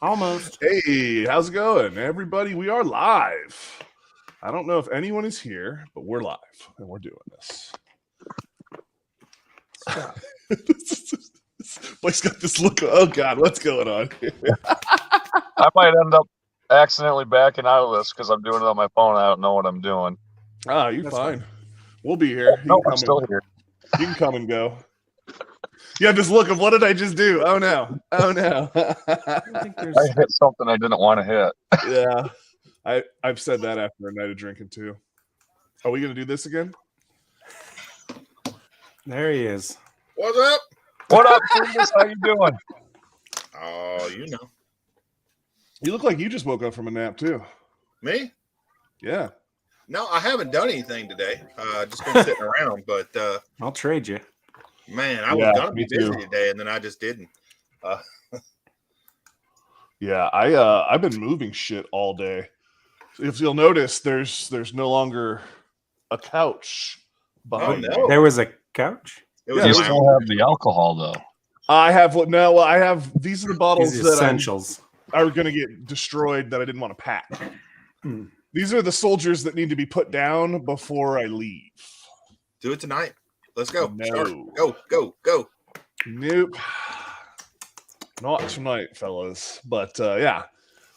Almost. Hey, how's it going, everybody? We are live. I don't know if anyone is here, but we're live and we're doing this. Stop. Blake's got this look. Oh God, what's going on? I might end up accidentally backing out of this because I'm doing it on my phone. I don't know what I'm doing. Ah, you're That's fine. fine. We'll be here. No, I'm still here. You can come and go. You have this look of what did I just do? Oh no! Oh no! I hit something I didn't want to hit. Yeah, I've said that after a night of drinking too. Are we gonna do this again? There he is. What's up? What up, Lucas? How you doing? Oh, you know. You look like you just woke up from a nap too. Me? Yeah. No, I haven't done anything today. Just been sitting around, but I'll trade you. man, I was Yeah, gonna be me busy too. today and then I just didn't. Yeah, I've been moving shit all day. If you'll notice, there's no longer a couch behind me. no. There was a couch. It was Yeah, You my still have the alcohol though. I have these are the bottles These that essentials. are going to get destroyed that I didn't want to pack. Hmm. These are the soldiers that need to be put down before I leave. do it tonight. Let's go. No. Start. Go. Nope. Not tonight, fellas. But yeah.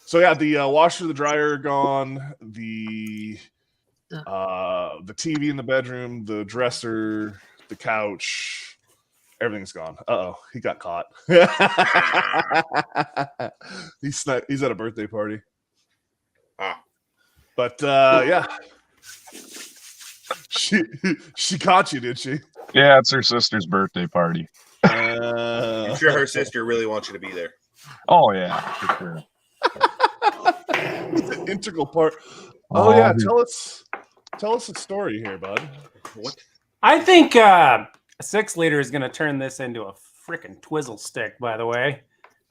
So yeah, the washer, the dryer are gone. The TV in the bedroom, the dresser, the couch, everything's gone. Uh-oh, he got caught. He's at a birthday party. Ah. But yeah. She caught you, did she? Yeah, it's her sister's birthday party. I'm sure her sister really wants you to be there. Oh yeah, for sure. It's an integral part. Oh yeah, tell us a story here, bud. What? I think a 6-liter is going to turn this into a freaking twizzle stick, by the way.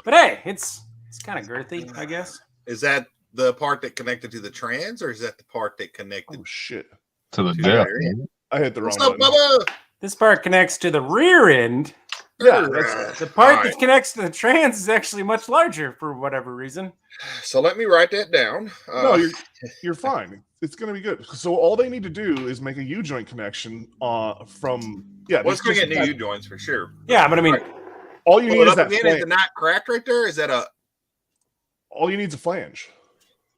But hey, it's kind of girthy, I guess. Is that the part that connected to the trans, or is that the part that connected Oh shit! To the to dip. the I hit the wrong What's up, button. Bubba? This part connects to the rear end. Yeah, that's The part All that right. connects to the trans is actually much larger for whatever reason. So let me write that down. no, you're fine. It's gonna be good. So all they need to do is make a U joint connection from well, it's gonna just- get new U joints for sure. Yeah, but I mean, Right. all you Pull need it is up that again. Is flange. the knot cracked right there? Is that a All you need is a flange.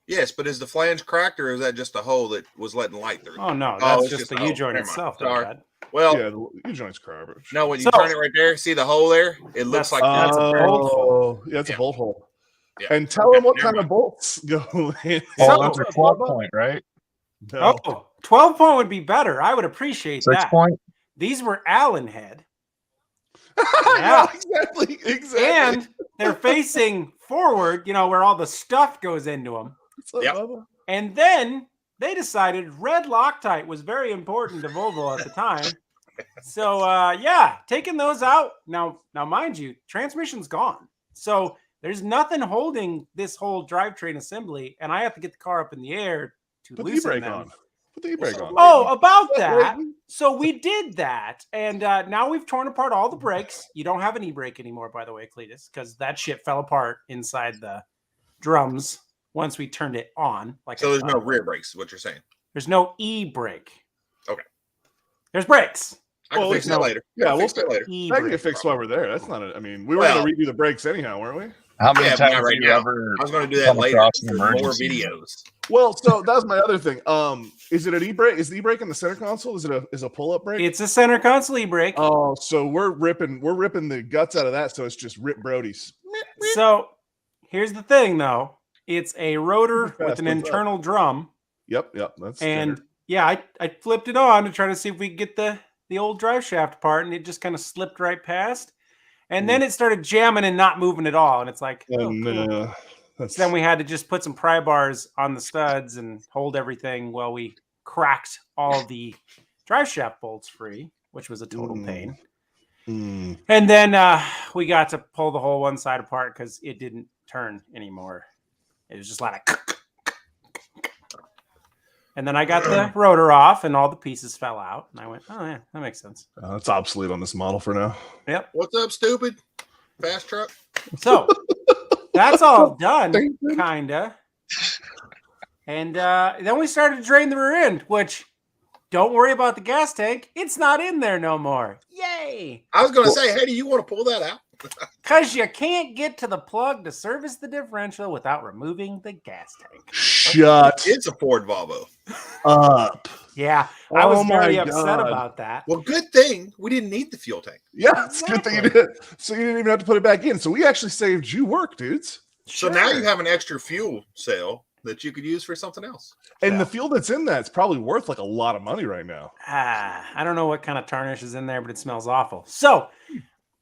yes? But is the flange cracked, or is that just a hole that was letting light through? oh no, Oh, that's it's just just- the oh, U joint never mind. itself. Sorry. Dad. Well, Yeah, the U joint's garbage. no, when you So- turn it right there, see the hole there? It looks That's- like that's a bolt hole. Yeah, it's a Yeah. bolt hole. Yeah. And tell them what Never kind mind. of bolts go in. Oh, So- that's a 12 point, right? No. Oh, 12 point would be better. I would appreciate 6 that. point. These were Allen head, Yeah, Yeah. exactly. and they're facing forward, where all the stuff goes into them. What's up, Yep. Bubba? And then they decided red Loctite was very important to Volvo at the time. So taking those out. Now mind you, transmission's gone. So there's nothing holding this whole drivetrain assembly, and I have to get the car up in the air to Put the loosen e-brake them. on. Put the e-brake on. Oh, about What's up, that. Blakey? So we did that, and now we've torn apart all the brakes. You don't have an e-brake anymore, by the way, Cletus, because that shit fell apart inside the drums once we turned it on. So there's no rear brakes, is what you're saying. There's no e-brake. Okay. There's brakes. I can Well, fix no. that later. Yeah, I'll we'll fix that later. That can E-brake. get fixed while we're there. That's not we were Well- going to redo the brakes anyhow, weren't we? How many Yeah, but times not have right you now. ever I was going to do that come later across an for more emergency? videos. Well, so that was my other thing. Is it an e-brake? Is the e-brake in the center console? Is it a pull-up brake? It's a center console e-brake. Oh, so we're ripping the guts out of that, so it's just Rip Brody's. So here's the thing, though. It's a rotor Fast, with an what's up? internal drum. Yep, that's And standard. yeah, I flipped it on to try to see if we could get the old drive shaft apart, and it just kind of slipped right past. And then it started jamming and not moving at all. And it's like, oh, And cool. that's So then we had to just put some pry bars on the studs and hold everything while we cracked all the drive shaft bolts free, which was a total pain. And then we got to pull the whole one side apart because it didn't turn anymore. It was just like, and then I got the rotor off and all the pieces fell out. And I went, oh yeah, that makes sense. That's obsolete on this model for now. Yep. What's up, stupid? Fast truck? So that's all done, kinda. And then we started to drain the rear end, which don't worry about the gas tank. It's not in there no more. Yay! I was going to say, hey, do you want to pull that out? Because you can't get to the plug to service the differential without removing the gas tank. Shut It's a Ford Volvo. up. Yeah, I was Oh very my upset God. about that. Well, good thing we didn't need the fuel tank. Yeah, it's a good thing you Exactly. did. So you didn't even have to put it back in. So we actually saved you work, dudes. So now you Sure. have an extra fuel cell that you could use for something else. And Yeah. the fuel that's in that's probably worth like a lot of money right now. I don't know what kind of tarnish is in there, but it smells awful. So,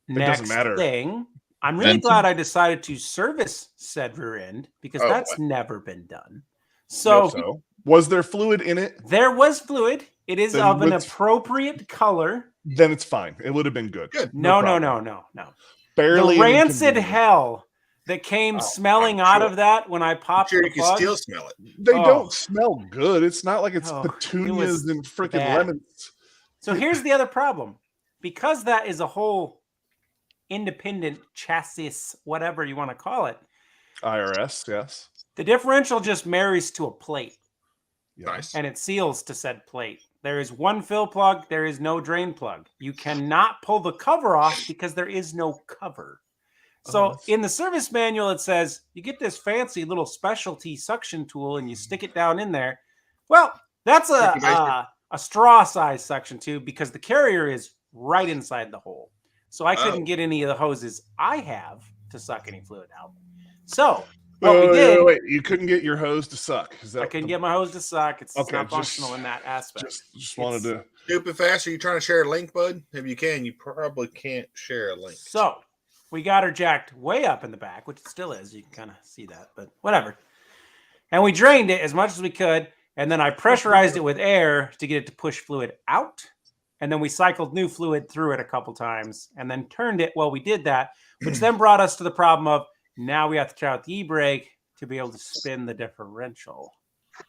next doesn't matter. thing, I'm really Vintage. glad I decided to service said rear end because Oh, that's boy. never been done. So, So, was there fluid in it? there was fluid. It is Then of an let's- appropriate color. Then it's fine. It would have been good. Good. No. problem. The Barely an rancid inconvenience. hell that came Oh, smelling I'm out sure. of that when I I'm popped sure the you can plug. still smell it. They Oh. don't smell good. It's not like it's Oh, it was petunias and freaking bad. lemons. So here's the other problem. Because that is a whole independent chassis, whatever you want to call it, IRS, yes. the differential just marries to a plate Yeah. Nice. and it seals to said plate. There is one fill plug, there is no drain plug. You cannot pull the cover off because there is no cover. So Oh, that's- in the service manual, it says you get this fancy little specialty suction tool and you stick it down in there. Well, that's Thank you, Meister. a straw size suction tube because the carrier is right inside the hole. So I couldn't Oh. get any of the hoses I have to suck any fluid out. So what we Wait, did, wait. You couldn't get your hose to suck. Is that I couldn't get my hose to suck. It's Okay, not just- functional in that aspect. just wanted to. Stupid fast. Are you trying to share a link, bud? If you can, you probably can't share a link. So we got her jacked way up in the back, which it still is. You can kind of see that, but whatever. And we drained it as much as we could. And then I pressurized it with air to get it to push fluid out. And then we cycled new fluid through it a couple times and then turned it while we did that, which then brought us to the problem of now we have to try out the e-brake to be able to spin the differential.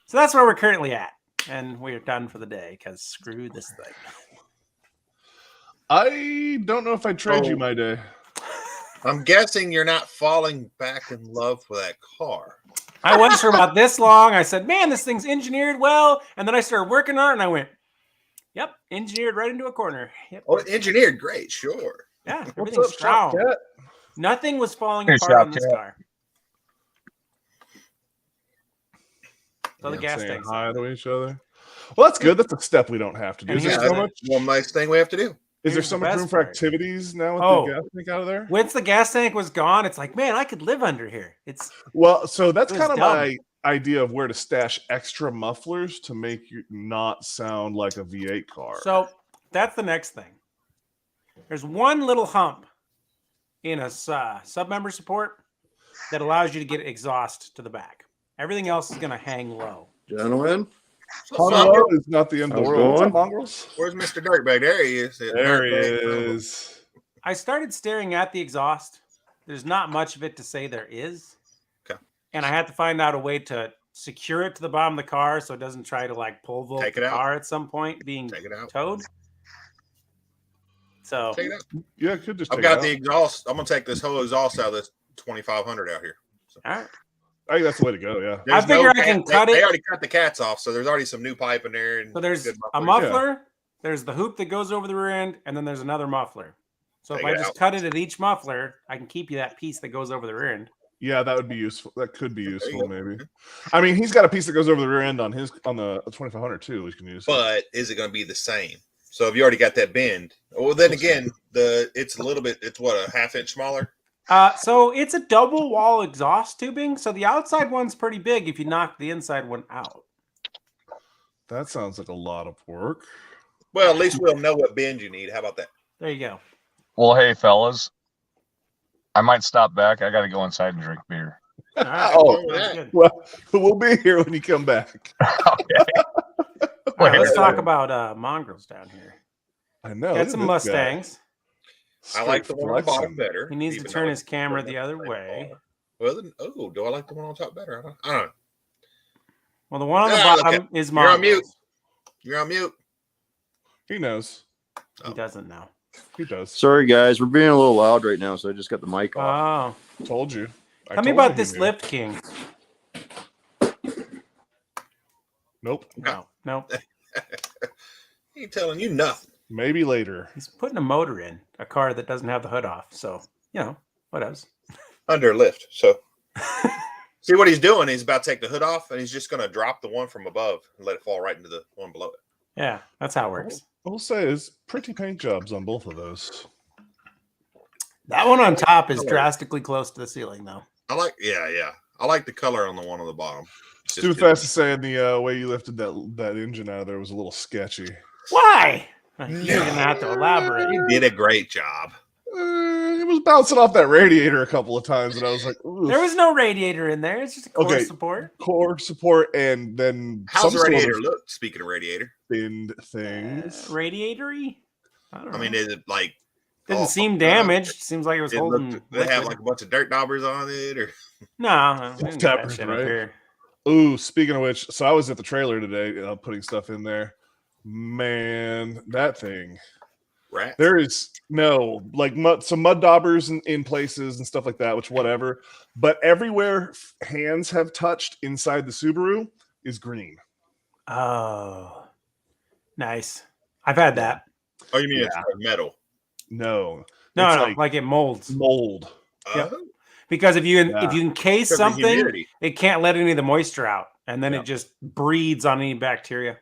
So that's where we're currently at. And we're done for the day because screw this thing. I don't know if I'd trade you Oh. my day. I'm guessing you're not falling back in love with that car. I was for about this long. I said, man, this thing's engineered well. And then I started working on it and I went, yep, engineered right into a corner. Yep. Oh, engineered, great, sure. Yeah, What's everything's up, Shop strong. Cat? Nothing was falling Hey, apart on Shop this Cat. car. So the Yeah, gas saying tank. hi to each other. Well, that's good. That's a step we don't have to do. And Is there here's so the- much? One nice thing we have to do. Is there here's so the much best room for part. activities now with Oh. the gas tank out of there? Once the gas tank was gone, it's like, man, I could live under here. It's Well, so that's It was kind of dumb. my idea of where to stash extra mufflers to make you not sound like a V8 car. so that's the next thing. There's one little hump in a sub-member support that allows you to get exhaust to the back. Everything else is going to hang low. Gentlemen, Hello is not the end of the How's it world. What's up, going? mongrels? Where's Mr. Dirtbag? There he is. There he is. I started staring at the exhaust. There's not much of it to say there is. Okay. And I had to find out a way to secure it to the bottom of the car so it doesn't try to like pole vault Take it the out. car at some point being Take it out. towed. So Take it out. Yeah, it could just. I've take got it the out. exhaust. I'm gonna take this whole exhaust out of this 2500 out here. all right. I think that's the way to go. Yeah. There's figure I cat- can cut they it. already cut the cats off, so there's already some new pipe in there. And So there's good a mufflers. muffler, there's the hoop that goes over the rear end, and then there's another muffler. So if Take I it just out. cut it at each muffler, I can keep you that piece that goes over the rear end. Yeah, that would be useful. That could be you useful, go. maybe. I mean, he's got a piece that goes over the rear end on the 2500 too. We can use. But is it going to be the same? So if you already got that bend, well, then again, it's a little bit. It's what, a half-inch smaller. So it's a double wall exhaust tubing. So the outside one's pretty big if you knock the inside one out. That sounds like a lot of work. Well, at least we'll know what bend you need. How about that? There you go. Well, hey, fellas, I might stop back. I got to go inside and drink beer. All right. Oh, That's good. well, we'll be here when you come back. Okay. All right, let's Wait. talk about mongrels down here. I know. Got some Mustangs. I like the one on the bottom Flexing. better. He needs to even turn though his it's camera pretty the other much way. Well, then, do I like the one on top better? I don't know. Well, the one on the Ah, bottom okay. is You're on mute. mongrels. You're on mute. He knows. He doesn't know. He does. sorry guys, we're being a little loud right now, so I just got the mic off. Oh, Told you. Tell me about this Lift King. Nope. No. He ain't telling you nothing. Maybe later. He's putting a motor in a car that doesn't have the hood off. So, what else? Under a lift. So, see what he's doing? He's about to take the hood off, and he's just going to drop the one from above and let it fall right into the one below it. Yeah, that's how it works. I will say is pretty paint jobs on both of those. That one on top is drastically close to the ceiling, though. I like the color on the one on the bottom. It's too fast to say, and the way you lifted that engine out of there was a little sketchy. Why? You're gonna have to elaborate. You did a great job. It was bouncing off that radiator a couple of times, and I was like, oof. There was no radiator in there. It's just a core support. Core support, and then how's the radiator look? Speaking of radiator, thinned things. Radiatory? I don't know. I mean, is it like? Didn't seem damaged. Seems like it was holding. They have like a bunch of dirt daubers on it, or no? Tappers, right? Ooh, speaking of which, so I was at the trailer today, putting stuff in there. Man, that thing. Rats? There is some mud daubers in places and stuff like that, which whatever. But everywhere hands have touched inside the Subaru is green. Oh, nice. I've had that. Oh, you mean it's metal? No, like it molds. Mold. Yep. Because if you encase something, it can't let any of the moisture out, and then it just breeds on any bacteria.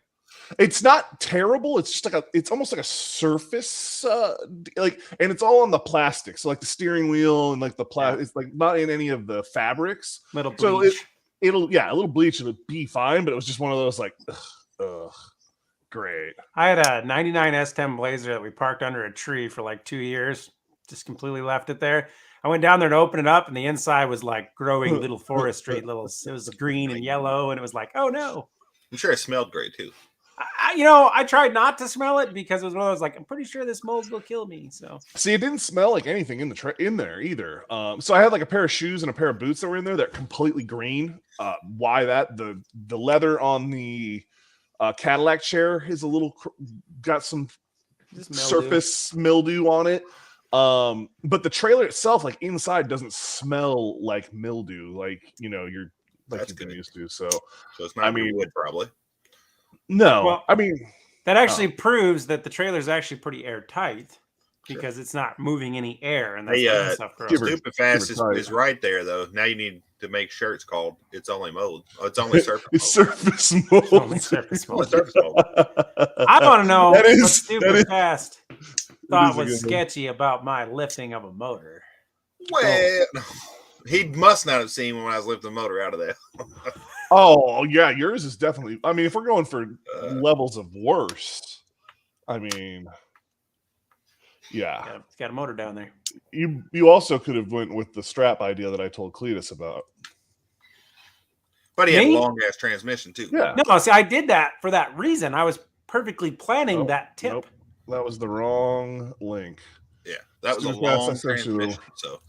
It's not terrible. It's just it's almost like a surface, and it's all on the plastic. So like the steering wheel and like the plastic, it's like not in any of the fabrics. Little bleach. So it'll a little bleach and it'll be fine, but it was just one of those like, ugh, great. I had a 99 S10 Blazer that we parked under a tree for like 2 years. Just completely left it there. I went down there to open it up, and the inside was like growing little forestry. It was green and yellow, and it was like, oh no. I'm sure it smelled great too. I tried not to smell it because it was one of those like, I'm pretty sure this mold will kill me. So see, it didn't smell like anything in there either. So I had like a pair of shoes and a pair of boots that were in there that are completely green. Why that? The leather on the Cadillac chair is a little got some surface mildew on it. But the trailer itself, like inside, doesn't smell like mildew, like you're like you've been used to. So it's not wood, probably. No, well, I mean that actually proves that the trailer is actually pretty airtight because it's not moving any air, and that's stuff grows. Stupid fast is right there though. Now you need to make sure it's called. It's only mold. Oh, it's only surface. It's surface mold. It's only surface mold. Surface mold. I want to know what Stupid Fast thought was sketchy about my lifting of a motor. Well, he must not have seen when I was lifting the motor out of there. Oh yeah, yours is definitely. I mean, if we're going for levels of worse, I mean, yeah, it's got a motor down there. You also could have went with the strap idea that I told Cletus about. But he had a long ass transmission too. Yeah. No, see, I did that for that reason. I was perfectly planning that tip. Nope. That was the wrong link. Yeah, that was a long transmission. So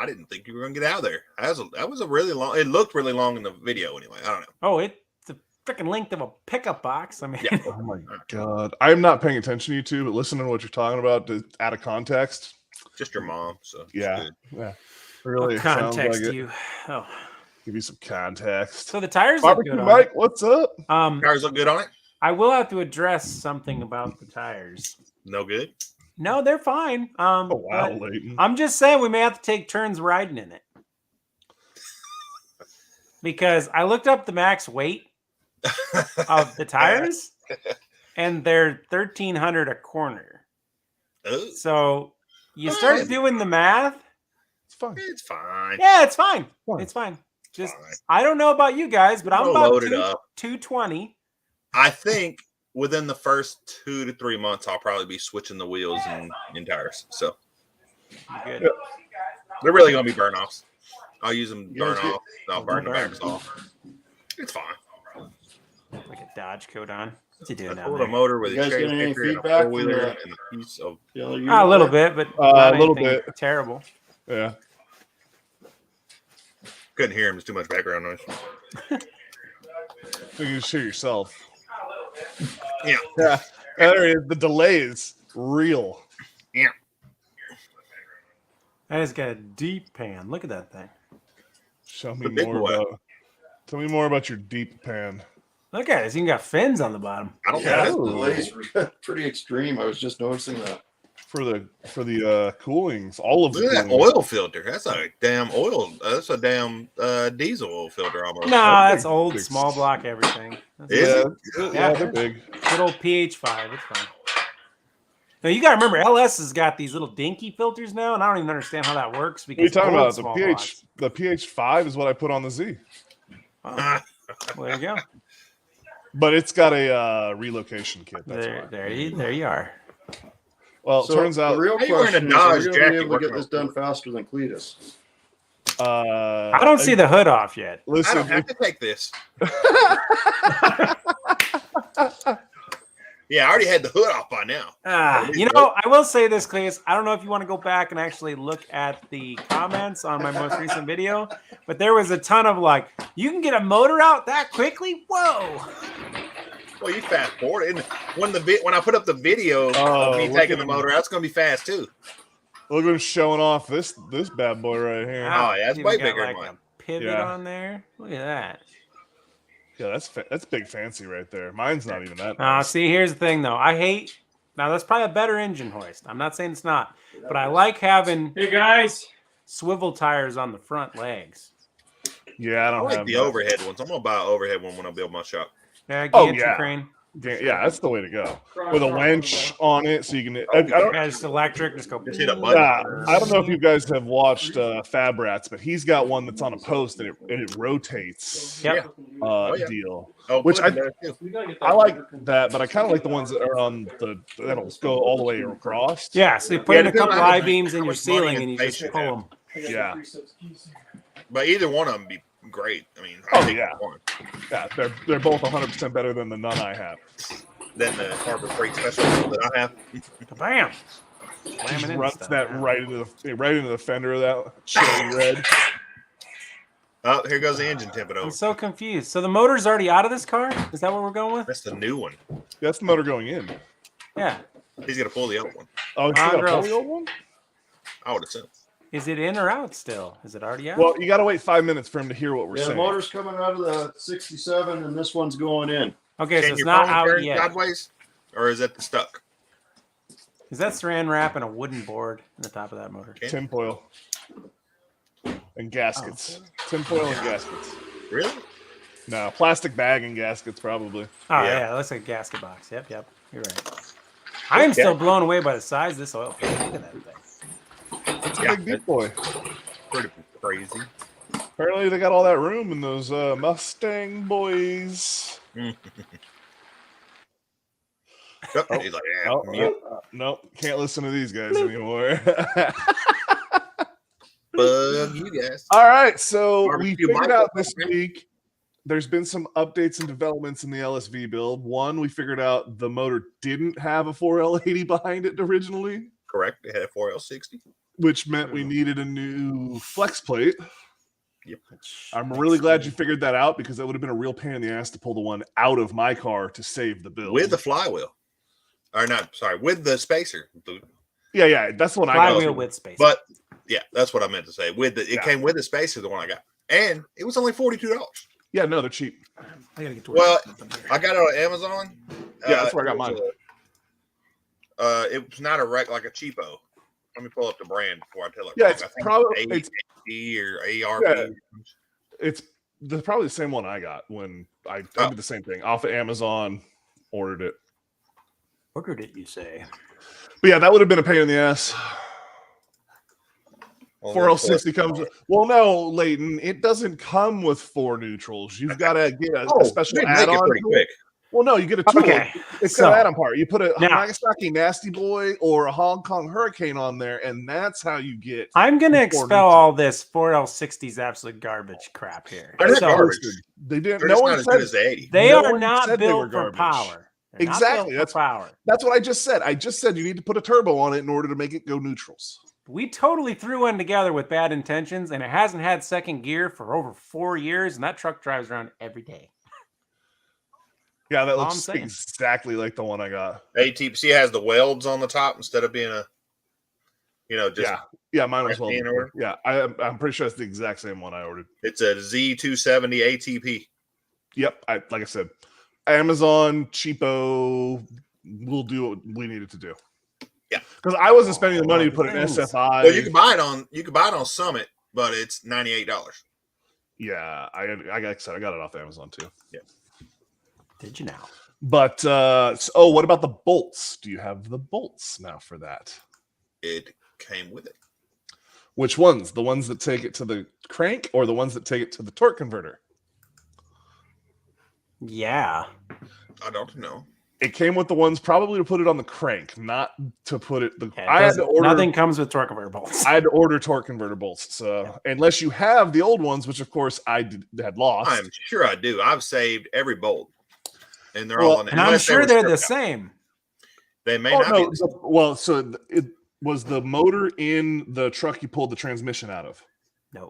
I didn't think you were going to get out of there. That was a really long. It looked really long in the video anyway. I don't know. Oh, it's the freaking length of a pickup box. I mean, oh my god, I'm not paying attention to you two, but listening to what you're talking about out of context. Just your mom. So yeah. Really, what context do you? Oh, give you some context. So the tires look good. Mike, what's up? Tires look good on it. I will have to address something about the tires. No good. No, they're fine. Oh wow, Leighton. I'm just saying we may have to take turns riding in it. Because I looked up the max weight of the tires and they're 1,300 a corner. Ooh. So you start doing the math. It's fine. It's fine. Yeah, it's fine. It's fine. Just I don't know about you guys, but I'm about 220. I think within the first 2 to 3 months, I'll probably be switching the wheels and tires. So good. Yeah. They're really going to be burn-offs. I'll use them burn off. I'll burn the backs off. It's fine. Like a Dodge coat on. What's he doing now? A motor with a cherry picker and a four-wheeler and a piece of... A little bit, but a little bit terrible. Yeah. Couldn't hear him. There's too much background noise. You can just hear yourself. Yeah. There it is. The delay is real. Yeah. That has got a deep pan. Look at that thing. Show me The big more boy. about. Tell me more about your deep pan. Look at it. It's even got fins on the bottom. I don't Yeah, know. the delays were pretty extreme. I was just noticing that. For the coolings, all of the Look at that coolings. oil filter. That's a damn oil. That's a damn diesel oil filter almost. Nah, that's big. old, Big. small block everything. That's Is Yeah, it? yeah, they're big. good old pH5. It's fine. Now you got to remember, LS has got these little dinky filters now, and I don't even understand how that works What are you because talking old about? small The blocks. pH 5 is what I put on the Z, Oh, well, there you go. but it's got a relocation kit. That's why. There you are. Well, So it turns out the real How you wearing a question is, are Dodge we going to jacket be able to working get this on- done faster than Cletus? I don't see the hood off yet. I listen. don't have to take this. Yeah, I already had the hood off by now. You know, I will say this, Cleus. I don't know if you want to go back and actually look at the comments on my most recent video, but there was a ton of like, you can get a motor out that quickly? Whoa! Well, you fast forward, and when I put up the video Oh, of me look taking at the him. motor out, it's going to be fast too. Look at him showing off this bad boy right here. Oh, yeah, it's even way got, bigger like than mine. a pivot Yeah. on there. Look at that. Yeah, that's big fancy right there. Mine's not even that. Now, nice. see, here's the thing, though. Now, that's probably a better engine hoist. I'm not saying it's not, but I like having swivel tires on the front legs. Yeah, I I don't like have the that. overhead ones. I'm going to buy an overhead one when I build my shop. Yeah, Oh, gantry yeah. crane. Yeah, that's the way to go. With a winch on it, so you can. I don't. Yeah, just electric. Just go. Just hit a button. Yeah, I don't know if you guys have watched Fab Rats, but he's got one that's on a post and it rotates. Yep. yeah. Deal. Oh, Which put it there, too. I like that, but I kind of like the ones that are on that'll go all the way across. Yeah, so you put Yeah, in a depending couple on how I-beams in much your money ceiling and and you space just you pull have. them. Yeah. But either one of them be great. I mean, Oh, I think yeah. one. Yeah, they're both 100% better than the none I have. Then the Harbor Freight Special that I have. Bam! Just Slamming into runs stuff. that right into the fender of that cherry red. Oh, here goes the engine tipping over. I'm so confused. So the motor's already out of this car? Is that what we're going with? That's the new one. That's the motor going in. Yeah. He's going to pull the old one. Oh, it's still got a girls. fully old one? I would assume. Is it in or out still? Is it already out? Well, you got to wait 5 minutes for him to hear what we're Yeah, the saying. motor's coming out of the 67, and this one's going in. okay, so Can it's your not phone out turn yet. sideways? Or is it the stuck? Is that saran wrap and a wooden board in the top of that motor? Tinfoil and gaskets. Tinfoil and gaskets. Really? No, plastic bag and gaskets probably. Oh, Yeah. yeah, it looks like a gasket box. Yep. You're right. I am still blown away by the size of this oil pan. Look at that thing. It's a Yeah, big deep boy. Pretty crazy. Apparently they got all that room in those Mustang boys. Oh, he's like, yeah, mute. Nope, can't listen to these guys anymore. Bug you guys. All right, so we Barbecue figured Michael. out this week there's been some updates and developments in the LSV build. One, we figured out the motor didn't have a 4L80 behind it originally, Correct. It had a 4L60. which meant we needed a new flex plate. Yep. I'm really glad you figured that out because that would have been a real pain in the ass to pull the one out of my car to save the build. With the flywheel. Or not, sorry, with the spacer. yeah, that's the one I Flywheel got. with space. But yeah, that's what I meant to say. With the, it Yeah. came with the spacer, the one I got. And it was only $42. Yeah, no, they're cheap. I gotta get to Well, work. I got it on Amazon. Yeah, that's where I got it was mine. it was not a wreck like a cheapo. Let me pull up the brand before I tell it. Yeah, I it's think probably it's AD or ARP. Yeah. It's probably the same one I got when I did the same thing off of Amazon, ordered it. Ordered it, you say? But yeah, that would have been a pain in the ass. Well, 4L60 comes. Well, no, Leighton, it doesn't come with 4 neutrals. You've got to get a special they make it add-on. pretty quick. Well, no, you get a tool. Okay, It's so- got an add-on part. You put a Now- Nagasaki Nasty Boy or a Hong Kong Hurricane on there, and that's how you get. I'm gonna Four expel neutral. all this 4L60's absolute garbage crap here. They're So, garbage. They didn't. They're No just one not as said good as the 80. they No are one not said they were built for garbage. power. They're not Exactly, built for power. That's what I just said. I just said you need to put a turbo on it in order to make it go neutrals. We totally threw one together with bad intentions, and it hasn't had second gear for over 4 years, and that truck drives around every day. Yeah, that All I'm looks saying. exactly like the one I got. ATC has the welds on the top instead of being a You know, just yeah, mine was well. in order. Yeah, I'm pretty sure that's the exact same one I ordered. It's a Z270 ATP. Yep, like I said, Amazon cheapo. We'll do what we needed to do. Yeah, because I wasn't spending the money to put an SFI. Well, you can buy it on Summit, but it's $98. Yeah, I got it off Amazon too. Yeah. Did you now? But what about the bolts? Do you have the bolts now for that? It came with it. Which ones? The ones that take it to the crank, or the ones that take it to the torque converter? Yeah. I don't know. It came with the ones probably to put it on the crank, not to put it. I had to order. Nothing comes with torque converter bolts. I had to order torque converter bolts. So unless you have the old ones, which of course had lost. I'm sure I do. I've saved every bolt, and they're all on. And I'm sure they're the same. They may not be. Well, so it was the motor in the truck you pulled the transmission out of. No.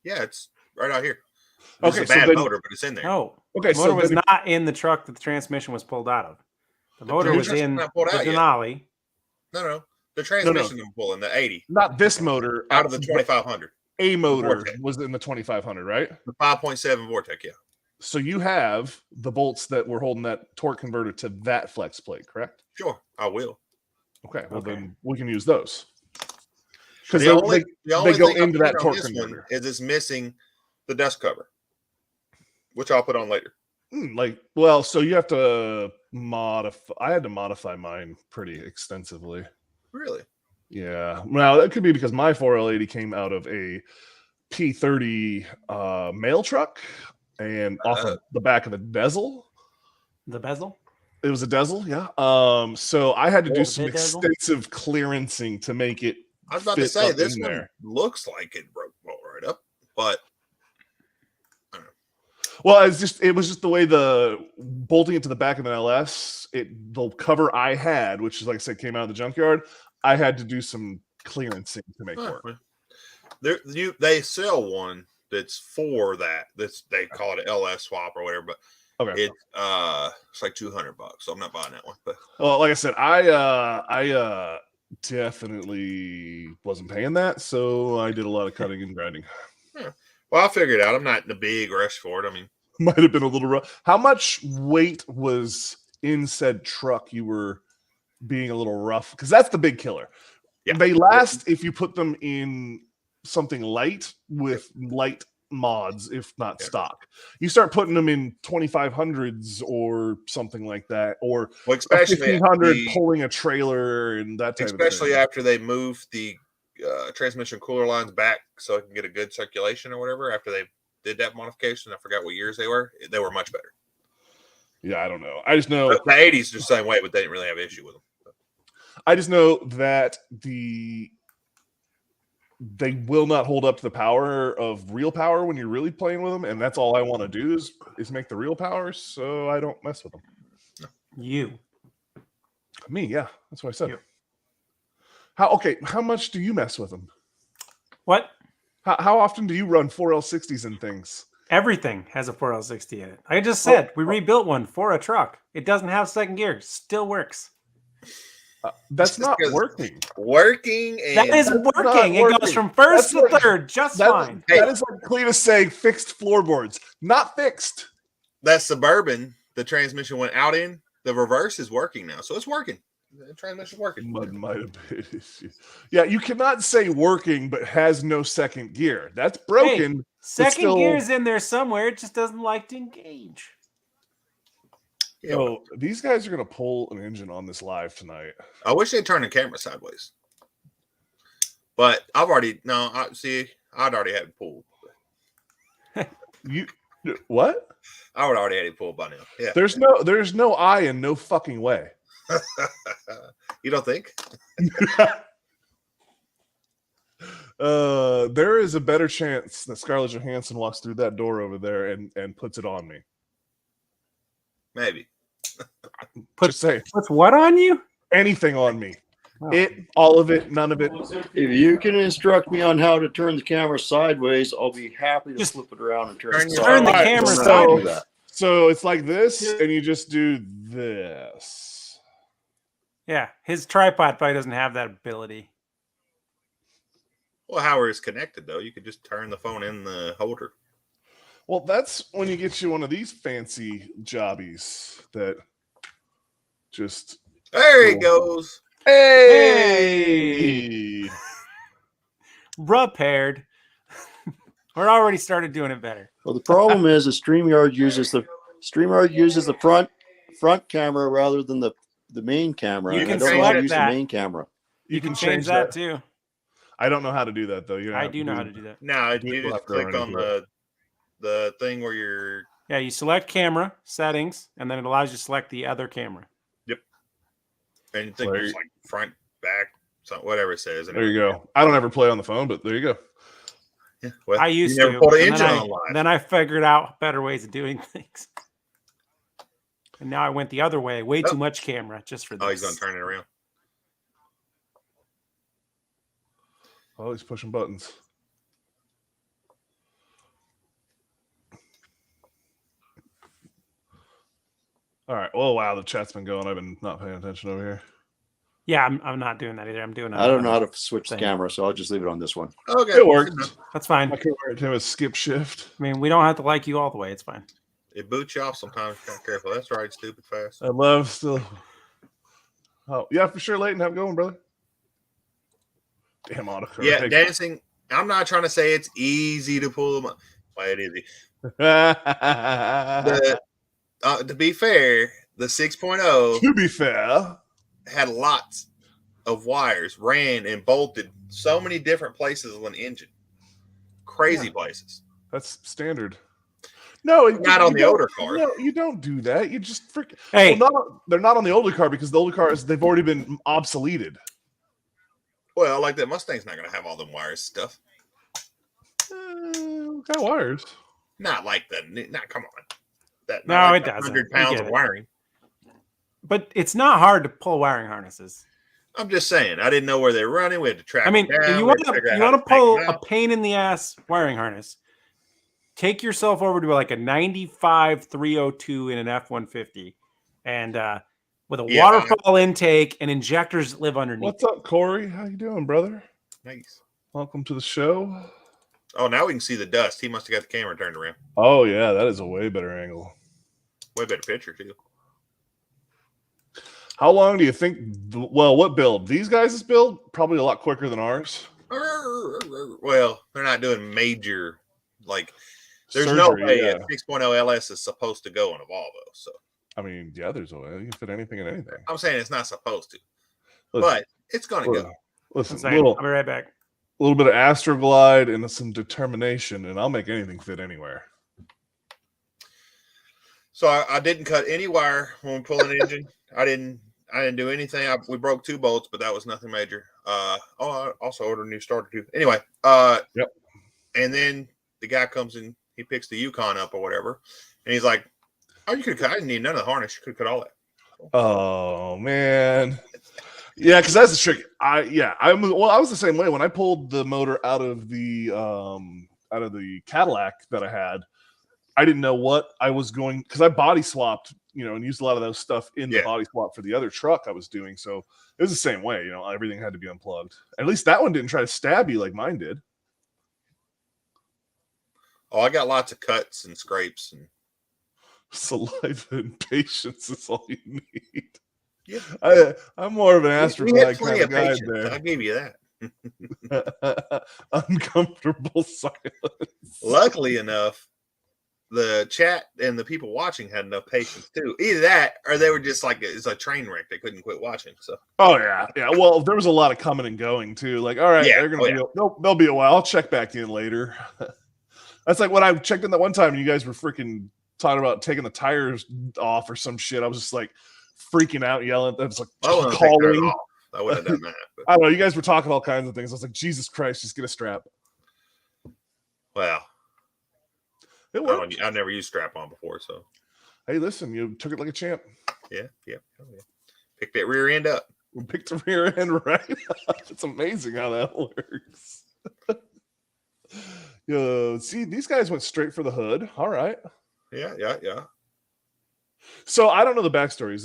Yeah, it's right out here. It's okay, a bad motor, but it's in there. No. Okay, the motor was not in the truck that the transmission was pulled out of. The motor was in the Denali. No. The transmission was pulling the 80. Not this motor. Out of the 2500. A motor was in the 2500, right? The 5.7 Vortec, yeah. So you have the bolts that were holding that torque converter to that flex plate, correct? Sure, I will. Okay, well then we can use those. Because the only go into that torque converter is it's missing the dust cover, which I'll put on later. So you have to modify. I had to modify mine pretty extensively. Really? Yeah. Well, that could be because my 4L80 came out of a P30 mail truck and off of the back of the bezel. The bezel? It was a bezel, yeah. So I had to do some extensive clearancing to make it. I was about to say this one looks like it broke right up, but I don't know. Well, it was just the way the bolting it to the back of an LS. The cover I had, which is like I said, came out of the junkyard. I had to do some clearancing to make work. They sell one that's for that. They call it an LS swap or whatever, but it's like $200, so I'm not buying that one. But well, like I said, I definitely wasn't paying that, so I did a lot of cutting and grinding. Yeah. Well, I'll figure it out. I'm not in a big rush for it. I mean, might have been a little rough. How much weight was in said truck you were being a little rough? Because that's the big killer. Yeah. They last if you put them in something light with light mods, if not stock. You start putting them in 2500s or something like that, or especially 1500 pulling a trailer and that type of thing. Especially after they move the transmission cooler lines back so it can get a good circulation or whatever. After they did that modification, I forgot what years they were much better. Yeah, I don't know. I just know the 80s are the same way, but they didn't really have an issue with them. I just know that they will not hold up to the power of real power when you're really playing with them, and that's all I want to do is make the real power, so I don't mess with them. Me, yeah, that's what I said. How much do you mess with them? What? How often do you run 4L60s and things? Everything has a 4L60 in it. I just said we rebuilt one for a truck. It doesn't have second gear. Still works. That's not working. That is working. It goes from first to third just fine. That is like Cletus saying fixed floorboards. Not fixed. That Suburban, the transmission went out in. The reverse is working now. So it's working. The transmission working. Might have been. Yeah, you cannot say working but has no second gear. That's broken. Hey, second gear's in there somewhere. It just doesn't like to engage. So these guys are going to pull an engine on this live tonight. I wish they'd turn the camera sideways. But I'd already had it pulled. What? I would already had it pulled by now. Yeah. There's no I and no fucking way. You don't think? There is a better chance that Scarlett Johansson walks through that door over there and puts it on me. Maybe. Just say. Puts what on you? Anything on me. Oh. All of it, none of it. If you can instruct me on how to turn the camera sideways, I'll be happy to flip it around and turn the camera sideways. So it's like this, and you just do this. Yeah, his tripod probably doesn't have that ability. Well, however it's connected though, you could just turn the phone in the holder. Well, that's when you get you one of these fancy jobbies that just There he goes. Hey! Repaired. We're already started doing it better. Well, the problem is the StreamYard uses the front camera rather than the main camera. You And can I don't know how to select use that. the main camera. You can change that too. I don't know how to do that though. I do know how to do that. No, Do you it just left or click right on if you the thing where you're. Yeah, you select camera settings, and then it allows you to select the other camera. Yep. And you think it's like front, back, whatever it says. There you go. I don't ever play on the phone, but there you go. Yeah, well, I used you never to. put an and engine then, online. then I figured out better ways of doing things. And now I went the other way. Way too much camera just for this. Oh, he's going to turn it around. Oh, he's pushing buttons. All right. Oh, wow. The chat's been going. I've been not paying attention over here. Yeah, I'm not doing that either. I'm doing. I don't know how to switch the camera, so I'll just leave it on this one. Okay, it works. That's fine. I can wear it to a skip shift. I mean, we don't have to like you all the way. It's fine. It boots you off sometimes. Be careful. That's right, stupid fast. I love still. Oh, yeah, for sure, Leighton. Have a good one, brother. Damn autocorrect. Yeah, dancing. I'm not trying to say it's easy to pull them up. Well, it is. To be fair, the 6.0 to be fair had lots of wires, ran and bolted so many different places on the engine. Crazy places. That's standard. No, not on the older car. No, you don't do that. You just freaking. Hey, well, they're not on the older car because the older cars they've already been obsoleted. Well, like that Mustang's not going to have all them wires stuff. Got wires. Not like the. Not come on. That no, like it doesn't. 100 pounds of wiring. But it's not hard to pull wiring harnesses. I'm just saying. I didn't know where they were running. We had to track. I mean, them down. if you want to pull a pain in the ass wiring harness, take yourself over to like a 95 302 in an F-150, and with a waterfall intake and injectors that live underneath. What's up, Corey? How you doing, brother? Nice. Welcome to the show. Oh, now we can see the dust. He must have got the camera turned around. Oh yeah, that is a way better angle. Way better picture too. How long do you think? Well, what build? These guys' build probably a lot quicker than ours. Well, they're not doing major like. There's Surgery, no way a 6.0 LS is supposed to go in a Volvo. So I mean, yeah, there's a way you can fit anything in anything. I'm saying it's not supposed to, Listen, but it's going to go. Listen, I'll be right back. A little bit of Astroglide and some determination, and I'll make anything fit anywhere. So I didn't cut any wire when we pulled an engine. I didn't do anything. We broke 2 bolts, but that was nothing major. I also ordered a new starter too. Anyway, yep. And then the guy comes in, he picks the Yukon up or whatever, and he's like, "Oh, you could cut. I didn't need none of the harness. You could cut all that." Oh man. Yeah, because that's the trick. I was the same way when I pulled the motor out of the Cadillac that I had. I didn't know what I was going because I body swapped, and used a lot of those stuff in the body swap for the other truck I was doing. So it was the same way. Everything had to be unplugged. At least that one didn't try to stab you like mine did. Oh, I got lots of cuts and scrapes and saliva and patience is all you need. Yeah. I'm more of an Astroglide kind of guy there. I'll give you that. Uncomfortable silence. Luckily enough, the chat and the people watching had enough patience too. Either that, or they were just like it's a train wreck. They couldn't quit watching. So. Oh yeah. Well, there was a lot of coming and going too. Like, all right, they're gonna be. They'll be a while. I'll check back in later. That's like when I checked in that one time and you guys were freaking talking about taking the tires off or some shit. I was just like freaking out, yelling. I was like calling. I would have done that. But. I don't know. You guys were talking all kinds of things. I was like, Jesus Christ, just get a strap. Well, it worked. I've never used strap-on before, so. Hey, listen, you took it like a champ. Yeah. Picked that rear end up. We picked the rear end right. It's amazing how that works. See, these guys went straight for the hood. All right. Yeah. So I don't know the backstory.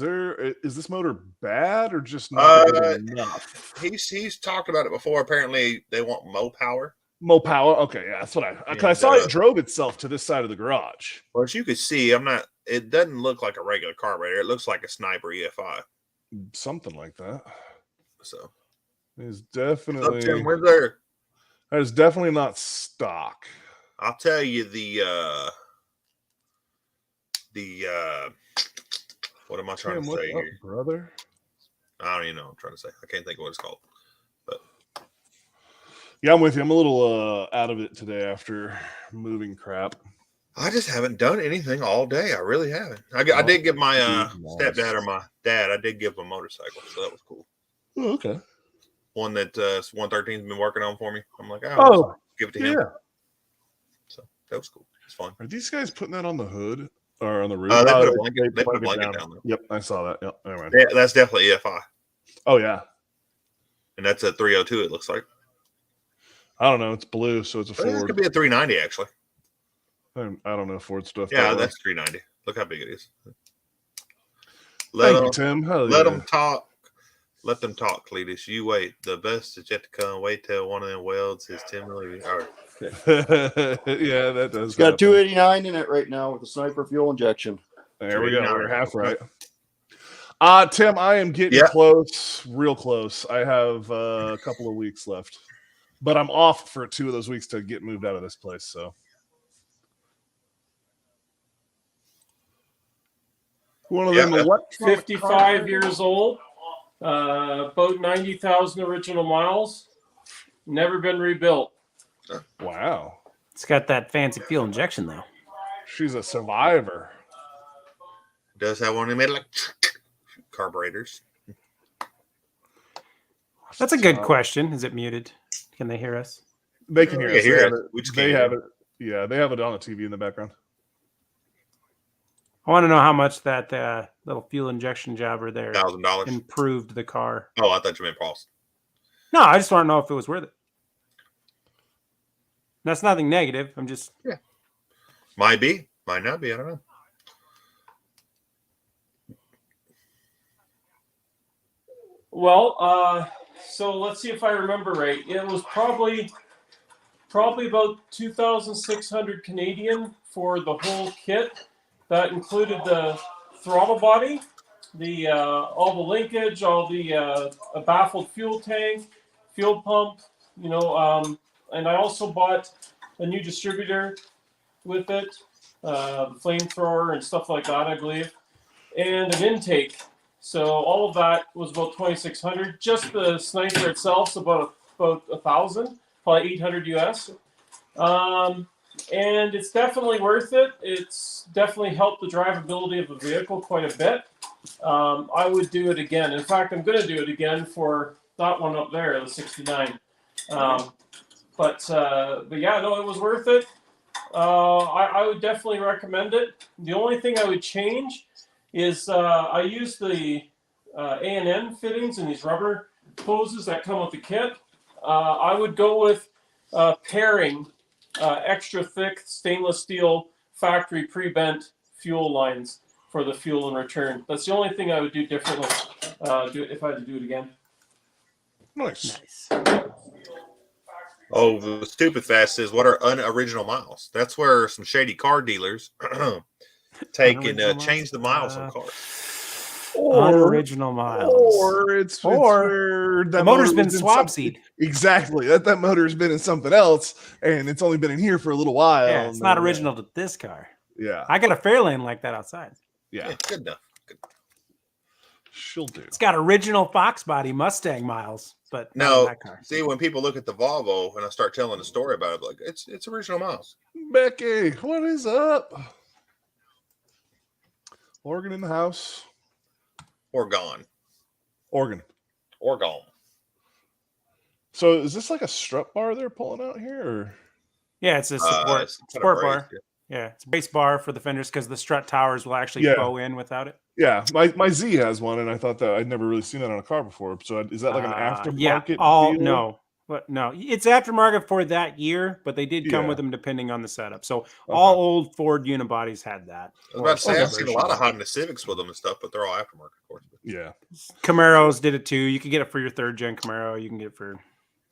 Is this motor bad or just not good enough? He's talked about it before. Apparently, they want more power. More power. Okay, yeah, that's what I saw. It drove itself to this side of the garage. Well, as you can see, it doesn't look like a regular carburetor. It looks like a Sniper EFI. Something like that. So it's definitely. Tim, where's there? That is definitely not stock. I'll tell you the what am I trying to say here, brother? I don't even know what I'm trying to say. I can't think of what it's called. But yeah, I'm with you. I'm a little out of it today after moving crap. I just haven't done anything all day. I really haven't. I did give my stepdad or my dad. I did give him a motorcycle, so that was cool. Oh, okay. One that 113's been working on for me. I'm like, give it to him. Yeah. So that was cool. It's fun. Are these guys putting that on the hood or on the roof? They put a blanket down there. Yep, I saw that. Yep. Anyway. Yeah, that's definitely EFI. Oh yeah. And that's a 302. It looks like. I don't know. It's blue, so it's a Ford. It could be a 390 actually. I don't know Ford stuff. Yeah, that's 390. Look how big it is. Thank you, Tim. Let them talk. Let them talk, Cletus. You wait. The best is yet to come. Wait till one of them welds is Tim Levy. Yeah, that does. It's got 289 in it right now with a Sniper fuel injection. There we go. We're half right. Tim, I am getting close, real close. I have a couple of weeks left, but I'm off for 2 of those weeks to get moved out of this place. So, one of them, 55 years old, about 90,000 original miles, never been rebuilt. Wow. It's got that fancy fuel injection, though. She's a survivor. Does have one in the middle, like carburetors. That's a good question. Is it muted? Can they hear us? They can hear us. They have it. Yeah, they have it on the TV in the background. I want to know how much that little fuel injection jobber there $1,000 improved the car. Oh, I thought you meant Paul's. No, I just want to know if it was worth it. That's nothing negative. I'm just might be, might not be. I don't know. Well, so let's see if I remember right. It was probably about 2,600 Canadian for the whole kit. That included the throttle body, the all the linkage, all the a baffled fuel tank, fuel pump, and I also bought a new distributor with it, the flamethrower and stuff like that, I believe, and an intake. So all of that was about 2,600. Just the Sniper itself is about 1,000, probably 800 US. And it's definitely worth it. It's definitely helped the drivability of the vehicle quite a bit. I would do it again. In fact, I'm going to do it again for that one up there, the 69. But yeah, no, it was worth it. I would definitely recommend it. The only thing I would change is I use the A&N fittings and these rubber hoses that come with the kit. I would go with pairing extra thick stainless steel factory pre-bent fuel lines for the fuel and return. That's the only thing I would do differently if I had to do it again. Nice. Oh, the stupid fast says, what are unoriginal miles? That's where some shady car dealers take and change the miles on cars. Unoriginal miles. Or the motor's been swap-seed. Exactly. That motor's been in something else, and it's only been in here for a little while. Yeah, it's not original to this car. Yeah. I got a Fairlane like that outside. Yeah. Good enough. She'll do. It's got original Fox body Mustang miles, but no. That car. See, when people look at the Volvo and I start telling a story about it, like it's original miles. Becky, what is up? Oregon in the house. Oregon. So is this like a strut bar they're pulling out here? Or? Yeah, it's a support bar. Yeah, it's a base bar for the fenders because the strut towers will actually bow in without it. Yeah, my Z has one, and I thought that I'd never really seen that on a car before. So is that like an aftermarket? Yeah, deal? No. But no, it's aftermarket for that year, but they did come Yeah. with them depending on the setup. So all old Ford unibodies had that. I was about to say, Or I've seen a lot of Honda Civics with them and stuff, but they're all aftermarket, of course. Yeah. Camaros did it too. You could get it for your 3rd gen Camaro. You can get it for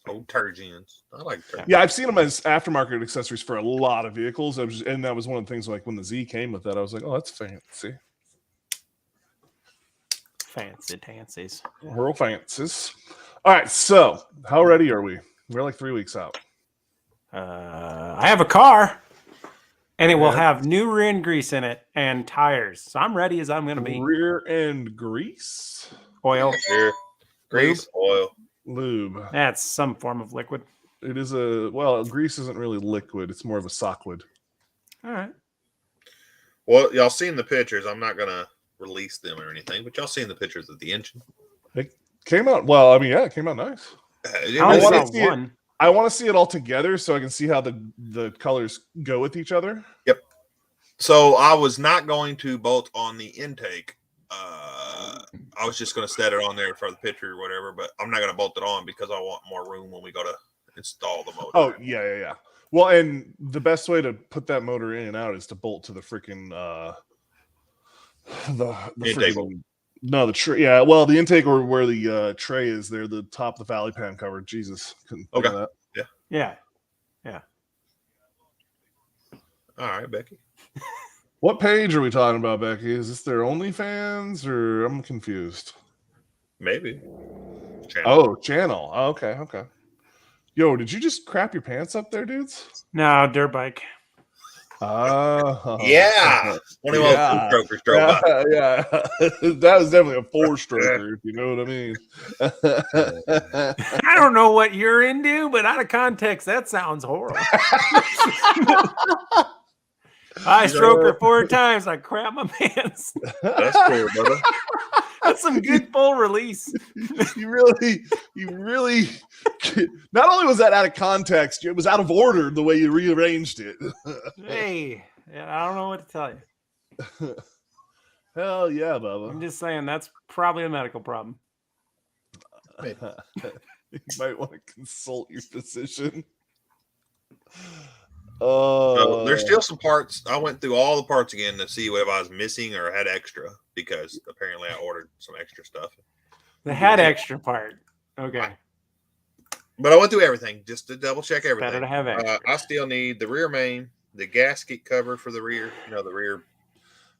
Old Turgeons. I like Turgeons. Yeah, I've seen them as aftermarket accessories for a lot of vehicles. And that was one of the things, like when the Z came with that, I was like, oh, that's fancy. fancies. Real fancies. All right, so how ready are we? We're like 3 weeks out. I have a car, and it will have new rear end grease in it and tires. So I'm ready as I'm going to be. Rear end grease? Oil. Here. Grease, oil. Lube. That's some form of liquid. It is grease isn't really liquid. It's more of a sockwood. All right. Well, y'all seen the pictures. I'm not going to release them or anything, but y'all seen the pictures of the engine. It came out, well, I mean, yeah, it came out nice. I want to see it all together so I can see how the colors go with each other. Yep. So I was not going to bolt on the intake. I was just going to set it on there for the picture or whatever, but I'm not going to bolt it on because I want more room when we go to install the motor. Oh, yeah. Well, and the best way to put that motor in and out is to bolt to the freaking the intake. No, the tray. Yeah, well, the intake or where the tray is there, the top of the valley pan cover. Jesus, couldn't think of that. Yeah. All right, Becky. What page are we talking about, Becky? Is this their OnlyFans or I'm confused? Maybe. Channel. Oh, okay. Yo, did you just crap your pants up there, dudes? No, dirt bike. Yeah. One of those strokers drove by. Yeah. That was definitely a 4-stroker, if you know what I mean. I don't know what you're into, but out of context, that sounds horrible. I stroke her 4 times. I crap my pants. That's cool, brother. That's some good full release. You really. Not only was that out of context, it was out of order the way you rearranged it. Hey, I don't know what to tell you. Hell yeah, Bubba. I'm just saying that's probably a medical problem. You might want to consult your physician. So there's still some parts. I went through all the parts again to see what I was missing or had extra because apparently I ordered some extra stuff. The had extra part. Okay. But I went through everything just to double check everything. Better to have extra. I still need the rear main, the gasket cover for the rear. The rear.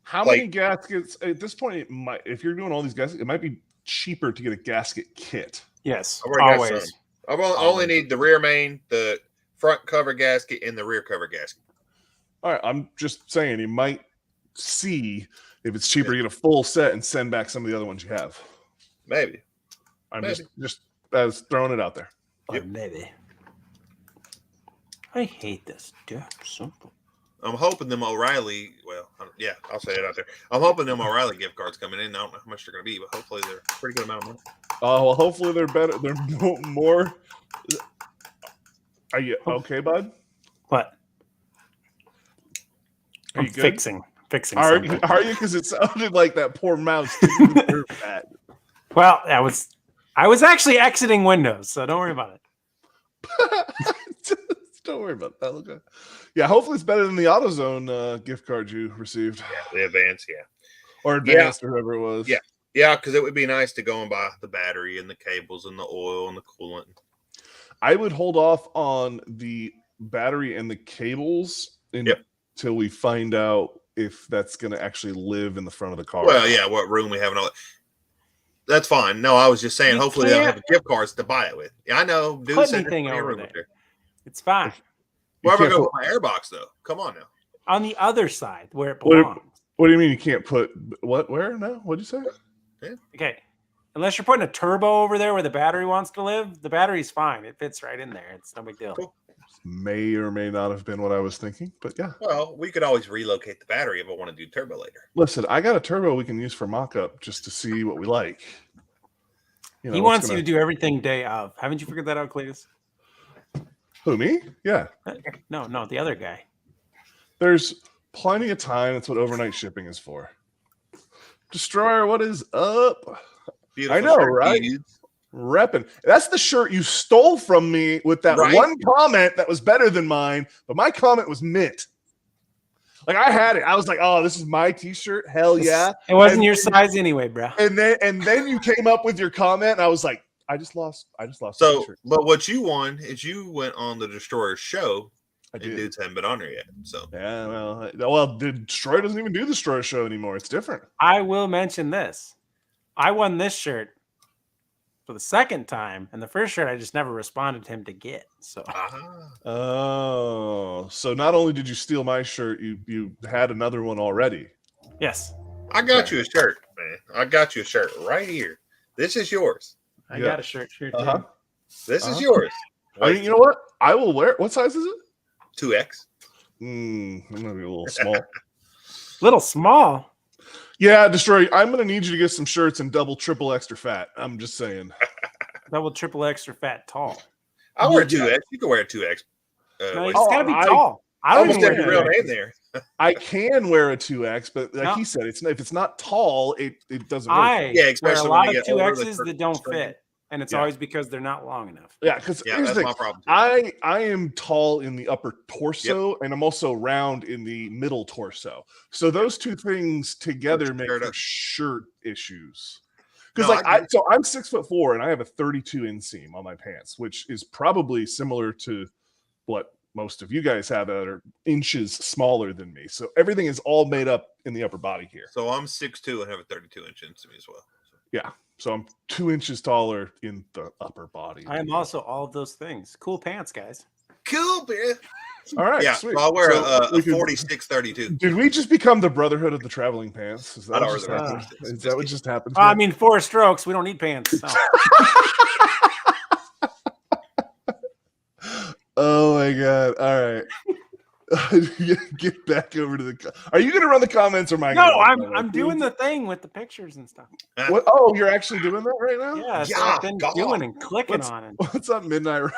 How many gaskets at this point? It might, if you're doing all these gaskets, it might be cheaper to get a gasket kit. Yes, always. I only need the rear main, the front cover gasket, and the rear cover gasket. All right, I'm just saying you might see if it's cheaper to get a full set and send back some of the other ones you have. Maybe. I'm just as throwing it out there. Yep. Maybe. I hate this. Damn simple. I'm hoping them O'Reilly. Well, yeah, I'll say it out there. I'm hoping them O'Reilly gift cards coming in. I don't know how much they're going to be, but hopefully they're a pretty good amount of money. Oh, well, hopefully they're better. They're more. Are you okay, bud? What? Are you good? Fixing. Are you? Because it sounded like that poor mouse didn't deserve that. Well, I was actually exiting Windows, so don't worry about it. Don't worry about that. Okay. Yeah, hopefully it's better than the AutoZone gift card you received. Yeah, the Advance, or Advanced, or whoever it was. Yeah, because it would be nice to go and buy the battery and the cables and the oil and the coolant. I would hold off on the battery and the cables until we find out if that's going to actually live in the front of the car. Well, yeah, what room we have and all that. That's fine. No, I was just saying, hopefully they'll have the gift cards to buy it with. Yeah, I know. Do put anything over there. It's fine. Where am I going with my airbox, though? Come on now. On the other side, where it belongs. What do you mean you can't put what? Where? No, what'd you say? Yeah. Okay, unless you're putting a turbo over there where the battery wants to live, the battery's fine. It fits right in there. It's no big deal. Cool. May or may not have been what I was thinking, but yeah. Well, we could always relocate the battery if I want to do turbo later. Listen, I got a turbo we can use for mock-up just to see what we like. He wants you to do everything day of. Haven't you figured that out, Cletus? Who, me? Yeah. No, the other guy. There's plenty of time. That's what overnight shipping is for. Destroyer, what is up? Beautiful I know, shirt, right? dude. Repping. That's the shirt you stole from me with that Right? one comment that was better than mine, but my comment was mint. Like I had it. I was like, "Oh, this is my T-shirt. Hell yeah!" It wasn't And your then- size anyway, bro. And then you came up with your comment, and I was like, "I just lost the So, T-shirt." but what you won is you went on the Destroyer show, I and did. dudes haven't been on there yet. So, Yeah, well, the Destroyer doesn't even do the Destroyer show anymore. It's different. I will mention this. I won this shirt for the second time, and the first shirt I just never responded to him to get. So Oh, so not only did you steal my shirt, you had another one already. yes, I got you a shirt, man. I got you a shirt right here. This is yours. I Yeah. got a shirt here too. Uh-huh. This is Uh-huh. yours. I mean, you know what? I will wear it. What size is it? 2X. I'm gonna be a little small. Little small. Yeah, Destroyer, I'm gonna need you to get some shirts in double, triple, extra fat. I'm just saying. Double, triple, extra fat, tall. I wear Yeah. 2X. You can wear a 2X. No, Waist. it's gotta be I- tall. I don't Almost even every wear real 2X. name there. I can wear a 2X, but like No. he said, if it's not tall, it doesn't work. I Yeah, wear especially a when lot they of get older, 2Xs they that don't start fit, and it's Yeah. always because they're not long enough. Yeah, because Yeah, here's that's the my thing. problem. Too. I am tall in the upper torso, and I'm also round in the middle torso. So those two things together make Squared for up. shirt issues. Because No, like I agree. so I'm 6'4" and I have a 32 inseam on my pants, which is probably similar to what most of you guys have that are inches smaller than me. So everything is all made up in the upper body here. So I'm 6'2" and have a 32-inch into me as well. So. Yeah. So I'm 2 inches taller in the upper body. I am also all of those things. Cool pants, guys. Cool, man. All right. Yeah, Sweet. so I'll wear So a we could- 46-32. Did we just become the Brotherhood of the Traveling Pants? Is I that, don't what really just wear happened? 46. Is that what just happened? I here? mean, 4 strokes. We don't need pants. So. Oh my god! All right, get back over to the. Are you going to run the comments or am I? No, gonna run the I'm comments? doing the thing with the pictures and stuff. What? Oh, you're actually doing that right now? Yeah, that's Yeah, what I've been God. doing and clicking What's- on it. What's up, Midnight?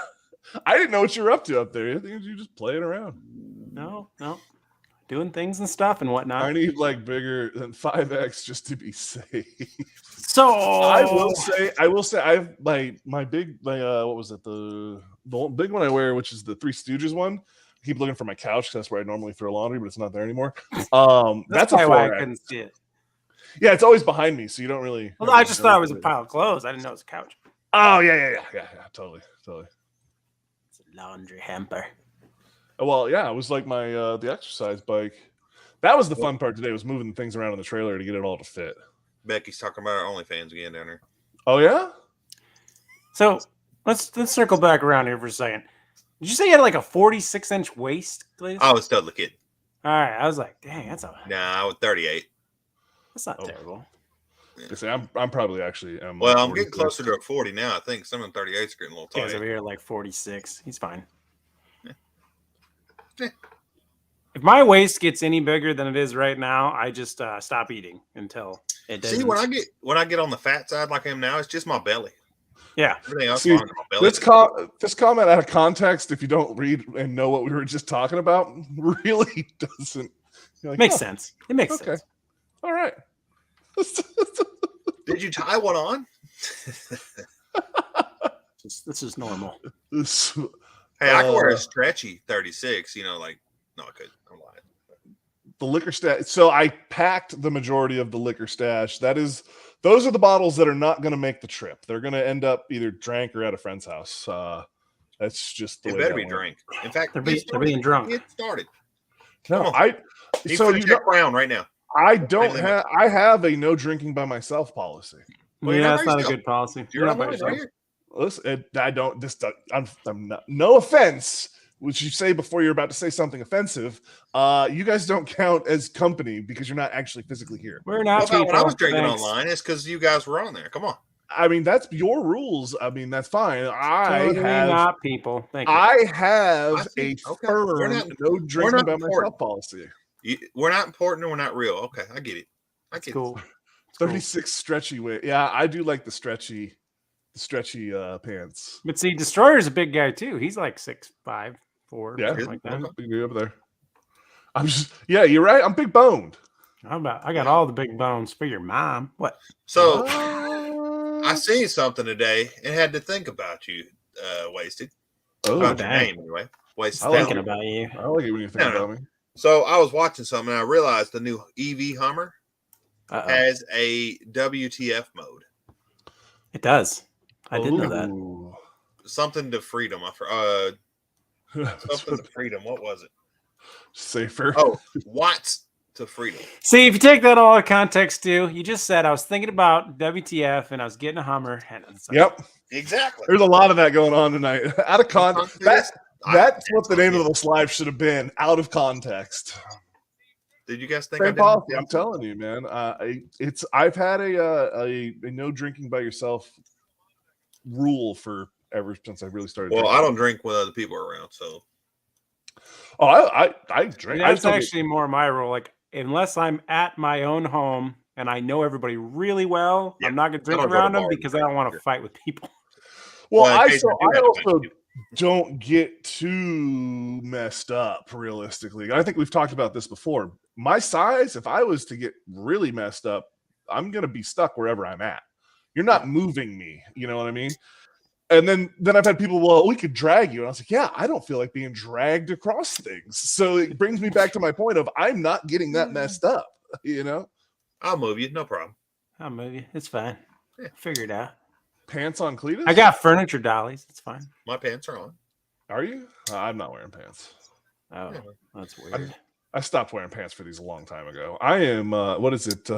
I didn't know what you were up to up there. I think you're just playing around. No, doing things and stuff and whatnot. I need like bigger than 5X just to be safe. So I will say, I've my big what was it the big one I wear, which is the Three Stooges one. I keep looking for my couch because that's where I normally throw laundry, but it's not there anymore. That's a probably why I 4X. couldn't see it. Yeah, it's always behind me, so you don't really. Well, I just thought it was a pile of clothes. I didn't know it was a couch. Oh yeah, totally. It's a laundry hamper. Well, yeah, it was like my the exercise bike. That was the fun part today, was moving things around in the trailer to get it all to fit. Becky's talking about our OnlyFans again down there. Oh yeah? So let's circle back around here for a second. Did you say you had like a 46-inch waist, Glaze? I was totally kidding. All right, I was like, dang, that's Nah, I was 38. not Oh. terrible. I say, I'm probably actually. Well, I'm getting closer to a 40 now. I think some of the 38s are getting a little Guys tight. over here like 46. He's fine. Yeah. If my waist gets any bigger than it is right now, I just stop eating until it doesn't. See, when I get on the fat side like I am now, it's just my belly. Yeah. Everything else See, is my belly. This comment out of context, if you don't read and know what we were just talking about, really doesn't. You're like, Makes "Oh, sense. It makes Okay. sense. All right. Did you tie one on? This is normal. This- Hey, I can wear Uh, a stretchy 36. You know, like no, I couldn't. I'm lying. the liquor stash. So I packed the majority of the liquor stash. Those are the bottles that are not going to make the trip. They're going to end up either drank or at a friend's house. That's just the It way. better that be went. drink. In fact, They're get being drunk. Get started. No, Come on. I. He's So so you check know, Brown right now. I don't limit. have. I have a no drinking by myself policy. Well, you're Yeah, not that's by not a yourself. good policy. You're not not by right yourself. here. Listen, I don't. I'm not. No offense, which you say before you're about to say something offensive. You guys don't count as company because you're not actually physically here. We're What not about when I people. was drinking Thanks. online? It's because you guys were on there. Come on. I mean, that's your rules. I mean, that's fine. Totally not people. Thank you. I have I see. a Okay. We're firm not- no drinking not by myself important. policy. We're not important and we're not real. Okay, I get it. I It's get cool. it. 36 stretchy weight. Yeah, I do like the stretchy pants. But see, Destroyer's a big guy too. He's like 6'5", 4", Yeah, something like that. Okay. Big dude over there. I'm just you're right. I'm big boned. I got all the big bones for your mom. What? So I I seen something today and had to think about you, Wasted. Oh, About your dang. name, anyway. Wasted. I like Thinking it. about you. I like it when you think No, no. about me. So I was watching something and I realized the new EV Hummer Uh-oh. has a WTF mode. It does. I did know that. Ooh. Something to freedom. Something to freedom. What was it? Safer. Oh, watts to freedom. See, if you take that all out of context, too, you just said I was thinking about WTF and I was getting a Hummer. And it's like, Yep. Exactly. There's a lot of that going on tonight. Out of context. That's what the name of this live should have been. Out of context. Did you guys think? Same policy, I'm telling you, man. I've had a no drinking by yourself rule for ever since I really started. Well, drinking. I don't drink when other people are around, so. Oh, I drink. that's actually more my rule. Like, unless I'm at my own home and I know everybody really well, Yeah, I'm not going to drink I don't go to around them bars because I don't want to fight with people. Well, in I case I do have to also fight you. don't get too messed up, realistically. I think we've talked about this before. My size, if I was to get really messed up, I'm going to be stuck wherever I'm at. You're not moving me. You know what I mean? And then I've had people, well, we could drag you. And I was like, yeah, I don't feel like being dragged across things. So it brings me back to my point of I'm not getting that messed up, you know? I'll move you, no problem. I'll move you. It's fine. Yeah. Figure it out. Pants on Cletus? I got furniture dollies. It's fine. My pants are on. Are you? I'm not wearing pants. Oh, Yeah. that's weird. I stopped wearing pants for these a long time ago. I am, what is it?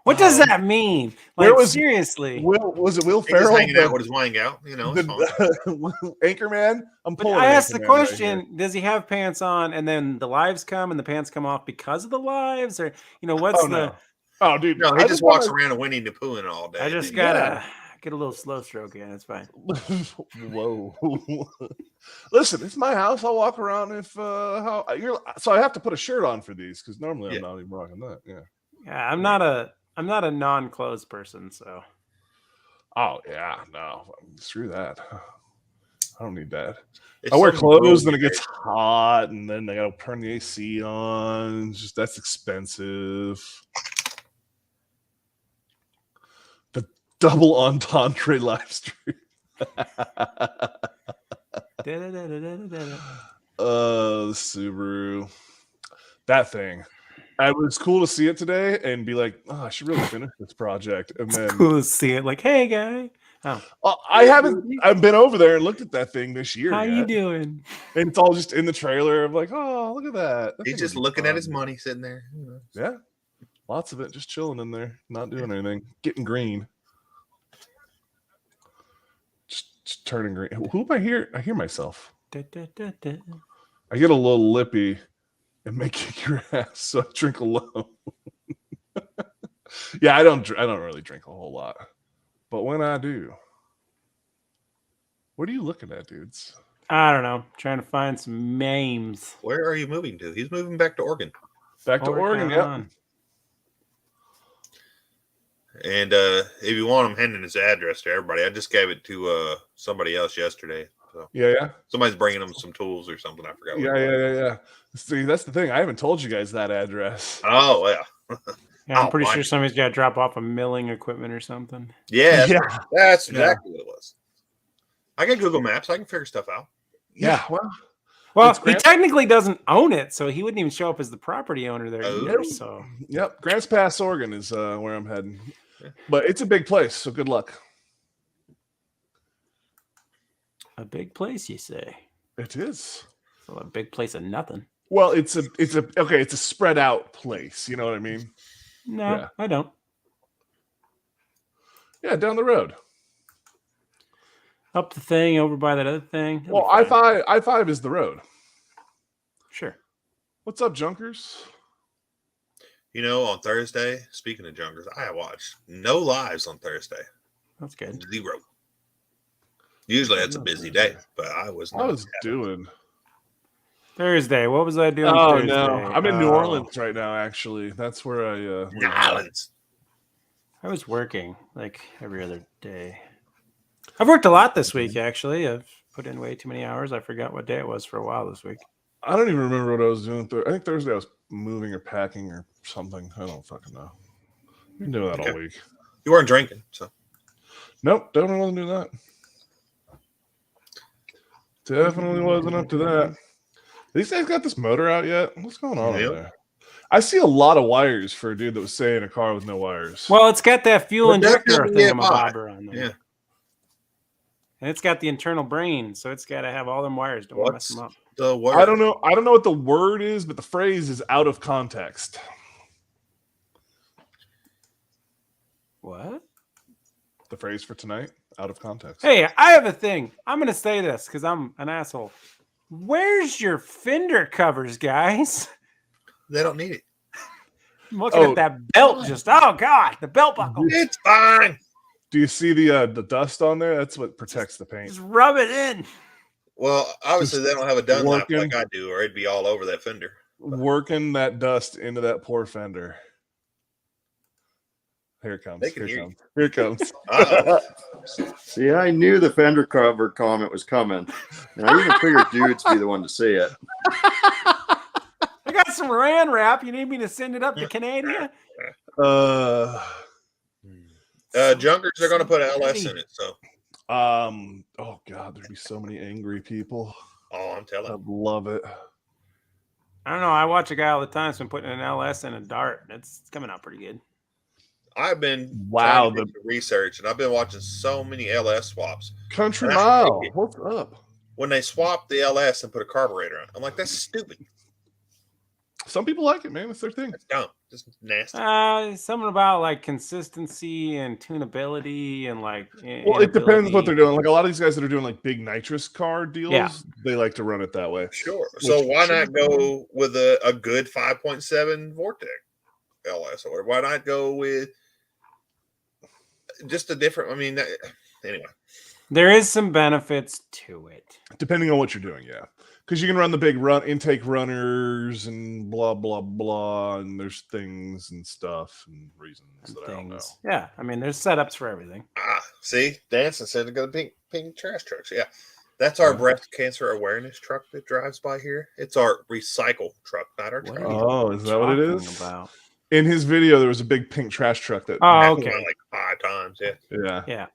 What does that mean? where Like, was- seriously. Was it Will He's just Ferrell? hanging out with his wang out, you know. It's fine. The Anchorman? I'm But pulling I an asked the Anchorman right here. question, does he have pants on and then the lives come and the pants come off because of the lives? Or, what's Oh, no. Oh, dude. No, he I just walks around Winnie the Pooh all day. I just got. gotta get a little slow stroke in. It's fine. Whoa. Listen, it's my house. I'll walk around if so I have to put a shirt on for these because normally I'm not even rocking that. Yeah. Yeah, I'm not a non-clothes person, so Oh yeah, no. Screw that. I don't need that. It's I wear some clothes, then groovy it gets day. hot, and then I gotta turn the AC on. It's just that's expensive. The double entendre live stream. The Subaru. That thing. It was cool to see it today and be like, oh, I should really finish this project. And then cool to see it. Like, hey, guy. Oh, I've been over there and looked at that thing this year. how you yet. doing? And it's all just in the trailer of like, oh, look at that. That He's thing just would be looking at fun. his money sitting there. Yeah. Lots of it just chilling in there, not doing anything, getting green. Just turning green. Who am I here? I hear myself. Da, da, da, da. I get a little lippy and may kick your ass, so I drink alone. Yeah, I don't really drink a whole lot. But when I do, what are you looking at, dudes? I don't know. Trying to find some memes. Where are you moving to? He's moving back to Oregon. Back to Oregon, yeah. on. And if you want him handing his address to everybody, I just gave it to somebody else yesterday. So Yeah. somebody's bringing him some tools or something. I forgot. what it was. Yeah. See, that's the thing. I haven't told you guys that address. Oh yeah. Yeah, I'm I'll pretty find sure it. somebody's got to drop off a milling equipment or something. Yeah. Yeah. That's Yeah. exactly what it was. I got Google Maps. I can figure stuff out. Yeah. Well, Well, It's he Grant- technically doesn't own it, so he wouldn't even show up as the property owner there Oh. either. So yep. Grants Pass, Oregon is where I'm heading. Yeah. But it's a big place, so good luck. a big place, you say? It is. Well, a big place of nothing. Well, it's a spread out place. You know what I mean? No, Yeah. I don't. Yeah, down the road. Up the thing, over by that other thing. It'll Well, be fine. I-5 is the road. Sure. What's up, Junkers? You know, on Thursday, speaking of junkers, I watched no lives on Thursday. That's good. 0. Usually that's a busy day, but I was I not. was doing. Thursday. What was I doing? Oh Thursday? no, I'm in New Oh, Orleans right now. Actually, that's where I. New Orleans. I was working like every other day. I've worked a lot this week, actually. I've put in way too many hours. I forgot what day it was for a while this week. I don't even remember what I was doing. I think Thursday I was moving or packing or something. I don't fucking know. I've been doing that all Okay. week. You weren't drinking, so Nope, definitely wasn't doing that. Definitely wasn't up to that. These guys got this motor out yet? What's going on over there? I see a lot of wires for a dude that was saying a car with no wires. Well, it's got that fuel But that's injector gonna be a thingamabobber on there. Yeah. And it's got the internal brain, so it's got to have all them wires. Don't mess them up. The word? I don't know what the word is, but the phrase is out of context. What? The phrase for tonight, out of context. Hey, I have a thing. I'm going to say this because I'm an asshole. Where's your fender covers, guys? They don't need it. I'm looking at that belt. Oh God, the belt buckle. It's fine. Do you see the dust on there? That's what protects the paint. Just rub it in. Well, obviously they don't have a Dunlop working. like I do, or it'd be all over that fender. Working that dust into that poor fender. Here it comes. They can Here it hear comes. Here it comes. Uh-oh. See, I knew the fender cover comment was coming, and I even figured dudes be the one to say it. I got some Ran wrap. You need me to send it up to Canada? Junkers are going to put LS in it, so. Oh God, there'd be so many angry people. Oh, I'm telling. I'd love it. I don't know. I watch a guy all the time. So I'm putting an LS in a Dart. It's coming out pretty good. I've been Wow, trying to do research, and I've been watching so many LS swaps. Country And I Mile. hate it. What's up? When they swap the LS and put a carburetor on, I'm like, that's stupid. Some people like it, man. It's their thing. That's dumb. Just nasty. Something about like consistency and tunability and like. Well, it depends what they're inability. doing. Like a lot of these guys that are doing like big nitrous car deals, Yeah. they like to run it that way. Sure. So why not go with a good 5.7 Vortex LS, or why not go with just a different? I mean, anyway. There is some benefits to it. Depending on what you're doing, yeah. Because you can run the big intake runners and blah blah blah, and there's things and stuff and reasons And that I don't know. Yeah, I mean, there's setups for everything. See, Danson said to go to pink trash trucks. Yeah, that's our breast cancer awareness truck that drives by here. It's our recycle truck, not our What truck. are you Oh, is that what it talking is? about? In his video, there was a big pink trash truck that. Oh, Happened okay. like 5 times. Yeah. Yeah. Yeah.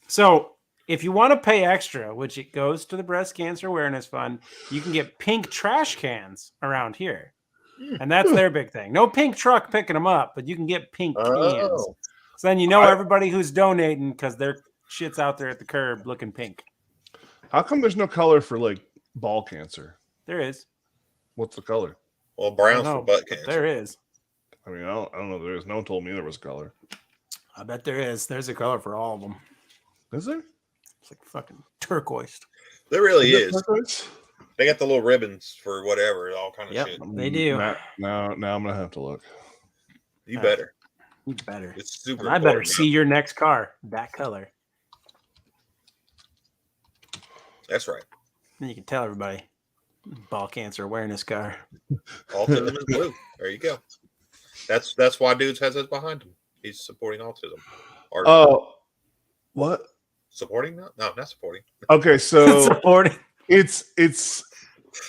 So if you want to pay extra, which it goes to the Breast Cancer Awareness Fund, you can get pink trash cans around here. And that's their big thing. No pink truck picking them up, but you can get pink cans. Oh. So then you know everybody who's donating because their shit's out there at the curb looking pink. How come there's no color for like ball cancer? There is. What's the color? Well, brown's No, for butt cancer. there is. I mean, I don't know. There is. No one told me there was a color. I bet there is. There's a color for all of them. Is there? It's like fucking turquoise. There really Is it is. turquoise? They got the little ribbons for whatever, all kind of Yep, shit. they do. Now I'm gonna have to look. You better. You better. It's super. And I better important. see your next car that color. That's right. Then you can tell everybody. Ball cancer awareness car. Autism is blue. There you go. That's why dudes has it behind him. He's supporting autism. Or Oh, what? supporting? No, not supporting. Okay, so Supporting. it's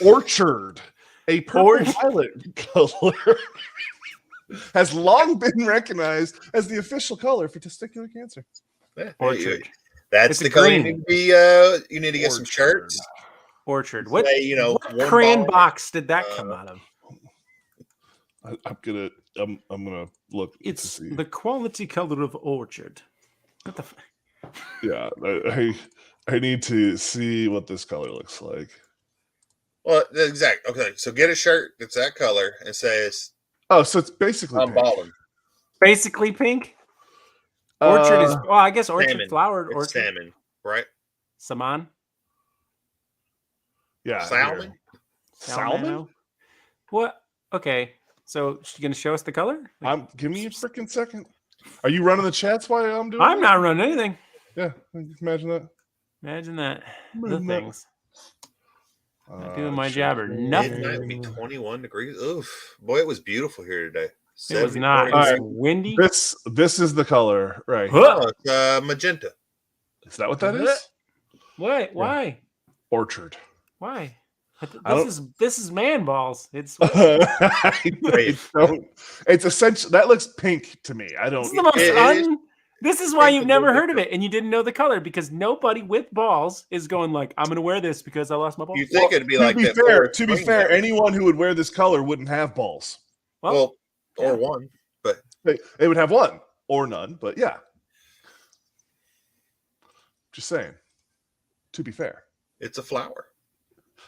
orchard, a purple violet color, has long been recognized as the official color for testicular cancer. Yeah, Orchard. That's It's the a color you green. need to be. You need to get some Orchard. shirts. Orchard. What, Say, what one crayon ball. box did that come out of? I'm gonna look. to It's see. the quality color of orchard. What the? Yeah, I need to see what this color looks like. Well, exactly. Okay, so get a shirt that's that color and says Oh, so it's basically I'm pink. balling. Basically pink. Orchard is. Well, I guess orchard salmon. flowered It's orchard. salmon, right? Saman. Yeah, Salmon. here. Salmon. Salmano? What? Okay. So she's gonna show us the color? Give me a freaking second. Are you running the chats while I'm doing? I'm this? not running anything. Yeah, imagine that. Imagine that. The Imagine that. things. Not doing my job or nothing. Midnight would be 21 degrees. Oof, boy, it was beautiful here today. It was not. It 74 was Alright. windy. This is the color, right? Huh. Oh, it's magenta. Is that what that is? What? Why? Orchard. Why? I don't- This is man balls. It's I don't- it's essential. That looks pink to me. I this is don't. the most It is. This is why Think you've of never the heard of it and you didn't know the color, because nobody with balls is going like, I'm going to wear this because I lost my balls. You think it'd be like that? To be fair, anyone who would wear this color wouldn't have balls. Well, yeah. or one, but They would have one or none, but yeah. Just saying. To be fair, it's a flower.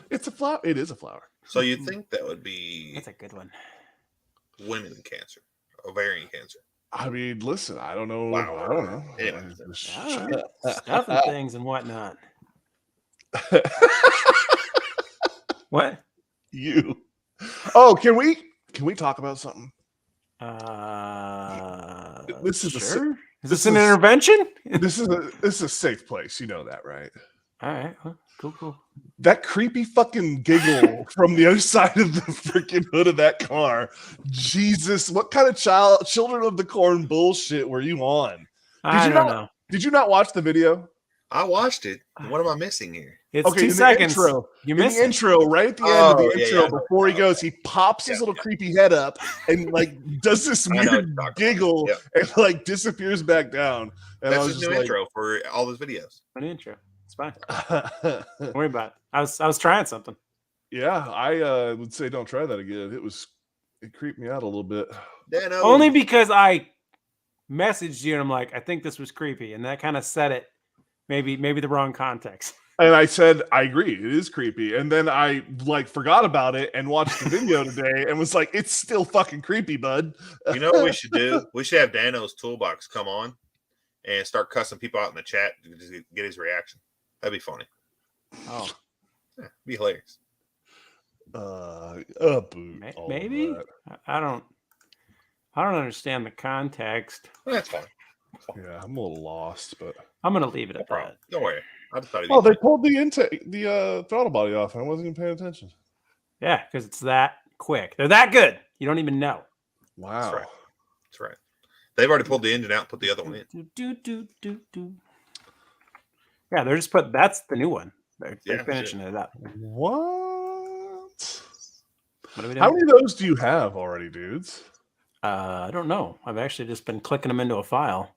it's a flower. It is a flower. So you think that would be That's a good one. women cancer, ovarian cancer? I mean, listen, I don't know. Wow. I don't know. Anyway. Stuffing things and whatnot. What? You. Oh, can we talk about something? This is sure. Is this an intervention? This is a safe place. You know that, right? All right. Well, cool. That creepy fucking giggle from the other side of the freaking hood of that car. Jesus, what kind of children of the corn bullshit were you on? I don't know. Did you not watch the video? I watched it. What am I missing here? It's Okay, 2 in seconds. the intro, You in the missed it. intro, right at the end of the intro, yeah. before he goes, he pops his little creepy head up and like does this I know what weird you're talking giggle about. and like disappears back down. And I That's was his just new like, intro for all those videos. An intro. It's fine. Don't worry about it. I was trying something. yeah, I would say don't try that again. It creeped me out a little bit. Yeah, no, Only because I messaged you and I'm like, I think this was creepy, and that kind of set it. Maybe the wrong context. And I said, I agree, it is creepy. And then I like forgot about it and watched the video today and was like, it's still fucking creepy, bud. You know what we should do? We should have Dano's Toolbox come on and start cussing people out in the chat to get his reaction. That'd be funny. Oh, Yeah, be hilarious. maybe. I don't understand the context. That's fine. Yeah, I'm a little lost, but I'm gonna leave it No at problem. that. Don't worry. I just thought it'd be oh, they fun. pulled the throttle body off, and I wasn't even paying attention. Yeah, because it's that quick. They're that good. You don't even know. Wow. right. That's right. They've already pulled the engine out and put the other one in. Do. Yeah, they're just that's the new one. They're Yeah, finishing it up. What? What are we doing? How many of those do you have already, dudes? I don't know. I've actually just been clicking them into a file.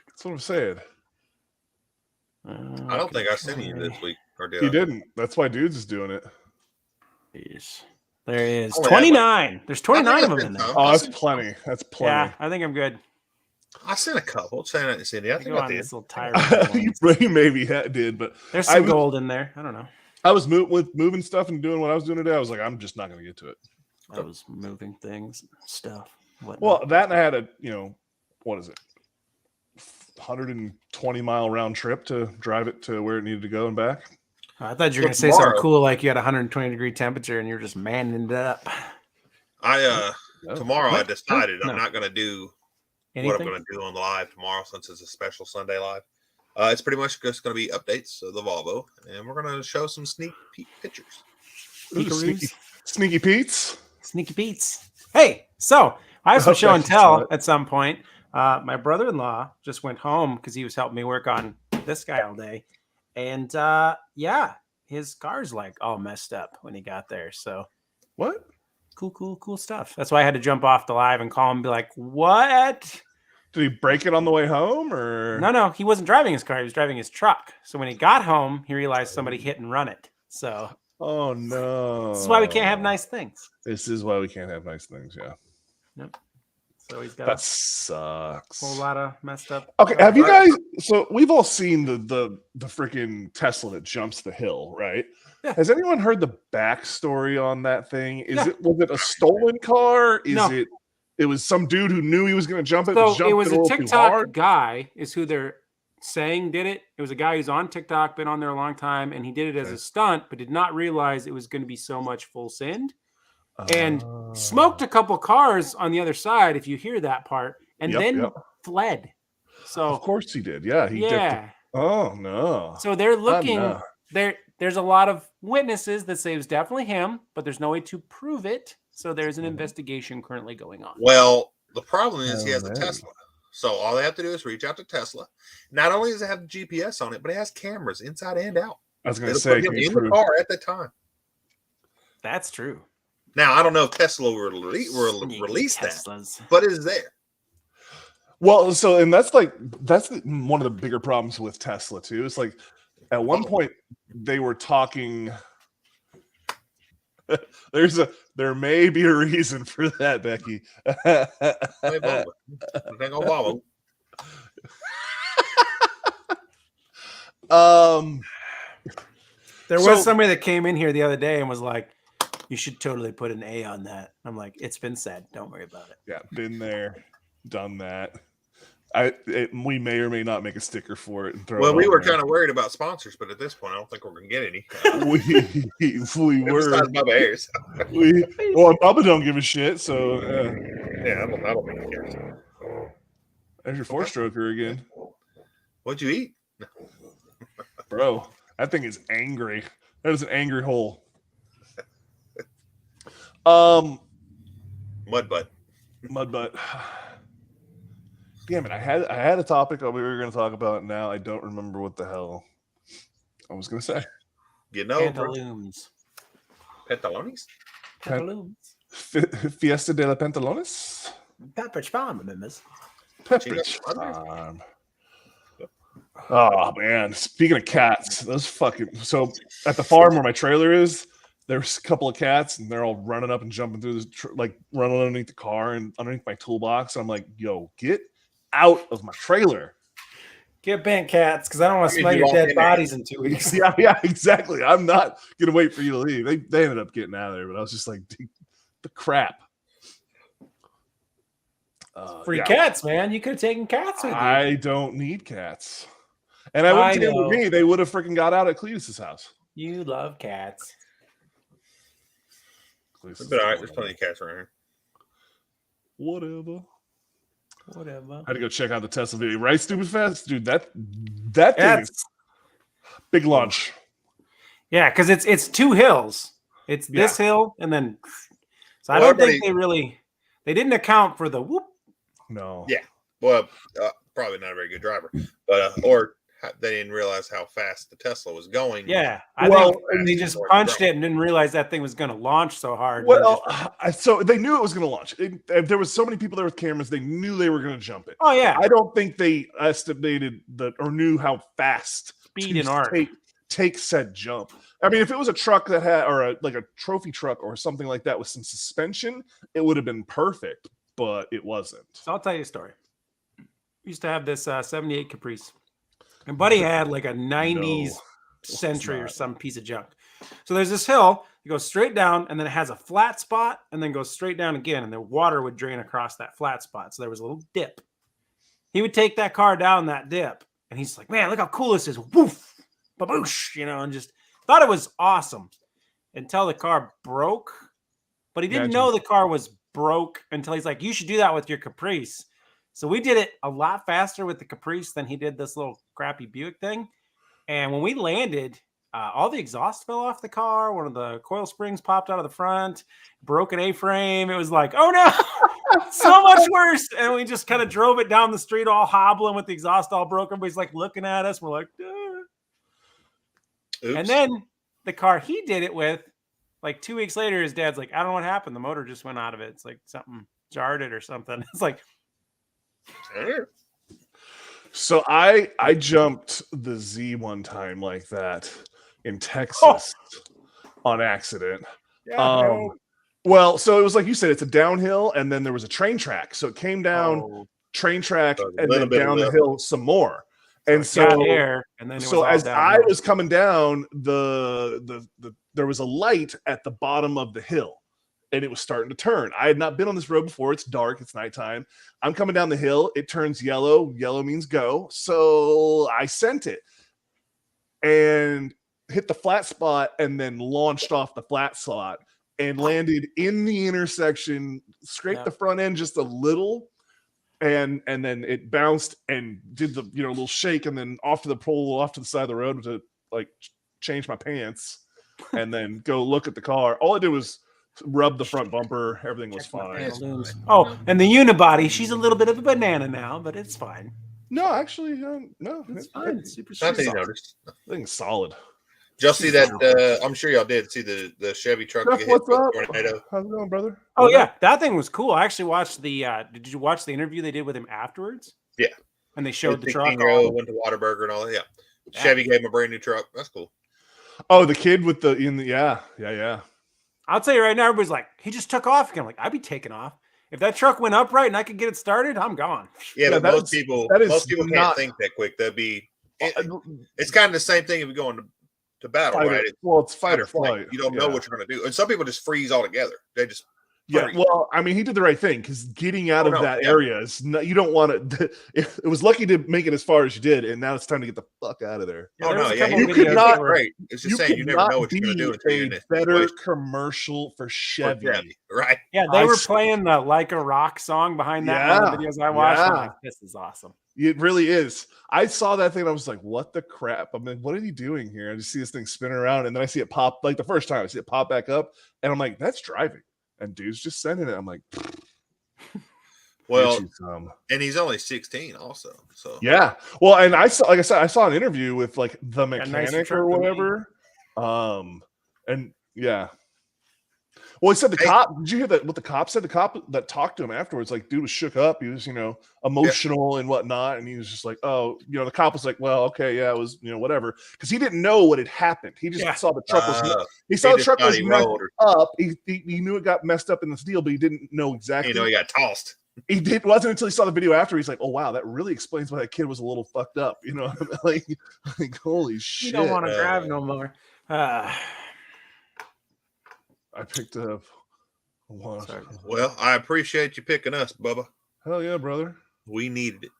That's what I'm saying. I don't think I sent you this week. Or did He I? didn't. That's why dudes is doing it. Jeez. There is Oh, yeah, 29. There's 29 of them in there. some. Oh, that's plenty. That's plenty. Yeah, I think I'm good. I sent a couple. Sent it to Cindy. I I think go I on did. this little tirade. you maybe did, but There's I some was- gold in there. I don't know. I was moving stuff and doing what I was doing today. I was like, I'm just not going to get to it. I was moving things, stuff. Whatnot. Well, that and I had a, what is it? 120-mile round trip to drive it to where it needed to go and back. I thought you were So going to say something tomorrow- cool like you had 120-degree temperature and you're just manning it up. Tomorrow I What? decided No. I'm not going to do Anything? what I'm going to do on the live tomorrow since it's a special Sunday live. It's pretty much just going to be updates of the Volvo, and we're going to show some sneak peek pictures. Ooh, sneaky Pete's. Sneaky Pete's. Hey, so I have some Okay, show and I saw tell it. at some point. My brother-in-law just went home because he was helping me work on this guy all day. And yeah, his car's like all messed up when he got there. So What? cool stuff. That's why I had to jump off the live and call him and be like, what? Did he break it on the way home or? No, he wasn't driving his car. He was driving his truck. So when he got home, he realized somebody hit and run it. So Oh no. this is why we can't have nice things. This is why we can't have nice things. Yeah. Yep. So he's got That a sucks. whole lot of messed up. Okay, have you guys? So we've all seen the freaking Tesla that jumps the hill, right? Yeah. Has anyone heard the backstory on that thing? Yeah. Was it a stolen car? No. It was some dude who knew he was going to jump it. So jumped it was a little too TikTok hard? guy is who they're saying did it. It was a guy who's on TikTok, been on there a long time, and he did it as Okay. a stunt, but did not realize it was going to be so much full send. And smoked a couple cars on the other side, if you hear that part, and Yep, then yep. fled. So Of course he did. Yeah, he did. yeah. Oh no. So they're looking no. there's a lot of witnesses that say it was definitely him, but there's no way to prove it. So there's an investigation currently going on. Well, the problem is he Oh, has a man. Tesla. So all they have to do is reach out to Tesla. Not only does it have GPS on it, but it has cameras inside and out. I was going It'll to say, put him can you in the prove- car at the time. That's true. Now I don't know if Tesla will Sneaky release that, Teslas. but it's there. Well, so and that's one of the bigger problems with Tesla too. It's like at one point they were talking. There may be a reason for that, Becky. There was somebody that came in here the other day and was like, "You should totally put an A on that." I'm like, "It's been said. Don't worry about it." Yeah, been there, done that. We may or may not make a sticker for it and throw. Well, it we on were there. kind of worried about sponsors, but at this point, I don't think we're going to get any. we were. Besides Bubba Ayers. Well, Bubba don't give a shit. So Yeah, I don't think he cares. there's your 4-stroker again, What'd you eat? bro. That thing is angry. That is an angry hole. Mud butt. Mud butt. Damn it! I had a topic we were going to talk about. Now I don't remember what the hell I was going to say. You know, Pantaloons. Pantalones? Pantaloons. Fiesta de la Pantalones. Pepperidge Farm, members. Pepperidge Farm. Oh man! Speaking of cats, those fucking so at the farm where my trailer is, there's a couple of cats and they're all running up and jumping through this, like running underneath the car and underneath my toolbox. And I'm like, "Yo, get out of my trailer!" Get bent cats, because I don't want to smell your dead bodies in 2 weeks. Yeah, exactly. I'm not gonna wait for you to leave. They ended up getting out of there, but I was just like, "Dude, the crap." Free cats, man. You could have taken cats with you. I don't need cats. And I wouldn't take them with me. They would have freaking got out at Cletus's house. You love cats. It's all right. There's plenty of cats around here. Whatever. Whatever. I had to go check out the Tesla video. Right, Stupid Fest? Dude, that thing is big lunch. Yeah, because it's 2 hills. It's this hill and then. So I don't think they didn't account for the whoop. No. Yeah. Well, probably not a very good driver, but or they didn't realize how fast the Tesla was going. Yeah, I think they just punched it and didn't realize that thing was going to launch so hard. Well, so they knew it was going to launch. There was so many people there with cameras, they knew they were going to jump it. Oh yeah, I don't think they estimated or knew how fast speed and arc take said jump. I mean, if it was a truck that had or a trophy truck or something like that with some suspension, it would have been perfect, but it wasn't. So I'll tell you a story. We used to have this 78 Caprice. And Buddy had like a 90s Century or some piece of junk. So there's this hill, it goes straight down, and then it has a flat spot, and then goes straight down again, and the water would drain across that flat spot. So there was a little dip. He would take that car down that dip, and he's like, "Man, look how cool this is. Woof, baboosh," and just thought it was awesome until the car broke. But he didn't know the car was broke until he's like, "You should do that with your Caprice." So we did it a lot faster with the Caprice than he did this little crappy Buick thing. And when we landed, all the exhaust fell off the car. One of the coil springs popped out of the front, broken A-frame. It was like, oh no, so much worse. And we just kind of drove it down the street all hobbling with the exhaust all broken. But he's like looking at us. We're like, and then the car he did it with, like 2 weeks later, his dad's like, I don't know what happened. The motor just went out of it. It's like something jarred it or something. It's like, so I jumped the Z one time like that in Texas on accident. Well, so it was like you said, it's a downhill, and then there was a train track. So it came down train track and then down the hill some more. And so as I was coming down, there was a light at the bottom of the hill. And it was starting to turn. I had not been on this road before. It's dark. It's nighttime. I'm coming down the hill. It turns yellow. Yellow means go. So I sent it and hit the flat spot and then launched off the flat spot and landed in the intersection, scraped the front end just a little. And then it bounced and did the little shake and then off to the pole, off to the side of the road to like change my pants and then go look at the car. All I did was rub the front bumper. Everything was fine. Oh, and the unibody, she's a little bit of a banana now, but it's fine. No, actually, no. It's fine. It's super Nothing solid. noticed. Thing's solid. Did y'all see that? I'm sure y'all did see the Chevy truck Jeff, get hit what's by a up? tornado. How's it going, brother? Oh yeah, that thing was cool. I actually watched the. Did you watch the interview they did with him afterwards? Yeah. And they showed the truck. 16-year-old went to Whataburger and all that. Yeah. Chevy gave him a brand new truck. That's cool. Oh, the kid with yeah. I'll tell you right now, everybody's like, he just took off. I'm like, I'd be taking off. If that truck went upright and I could get it started, I'm gone. Yeah, but most people can't not think that quick. That'd be. It's kind of the same thing if you go into battle, fight right? It's fight or flight. You don't know what you're going to do, and some people just freeze altogether. They just. Yeah, well, I mean, he did the right thing because getting out of that area is not, you don't want to. It was lucky to make it as far as you did, and now it's time to get the fuck out of there. Oh no, yeah, you could not. Right. It's just saying you never know what you're going to do until you're in a better commercial for Chevy, right? Yeah, they were playing the "Like a Rock" song behind that one of the videos I watched. I'm like, this is awesome. It really is. I saw that thing and I was like, what the crap? I'm like, what are you doing here? I just see this thing spinning around, and then I see it pop. Like the first time I see it pop back up, and I'm like, that's driving. And dude's just sending it. I'm like, well, and he's only 16 also. So yeah. Well, and I saw, like I said, I saw an interview with like the mechanic or whatever. And yeah. Well, he said the cop. Did you hear that? What the cop said? The cop that talked to him afterwards, like, dude was shook up. He was, emotional and whatnot. And he was just like, oh, the cop was like, well, okay, yeah, it was, whatever, because he didn't know what had happened. He just saw the truck was. He saw the truck was messed up. He knew it got messed up in this deal, but he didn't know exactly. He got tossed. It wasn't until he saw the video after he's like, oh wow, that really explains why that kid was a little fucked up. Like holy shit. You don't want to drive no more. I picked up. Well, I appreciate you picking us, Bubba. Hell yeah, brother. We needed it.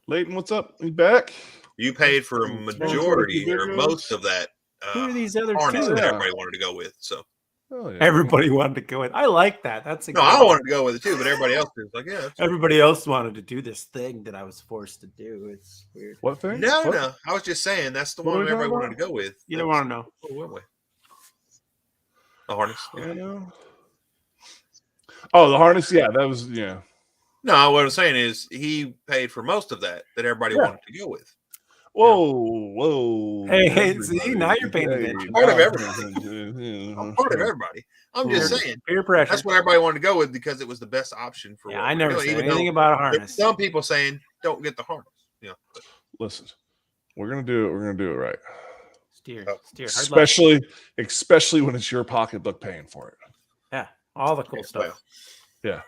Leighton, what's up? You back? You paid for a majority or most of that. Who are these other harness two? that everybody wanted to go with? So everybody wanted to go with. I like that. That's I wanted to go with it too, but everybody else was like, yeah. Everybody else wanted to do this thing that I was forced to do. It's weird. What thing? No. I was just saying that's the one everybody wanted to go with. You don't want to know. The harness. Oh, the harness. Yeah, that was No, what I'm saying is he paid for most of that everybody wanted to go with. Whoa. Hey, see, now you're paying attention. Part of everybody. I'm part of everybody. I'm just saying. Peer pressure. That's what everybody wanted to go with because it was the best option for. Yeah, I never said anything about a harness. Some people saying don't get the harness. Listen, we're gonna do it. We're gonna do it right. Steer. Especially when it's your pocketbook paying for it. Yeah, all the cool stuff. Yeah.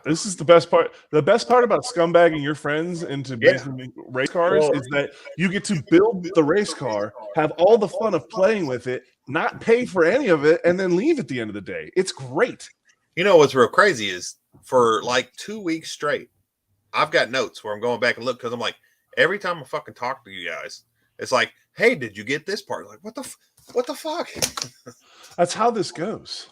This is the best part. The best part about scumbagging your friends into making race cars is that you get to build the race car, have all the fun of playing with it, not pay for any of it, and then leave at the end of the day. It's great. You know what's real crazy is for like 2 weeks straight, I've got notes where I'm going back and look because I'm like, every time I fucking talk to you guys, it's like, hey, did you get this part? Like, what the fuck? That's how this goes.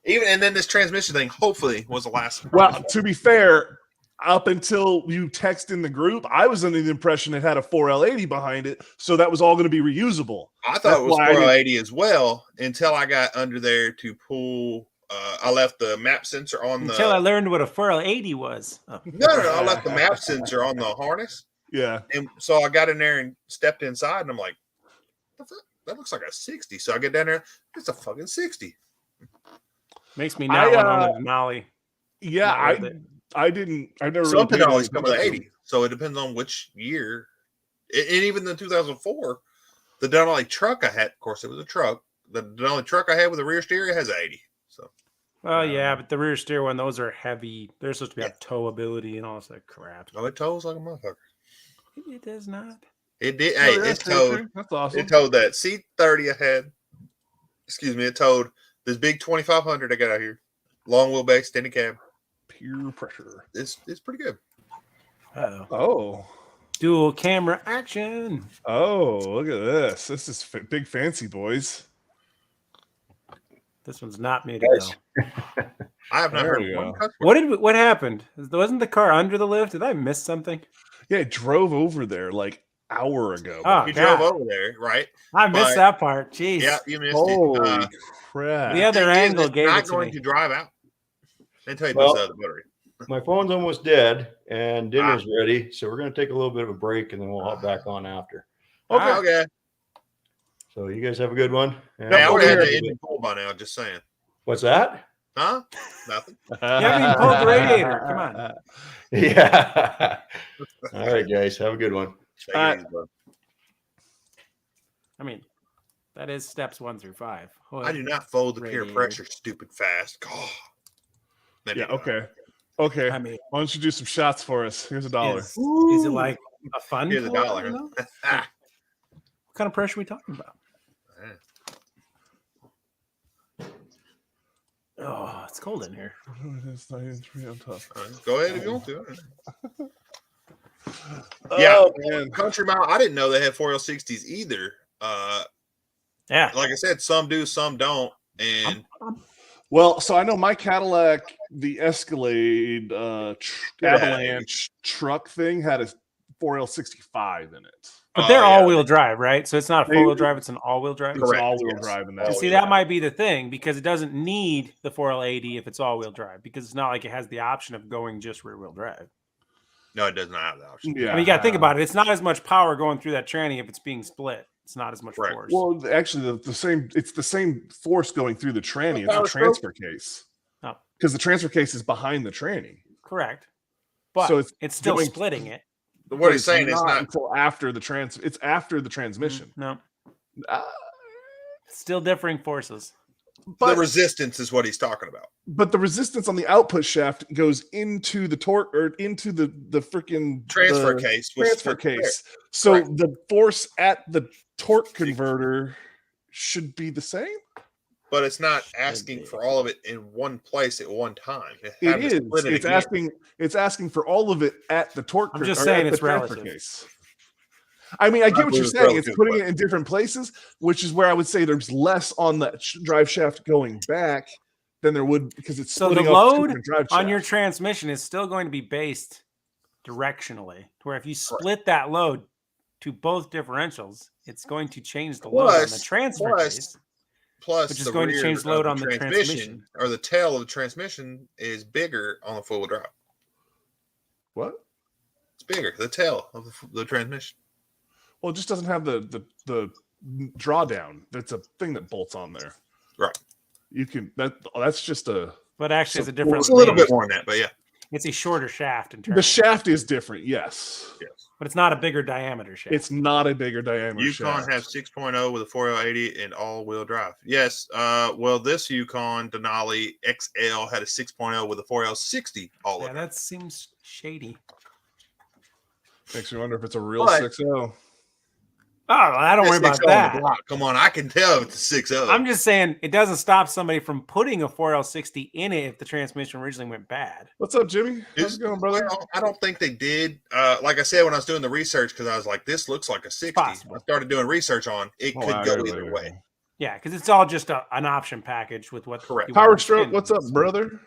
And then this transmission thing hopefully was the last. Well, to be fair, up until you text in the group, I was under the impression it had a 4L80 behind it, so that was all going to be reusable. I thought it was 4L80 as well until I got under there to pull. I left the map sensor on until I learned what a 4L80 was. Oh. No, I left the map sensor on the harness. Yeah, and so I got in there and stepped inside, and I'm like, that looks like a 60. So I get down there, it's a fucking 60. Makes me not want on a Denali. Yeah, I never. Some Denali's come with 80, so it depends on which year. And even the 2004, the Denali truck I had, of course, it was a truck. The Denali truck I had with the rear steer has 80. So. Well, yeah, but the rear steer one, those are heavy. They're supposed to be have towability and all that crap. Oh, it tows like a motherfucker. It does not. It did. Hey, it's towed. That's awesome. It towed that C30 I had. Excuse me. It towed this big 2500 I got out here. Long wheelbase, extended cab. Peer pressure. It's pretty good. Oh. Dual camera action. Oh, look at this. This is big fancy, boys. This one's not made to go. I have not heard one. What happened? Wasn't the car under the lift? Did I miss something? Yeah, it drove over there like hour ago. Oh, you drove over there, right? I missed that part. Jeez. Yeah, you missed Holy crap. The other angle gave it to me. Not going to drive out until you push out the battery. My phone's almost dead and dinner's ready, so we're going to take a little bit of a break and then we'll hop back on after. Okay. So you guys have a good one. Hey, I would we'll have had be the here. engine pulled by now. Just saying. What's that? Huh? Nothing. You haven't even pulled the radiator. Come on. Yeah. All right, guys. Have a good one. Take it easy, bud. I mean, that is steps 1 through 5. I do not fold the peer Radiator. pressure stupid fast. Oh. Yeah. Okay. Okay. I mean, Why don't you do some shots for us? Here's $1. is it like a fun? Here's pour, $1. you know? Huh? What kind of pressure are we talking about? Oh, it's cold in here. It's 93 on top. Go ahead if you want to. Oh, Yeah, man. Country Mile. I didn't know they had 4L60s either. Yeah. Like I said, some do, some don't. And Well, so I know my Cadillac, the Escalade Avalanche truck thing had a 4L65 in it. But they're yeah. all-wheel drive, right? So it's not a They- four-wheel drive; it's an all-wheel drive. It's Correct, all-wheel yes. drive in that. Oh, And see, yeah. that might be the thing because it doesn't need the 4L80 if it's all-wheel drive because it's not like it has the option of going just rear-wheel drive. no, it does not have the option. Yeah. I mean, you got to think about it. It's not as much power going through that tranny if it's being split. It's not as much Right. force. Well, actually, the same. It's the same force going through the tranny. It's Power the transfer case. Oh. Because the transfer case is behind the tranny. Correct. But So it's still going- splitting it. What But he's saying is not. until after the It's after the transmission. No, Uh, still differing forces. but the resistance is what he's talking about. but the resistance on the output shaft goes into the torque or into the freaking Transfer the case. which transfer is fair. case. So Correct. the force at the torque converter should be the same. But it's not asking be. for all of it in one place at one time. It Having to is. split it It's again. asking for all of it at the torque. I'm just or saying at the it's transfer relative. case. I mean, I get what you're believe it's saying. It's relative, putting but- it in different places, which is where I would say there's less on the drive shaft going back than there would because it's So the splitting up two load different drive on your shafts. transmission is still going to be based directionally. Where if you split that load to both differentials, it's going to change the load on the Plus- transfer plus case. Plus, Which is the going to rear change load of on the transmission. or the tail of the transmission is bigger on the four-wheel drive. What? It's bigger. The tail of the transmission. Well, it just doesn't have the drawdown. That's a thing that bolts on there. Right. You can that's just a But actually, it's So a different. It's a little lane. bit more than that, but yeah. It's a shorter shaft in terms. the shaft is different. Yes, Yes. but it's not a bigger diameter shaft. it's not a bigger diameter. Yukon shaft. has 6.0 with a 4L80 and all-wheel drive. Yes. Well, this Yukon Denali XL had a 6.0 with a 4L60 all yeah, of that seems shady. Makes me wonder if it's a real But- 6.0. Oh, well, I don't worry about that. Come on, I can tell it's a 6.0. I'm just saying it doesn't stop somebody from putting a 4L60 in it if the transmission originally went bad. What's up, Jimmy? How's it going, brother? Well, I don't think they did. Like I said, when I was doing the research, because I was like, this looks like a 60. Possible. I started doing research on it. Oh, Could wow, go yeah, either yeah, way. yeah. Yeah, because it's all just an option package with what. Correct. you Power want to Stroke, spin. what's up, brother?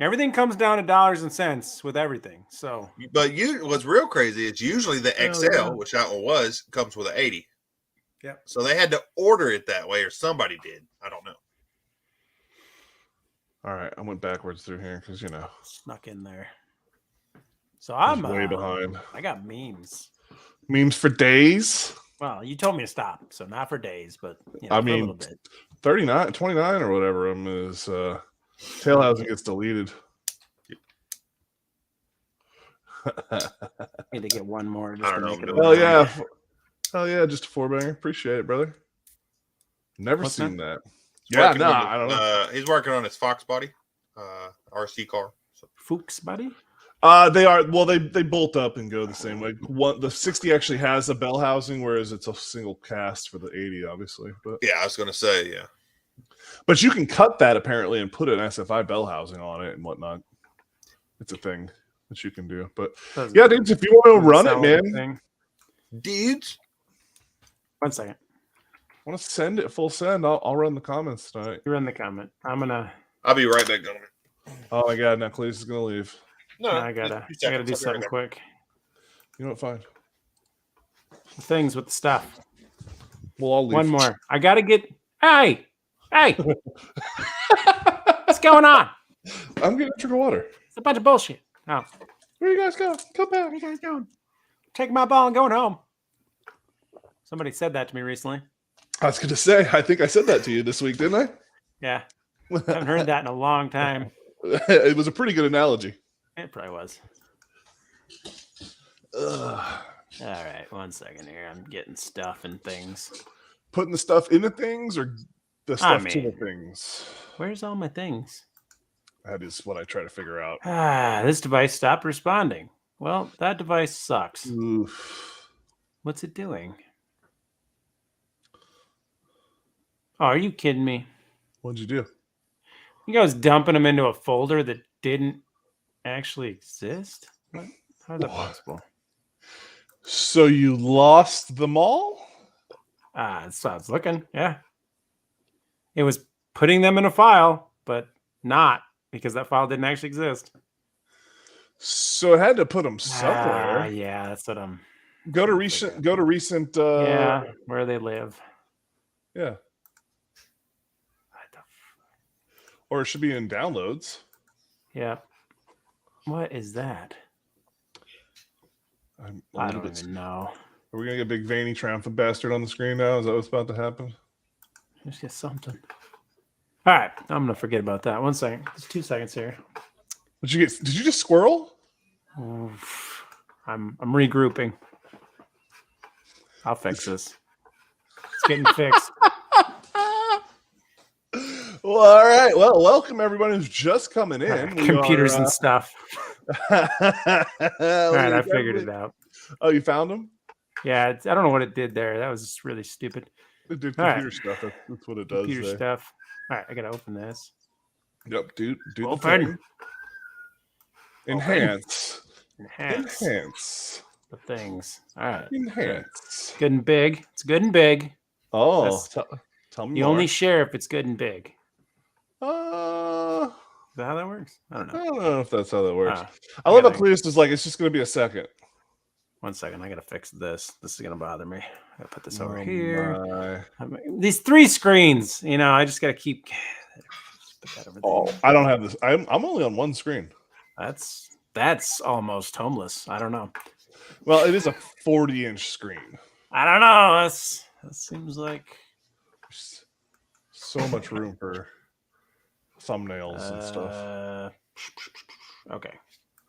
Everything comes down to dollars and cents with everything. So But what's real crazy is usually the Oh, XL, yeah. which that one was, comes with an 80. Yep. So they had to order it that way, or somebody did. I don't know. All right, I went backwards through here because snuck in there. So I'm I'm way behind. I got memes. Memes for days. Well, you told me to stop, so not for days, but I for a mean, little bit. 39, 29 or whatever is tail housing gets deleted. Need to get one more. Just I to don't know, make it. I'm Hell doing around. yeah. Hell yeah, just a 4-banger. Appreciate it, brother. Never What's seen that. He's Yeah, working no, on his- I don't know. He's working on his Fox body, RC car. So, Fuchs, buddy. They are they bolt up and go the same way. The 60 actually has a bell housing, whereas it's a single cast for the 80, obviously. yeah, I was going to say, yeah. But you can cut that apparently and put an SFI bell housing on it and whatnot. It's a thing that you can do. But Doesn't- yeah, dudes, if you want to doesn't run it, sound like man, a thing. Dudes. 1 second. want to send it full send, I'll run the comments tonight. You're in the comment. I'm gonna. I'll be right back, Governor. Oh my god, now Cleese is gonna leave. No, I gotta do something quick. You know what? Fine. Things with the stuff. Well, I'll leave. One more. I gotta get. Hey, what's going on? I'm getting a drink of water. It's a bunch of bullshit. Oh, Where you guys go? Come back. where you guys going? Taking my ball and going home. Somebody said that to me recently. I was going to say, I think I said that to you this week, didn't Yeah. I haven't heard that in a long time. It was a pretty good analogy. It probably was. Ugh. All right, 1 second here. I'm getting stuff and things. Putting the stuff into things or the stuff to the things? Where's all my things? That is what I try to figure out. This device stopped responding. Well, that device sucks. Oof. What's it doing? Oh, are you kidding me? What'd you do? I think I was dumping them into a folder that didn't actually exist. What? How is that possible? So you lost them all? That's what I was looking. Yeah. It was putting them in a file, but not because that file didn't actually exist. So it had to put them somewhere. Yeah, that's what I'm. Go to recent. Yeah, where they live. Yeah. Or it should be in downloads. Yeah. What is that? I don't even know. Are we gonna get a big veiny triumphant bastard on the screen now? Is that what's about to happen? Let's get something. All right, I'm gonna forget about that. 1 second. Just 2 seconds here. Did you just squirrel? Oof. I'm regrouping. I'll fix this. It's getting fixed. Well, all right. Well, welcome everybody who's just coming in. Computers and stuff. All right, I figured it out. Oh, you found them? Yeah, I don't know what it did there. That was just really stupid. It did All computer stuff. That's what it does. Computer there. stuff. All right, I gotta open this. Yep, dude. Open. Enhance. Enhance the things. All right. Enhance. Good and big. It's good and big. Oh, tell me You more. only share if it's good and big. Uh, Is that how that works? I don't know. I don't know if that's how that works. Oh, I love how Cletus is like, it's just going to be a second. 1 second. I got to fix this. This is going to bother me. I got to put this over here. My. These 3 screens, I just got to keep. Put that over there. I don't have this. I'm only on one screen. That's almost homeless. I don't know. Well, it is a 40-inch screen. I don't know. That seems like so much room for thumbnails and stuff. Okay.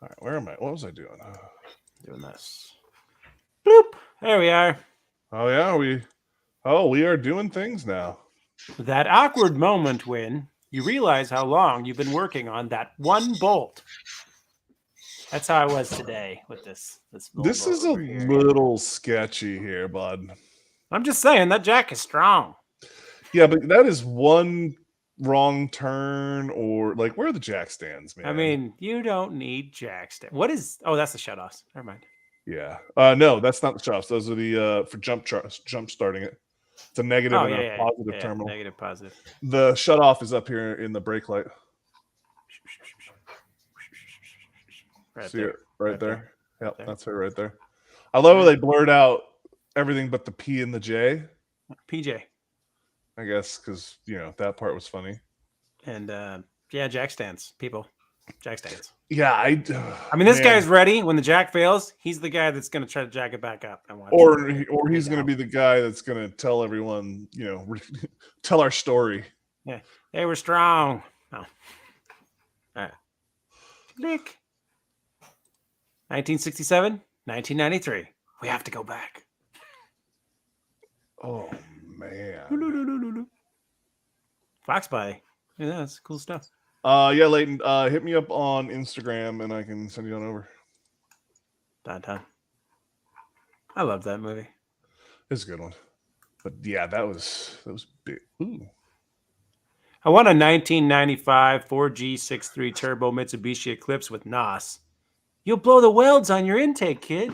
All right, where am I? What was I doing? Doing this. Bloop. There we are. Oh yeah, we are doing things now. That awkward moment when you realize how long you've been working on that one bolt. That's how I was today with this. This is a little sketchy here, bud. I'm just saying that jack is strong. Yeah, but that is one wrong turn, or like, where are the jack stands, man? I mean, you don't need jack stand. What is? Oh, that's the shutoffs. Never mind. Yeah. No, that's not the shutoffs. Those are the for jump starting it. It's a negative and a positive terminal. Negative, positive. The shutoff is up here in the brake light. Right See there. it right there? Yep, there. that's it right there. I love how they blurred out everything but the P and the J. PJ. I guess because that part was funny. And jack stands. People. Jack stands. Yeah, I mean, this guy's ready. When the jack fails, he's the guy that's going to try to jack it back up. And watch or he's going to be the guy that's going to tell everyone, tell our story. Yeah, they were strong. Oh. All right. Click. 1967, 1993. We have to go back. Oh man. Fox Body. Yeah, that's cool stuff. Yeah, Leighton, hit me up on Instagram and I can send you on over. Downtown. I love that movie. It's a good one. But yeah, that was big. Ooh. I won a 1995 4G63 Turbo Mitsubishi Eclipse with NOS. You'll blow the welds on your intake, kid.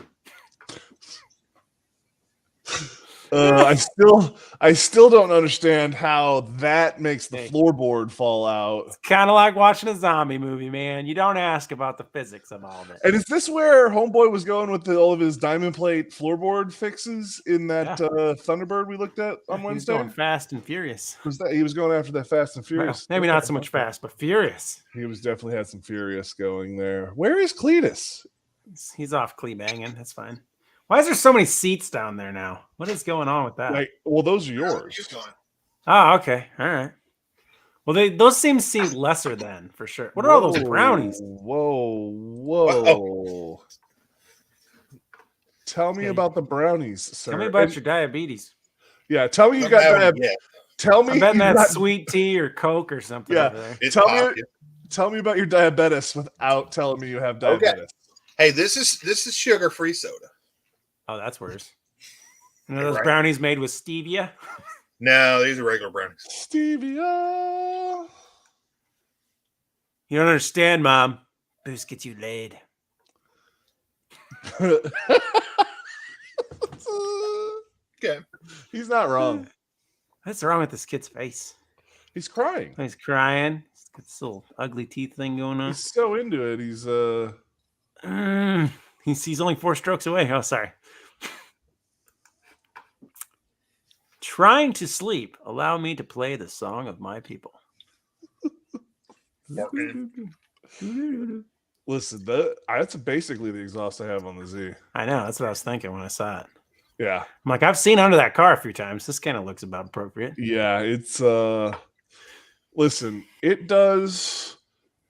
I still don't understand how that makes the floorboard fall out. It's kind of like watching a zombie movie, man. You don't ask about the physics of all of it. And is this where Homeboy was going with all of his diamond plate floorboard fixes in that Thunderbird we looked at on Wednesday? He was going fast and furious. He was going after that Fast and Furious. Well, maybe not so much fast, but furious. He was definitely had some furious going there. Where is Cletus? He's off clee banging. That's fine. Why is there so many seats down there now? What is going on with that? Like, well, those are yours. Just going. Oh, okay. All right. Well, those seem lesser than for sure. What are all those brownies? Whoa. Tell me Okay. about the brownies, sir. Tell me about your diabetes. Yeah, tell me you Don't got have 'em diabetes. yet. Tell me I'm betting you that's got- sweet tea or Coke or something Yeah. over there. It's Tell popping. me about your diabetes without telling me you have Okay. diabetes. Hey, this is sugar-free soda. Oh, that's worse. You know those Right. brownies made with stevia? No, these are regular brownies. Stevia. You don't understand, Mom. Boost gets you laid. Okay. He's not wrong. What's wrong with this kid's face? He's crying. He's crying. He's got this little ugly teeth thing going on. He's so into it. He's only 4 strokes away. Oh, sorry. Trying to sleep. Allow me to play the song of my people. Listen, that's basically the exhaust I have on the Z. I know. That's what I was thinking when I saw it. Yeah. I'm like, I've seen under that car a few times. This kind of looks about appropriate. Yeah, it's listen, it does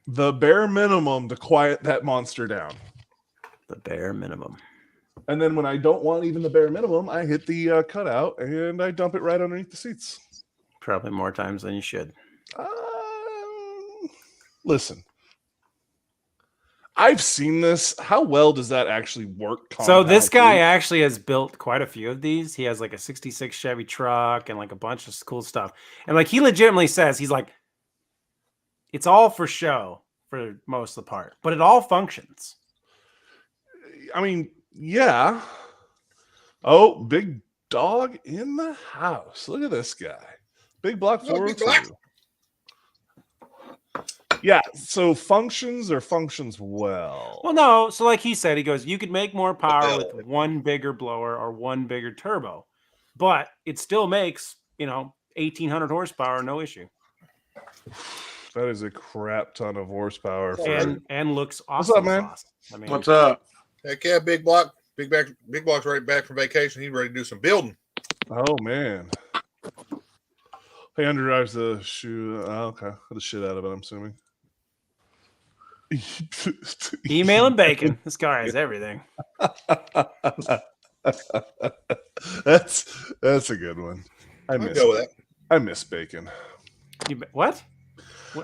the bare minimum to quiet that monster down. The bare minimum. And then when I don't want even the bare minimum, I hit the cutout and I dump it right underneath the seats. Probably more times than you should. Listen, I've seen this. How well does that actually work? So this guy compoundly? actually has built quite a few of these. He has like a 66 Chevy truck and like a bunch of cool stuff. And like he legitimately says, he's like, it's all for show for most of the part, but it all functions. I mean, yeah. Oh, big dog in the house. Look at this guy. Big block Oh, Big Block. 402. Yeah, so functions well. Well, no. So like he said, he goes, you could make more power with one bigger blower or one bigger turbo, but it still makes, 1,800 horsepower, no issue. That is a crap ton of horsepower. For And looks What's awesome. up, man? Sauce. I mean, What's up? Heck yeah, Big Block. Big Block's right back from vacation. He's ready to do some building. Oh man. He underdrives the shoe. Oh, okay. The shit out of it, I'm assuming. email and bacon. This guy has everything. That's a good one. I I'll go with that. miss bacon. What?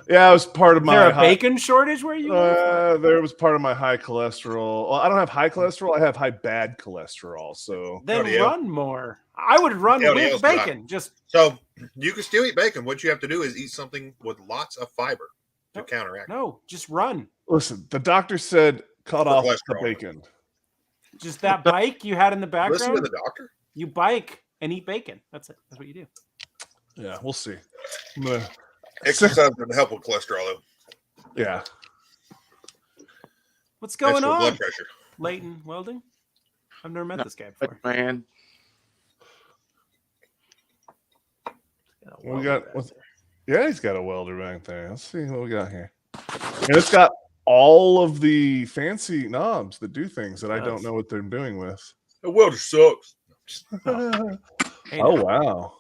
Yeah, it was part of Is my there a bacon shortage where you live? there was part of my high cholesterol. Well, I don't have high cholesterol. I have high bad cholesterol. So Then LDL. run more. I would run LDL's with not. bacon. Just So you can still eat bacon. What you have to do is eat something with lots of fiber to counteract. no, just run. listen, the doctor said cut For off the cholesterol. bacon. Just that bike you had in the Listen to background. the doctor. You bike and eat bacon. That's it. That's what you do. Yeah, we'll see. I'm gonna- Exercise doesn't help with cholesterol, though. yeah. What's going Extra on? blood pressure. Leighton Welding? I've never met this guy before. Man, Got a We welder got back what's- there. Yeah, he's got a welder back there. Let's see what we got here. And it's got all of the fancy knobs that do things that I don't Does. know what they're doing with. The welder sucks. Hey, Oh now, wow.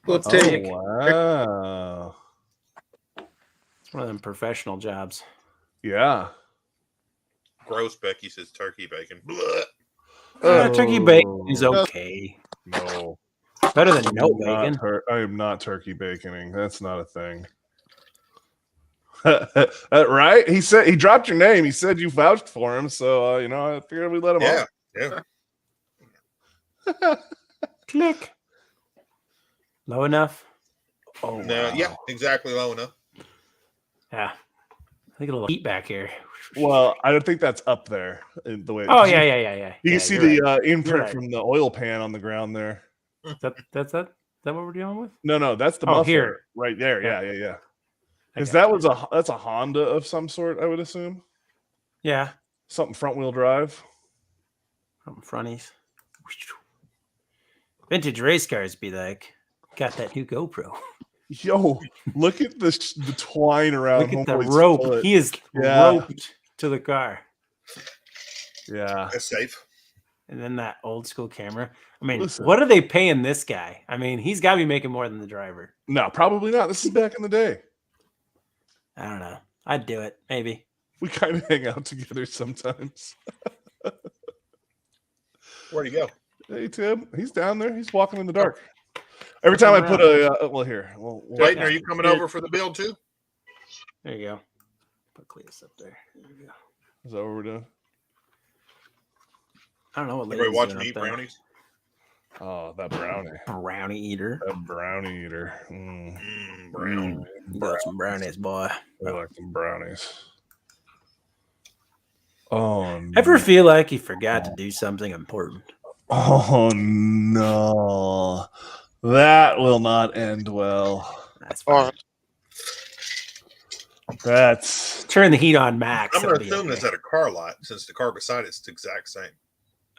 let's Oh take. wow. it's one of them professional jobs. Yeah. Gross. Becky says turkey bacon. Blah. Turkey bacon is Oh. okay. No. Better than no I'm not bacon. I am not turkey baconing. That's not a thing. Right? He said he dropped your name. He said you vouched for him, so I figured we let him Yeah. on. Yeah. Click. Low enough. Oh, No, wow. yeah, exactly low enough. Yeah. I think a little heat back here. Well, I don't think that's up there in the way. Oh, yeah. You Yeah, can see you're the right. imprint right. from the oil pan on the ground there. Is that what we're dealing with? No, that's the Oh, muffler here. right there. Yeah. Yeah. I Because got that's a Honda of some sort, I would assume. Yeah. Something front wheel drive. From fronties. Vintage race cars be like, got that new GoPro. Yo, look at the twine around. Look at the Homeboy's rope. foot. He is Yeah. roped to the car. Yeah. That's safe. And then that old school camera. I mean, Listen. what are they paying this guy? I mean, he's got to be making more than the driver. No, probably not. This is back in the day. I don't know. I'd do it. Maybe. We kind of hang out together sometimes. Where'd he go? Hey, Tim. He's down there. He's walking in the dark. Every time I put a well here. We'll Clayton, are you coming over for the build too? There you go. Put Cletus up there. There you go. Is that what we're doing? I don't know what Everybody lady's watching doing me up there. brownies? Oh, that brownie. Brownie eater. That brownie eater. Brown. You got some brownies, boy. I like them brownies. Oh, Ever feel like you forgot to do something important? oh no. That will not end well. That's fine. That's Turn the heat on max. I'm going it'll to be assume it's okay. at a car lot since the car beside it's the exact same.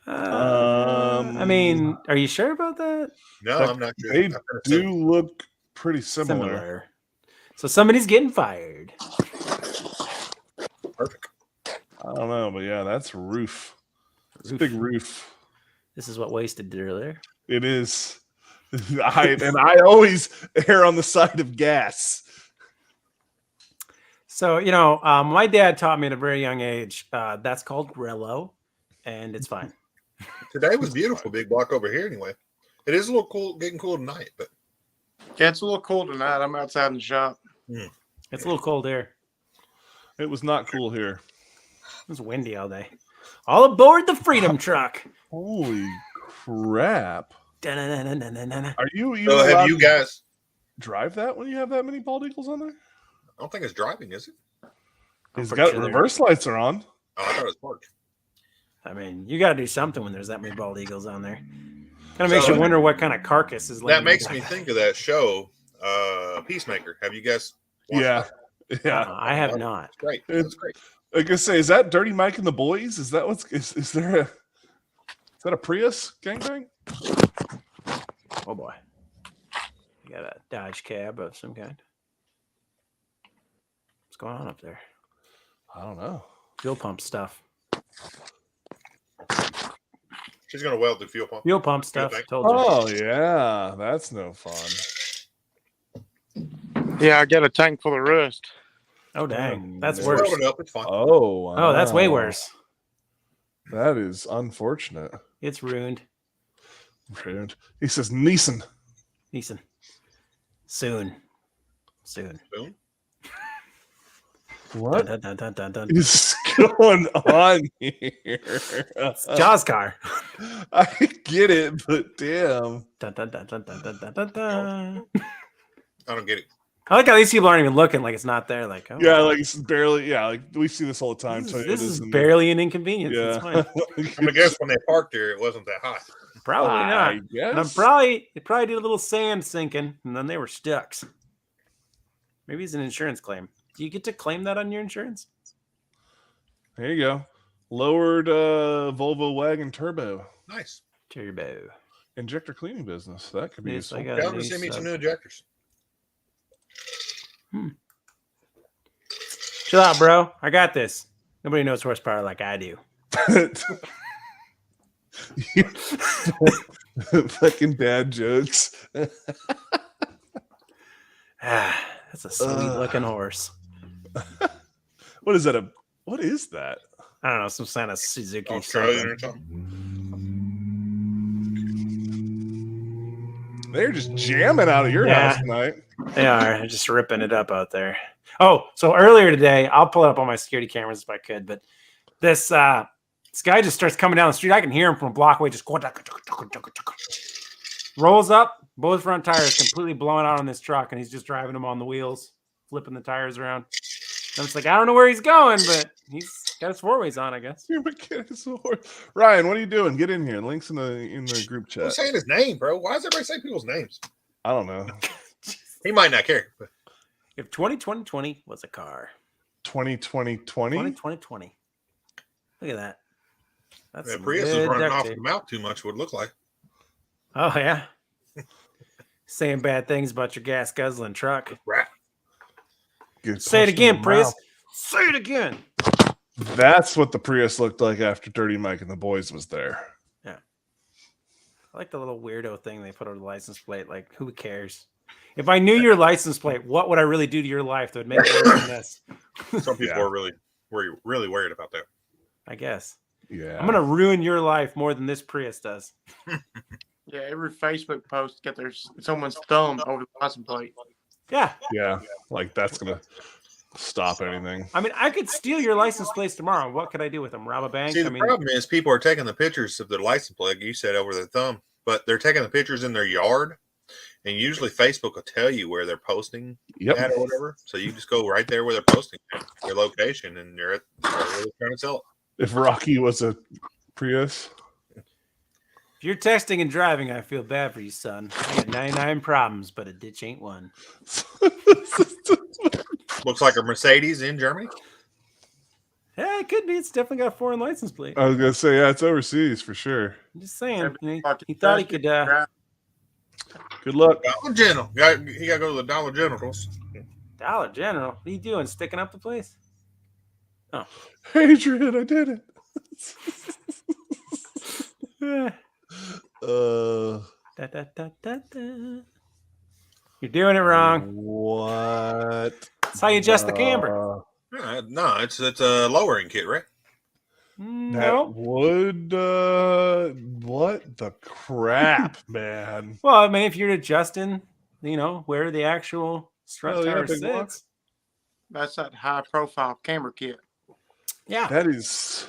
I mean, are you sure about that? No, But I'm not sure. they I'm gonna do assume- look pretty similar. So somebody's getting fired. Perfect. I don't know, but yeah, that's roof. It's a big roof. This is what Wasted did earlier. It is. I always err on the side of gas. So, my dad taught me at a very young age, that's called Grillo, and it's fine. Today was beautiful. Big block over here anyway. It is a little cool, getting cool tonight, but Yeah, it's a little cold tonight. I'm outside in the shop. It's a little cold here. It was not cool here. It was windy all day. All aboard the Freedom Truck. Holy crap. Da-na-na-na-na-na-na. Are you so allowed have you to guys? drive that when you have that many bald eagles on there? I don't think it's driving, is it? I'm It's pretty got sure they're- reverse lights are on. Oh, I thought it was parked. I mean, you got to do something when there's that many bald eagles on there. Kind of makes So- you wonder what kind of carcass is. That laying makes there. me think of that show, Peacemaker. Have you guys? watched Yeah. that? Yeah. I have not. Great. That's great. Like I say, is that Dirty Mike and the Boys? Is that is that a Prius gangbang? Oh boy, you got a Dodge cab of some kind. What's going on up there? I don't know. Fuel pump stuff. She's gonna weld the fuel pump. Fuel pump stuff. thank- Told you. Oh yeah, that's no fun. Yeah, I got a tank full of rust. Oh dang, that's Yeah. worse. Weld it up. It's fine. Oh, Oh, that's way wow. worse. That is unfortunate. It's ruined. Ruined. He says Neeson. Neeson. Soon. Boom. What Dun, dun, dun, dun, dun, dun. is going on here? Jaws car. I get it, but damn. Dun, dun, dun, dun, dun, dun, dun, dun, dun. I don't get it. I like how these people aren't even looking like it's not there. Like, oh, Yeah, like it's barely. Yeah, like we see this all the time. this is Toyotas and- barely an inconvenience. Yeah. It's fine. I'm gonna guess when they parked there, it wasn't that high. Probably not. I guess. And it probably did a little sand sinking, and then they were stuck. Maybe it's an insurance claim. Do you get to claim that on your insurance? There you go. Lowered Volvo wagon turbo Nice. Turbo. injector cleaning business. That could be Yes, I useful. got Tell a them to new send me some sub. new injectors. Chill out, bro. I got this. Nobody knows horsepower like I do. Fucking dad jokes. That's a sweet looking horse. What is that? What is that? I don't know, some kind of Suzuki. Australian something. or something. They're just jamming out of your Yeah. house tonight. They are just ripping it up out there. Oh, so earlier today, I'll pull it up on my security cameras if I could, but this guy just starts coming down the street. I can hear him from a block away, just rolls up, both front tires completely blowing out on this truck, and he's just driving them on the wheels, flipping the tires around. And it's like, I don't know where he's going, but he's got his four ways on, I guess. You're Ryan, what are you doing? Get in here. Links in the group chat. Who's saying his name, bro? Why does everybody say people's names? I don't know. He might not care. But If 2020 was a car, 2020. 2020. Look at that. That's that some Prius is good running duct off tape. the mouth too much. Would look like. Oh yeah. Saying bad things about your gas guzzling truck. Rat. Get Say it punched in again, the Prius. mouth. Say it again. That's what the Prius looked like after Dirty Mike and the Boys was there. Oh I like the little weirdo thing they put on the license plate. Like, who cares? If I knew your license plate, what would I really do to your life that would make it worse than this? Some people Yeah. are really worried about that. I guess. Yeah. I'm gonna ruin your life more than this Prius does. Yeah, every Facebook post get someone's thumb over the license plate. Yeah. Yeah. Like that's gonna stop anything. I mean, I could steal your license plates tomorrow. What could I do with them? Rob a bank? See, I the mean, problem is people are taking the pictures of their license plate, like you said, over their thumb, but they're taking the pictures in their yard. And usually Facebook will tell you where they're posting that or whatever. So you just go right there where they're posting their location, and they're really trying to sell it. If Rocky was a Prius. if you're texting and driving, I feel bad for you, son. I got 99 problems, but a ditch ain't one. Looks like a Mercedes in Germany. Yeah, it could be. It's definitely got a foreign license plate. I was gonna say, yeah, it's overseas for sure. I'm just saying. He thought he could. Good luck. Dollar General. He got to go to the Dollar Generals. Dollar General. What are you doing? Sticking up the place? Oh, Adrian, I did it. Eh. Uh, Da, da, da, da, da. You're doing it wrong. What? That's how you adjust the camber. No, it's a lowering kit, right? That No. would. What the crap, man? Well, I mean, if you're adjusting, where the actual strut Oh, yeah, tower big block. sits. That's that high profile camera kit. Yeah. That is.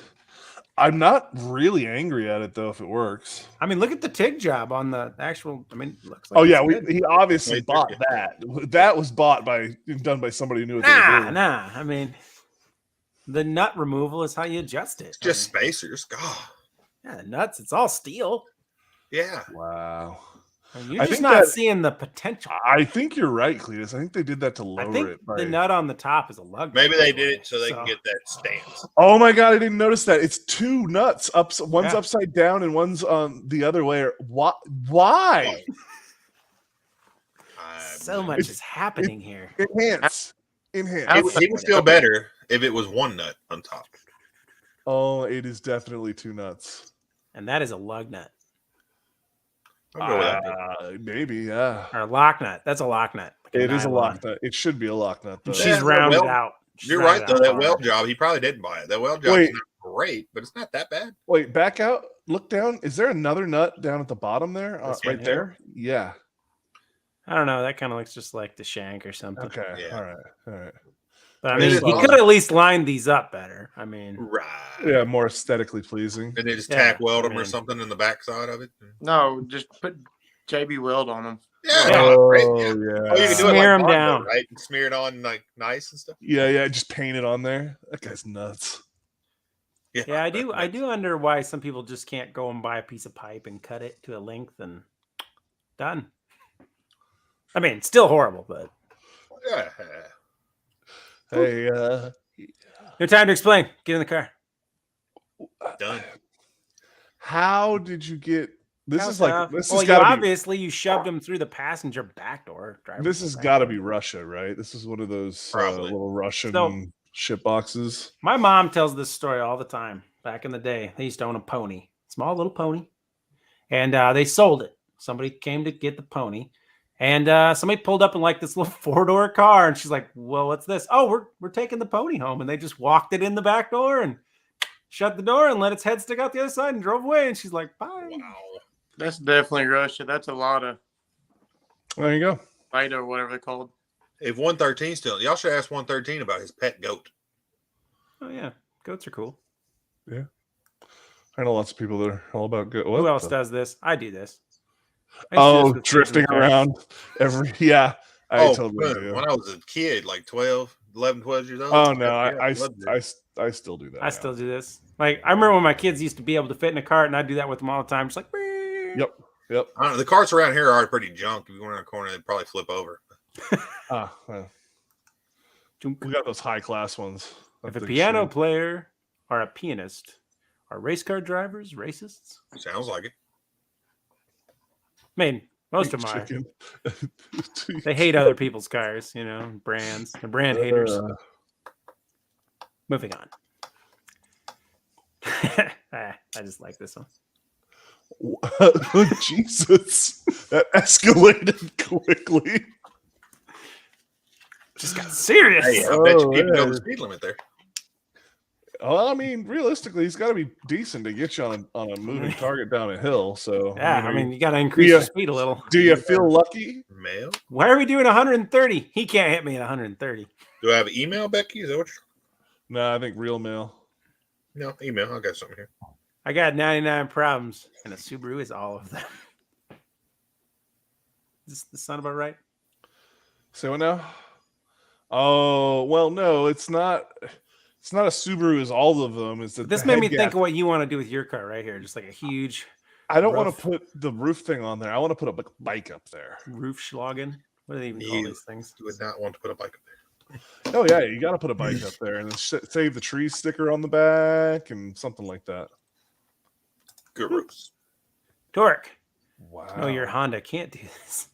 I'm not really angry at it though if it works. I mean, look at the TIG job on the actual. I mean, it looks like Oh yeah, it's good. he obviously Wait, bought that. That was done by somebody who knew what they were doing. Nah. I mean, the nut removal is how you adjust it. It's just spacers. God. Yeah, the nuts. It's all steel. Yeah. Wow. I mean, you're I just think not that- seeing the potential. I think you're right, Cletus. I think they did that to I lower think it. By... the nut on the top is a lug. Maybe nut, they by the did way. it so they can get that stance. Oh my god, I didn't notice that. It's two nuts. One's Yeah. upside down and one's on the other way. Why? So much is happening here. Enhance. He would feel better if it was one nut on top. Oh, it is definitely two nuts. And that is a lug nut I'll go with that. Maybe, yeah. or a lock nut. That's a lock nut. Like It is a nylon. lock nut. It should be a lock nut though. She's Yeah, rounded well, out. She's You're right, rounded though. out That hard. weld job, he probably didn't buy it. That weld job Wait. is not great, but it's not that bad. Wait, back out. Look down. Is there another nut down at the bottom there? This one Right here? there? Yeah. I don't know. That kind of looks just like the shank or something. Okay. Yeah. All right. All right. But I It mean, is he awesome. could at least line these up better. I mean, Right. Yeah, more aesthetically pleasing. And they just Yeah, tack weld I them or mean- something in the backside of it. No, just put JB weld on them. Yeah. Yeah. Great. Oh, Yeah. yeah. Oh, you can do it Smear like 'em Bondo, down. right? And smear it on like nice and stuff. Yeah, just paint it on there. That guy's nuts. yeah, I do. I do wonder why some people just can't go and buy a piece of pipe and cut it to a length and done. I mean, still horrible, but Yeah. Hey, no time to explain. Get in the car. Done. how did you get this? How Is like tough? this well, has you got to be obviously you shoved him through the passenger back door. this has got to be Russia, right? This is one of those Probably. little Russian So- ship boxes. My mom tells this story all the time. Back in the day, they used to own a pony, small little pony, and they sold it. Somebody came to get the pony, and somebody pulled up in like this little 4-door car, and she's like, "Well, what's this? Oh, we're taking the pony home," and they just walked it in the back door and shut the door and let its head stick out the other side and drove away. And she's like, "Bye." Wow. That's definitely Russia. That's a lot of There you go. Vita or whatever they're called. If 113 still, y'all should ask 113 about his pet goat. Oh yeah, goats are cool. I know lots of people that are all about good. Who else does this? I do this. I used to do Oh, this with kids in drifting the car. around I Oh, totally good. do. When I was a kid, like 11, 12 years old. Oh no, Yeah, I loved it. still do that. I now. still do this. Like I remember when my kids used to be able to fit in a cart, and I do that with them all the time. Just like, Yep. Yep. I don't know, the carts around here are pretty junk. If you went in a corner, they'd probably flip over. Well, we got those high class ones. If a Big piano shit. player or a pianist are race car drivers racists? Sounds like it. I mean, most of Big them are. chicken. They hate other people's cars, brands. They're brand haters. Moving on. I just like this one. Jesus, that escalated quickly. Just got serious. Hey, I bet you Oh, people know yeah. the speed limit there. Well, I mean, realistically, he's got to be decent to get you on a moving target down a hill. So, Yeah, are you- you got to increase your speed a little. do you feel lucky? Mail? Why are we doing 130? He can't hit me at 130. Do I have an email, Becky? Is that what No, I think real mail. No, email. I got something here. I got 99 problems, and a Subaru is all of them. Does this sound about right? Say what now? Oh, well, no, it's not. It's not a Subaru as all of them. It's that This the made me head think gap- of what you want to do with your car right here. Just like a huge I don't want roof. to put the roof thing on there. I want to put a bike up there. roof schlagen. What do they even call You- these things? You would not want to put a bike up there. Oh yeah, you got to put a bike up there and then save the tree sticker on the back and something like that. Good roofs. Torque. Wow. No, your Honda can't do this.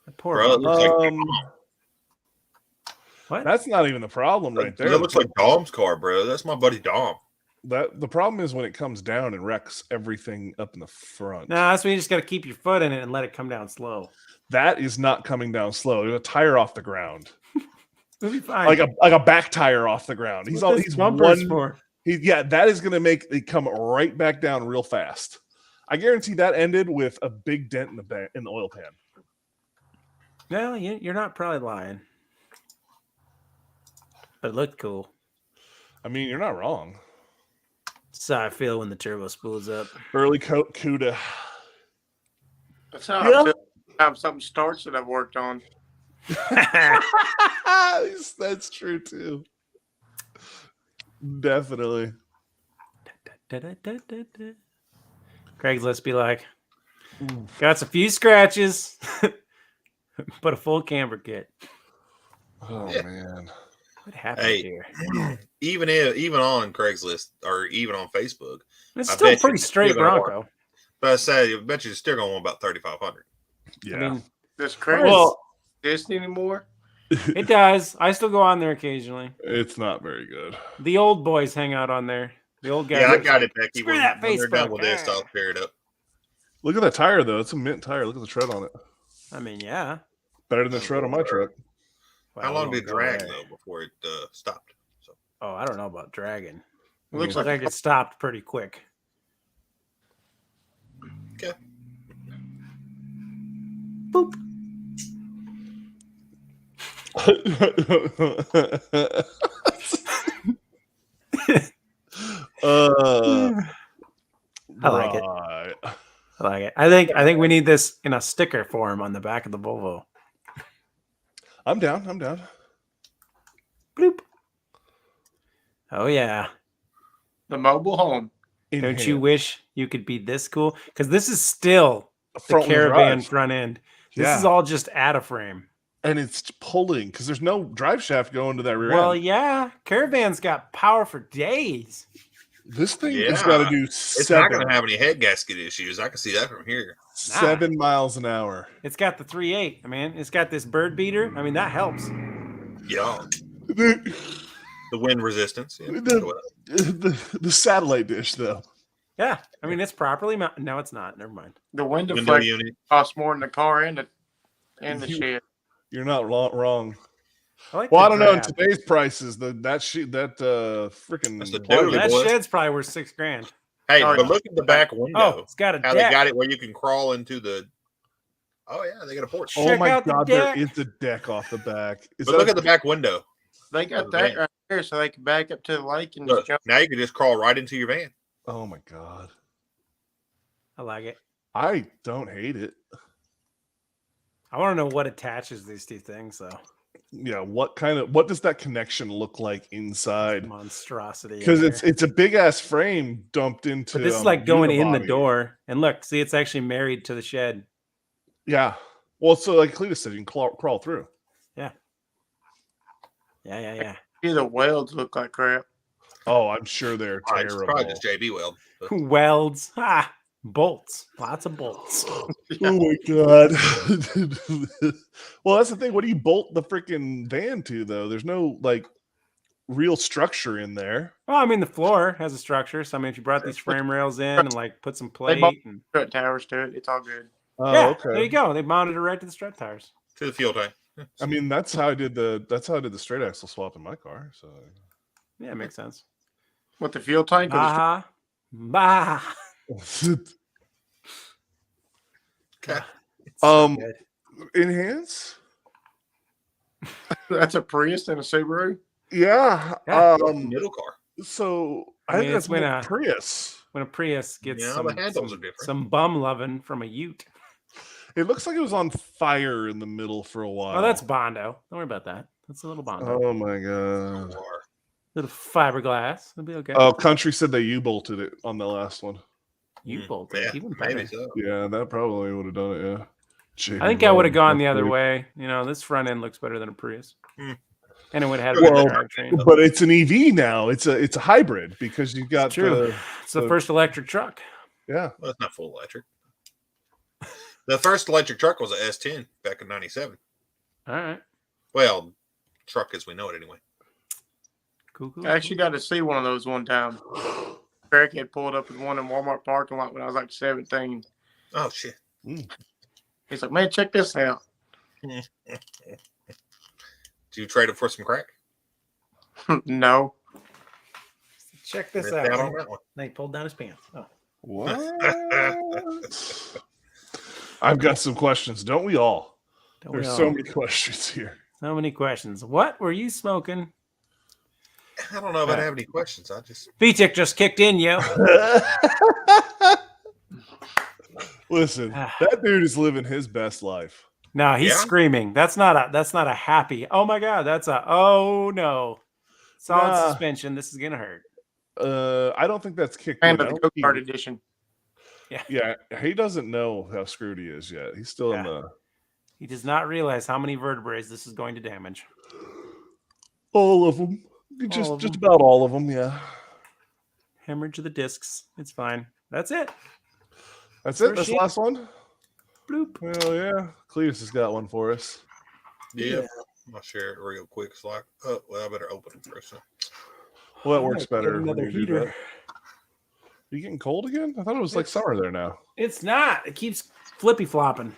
That poor Bro, it Honda. looks like What? That's not even the problem right there. That looks like Dom's car, bro. That's my buddy Dom. The problem is when it comes down and wrecks everything up in the front. No, that's when you just got to keep your foot in it and let it come down slow. That is not coming down slow. There's a tire off the ground, It'll be fine. like a back tire off the ground. He's What all this he's bumper's one. for? That is going to make it come right back down real fast. I guarantee that ended with a big dent in the oil pan. No, you're not probably lying. But it looked cool. I mean, you're not wrong. That's how I feel when the turbo spools up. Early CUDA. That's how Yeah. I feel how something starts that I've worked on. That's true too. Definitely. Craigslist be like, got a few scratches, but a full camber kit. Oh man. What happened Hey. here? Even on Craigslist or even on Facebook, It's I still bet pretty you straight you're gonna Bronco. but I say, I bet you're still going to want about 3,500. Yeah. I mean, This crazy Well- exist anymore. it does. I still go on there occasionally. It's not very good. The old boys hang out on there. The old guys. Yeah, I got it, Becky. Screw When, that when they're done Facebook. with this, I'll tear it up. Look at that tire though. It's a mint tire. Look at the tread on it. I mean, yeah. Better than the tread on my truck. Well, How we long won't did it go drag, there. though, before it stopped? So Oh, I don't know about dragging. Looks I like think it stopped pretty quick. Okay. Boop. I like it. right. I like it. I think we need this in a sticker form on the back of the Volvo. I'm down. I'm down. Bloop. Oh yeah. the mobile home. In Don't you hand. wish you could be this cool? Because this is still the Front-wheel Caravan drive. front end. This Yeah. is all just add a frame. And it's pulling because there's no drive shaft going to that rear Well, end. yeah, Caravan's got power for days. This thing has Yeah. got to do it's not seven, going to have any head gasket issues. I can see that from here. 7 miles an hour. It's got the 3.8, man. It's got this bird beater. I mean, that helps. Yeah. The, The wind resistance. Yeah. the satellite dish, though. Yeah, I mean, it's properly mounted. No, it's not. Never mind. The window Window flex unit. costs more than the car and the You- shed. You're not wrong. I like Well, the I don't know. In grab. today's prices, freaking That's the Oh, Totally, that boys. shed's probably worth $6,000. Hey, Oh, but yeah. look at the back Oh, window. it's got a How they deck. got it where you can crawl into the. Oh, yeah, they got a porch. Oh Check my out the god, there deck. is a deck off the back. Is But that look a- at the back window. They got the that van. right there so they can back up to the lake and Look, just jump. now you can just crawl right into your van. Oh my god, I like it. I don't hate it. I want to know what attaches these two things, though. Yeah, what does that connection look like inside? Monstrosity. in Because there. it's a big ass frame dumped into. But this is like going in the unibody. door. And look, see, it's actually married to the shed. Yeah. Well, so like Cletus said, you can crawl through. Yeah. See, the welds look like crap. Oh, I'm sure they're All right, it's terrible. probably just JB Weld. But Welds. Bolts. Lots of bolts. Oh my god. Well, that's the thing. What do you bolt the freaking van to though? There's no like real structure in there. Well, I mean, the floor has a structure. So I mean, if you brought these frame rails in and like put some They bought plate and strut towers to it. It's all good. Oh, yeah, okay. there you go. They mounted it right to the strut tires. To the fuel tank. I mean, that's how I did the straight axle swap in my car. So Yeah, it makes sense. With the fuel tank, or the Bah. Okay. Good. enhance. that's a Prius and a Subaru. Yeah. Yeah. Middle car. So I I mean, think it's that's when more a- Prius. When a Prius gets Yeah, the handles are different. some bum loving from a Ute. It looks like it was on fire in the middle for a while. Oh, that's Bondo. Don't worry about that. That's a little Bondo. Oh my god. Little fiberglass. It'll be okay. Oh, Country said they U-bolted it on the last one. You bolt Yeah, it. Even better. maybe so. Yeah, that probably would have done it. Yeah. I think I would have gone the other way. You know, this front end looks better than a Prius. Hmm. And it would have had a Well, better drivetrain. But it's an EV now. It's a hybrid because you've got True. It's the first electric truck. yeah. Well, it's not full electric. The first electric truck was a S10 back in '97. All right. Well, truck as we know it anyway. Cool. I actually got to see one of those one time. Eric had pulled up in one in Walmart parking lot when I was like 17. Oh shit! He's like, man, check this out. Did you trade it for some crack? No. Check this Missed out. out on that one. Then he pulled down his pants. Oh. What? I've got some questions. Don't we all? Don't we There's all? so many questions here. So many questions. What were you smoking? I don't know if I have any questions. I just VTech just kicked in, yo. Listen, that dude is living his best life. No, he's Yeah? screaming. That's not a happy. Oh my god, that's a oh no. Solid Nah. suspension. This is gonna hurt. I don't think that's kicked And in. the I don't go think kart he- edition. Yeah, he doesn't know how screwed he is yet. He's still in Yeah. the He does not realize how many vertebrae this is going to damage. all of them. Just of them. about all of them. Yeah, Hemorrhage of the discs. It's fine. That's it. that's it. First That's the sheet. last one. Bloop. Well, yeah. Cletus has got one for us. yeah. I'll share it real quick. It's like, oh well, I better open it first. Well, that works better. when Another you do heater. that. You getting cold again? I thought it was like summer there now. It's not. It keeps flippy flopping.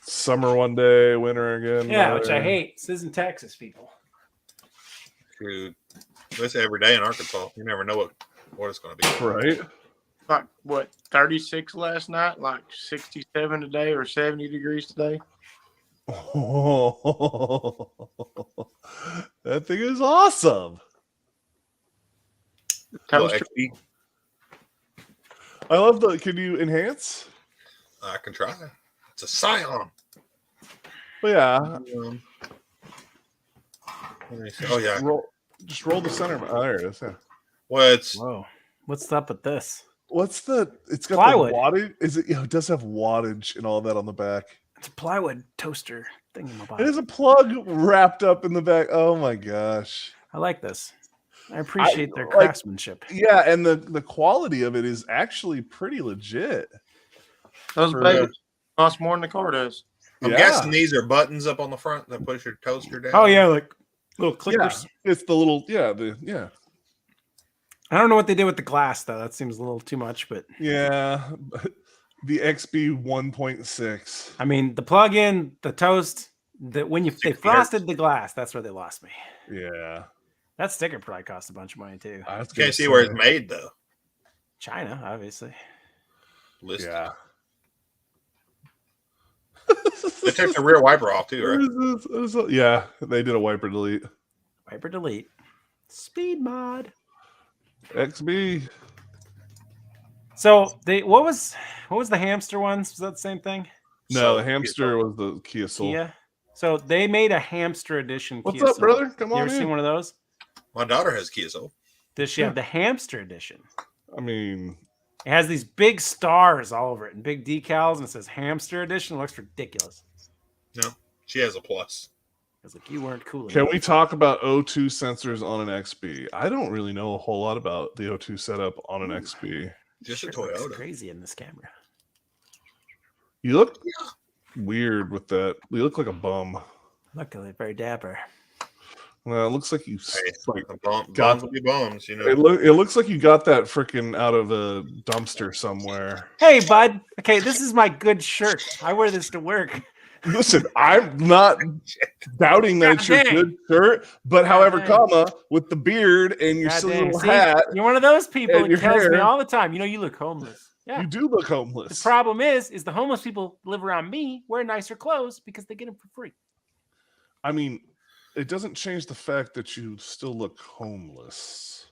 Summer one day, winter again. Yeah, which I hate. This isn't Texas, people. Dude, that's every day in Arkansas. You never know what it's going to be. Right? Like, what, 36 last night? Like 67 today or 70 degrees today? Oh, that thing is awesome. Well, Toaster. XP, I love the. Can you enhance? I can try. It's a Scion. Well, yeah. Let me see. Oh yeah. Just roll the center. Oh, there it is. Yeah. Well, it's Whoa. What's up with this? What's the? It's got Plywood. the wattage. Is it? It does have wattage and all that on the back. It's a plywood toaster thing in my It body. is a plug wrapped up in the back. Oh my gosh. I like this. I appreciate their like- craftsmanship. Yeah, and the quality of it is actually pretty legit. Those For- babies cost more than the car does. I'm Yeah. guessing these are buttons up on the front that push your toaster down. Oh yeah, like little Yeah, clickers. it's the little yeah. I don't know what they did with the glass though. That seems a little too much, but Yeah, the XB 1.6. I mean the plug-in, the toast, that when they 60 frosted the glass, that's where they lost me. Yeah, That sticker probably cost a bunch of money too. I was You gonna can't see where it's say, made though. China, obviously. Listed. Yeah. They took the rear wiper off too, right? Yeah, they did a wiper delete. Wiper delete. Speed mod. XB. So what was the hamster ones? Was that the same thing? No, So, the hamster was the Kia Soul. Kia. So they made a hamster edition. What's Kia up, Soul. brother? Come You on ever seen in. one of those? My daughter has Kia Soul. Does she have the hamster edition? I mean, It has these big stars all over it and big decals, and it says hamster edition. It looks ridiculous. No, she has a plus. I was like, you weren't cool can enough. we talk about O2 sensors on an XB? I don't really know a whole lot about the O2 setup on an XB. Just a Sure looks Toyota. crazy in this camera. You look weird with that. You look like a bum. Luckily, very dapper. Well, it looks like you like bombs will be bombs, you know. it looks like you got that freaking out of a dumpster somewhere. Hey, bud. Okay, this is my good shirt. I wear this to work. Listen, I'm not doubting that it's your dang. good shirt, but however, dang. comma, with the beard and your God silly dang. little See, hat, you're one of those people and that your tells me hair. all the time, you look homeless. Yeah. you do look The homeless. problem is the homeless people live around me wear nicer clothes because they get them for free. I mean, it doesn't change the fact that you still look homeless.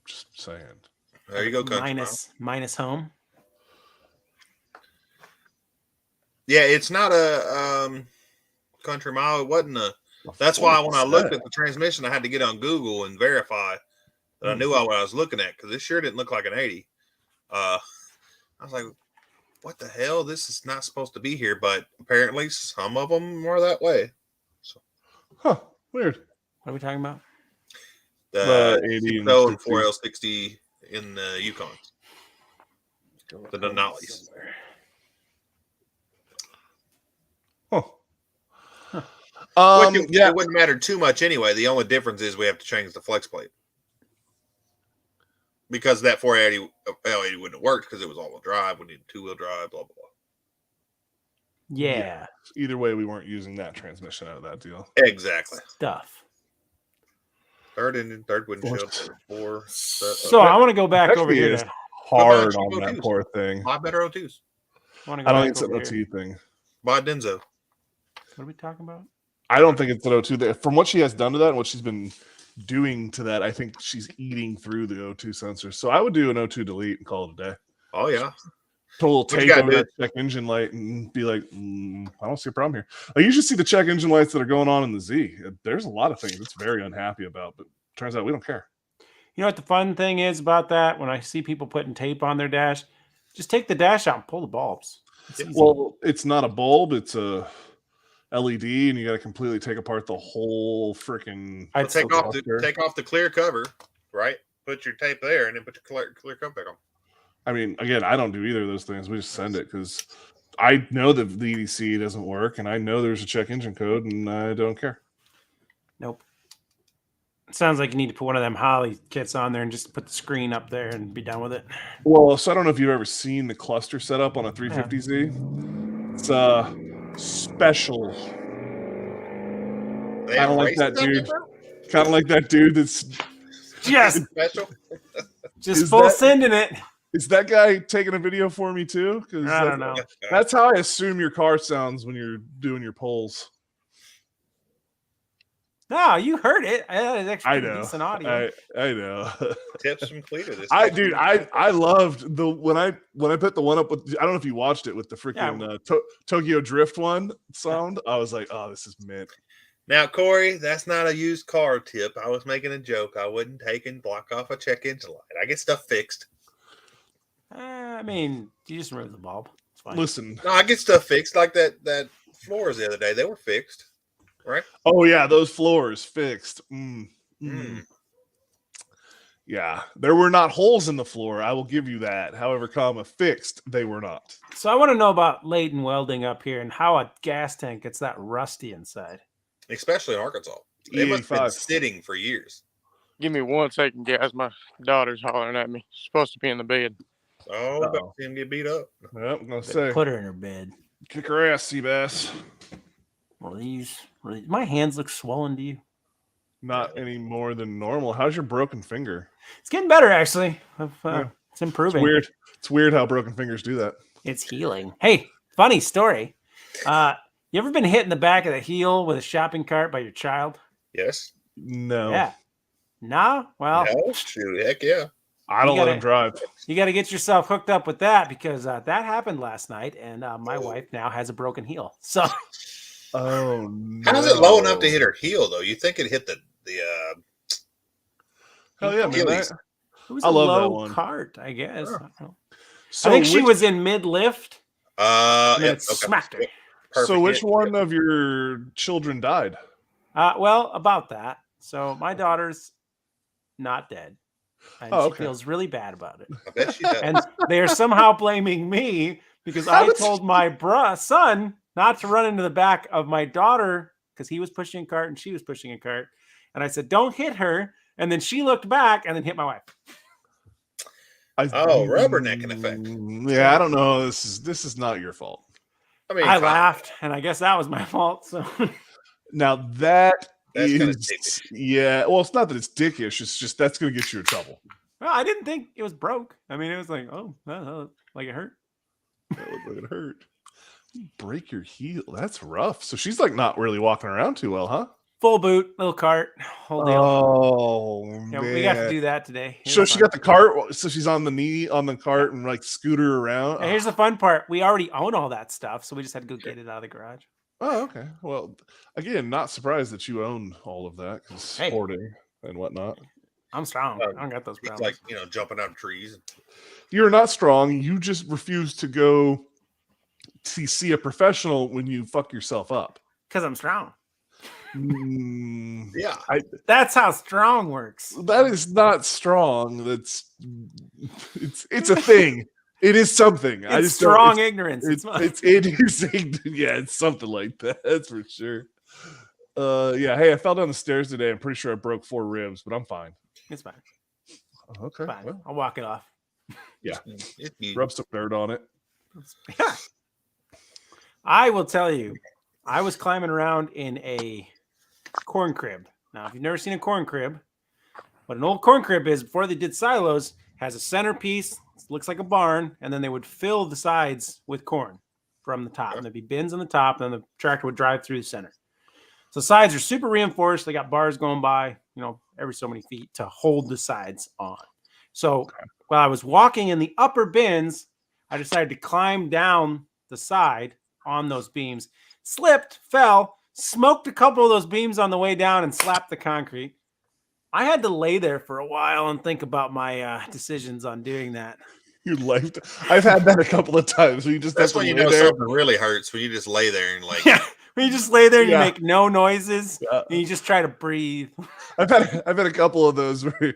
Just saying. There you go, country Minus home. Yeah, it's not a country mile. It wasn't a. That's why when I looked at the transmission, I had to get on Google and verify that I knew what I was looking at because this sure didn't look like an 80. I was like, what the hell? This is not supposed to be here, but apparently some of them are that way. So, weird. What are we talking about? The 80 and 6L and 60. 4L60 in the Yukon. The Denali's. It wouldn't matter too much anyway. The only difference is we have to change the flex plate because that 480 L80 wouldn't have worked because it was all-wheel drive. We needed two-wheel drive. Blah blah blah. Yeah. Either way, we weren't using that transmission out of that deal. Exactly. Stuff. Third windshield. Four. So I want to go back over here. To, hard on that poor thing. Buy better O2s. I don't think it's an OT thing. Buy Denso. What are we talking about? I don't think it's an O2. From what she has done to that and what she's been doing to that, I think she's eating through the O2 sensor. So I would do an O2 delete and call it a day. Oh, yeah. Put a little tape over that check engine light and be like, I don't see a problem here. Like you should see the check engine lights that are going on in the Z. There's a lot of things it's very unhappy about, but turns out we don't care. You know what the fun thing is about that? When I see people putting tape on their dash, just take the dash out and pull the bulbs. Well, it's not a bulb. It's a LED, and you got to completely take apart the whole freaking. Take off the clear cover, right? Put your tape there, and then put your clear cover back on. I mean, again, I don't do either of those things. We just send it because I know that the EDC doesn't work, and I know there's a check engine code, and I don't care. Nope. It sounds like you need to put one of them Holly kits on there and just put the screen up there and be done with it. Well, so I don't know if you've ever seen the cluster setup on a 350Z. It's special. Kind of like that dude. Kind of like that dude that's just special. Just full sending it. Is that guy taking a video for me too? Because I don't know. That's how I assume your car sounds when you're doing your polls. No, you heard it. It's actually decent audio. I know. Tips from Cleveland. I loved when I put the one up with. I don't know if you watched it with the freaking Tokyo Drift one sound. I was like, oh, this is mint. Now, Corey, that's not a used car tip. I was making a joke. I wouldn't take and block off a check engine light. I get stuff fixed. I mean, you just remove the bulb. It's fine. Listen, no, I get stuff fixed like that floors the other day. They were fixed. Right? Oh yeah, those floors fixed. Yeah, there were not holes in the floor. I will give you that. However, fixed, they were not. So I want to know about latent welding up here and how a gas tank gets that rusty inside. Especially in Arkansas. They must have been sitting for years. Give me 1 second, guys. My daughter's hollering at me. She's supposed to be in the bed. Oh, about to see him get beat up. Yep, I'm gonna say. Put her in her bed. Kick her ass, Seabass. My hands look swollen to you. Not any more than normal. How's your broken finger? It's getting better, actually. It's improving. It's weird how broken fingers do that. It's healing. Hey, funny story. You ever been hit in the back of the heel with a shopping cart by your child? Yes. No. Yeah. No? Well. No, shoot, heck yeah. I don't let him drive. You got to get yourself hooked up with that because that happened last night, and my wife now has a broken heel. So. Oh no. How's it low enough to hit her heel though? You think it hit the hell yeah, man. It was I love low that one. cart, I guess. Yeah. I think she was in mid lift. And it smacked her. Perfect so which hit. one of your children died? Well, about that. So my daughter's not dead. And she feels really bad about it. I bet she does. And they are somehow blaming me because I told my son not to run into the back of my daughter because he was pushing a cart and she was pushing a cart. And I said, don't hit her. And then she looked back and then hit my wife. Rubbernecking effect. Yeah, I don't know. This is not your fault. I mean, I laughed, and I guess that was my fault. So now that's kinda is, dickish. yeah. Well, it's not that it's dickish. It's just that's going to get you in trouble. well, I didn't think it was broke. I mean, it was like, like it hurt. That looked like it hurt. Break your heel. That's rough. So she's like not really walking around too well, huh? Full boot, little cart, whole deal. Oh Yeah, man, we got to do that today. It So was she fun. got the cart. So she's on the knee on the cart and like scooter around. And here's the fun part: we already own all that stuff, so we just had to go get it out of the garage. Oh, okay. Well, again, not surprised that you own all of that because Hey. hoarding and whatnot. I'm strong. I don't got those He's problems. like, jumping out of trees. You're not strong. You just refuse to go to see a professional when you fuck yourself up. Because I'm strong. Yeah. That's how strong works. That is not strong. It's a thing. It is something. I It's just don't- strong ignorance. It's fun. It's something like that. That's for sure. Yeah. Hey, I fell down the stairs today. I'm pretty sure I broke 4 ribs, but I'm fine. It's fine. Okay. Fine. Well, I'll walk it off. yeah. It's good. Rub some dirt on it. Yeah. I will tell you, I was climbing around in a corn crib. Now, if you've never seen a corn crib, what an old corn crib is before they did silos, has a centerpiece, looks like a barn, and then they would fill the sides with corn from the top. And there'd be bins on the top, and then the tractor would drive through the center. So sides are super reinforced. They got bars going by, every so many feet to hold the sides on. So while I was walking in the upper bins, I decided to climb down the side on those beams, slipped, fell, smoked a couple of those beams on the way down and slapped the concrete. I had to lay there for a while and think about my decisions on doing that. Your life. I've had that a couple of times. You just That's have to when you lay know there. something really hurts, when you just lay there and like, Yeah, when you just lay there and Yeah. you make no noises Yeah. and you just try to breathe. I've had a couple of those where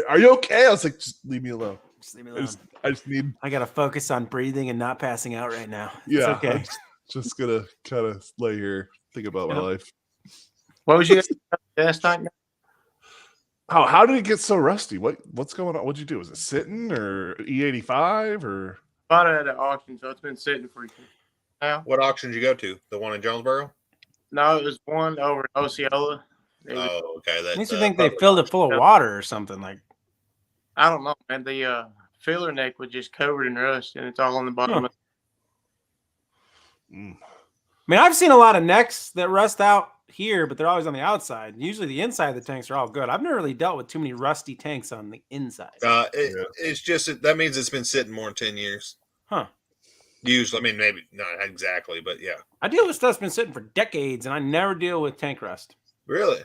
are you okay? I was like, just leave me alone. Just leave me I alone. just need I got to focus on breathing and not passing out right now. yeah. It's okay. I'm just gonna kind of lay here, think about my Yep. life. What was your gas tank? How did it get so rusty? What's going on? What'd you do? Was it sitting or E85 or Bought it at an auction, so it's been sitting for now. what auction did you go to? The one in Jonesboro? No, it was one over in Osceola. It was- Oh, okay. That Makes me think they filled it full of water or something. Like, I don't know, man. The filler neck was just covered in rust, and it's all on the bottom. Huh. I mean, I've seen a lot of necks that rust out here, but they're always on the outside. Usually the inside of the tanks are all good. I've never really dealt with too many rusty tanks on the inside. It's just that means it's been sitting more than 10 years. Huh. Usually, I mean, maybe not exactly, but yeah. I deal with stuff that's been sitting for decades, and I never deal with tank rust. Really?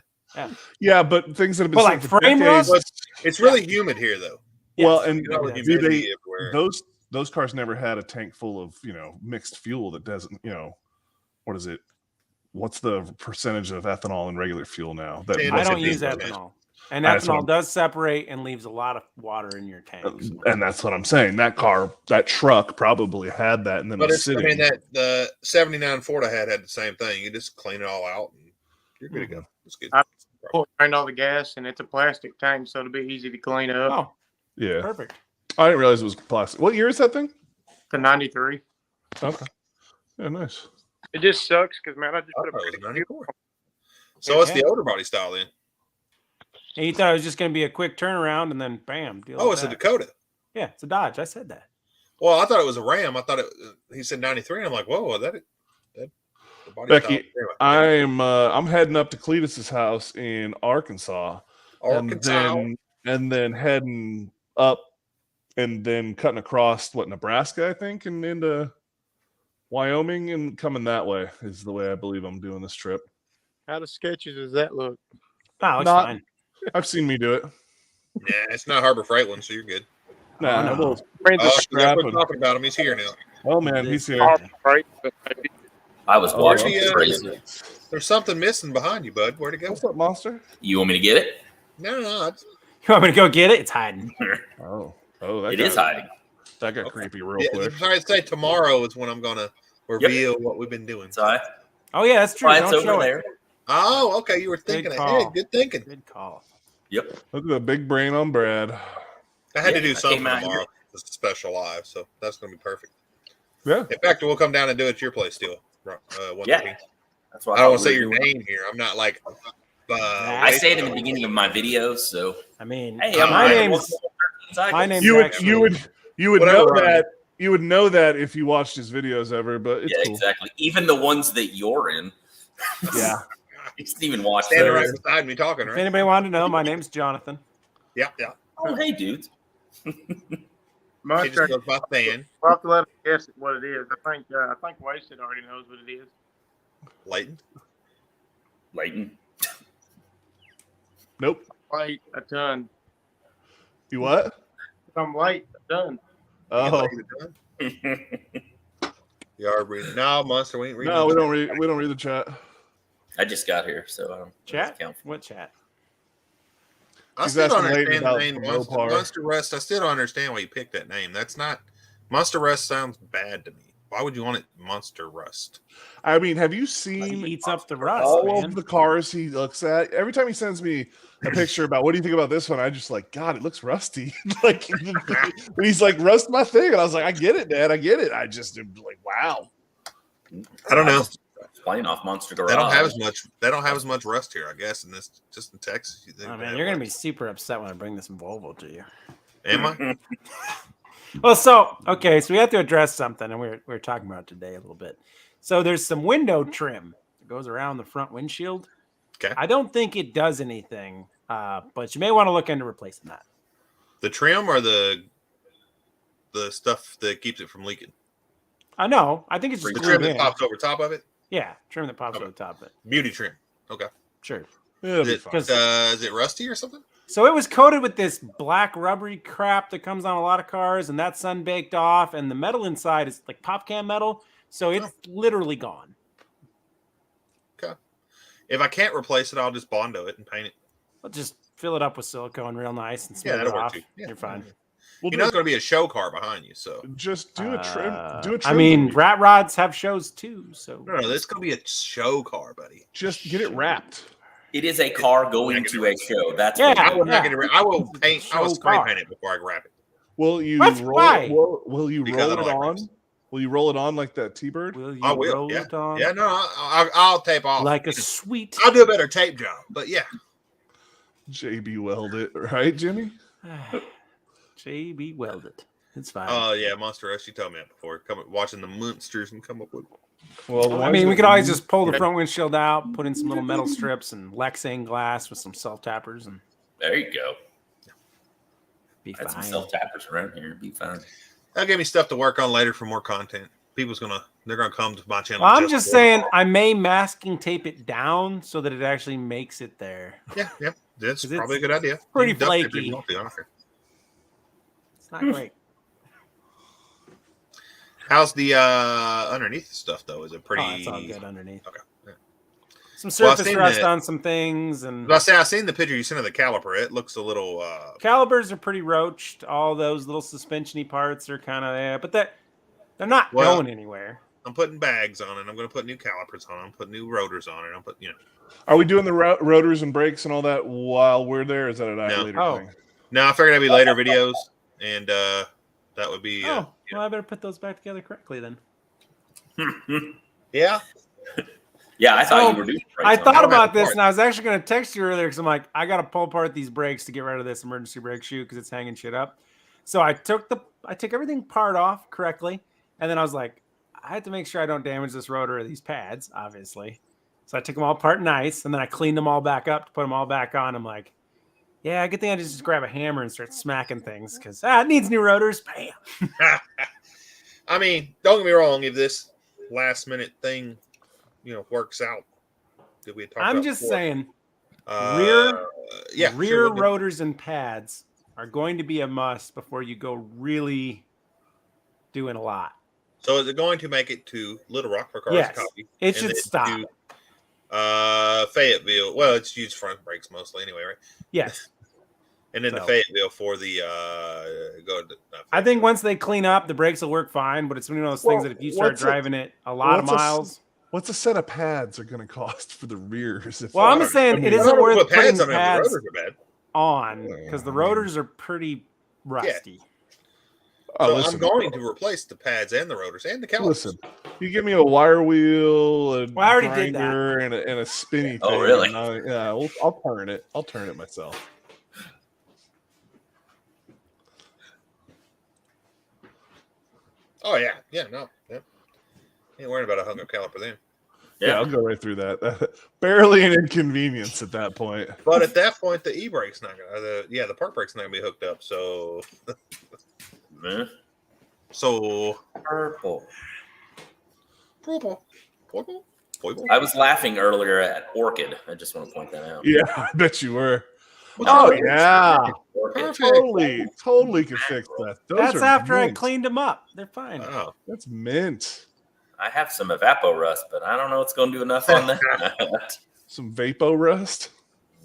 yeah, but things that have been Well, sitting like for frame decades- rust? It's really humid here, though. Well, Yes. and You know, with Yes. do humidity they everywhere. those cars never had a tank full of mixed fuel that doesn't what is it? What's the percentage of ethanol in regular fuel now? That I I doesn't don't use do- ethanol. And That's what ethanol I'm- does separate and leaves a lot of water in your tanks. And that's what I'm saying. That truck probably had that, and then But was it's, sitting. I mean, that the 79 Ford I had the same thing. You just clean it all out and you're good to go. It's good. Drained all the gas, and it's a plastic tank, so it'll be easy to clean up. Oh, yeah, perfect. I didn't realize it was plastic. What year is that thing? The 93. Okay, yeah, nice. It just sucks because, man, I just I put thought it was a 94. So it's the Yeah. older body style then. And you thought it was just going to be a quick turnaround and then bam. Deal Oh, with it's a that. Dakota. Yeah, it's a Dodge. I said that. Well, I thought it was a Ram. I thought he said 93. And I'm like, whoa, that the body Becky, style. Anyway, I'm heading up to Cletus's house in Arkansas, Arkansas. and then heading up, and then cutting across Nebraska, I think, and into Wyoming, and coming that way is the way I believe I'm doing this trip. How the sketches does that look? Oh, it's Not- fine. I've seen me do it. Yeah, it's not Harbor Freight one, so you're good. Nah, no. well, Friends Oh, of strap we're him. talking about him. He's here now. oh man, he's here. Yeah. right? I was Oh, watching yeah. crazy. There's something missing behind you, bud. Where'd it go? What's up, monster? You want me to get it? No. You want me to go get it? It's hiding. Oh, that It is hiding. That got Okay. creepy real Yeah, quick. I'd say tomorrow is when I'm gonna reveal what we've been doing. It's all right. Oh yeah, that's true. Why it's Don't show over it. there. Oh, okay. You were thinking Good ahead. call. Good thinking. Good call. Yep. Look at the big brain on Brad. I had to Yeah, do I something came out here. tomorrow. It's a special live, so that's going to be perfect. Yeah. In fact, we'll come down and do it at your place, still. Yeah. That's why I don't want thought to say we your were doing. name here. I'm not like. I say it in the beginning of my videos, so I mean, hey, my I'm name's my name's You would actually, you would Whatever, know Ronnie. that you would know that if you watched his videos ever, but it's yeah, cool. exactly. Even the ones that you're in. Yeah. You didn't even watch Standing right those. beside me talking, if right? anybody wanted to know, my name's Jonathan. Yeah, yeah. Oh, hey, dudes. He just Mustard. goes by Than. We'll have to let him guess what it is. I think Wasted already knows what it is. Leighton. Leighton. Nope. Late a ton. You what? If I'm late, a ton. Oh You are reading. No, Monster, we ain't reading. no, we don't read the chat. I just got here, so I don't Chat? count. What chat? I He's still don't asking Leighton understand the about name the Monster, Mopar. Monster Rust. I still don't understand why you picked that name. That's not Monster Rust. Sounds bad to me. Why would you want it Monster Rust? I mean, have you He seen eats up the rust, all man. of the cars he looks at? Every time he sends me a picture about what do you think about this one, I just like, God, it looks rusty. Like when he's like, rust my thing, and I was like, I get it, Dad, I get it. I just am like, wow. I don't know. Playing off Monster Garage. They don't have as much. They don't have as much rust here, I guess. In this, just in Texas. You think Oh they man, have you're gonna be rust. super upset when I bring this Volvo to you. Am I? Well, so okay, so we have to address something, and we're talking about it today a little bit. So there's some window trim that goes around the front windshield. Okay. I don't think it does anything, but you may want to look into replacing that. The trim or the stuff that keeps it from leaking? I know. I think it's just The glued trim that in. pops over top of it. Yeah, trim that pops Okay. over the top of it. Beauty trim. Okay. Sure. Yeah, it'll be Is fine. it rusty or something? So it was coated with this black rubbery crap that comes on a lot of cars, and that sun baked off, and the metal inside is like pop can metal, so it's literally gone. Okay. If I can't replace it, I'll just Bondo it and paint it. I'll just fill it up with silicone real nice and Yeah, smooth it that'll work off. too. Yeah. You're fine. We'll You do know, it. there's going to be a show car behind you, so Just do a trim. Do a trim. I mean, for me. rat rods have shows too, so no, this is going to be a show car, buddy. Just get it wrapped. It is a car going to a show. That's Yeah. what I will not Yeah. get it. I will paint. I will Show spray car. paint it before I wrap it. Will you What? roll Why? it? Will you Because roll I it don't like on? rims. Will you roll it on like that T-bird? will you I will. roll Yeah. it on Yeah. No, I'll tape off. like a sweet I'll do a better tape job, but yeah. JB weld it, right, Jimmy? JB welded. It's fine. Oh yeah, Monster Rush. You told me that before. Come watching the Munsters and come up with. Well, the I ones mean, we that could always just pull the front windshield out, put in some little metal strips and Lexane glass with some self tappers, and There you go. be Had some fine. self tappers around here. Be fine. That'll give me stuff to work on later for more content. They're gonna come to my channel. Well, I'm just for- saying, I may masking tape it down so that it actually makes it there. Yeah, that's 'Cause probably a it's good idea. pretty You can duct tape if flaky. you want to, I don't care. It's not great. How's the underneath stuff though? Is it pretty? Oh, it's all good underneath. Okay. Yeah. Some Well, I've surface seen rust that- on some things, and I've seen the picture you sent of the caliper. It looks a little. calipers are pretty roached. All those little suspensiony parts are kind of there, but they're not Well- going anywhere. I'm putting bags on it. I'm going to put new calipers on it. I'm putting new rotors on it. I'm putting, Are we doing the rotors and brakes and all that while we're there? Is that a No. later Oh. thing? No, I figured that'd be later videos, and that would be. Oh, well, I better put those back together correctly then. Yeah. Yeah, I thought So, you were doing. I right thought don't about have a this, part. and I was actually going to text you earlier because I'm like, I got to pull apart these brakes to get rid of this emergency brake shoe because it's hanging shit up. So I took everything apart off correctly, and then I was like, I had to make sure I don't damage this rotor or these pads, obviously. So I took them all apart nice, and then I cleaned them all back up to put them all back on. I'm like, yeah, good thing I just grab a hammer and start smacking things because it needs new rotors. Bam. I mean, don't get me wrong. If this last minute thing, works out, that we talked I'm about just before, saying, rear rear rotors and pads are going to be a must before you go really doing a lot. So is it going to make it to Little Rock for cars Yes, copy? it And should then stop. to, Fayetteville. Well, it's used front brakes mostly anyway, right? Yes. And then to So- Fayetteville for the go to. I think once they clean up, the brakes will work fine. But it's one of those things Well, that if you start what's a- driving it a lot of what's a s- miles, What's a set of pads are going to cost for the rears? Well, I'm just saying it isn't worth putting the pads rotors are bad. on because the rotors are pretty rusty. Oh, So I'm going to replace the pads and the rotors and the calipers. Listen, you give me a wire wheel, a Well, I already did that. grinder, and a spinny thing. Oh, really? Yeah, I'll turn it. I'll turn it myself. Oh yeah, no, ain't worried about a hung up caliper then. Yeah, I'll go right through that. Barely an inconvenience at that point. But at that point, the e-brake's not gonna. The park brake's not gonna be hooked up. So, Purple. Purple. I was laughing earlier at Orchid. I just want to point that out. Yeah, I bet you were. Oh yeah, Orchid. totally can fix that. That's after I cleaned them up. They're fine. Oh, that's mint. I have some Evapo Rust, but I don't know what's going to do enough on that. Some Vapo Rust.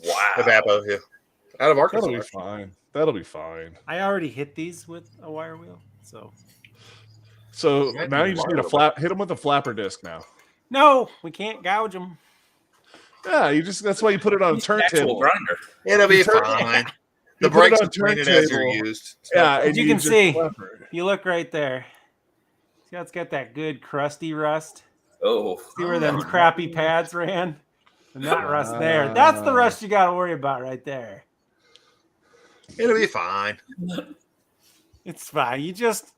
Wow. Evapo, yeah. Out of Arkansas. That'll be fine. That'll be fine. I already hit these with a wire wheel, so now you just need a hit them with a flapper disc now. No, we can't gouge them. Yeah, that's why you put it on a turntable. Grinder. It'll be fine. The brakes are pointed as they're used. Yeah, and you can see. If you look right there. See how it's got that good crusty rust? Oh. See where them crappy pads ran? And that rust there. That's the rust you got to worry about right there. It'll be fine. It's fine. You just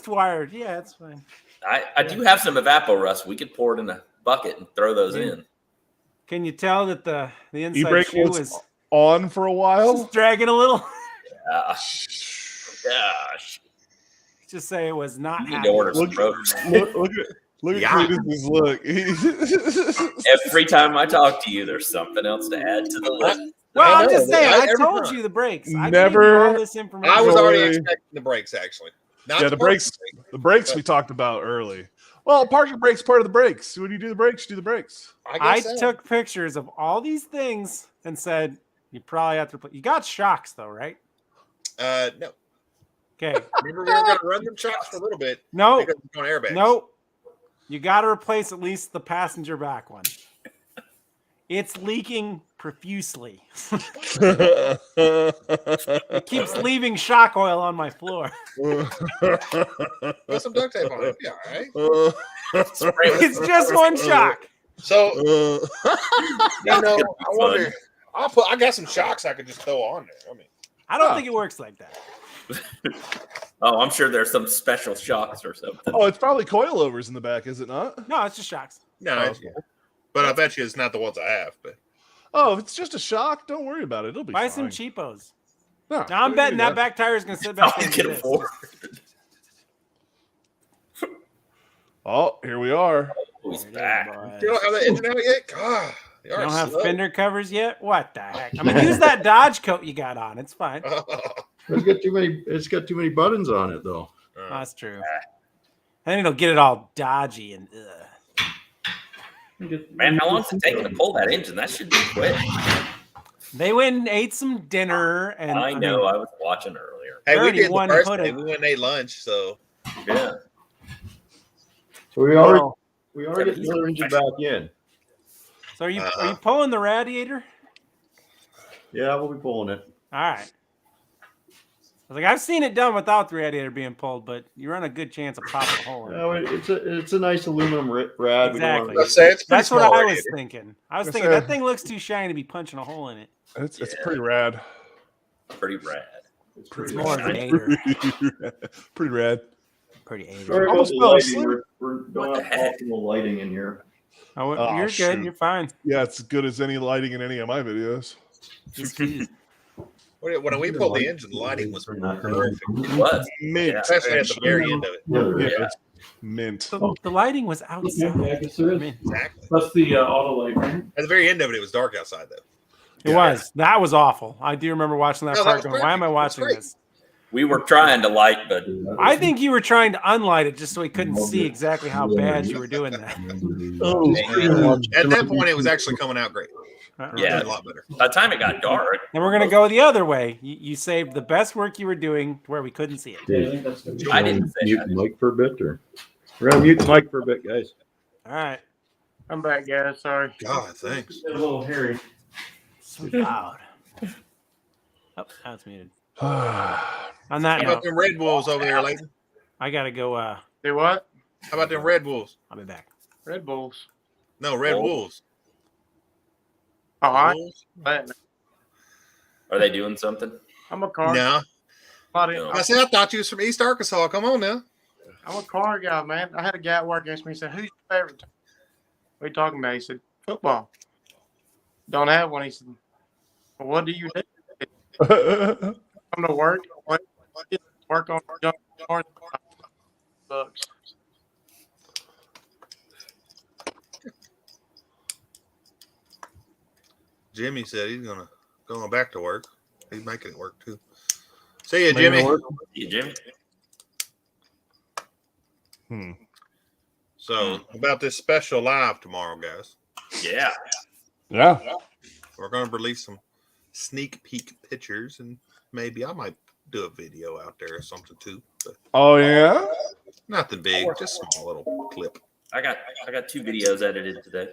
wired. Yeah, it's fine. I do have some Evapo Rust. We could pour it in a bucket and throw those in. Can you tell that the inside e-brake shoe was on for a while? Just dragging a little. Gosh. Just say it was not. You need to order some rotors. Look at Cletus's look. Every time I talk to you, there's something else to add to the list. Well, I'm just saying. I told you the brakes. I gave you all this information. I was already expecting the brakes, actually. The brakes we talked about early. Well, parking brake's part of the brakes. When you do the brakes, you do the brakes. I took pictures of all these things and said you probably have to replace. You got shocks though, right? No. Okay. Remember we were going to run them shocks for a little bit. No. Because it's on airbags. No. You got to replace at least the passenger back one. It's leaking profusely. It keeps leaving shock oil on my floor. Put some duct tape on it. Yeah, all right. It's just one shock. So, I wonder. I got some shocks I could just throw on there. I mean, I don't think it works like that. Oh, I'm sure there's some special shocks or something. Oh, it's probably coilovers in the back, is it not? No, it's just shocks. No, but I bet you it's not the ones I have. But if it's just a shock, don't worry about it. It'll be Buy fine. some cheapos. No, now I'm betting that back tire is going to sit back there. Oh, here we are. Who's back? You don't have that engine out yet? God, you don't have fender covers yet? What the heck? I mean, use that Dodge coat you got on. It's fine. It's got too many buttons on it, though. That's true. And it'll get it all dodgy and. Man, how long is it taking to pull that engine? That should be quick. They went and ate some dinner, and I know. I was watching earlier. Hey, we did the first day. We went and ate lunch, so yeah. So we already get the other engine back in. So are you pulling the radiator? Yeah, we'll be pulling it. All right. I was like, I've seen it done without the radiator being pulled, but you run a good chance of popping a hole in it. No, it's a nice aluminum rad. Exactly. That's what I was thinking. I was thinking that thing looks too shiny to be punching a hole in it. It's pretty rad. Pretty rad. It's more of an aider. Pretty rad. Pretty aider. Sorry about the lighting. We don't have optimal lighting in here. Oh, you're good. Shoot. You're fine. Yeah, it's as good as any lighting in any of my videos. When we pulled the engine, the lighting was perfect. It was mint, especially at the very end of it. Yeah. Mint. The lighting was outside. Exactly. That's the auto light, right? At the very end of it, it was dark outside, though. It was. That was awful. I do remember watching that part going, why am I watching this? We were trying to light, but I think you were trying to unlight it just so we couldn't see exactly how bad you were doing that. At that point, it was actually coming out great. Yeah, a lot better. By the time it got dark, and we're gonna go the other way. You saved the best work you were doing to where we couldn't see it. I didn't say mute the mic for a bit, or we're gonna mute the mic for a bit, guys. All right. I'm back, guys. Sorry. God, thanks. Get a little hairy. So loud. Oh, that's muted. On How that about note, them Red Wolves over there, Leighton? I gotta go. Do what? How about them Red Wolves? I'll be back. Red Bulls. No, Red Wolves. Wolves. Oh, Wolves? Are they doing something? I'm a car. No. No. I said I thought you was from East Arkansas. Come on now. I'm a car guy, man. I had a guy at work ask me, he said, who's your favorite team? What are you talking about? He said, football. Don't have one. He said, well, what do you do? Come to work. Work on junk cars. Bucks. Jimmy said he's going back to work. He's making it work too. See you, Jimmy. You, Jimmy? So about this special live tomorrow, guys. Yeah. Yeah. We're going to release some sneak peek pictures, and maybe I might do a video out there or something too. But Oh yeah. nothing big, just a small little clip. I got 2 videos edited today.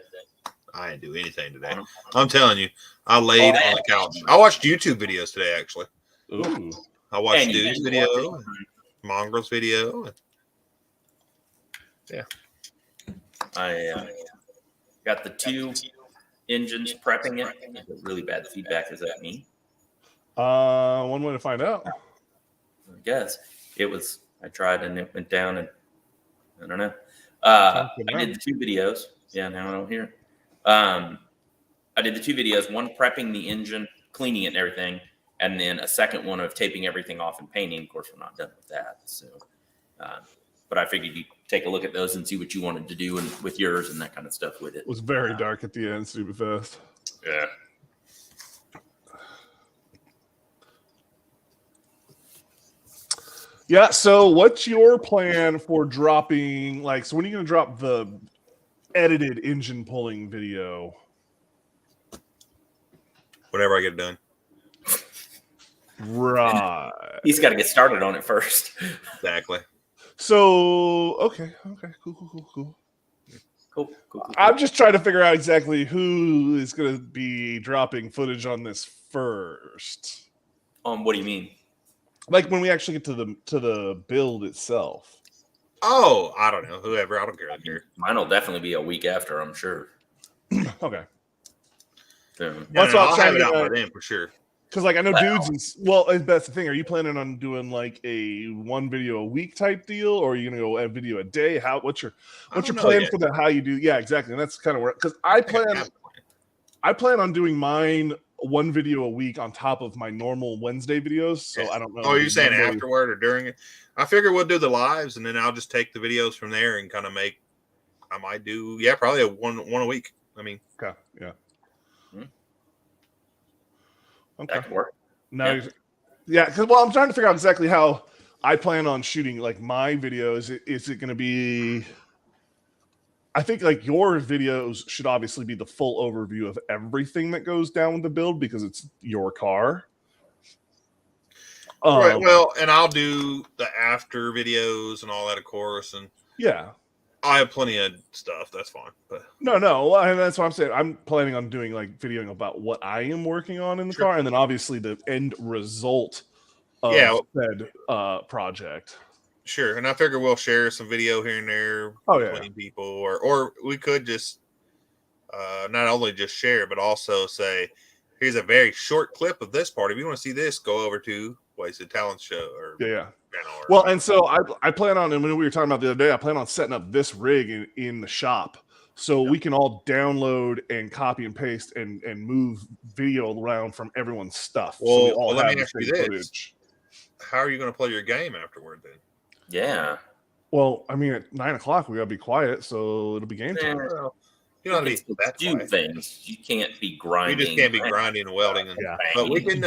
I didn't do anything today. I'm telling you, I laid on the couch. I watched YouTube videos today, actually. Ooh. I watched And you Dude's did video, and Mongrel's video. Yeah. I got the 2 engines prepping it. I get really bad feedback. Is that me? One way to find out. I guess it was. I tried and it went down, and I don't know. I did the 2 videos. Yeah, now I don't hear it. I did the 2 videos. One prepping the engine, cleaning it, and everything, and then a second one of taping everything off and painting. Of course, we're not done with that. So, but I figured you'd take a look at those and see what you wanted to do and with yours and that kind of stuff with it. It was very dark at the end, stupid fast. Yeah. Yeah, so what's your plan for dropping, so when are you going to drop the edited engine pulling video? Whenever I get it done. Right. He's got to get started on it first. Exactly. So, okay, cool. Cool. I'm just trying to figure out exactly who is going to be dropping footage on this first. What do you mean? Like when we actually get to the build itself. Oh, I don't know. Whoever. I don't care. I don't care. Mine will definitely be a week after, I'm sure. Okay. So, That's what I'll I'm have it saying, out by then for sure. Because I know dudes, that's the thing. Are you planning on doing like a 1 video a week type deal, or are you gonna go a video a day? What's your plan for that? How you do? Yeah, exactly. And that's kind of where, because I plan on doing mine 1 video a week on top of my normal Wednesday videos. So I don't know. Oh, you're saying afterward or during it? I figure we'll do the lives, and then I'll just take the videos from there and kind of make. I might do probably a one a week. I mean, okay, yeah. Okay. that could work. No, yeah, because I'm trying to figure out exactly how I plan on shooting like my videos. Is it going to be? I think like your videos should obviously be the full overview of everything that goes down with the build because it's your car. Right. Well, and I'll do the after videos and all that, of course, and yeah. I have plenty of stuff. That's fine. But No, and that's what I'm saying. I'm planning on doing like videoing about what I am working on in the car, and then obviously the end result of said project. Sure, and I figure we'll share some video here and there between people, or we could just not only just share, but also say, here's a very short clip of this part. If you want to see this, go over to Wasted Talent Show or Well, and so I plan on, and when we were talking about the other day, I plan on setting up this rig in the shop so we can all download and copy and paste and move video around from everyone's stuff. Well, so we all let have me the ask you same this. footage. How are you going to play your game afterward then? Yeah. Well, I mean, at 9 o'clock, we got to be quiet, so it'll be game time. Well, you don't have to be that do quiet. Things. You can't be grinding. You just can't be grinding and welding. And, Yeah. But we can,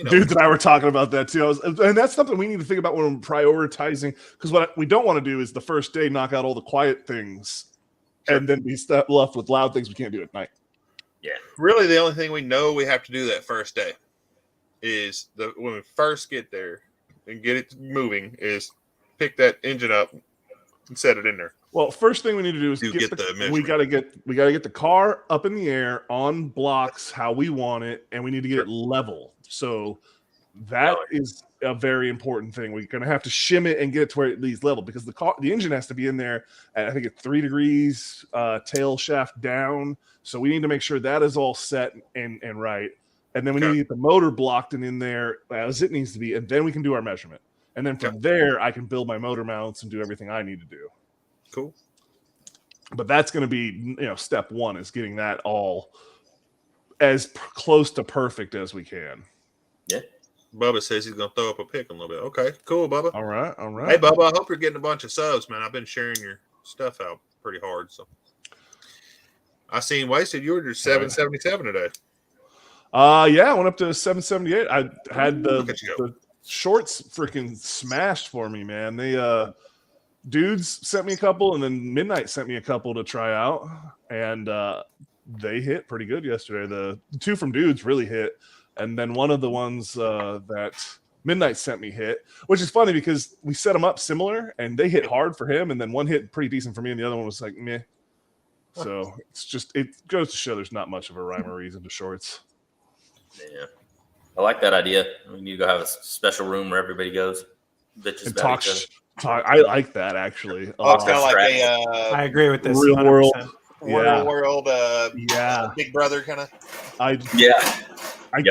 Dudes and I were talking about that too. And that's something we need to think about when we're prioritizing. Because what we don't want to do is the first day knock out all the quiet things and then be left with loud things we can't do at night. Yeah. Really, the only thing we know we have to do that first day is when we first get there and get it moving is pick that engine up, and set it in there. Well, first thing we need to do is get the we measurement. got to get the car up in the air on blocks how we want it, and we need to get it level. So that is a very important thing. We're going to have to shim it and get it to where it leaves level because the engine has to be in there at, I think, at 3 degrees tail shaft down. So we need to make sure that is all set and right. And then we need to get the motor blocked and in there as it needs to be, and then we can do our measurement. And then from there, I can build my motor mounts and do everything I need to do. Cool. But that's going to be, step one is getting that all as close to perfect as we can. Yeah. Bubba says he's going to throw up a pick a little bit. Okay, cool, Bubba. All right. Hey, Bubba, I hope you're getting a bunch of subs, man. I've been sharing your stuff out pretty hard. So I seen Wasted. You were just 777 today. Yeah, I went up to 778. I had the shorts freaking smashed for me, man. They dudes sent me a couple, and then Midnight sent me a couple to try out, and they hit pretty good yesterday. The two from dudes really hit, and then one of the ones that Midnight sent me hit, which is funny because we set them up similar, and they hit hard for him, and then one hit pretty decent for me, and the other one was like meh. So it goes to show there's not much of a rhyme or reason to shorts. Yeah, I like that idea. We need to go have a special room where everybody goes, bitches And about talk. each other. I like that actually. Oh, it's kind of like I agree with this. Real 100%. world. real world, Yeah. Big Brother kind of. I Yep.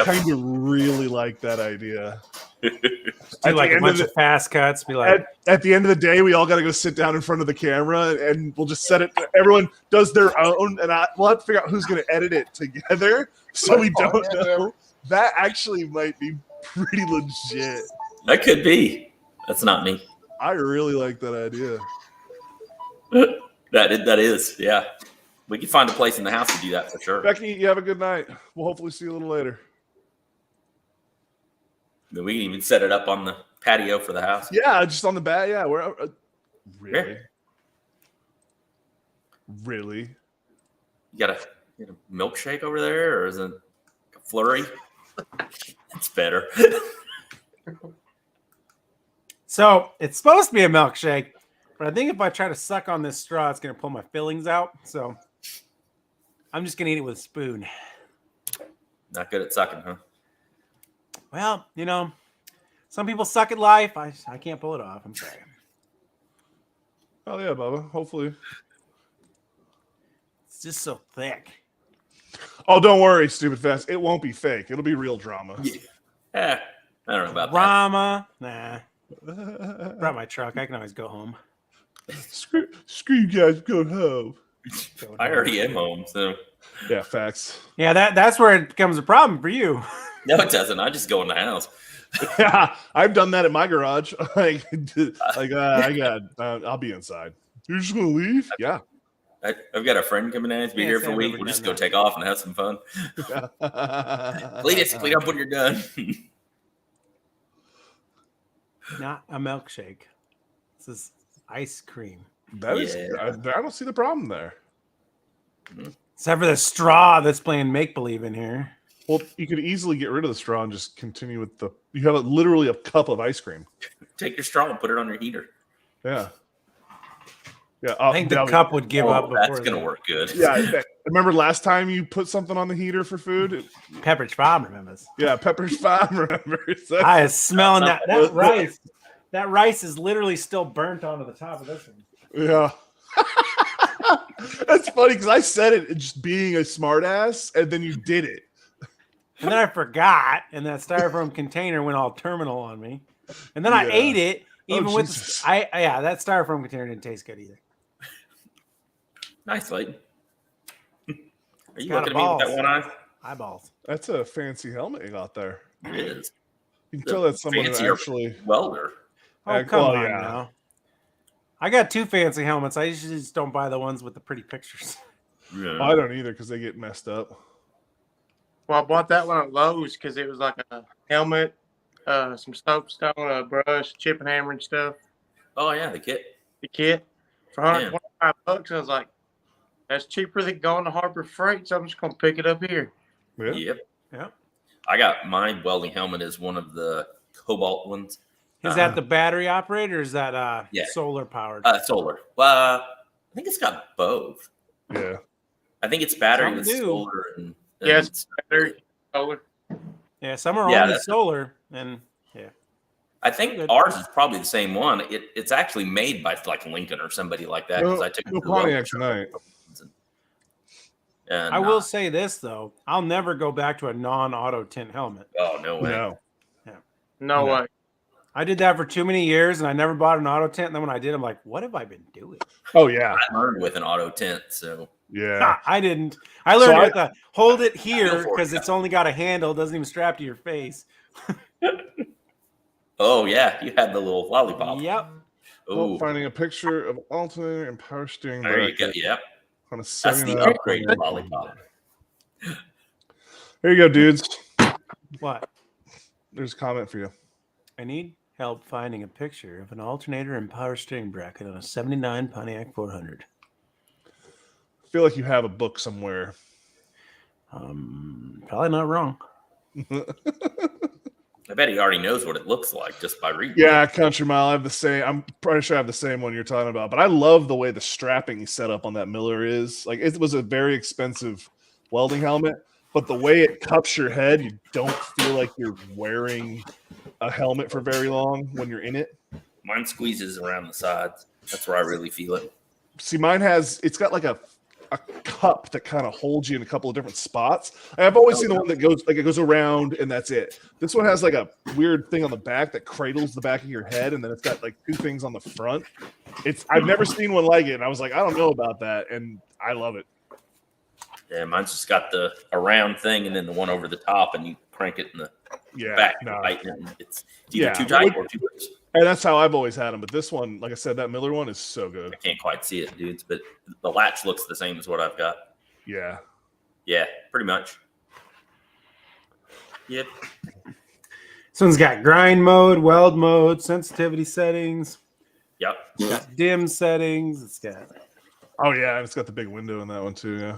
kind of really like that idea. Do like a bunch of fast cuts. Be like, At the end of the day, we all got to go sit down in front of the camera, and we'll just set it. Everyone does their own, and we'll have to figure out who's going to edit it together, so we don't know. That actually might be pretty legit. That could be. That's not me. I really like that idea. That is, yeah. We can find a place in the house to do that for sure. Becky, you have a good night. We'll hopefully see you a little later. Then we can even set it up on the patio for the house. Yeah, just on the bat. Yeah, we're really, Yeah. really. You got a milkshake over there, or is it a flurry? It's better. so it's supposed to be a milkshake, but I think if I try to suck on this straw, it's going to pull my fillings out. So I'm just going to eat it with a spoon. Not good at sucking, huh? Well, some people suck at life. I can't pull it off. I'm sorry. Oh yeah, Bubba. Hopefully. It's just so thick. Oh, don't worry, stupid fast. It won't be fake. It'll be real drama. Yeah. I don't know about Drama? Nah. Brought my truck. I can always go home. Screw you guys. Go home. that. I already am home, so. Yeah, facts. Yeah, that's where it becomes a problem for you. No, it doesn't. I just go in the house. Yeah, I've done that in my garage. I'll be inside. You're just gonna leave? Yeah. I've got a friend coming in to be here for a week. We'll just go take off and have some fun. Clean up when you're done. Not a milkshake. This is ice cream. That is. I don't see the problem there. Except for the straw that's playing make believe in here. Well, you could easily get rid of the straw and just continue with the. You have literally a cup of ice cream. Take your straw and put it on your heater. Yeah. Yeah. I think the cup would give up. That's going to work good. Yeah. Remember last time you put something on the heater for food? Pepperidge Farm remembers. Yeah, Pepperidge Farm remembers. I was smelling that rice. That rice is literally still burnt onto the top of this one. Yeah. That's funny because I said it just being a smartass, and then you did it. And then I forgot, and that styrofoam container went all terminal on me. And then I ate it, even with that styrofoam container didn't taste good either. Nice, Leighton. Are you looking at me with that one eye? Eyeballs. That's a fancy helmet you got there. It is. You can tell that's someone who actually welder. Oh, come on now. I got two fancy helmets. I usually just don't buy the ones with the pretty pictures. Yeah. I don't either because they get messed up. Well, I bought that one at Lowe's because it was like a helmet, some soapstone, a brush, chip and hammer and stuff. Oh, yeah, the kit. The kit for $125. I was like, that's cheaper than going to Harbor Freight, so I'm just going to pick it up here. Yeah. Yep. I got my welding helmet is one of the cobalt ones. Is that the battery operated or is that Yeah. solar powered? Solar. Well, I think it's got both. Yeah. I think it's battery Some with do. solar and Yes, battery, solar. Yeah, some are Yeah, only that's- solar, and yeah. I think Good. ours is probably the same one. It's actually made by like Lincoln or somebody like that. Because I took it No to the local Pontiac shop. tonight. And, I will say this though, I'll never go back to a non-auto tint helmet. Oh no way! No. No No. way. I did that for too many years, and I never bought an auto tint. And then when I did, I'm like, what have I been doing? Oh yeah. I learned with an auto tint, so Yeah. I didn't. I learned So with the hold it here for it, because yeah. it's only got a handle, it doesn't even strap to your face. oh yeah, you had the little lollipop. Yep. Oh, Finding a picture of alternator and power steering. there you go. bracket Yep, On a that's the 79 upgrade lollipop. There you go, dudes. What? There's a comment for you. I need help finding a picture of an alternator and power steering bracket on a 79 Pontiac 400. I feel like you have a book somewhere. Probably not wrong. I bet he already knows what it looks like just by reading. Yeah, Country Mile. I have the same. I'm pretty sure I have the same one you're talking about. But I love the way the strapping set up on that Miller is. Like, it was a very expensive welding helmet, but the way it cups your head, you don't feel like you're wearing a helmet for very long when you're in it. Mine squeezes around the sides. That's where I really feel it. See, mine it's got like a cup that kind of holds you in a couple of different spots. I've always seen the one that goes around and that's it. This one has like a weird thing on the back that cradles the back of your head, and then it's got like two things on the front. I've never seen one like it, and I was like, I don't know about that, and I love it. Yeah, mine's just got a round thing and then the one over the top, and you crank it in the back. No. Tighten it, and it's either too tight or too loose. And that's how I've always had them. But this one, like I said, that Miller one is so good. I can't quite see it, dudes, but the latch looks the same as what I've got. Yeah. Yeah, pretty much. Yep. This one's got grind mode, weld mode, sensitivity settings. Yep. It's got dim settings. It's got. Oh yeah, and it's got the big window in that one too. Yeah.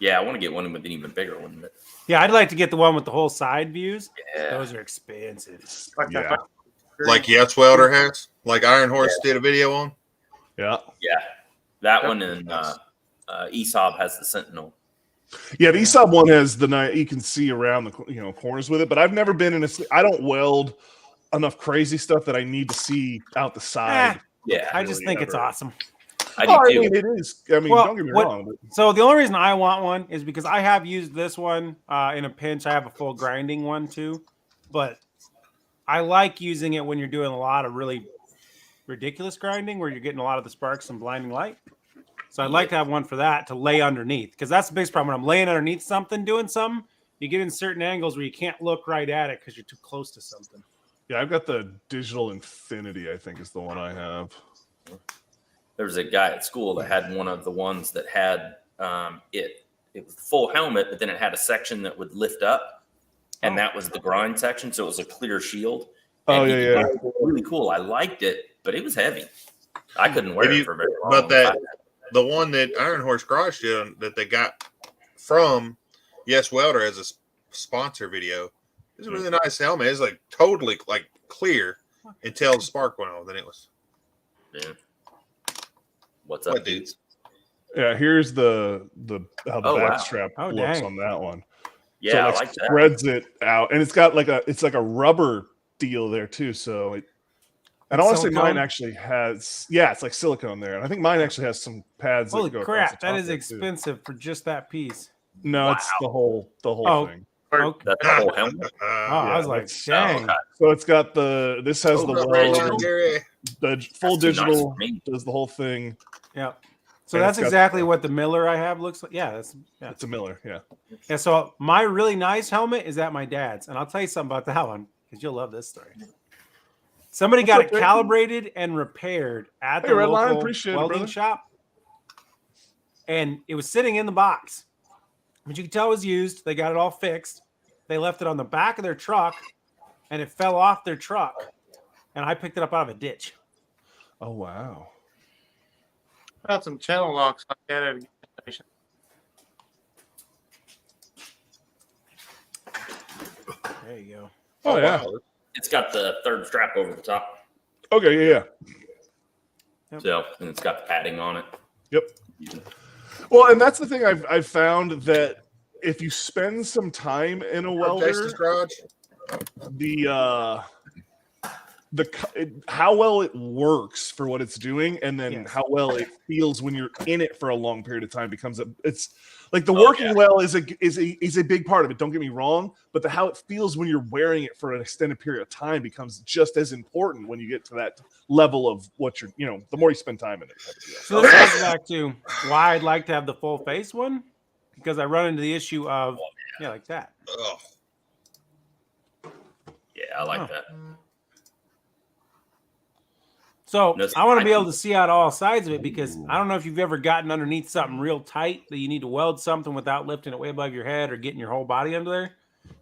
Yeah, I want to get one with an even bigger one. But Yeah, I'd like to get the one with the whole side views. yeah. Those are expensive. Like that. Yeah. Like Yes Welder has, like Iron Horse did a video on. Yeah. Yeah. That one and ESOB has the Sentinel. Yeah, the ESOB one has the night you can see around the corners with it, but I've never been in I don't weld enough crazy stuff that I need to see out the side. Yeah. I just think it's awesome. I Oh, do I too. mean, it is. I mean, Well, don't get me what- wrong. But So the only reason I want one is because I have used this one in a pinch. I have a full grinding one too, but I like using it when you're doing a lot of really ridiculous grinding where you're getting a lot of the sparks and blinding light. So I'd like to have one for that to lay underneath, because that's the biggest problem. When I'm laying underneath something, doing something, you get in certain angles where you can't look right at it because you're too close to something. yeah, I've got the Digital Infinity, I think is the one I have. There was a guy at school that had one of the ones that had it was the full helmet, but then it had a section that would lift up, and that was the grind section, so it was a clear shield. Oh, And yeah, he yeah. could grind it really cool. I liked it, but it was heavy. I couldn't wear Have it you- for very long. But the one that Iron Horse Garage did that they got from Yes Welder as a sponsor video is a really nice helmet. It's like totally like clear until the spark went off. Then it was Yeah. What's up, what, dudes? Yeah, here's how the Oh, back wow. strap Oh, looks dang. on that one. Yeah, so I it like that. spreads it out, and it's got like a rubber deal there too. So and I want to say Silicone? mine actually has it's like silicone there, and I think mine actually has some pads. Holy that go across crap, the that top is there, too. expensive for just that piece. No, it's the whole Oh. thing. Okay. That's the whole helmet. Oh, I was like, that's- dang. okay. So it's got this has Hold the up right weld, now, Gary. the full That's too nice digital for me. does the whole thing. Yeah. So And that's it's got- exactly what the Miller I have looks like. Yeah, It's a Miller, yeah. Yeah, so my really nice helmet is at my dad's, and I'll tell you something about that one because you'll love this story. Somebody got it up, Ricky? calibrated and repaired at Hey, the Redline, local appreciate it, welding brother. shop, and it was sitting in the box, but you could tell it was used. They got it all fixed. They left it on the back of their truck, and it fell off their truck, and I picked it up out of a ditch. Oh wow. Got some channel locks like that at a gas station. There you go. Oh yeah. wow. It's got the third strap over the top. Okay, yeah. Yep. So, and it's got the padding on it. Yep. Well, and that's the thing I've found that if you spend some time in a welder, Jason's garage. How well it works for what it's doing, and then Yes. how well it feels when you're in it for a long period of time it's like the working well is a big part of it. Don't get me wrong, but how it feels when you're wearing it for an extended period of time becomes just as important when you get to that level of what you're, the more you spend time in it. Type of deal. So this goes back to why I'd like to have the full face one, because I run into the issue of like that. Ugh. Yeah, I like that. So No, I want to be able to see out all sides of it, because I don't know if you've ever gotten underneath something real tight that you need to weld something without lifting it way above your head or getting your whole body under there.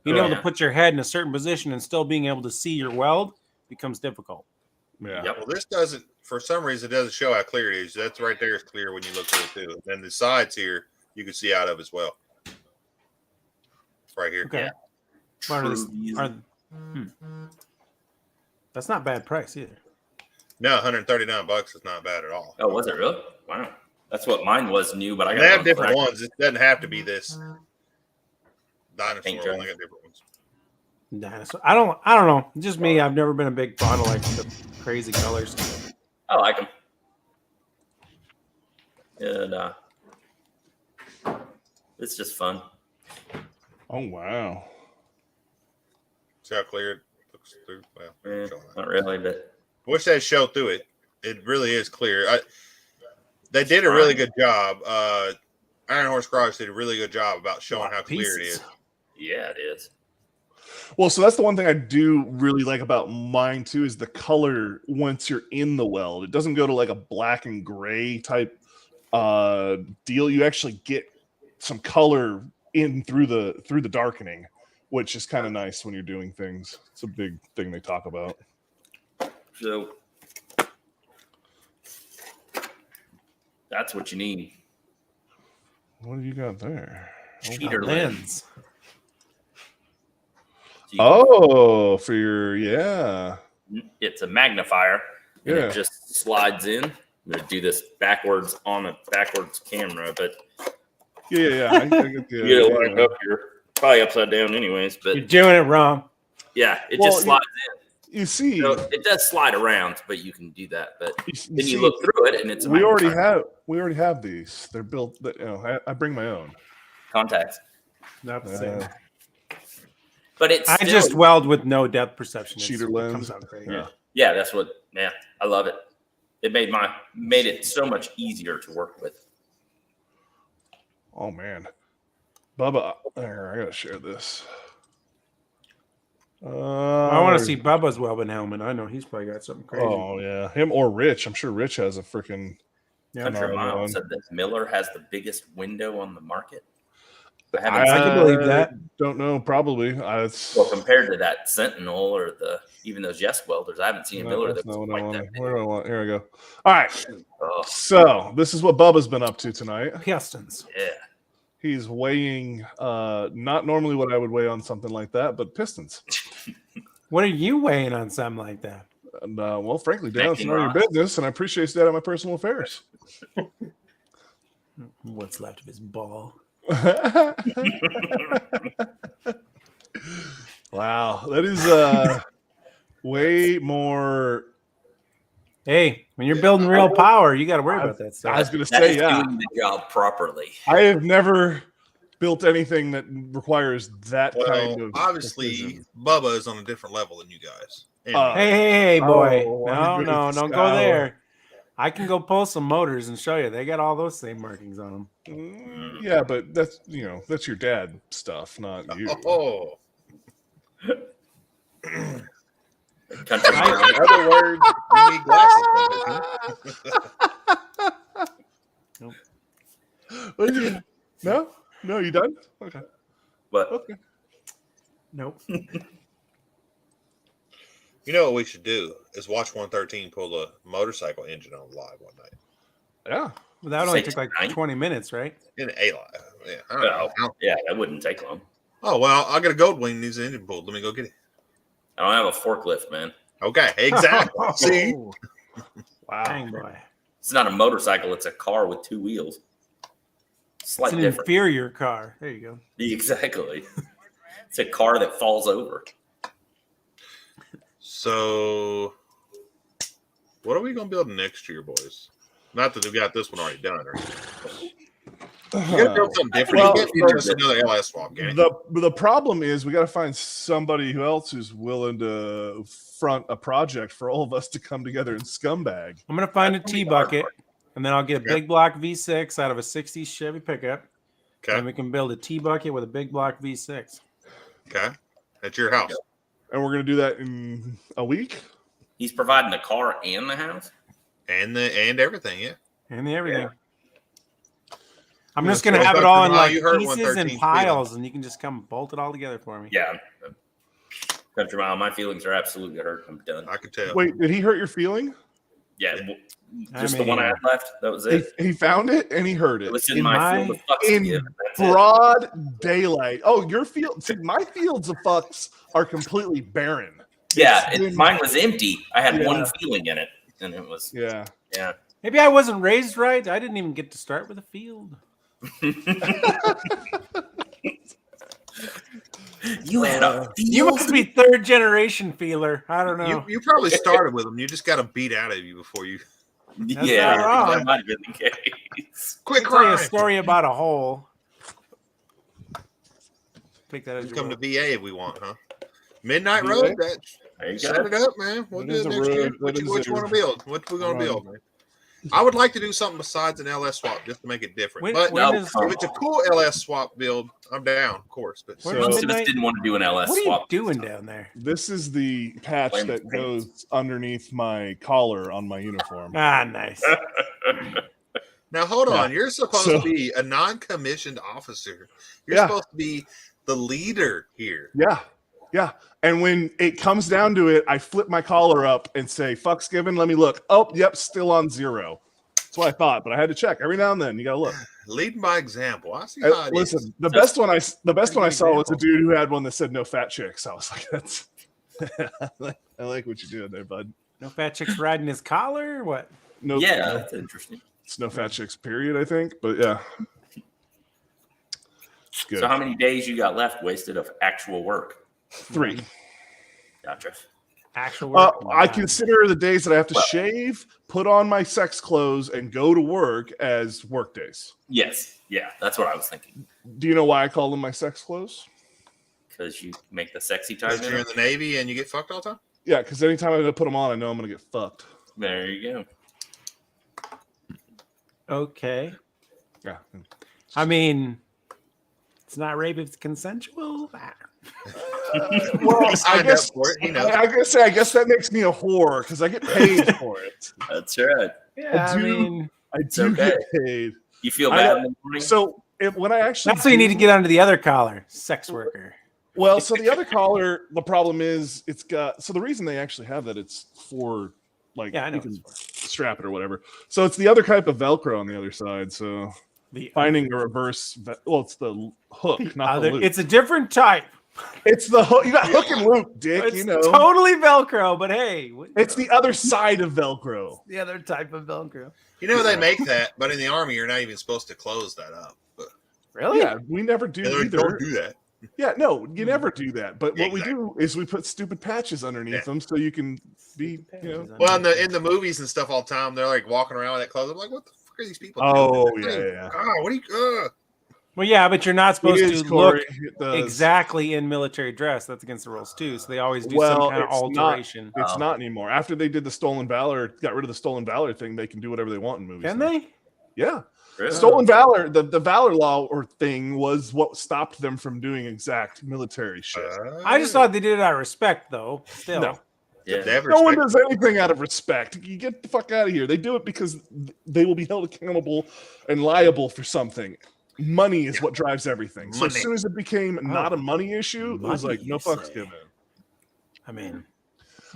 Being able to put your head in a certain position and still being able to see your weld becomes difficult. Yeah. Yep. Well, this doesn't, for some reason, it doesn't show how clear it is. That's right there is clear when you look through it too. And then the sides here, you can see out of as well. Right here. Okay. Yeah. That's not bad price either. No, $139 is not bad at all. Oh, was it really? Wow. That's what mine was new, but I got They have one different black. ones. It doesn't have to be this dinosaur. Paint Only got different ones. Dinosaur. I don't know. Just me. I've never been a big fan of like the crazy colors. I like them. And it's just fun. Oh wow. See how clear it looks through? Well, Not really, but wish they'd show through it. It really is clear. They did a really good job. Iron Horse Garage did a really good job about showing how clear it is. yeah, it is. Well, so that's the one thing I do really like about mine too, is the color once you're in the weld. It doesn't go to like a black and gray type deal. You actually get some color in through the darkening, which is kind of nice when you're doing things. It's a big thing they talk about. So that's what you need. What do you got there? Cheater lens. Oh, for your It's a magnifier, and Yeah. it just slides in. I'm gonna do this backwards on a backwards camera, but yeah. I get the you don't idea. wind up here. Probably upside down, anyways. But You're doing it wrong. yeah, it Well, just slides in. You see, So it does slide around, but you can do that. But you then see, you look through it, and it's a we already magnifier. have these. They're built. I bring my own. Contacts. Not the same. But it's I still, just weld with no depth perception. Cheater It lens. comes out great. yeah, that's what. Yeah, I love it. It made it so much easier to work with. Oh man, Bubba, there, I gotta share this. I want to see Bubba's welding helmet. I know he's probably got something crazy. Oh yeah, him or Rich. I'm sure Rich has a freaking. Country another Mile one. said that Miller has the biggest window on the market. I I haven't can believe that. Don't know. Probably. It's, well, compared to that Sentinel or even those Yes welders, I haven't seen a Miller that's not what I quite want. that big. Where do I want? Here we go. All right. Oh, So this is what Bubba's been up to tonight. Pistons. yeah. He's weighing not normally what I would weigh on something like that, but pistons. What are you weighing on something like that? And well, frankly, Dan, it's Making none of your rods. business, and I appreciate you staying on my personal affairs. What's left of his ball? Wow, that is way more. Hey, when you're building real power, you got to worry about that I stuff. was going to That say, is yeah. doing the job properly. I have never built anything that requires that kind Well, of. obviously, precision. Bubba is on a different level than you guys. Hey, boy. Oh, No, I'm no, good. don't go there. I can go pull some motors and show you. They got all those same markings on them. Yeah, but that's that's your dad stuff, not you. Oh, Country in Mile. other words, you need glasses. Nope. What did you? No, you done? Okay. But Okay. Nope. You know what we should do is watch 113 pull the motorcycle engine on live one night. Yeah. Well, that only Say took like tonight? 20 minutes, right? In a live. Yeah, I don't know. yeah, that wouldn't take long. Oh, well, I got a gold wing needs an engine pulled. Let me go get it. I don't have a forklift, man. Okay, exactly. See, Wow. Dang boy. It's not a motorcycle. It's a car with 2 wheels. It's Slight an difference. inferior car. There you go. Exactly. It's a car that falls over. so what are we gonna build next year, boys? Not that we've got this one already done, or anything. You gotta build something different. Well, You can't be just another LS swap game. The problem is we got to find somebody else who's willing to front a project for all of us to come together and scumbag. I'm gonna find a T bucket, and then I'll get a big block V6 out of a '60s Chevy pickup. Okay, And we can build a T bucket with a big block V6. okay, at your house. And we're gonna do that in a week. He's providing the car and the house. And everything, yeah. And everything. I'm Yeah, just gonna so have it Dr. all in Mile, like you heard pieces 113 and speed piles, and you can just come bolt it all together for me. Yeah. Country Mile, my feelings are absolutely hurt. I'm done. I could tell. Wait, did he hurt your feeling? Yeah. I Just the one I mean, had left. That was it. He found it and he heard It it was in in my my- field of fucks to in give. That's it. broad daylight. Oh, your field. See, my fields of fucks are completely barren. Yeah, It's- mine was empty. I had Yeah. one feeling in it, and it was Yeah. yeah. maybe I wasn't raised right. I didn't even get to start with a field. You had a You field. must be third generation feeler. I don't know. You probably started with them. You just got them beat out of you before you Yeah, not wrong. that might have been the case. quick I'll tell you a crime. story about a hole. Take that as your Come to word. VA if we want, huh? Midnight VA? Road. That There you set go. it up, man. We'll That do is it a next year. road. What That you is want a to build? What we gonna road. build, man? I would like to do something besides an LS swap just to make it different. When- but when No, is- come if it's a cool LS swap build, I'm down, of course. But Where So- does Most of us Midnight- didn't want to do an LS What are you swap. doing down there? This is the patch Blame that the goes underneath my collar on my uniform. Ah, nice. now hold Yeah. on, you're supposed So- to be a non-commissioned officer. You're Yeah. supposed to be the leader here. Yeah. Yeah. And when it comes down to it, I flip my collar up and say, fuck's given. Let me look. Oh, yep, still on 0. That's what I thought, but I had to check every now and then. You got to look. Leading by example. I see how it Listen, is. the best one I saw was a example. dude who had one that said no fat chicks. I was like, that's I like what you're doing there, bud. No fat chicks riding his collar or what? No, Yeah, no, that's interesting. it's no fat chicks, period, I think. But yeah. Good. So how many days you got left wasted of actual work? 3. Gotcha. Actual work? I Nah. consider the days that I have to Well- shave, put on my sex clothes, and go to work as work days. Yes. Yeah, that's what I was thinking. Do you know why I call them my sex clothes? Because you make the sexy time. Because you're in the Navy and you get fucked all the time. Yeah, because anytime I go put them on, I know I'm going to get fucked. There you go. Okay. Yeah. I mean, it's not rape if it's consensual. Ah. Well, He signed up for it. He knows. I guess that makes me a whore because I get paid for it. That's right. Yeah, I do- mean, I do okay. get paid. You feel I bad know. in the morning? So when I actually that's what you need to get under the other collar. Sex worker. Well, so the other collar, the problem is it's got. So the reason they actually have that, it's for like Yeah, I know you what can strap it or whatever. So it's the other type of Velcro on the other side. So The finding a reverse, well, it's the hook, not the other, loop. it's a different type. It's the hook. You got hook and loop, Dick. It's you know, totally Velcro, but hey, it's the other side of Velcro. the other type of Velcro. You know they make that, but in the Army you're not even supposed to close that up. But Really? Yeah, we never do they either. don't do that. Yeah, no, you never do that. But Yeah, what we do is we put stupid patches underneath Yeah. them so you can be, you know. Well, in the movies and stuff all the time, they're like walking around with that clothes. I'm like, what the fuck are these people Oh, doing? yeah. God, what do you? Well, yeah, but you're not It supposed is, to Corey. look It does. exactly in military dress. That's against the rules too. So they always do Well, some kind of it's not. alteration. It's Oh. not anymore. After they did the Stolen Valor, got rid of the Stolen Valor thing, they can do whatever they want in movies. Can now. they? Yeah. Really? Stolen Valor, the Valor Law or thing was what stopped them from doing exact military shit. I just thought they did it out of respect, though. Still, No. Yeah. They have No one respect. does anything out of respect. You get the fuck out of here. They do it because they will be held accountable and liable for something. Money is what drives everything. So as Money. soon as it became not a money issue, it was Money, like, no you fucks say. given. I mean,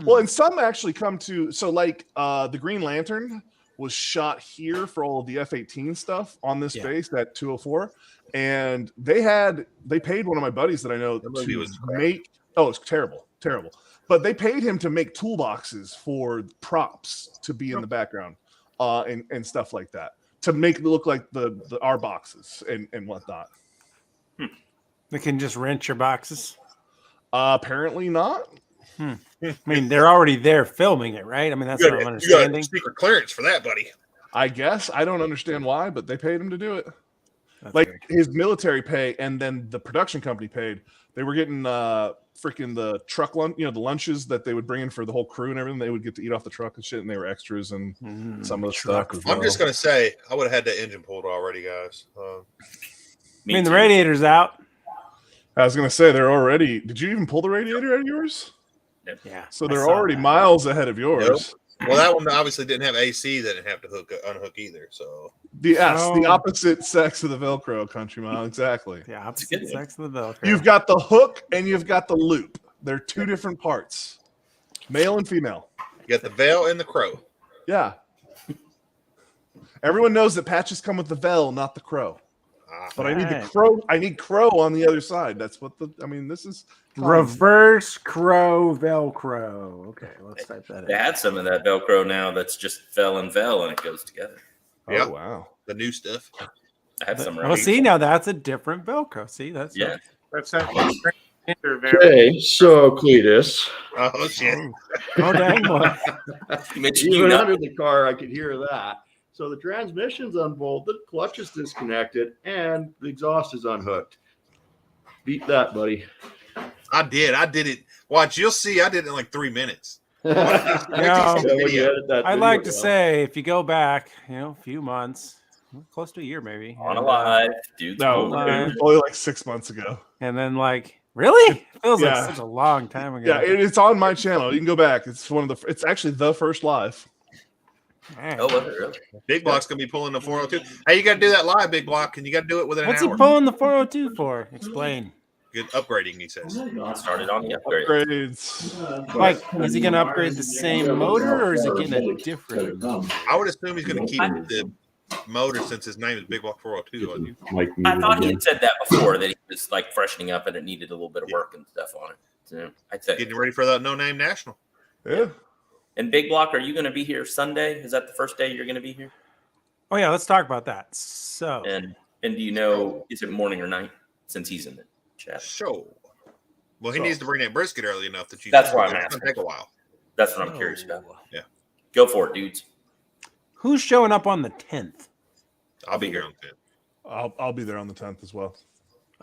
Well, and some actually come to the Green Lantern was shot here for all of the F-18 stuff on this Yeah. base at 204, and they paid one of my buddies that I know That movie to was crap. make. Oh, it's terrible. But they paid him to make toolboxes for props to be in the background, and stuff like that, to make it look like the our boxes and whatnot. They can just rent your boxes. Apparently not. I mean, they're already there filming it, right? I mean, that's what I'm You got understanding. secret clearance for that, buddy. I guess I don't understand why, but they paid him to do it. That's Like very- his military pay, and then the production company paid. They were getting freaking the truck lunch, the lunches that they would bring in for the whole crew and everything. They would get to eat off the truck and shit, and they were extras and some of the stuff. As well. I'm just gonna say I would have had that engine pulled already, guys. I mean, the radiator's out. I was gonna say they're already. Did you even pull the radiator out of yours? Yeah. So I they're saw already that. miles ahead of yours. Well, that one obviously didn't have AC. That didn't have to unhook either. So The Oh. opposite sex of the Velcro, country mile. Exactly. The opposite sex of the Velcro. You've got the hook and you've got the loop. They're two different parts, male and female. you got the veil and the crow. Yeah. Everyone knows that patches come with the veil, not the crow. But I need the Right. crow. I need crow on the other side. That's what this is. Reverse crow Velcro. Okay, let's type that They in. had some of that Velcro now that's just fell and fell and it goes together. Oh, Yeah. wow. The new stuff. I have some Oh, right see, now that's a different Velcro. See, that's Yeah. That's that transgender Okay, so Cletus, Oh shit! Oh, dang, boy. Mitch, you even know, under the car, I could hear that. So the transmission's unbolted, clutch is disconnected, and the exhaust is unhooked. Beat that, buddy. I did it. Watch, you'll see. I did it in like 3 minutes. Yeah. When you edit that I'd video like to down. say, if you go back, a few months, close to a year maybe. on and, alive, dude's No, over. Hold on. it was only like 6 months ago. And then, like, really? It feels Yeah. like such a long time ago. Yeah, it's on my channel. You can go back. It's it's actually the first live. Man. Oh, was it really? Big Block's gonna be pulling the 402. Hey, you got to do that live, Big Block, and you got to do it within an What's he hour. pulling the 402 for? Explain. Good upgrading, he says. Started on the upgrade. Upgrades. Like, is he going to upgrade the same motor or is he getting a different motor? I would assume he's gonna keep the motor since his name is Big Block 402. I thought he had said that before, that he was like freshening up and it needed a little bit of work and stuff on it. So I'd say. Getting ready for that no name national. Yeah. And Big Block, are you going to be here Sunday? Is that the first day you're going to be here? Oh, yeah, let's talk about that. So, And do you know, is it morning or night? Since he's in the chat. So, well, he needs to bring that brisket early enough that you. That's why I'm It's asking. gonna take a while. That's what I'm curious about. Yeah. Go for it, dudes. who's showing up on the 10th? I'll be here on 10. I'll be there on the 10th as well.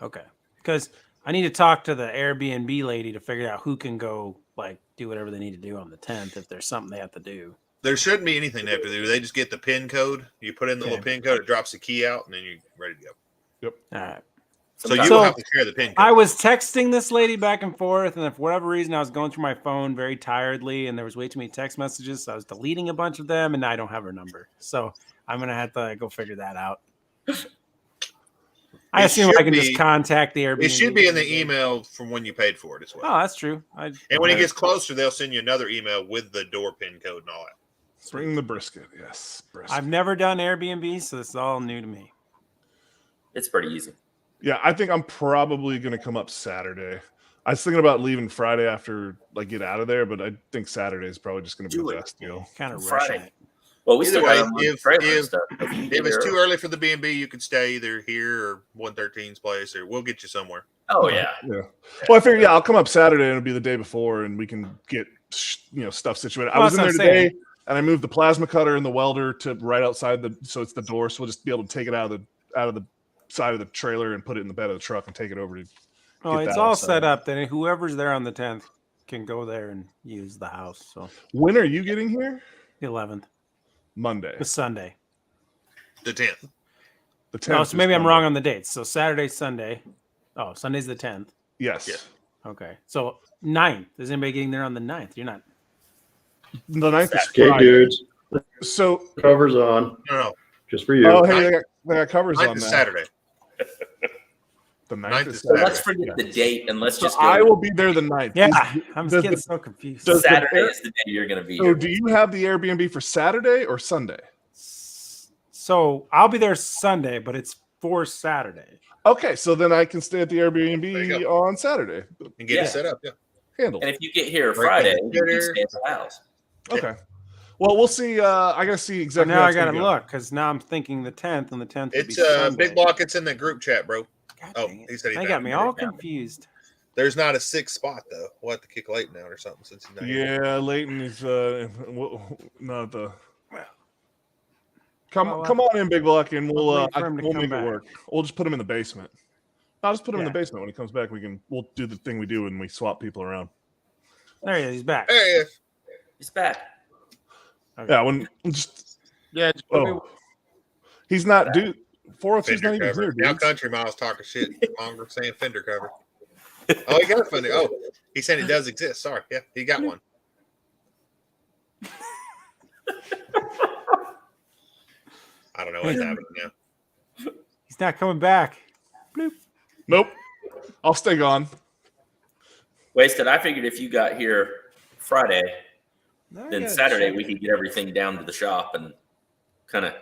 Okay. Because I need to talk to the Airbnb lady to figure out who can go, like, do whatever they need to do on the 10th if there's something they have to do. There shouldn't be anything they have to do. They just get the PIN code. You put in the little PIN code. It drops the key out, and then you're ready to go. All right. So you So, will have to share the PIN code. I was texting this lady back and forth, and for whatever reason, I was going through my phone very tiredly, and there was way too many text messages, so I was deleting a bunch of them, and now I don't have her number. So I'm going to have to go figure that out. I It assume I should can be- just contact the Airbnb. It should be in the email from when you paid for it as well. Oh, that's true. And when it gets closer, they'll send you another email with the door PIN code and all that. Bring the brisket. Yes. Brisket. I've never done Airbnb, so this is all new to me. It's pretty easy. Yeah, I think I'm probably going to come up Saturday. I was thinking about leaving Friday after get out of there, but I think Saturday is probably just going to be Do the it. best deal. Kind of Friday. rushing it. Well, we Either still way, got if trailer and stuff. If you If get it's there too early for the B&B, you can stay either here or 113's place, or we'll get you somewhere. Oh, yeah. Yeah. Well, I figured, I'll come up Saturday and it'll be the day before, and we can get stuff situated. I Well, was in there that's what I'm today, saying. and I moved the plasma cutter and the welder to right outside so it's the door, so we'll just be able to take it out of the side of the trailer and put it in the bed of the truck and take it over to. Oh, Get it's that all outside. set up. Then whoever's there on the 10th can go there and use the house. So When are you getting here? the 11th, Monday. the Sunday. The 10th. The 10th. No, so maybe is I'm Monday. wrong on the dates. So Saturday, Sunday. Oh, Sunday's the 10th. Yes. Yeah. Okay. So 9th. Is anybody getting there on the 9th? You're not. The 9th is Okay, Friday. dudes, So, covers on No, just for you. oh, hey, they got covers 9th on is that. Saturday. The 9th, 9th is is Saturday. Let's forget the date and let's So just go. I will be there the 9th. Yeah, Is- I'm does getting the- so confused. does the- Saturday is the day you're going to be So, here. do you have the Airbnb for Saturday or Sunday? So I'll be there Sunday, but it's for Saturday. Okay, so then I can stay at the There you Airbnb on Saturday. And get Yeah. it set up. Yeah. Handled. And if you get here Right Friday, there. you can stay at the house. Okay. Well, we'll see. I gotta see So exactly. now how I it's gonna gotta go. look because now I'm thinking the 10th, and the 10th would be It's Sunday. Big Block. It's in the group chat, bro. God Oh, dang it. he said he They found got me it. all confused. There's not a 6th spot though. We'll have to kick Leighton out or something since he's not here. Yeah, Leighton is not the. Come Well, on in, Big Block, and I'll we'll wait for him to we'll come make back. it work. We'll just put him in the basement. I'll just put him in the Yeah. basement when he comes back. We'll do the thing we do when we swap people around. There he is. He's back. There he is. He's back. Okay. Yeah, when just Yeah, just put me- he's not dude. 402's Fender not even cover. here, Now dude. Country Miles talking shit. Longer saying fender cover. Oh, he got a fender. Oh, he said it does exist. Sorry. Yeah, he got one. I don't know what's happening now. He's not coming back. Bloop. Nope. I'll stay gone. Wasted. I figured if you got here Friday, Now I then gotta Saturday check we it. could get everything down to the shop and kind of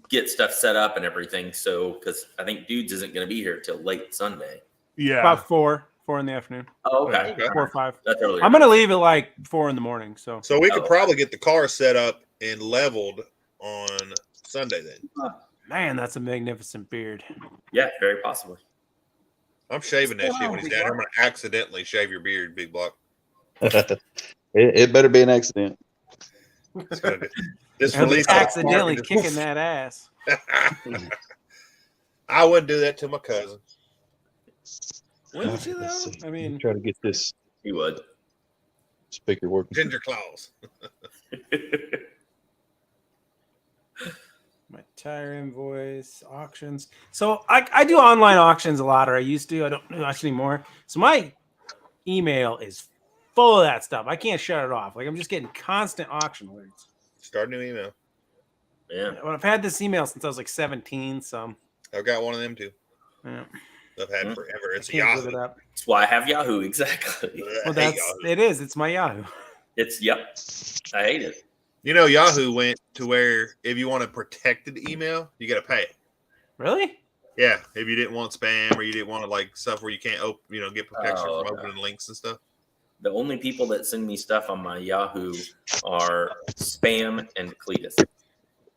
get stuff set up and everything. So, because I think Dudes isn't going to be here till late Sunday. Yeah. About 4 in the afternoon. Oh, okay. Okay. 4 or 5. That's earlier. I'm gonna leave it like 4 in the morning. So So we could Oh. probably get the car set up and leveled on Sunday then. man, that's a magnificent beard. Yeah, very possibly. I'm shaving that shit when he's down here. I'm gonna accidentally shave your beard, Big Block. It better be an accident. It's gonna do. This And release accidentally kicking that ass. I wouldn't do that to my cousin. Wouldn't you Let's though? see. I mean, Try to get this He would. speaker working. Ginger claws. my tire invoice, auctions. So I do online auctions a lot, or I used to. I don't do much anymore. So my email is full of that stuff. I can't shut it off. Like I'm just getting constant auction alerts. Start a new email. Yeah. Well, I've had this email since I was like 17. So I've got one of them too. yeah, I've had Hmm. forever. It's a can't give Yahoo. it up. That's why I have Yahoo. Exactly. Well, I hate that's Yahoo. it is. It's my Yahoo. It's, yep. I hate it. You know, Yahoo went to where if you want a protected email, you got to pay. Really? Yeah, if you didn't want spam or you didn't want like stuff where you can't open, get protection Oh, from okay. opening links and stuff. The only people that send me stuff on my Yahoo are Spam and Cletus.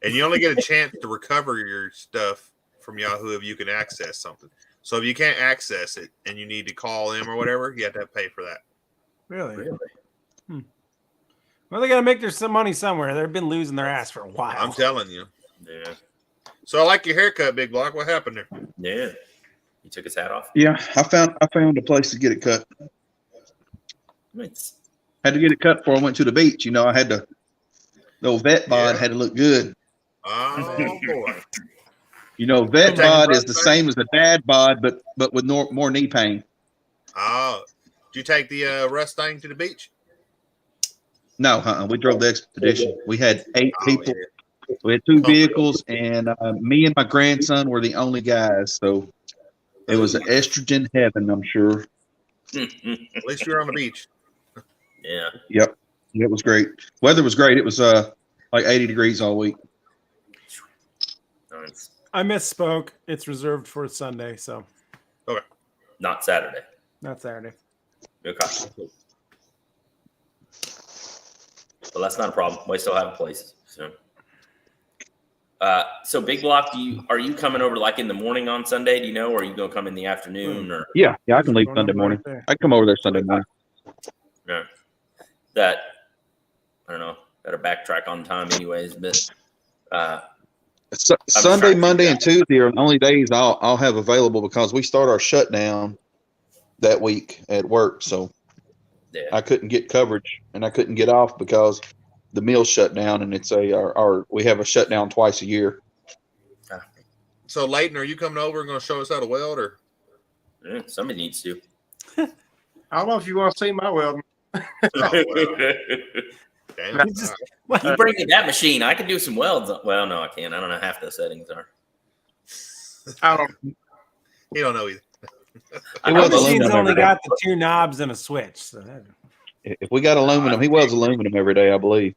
And you only get a chance to recover your stuff from Yahoo if you can access something. So if you can't access it and you need to call them or whatever, you have to pay for that. Really? Really? Well, they got to make their some money somewhere. They've been losing their ass for a while. I'm telling you. Yeah. So I like your haircut, Big Block. What happened there? Yeah. He took his hat off. Yeah, I found a place to get it cut. It's, Had to get it cut before I went to the beach. I had to. The old vet bod Yeah. had to look good. Oh boy. Vet Okay. bod is the same as the dad bod, but with more knee pain. Oh, did you take the Rust thing to the beach? No, we drove the expedition. We had 8 Oh, people. yeah. We had 2 vehicles, and me and my grandson were the only guys. So it was an estrogen heaven, I'm sure. At least you were on the beach. yeah. Yep, it was great. Weather was great. It was like 80 degrees all week. Nice. I misspoke. It's reserved for Sunday, so Not Saturday. not Saturday. Okay. Well, that's not a problem. We still have places. So Big Block, are you coming over like in the morning on Sunday? Do you know, or are you gonna come in the afternoon? Or Yeah, I can leave Going Sunday on morning. right there. I can come over there Sunday morning. yeah, that I don't know. Got to backtrack on time, anyways. But Sunday, trying to Monday, figure and Tuesday are the only days I'll have available because we start our shutdown that week at work. So yeah, I couldn't get coverage and I couldn't get off because the mill's shut down, and it's we have a shutdown twice a year. So Leighton, are you coming over and going to show us how to weld, or? yeah, somebody needs to. I don't know if you want to see my welding. Oh, well, damn. You just- You bring me that machine, I can do some welds. Well, no, I can't. I don't know half the settings are. I don't. You don't know either. I It know was The most- machine's aluminum only every day. got the 2 knobs and a switch. So that, If we got aluminum, he welds aluminum every day, I believe.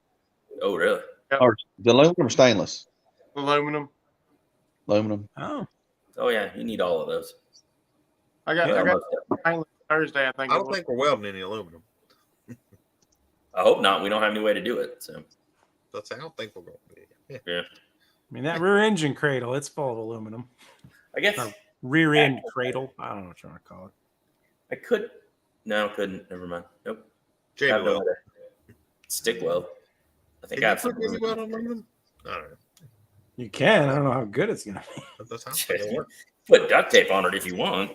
Oh, really? Or the aluminum or stainless? Aluminum. Aluminum. oh, Oh, yeah. You need all of those. I got stainless Thursday. I think. I don't think we're welding any aluminum. I hope not. We don't have any way to do it. So I don't think we're going to be. yeah. I mean, that rear engine cradle, it's full of aluminum. I guess Rear end cradle. I don't know what you want to call it. I could. No, couldn't. Never mind. Nope. Jamie I have no weld. idea. Stick weld. I think Can I you have some. put Jamie weld on aluminum? I don't know. You can. I don't know how good it's going to be. That's how it'll work. Put duct tape on it if you want.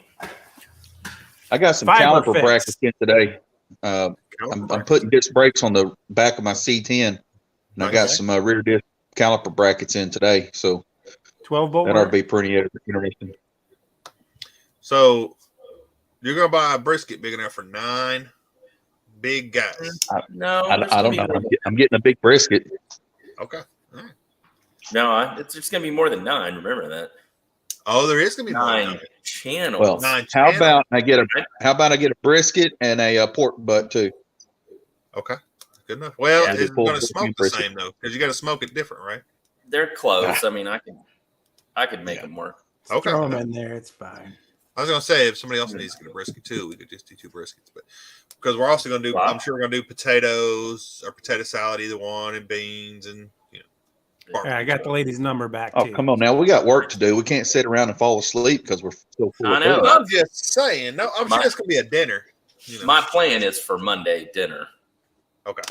I got some Fiber caliper fix. brackets in today. I'm putting disc brakes on the back of my C10, and I got Okay. some rear disc caliper brackets in today. So 12 bolt. that ought to work? be pretty interesting. So you're going to buy a brisket big enough for 9 big guys. No, I don't know. I'm getting a big brisket. Okay. All right. No, it's just gonna be more than 9. Remember that. Oh, there is going to be 9 channels. Well, 9 how channels. about I get a brisket and a pork butt too? Okay. Good enough. Well, Yeah, it's full going to smoke the brisket. same, though, because you got to smoke it different, right? They're close. I mean, I could make them work. Okay. Throw them in there. It's fine. I was going to say, if somebody else needs to get a brisket too, we could just do 2 briskets. But because we're also going to do, Wow. I'm sure we're going to do potatoes or potato salad, either one, and beans, and Yeah, I got the lady's number back Oh, too. come on now. We got work to do. We can't sit around and fall asleep because we're still full I of know. food. I'm just saying. No, I'm sure it's going to be a dinner. You know. My plan is for Monday dinner. Okay.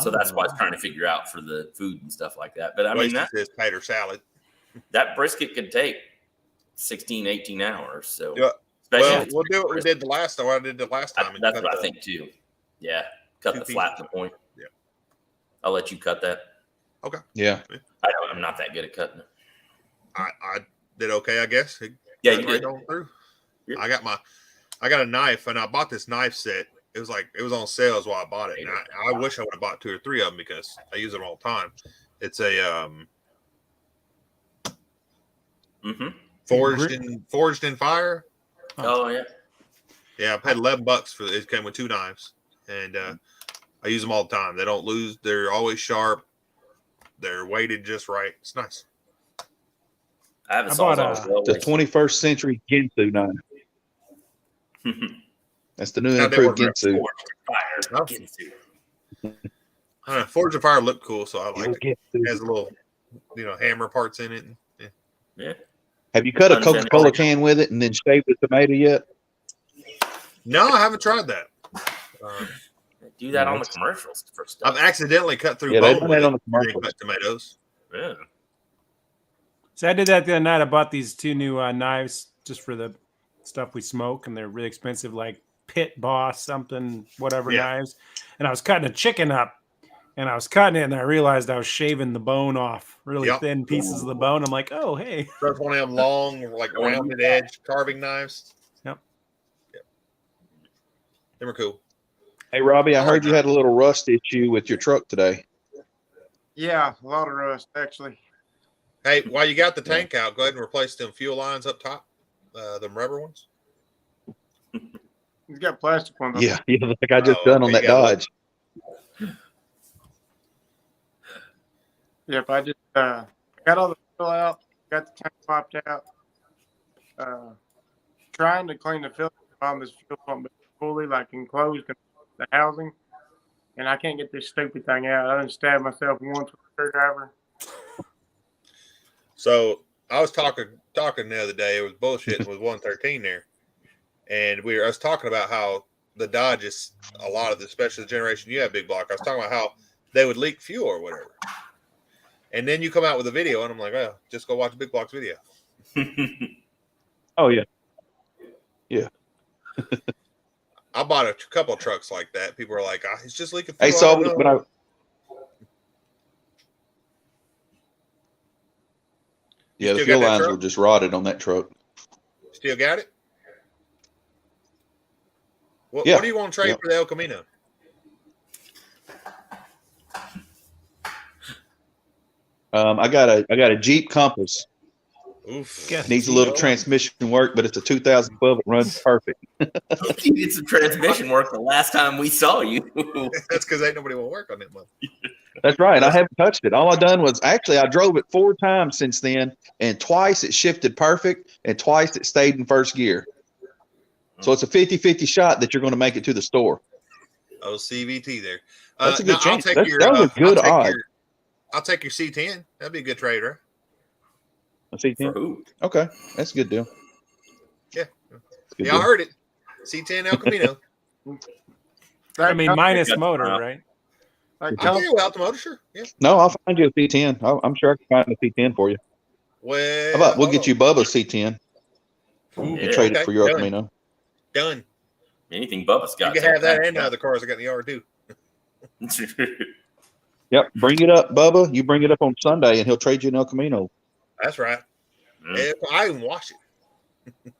So that's why I was trying to figure out for the food and stuff like that. But I mean, Wasted says tater salad. that brisket could take 16, 18 hours. So, Yeah. especially Well, if it's we'll do what we brisket. did the last time. What I did the last time. and That's cut what I the- think too. Yeah. Cut 2 the pieces. flat to the point. Yeah. I'll let you cut that. Yeah. I'm not that good at cutting it. I did okay, I guess. It Yeah, cut you right did. on through. Yep. I got a knife, and I bought this knife set. It was on sale while I bought it. And I wish I would have bought 2 or 3 of them because I use them all the time. It's a Mm-hmm. forged in fire. Oh, yeah. Yeah, I paid $11 for it. It came with 2 knives, and I use them all the time. They don't lose. They're always sharp. They're weighted just right. It's nice. I have a I bought Sawzall The as 21st century Ginsu knife. well. That's the new How'd that improved work out? Ginsu. Fire. Ginsu. I don't know, forged in fire looked cool, so I liked it. Ginsu. It has a little, hammer parts in it. Yeah. Have you cut a Unfinished. Coca-Cola can with it and then shaved the tomato yet? No, I haven't tried that. Do that on the commercials for stuff. I've accidentally cut through Yeah, they bone done with that it on the and then commercials. cut tomatoes. Yeah. So I did that the other night. I bought these 2 new knives just for the stuff we smoke, and they're really expensive, like Pit Boss something, whatever Yeah. knives. And I was cutting a chicken up, and I was cutting it, and I realized I was shaving the bone off, really Yep. thin pieces of the bone. I'm like, oh, hey. So it's one of them long, like rounded edge carving knives. Yep. They were cool. Hey, Robbie, I heard you had a little rust issue with your truck today. Yeah, a lot of rust actually. Hey, while you got the tank out, go ahead and replace them fuel lines up top, them rubber ones. He's got plastic ones. Yeah, like I just Oh, done on okay, that you got Dodge. Yep, I just got all the fill out, got the tank popped out. Trying to clean the filter on this fuel pump, but it's fully like enclosed in the housing, and I can't get this stupid thing out. I done stabbed myself once with a screwdriver. So I was talking the other day. It was bullshitting with 113 there, and I was talking about how the Dodge is a lot of the, especially the generation you have big block. I was talking about how they would leak fuel or whatever, and then you come out with a video, and I'm like, well, just go watch the big block's video. Oh, yeah. I bought a couple of trucks like that. People are like, it's just leaking Hey, fuel. so I don't know." Yeah, the still fuel got that lines truck? were just rotted on that truck. Still got it? What, Yeah. what do you want to trade Yep. for the El Camino? I got a Jeep Compass. Oof. Yeah. Needs a little transmission work, but it's a 2012. It runs perfect. You did some transmission work the last time we saw you. That's because ain't nobody want to work on that month. That's right. I haven't touched it. All I done was I drove it 4 times since then, and twice it shifted perfect, and twice it stayed in first gear. So it's a 50-50 shot that you're going to make it to the store. Oh, CVT there. That's a good now chance. I'll take That your, was a good I'll take odd. your, I'll take your C10. That'd be a good trade, right? A C10? For who? Okay, that's a good deal. Yeah. Good Y'all deal. heard it. C10 El Camino. I mean, minus That's motor, fine. right? Like, I'll do without the motor, sure. Yeah. No, I'll find you a C10. I'm sure I can find a C10 for you. Well, How about we'll hold get on. you Bubba's C10 and Yeah. trade it Okay, for your El done. Camino. Done. Anything Bubba's got. You can have that and the other cars I got in the yard, too. Yep, bring it up, Bubba. You bring it up on Sunday, and he'll trade you an El Camino. That's right. I even wash it.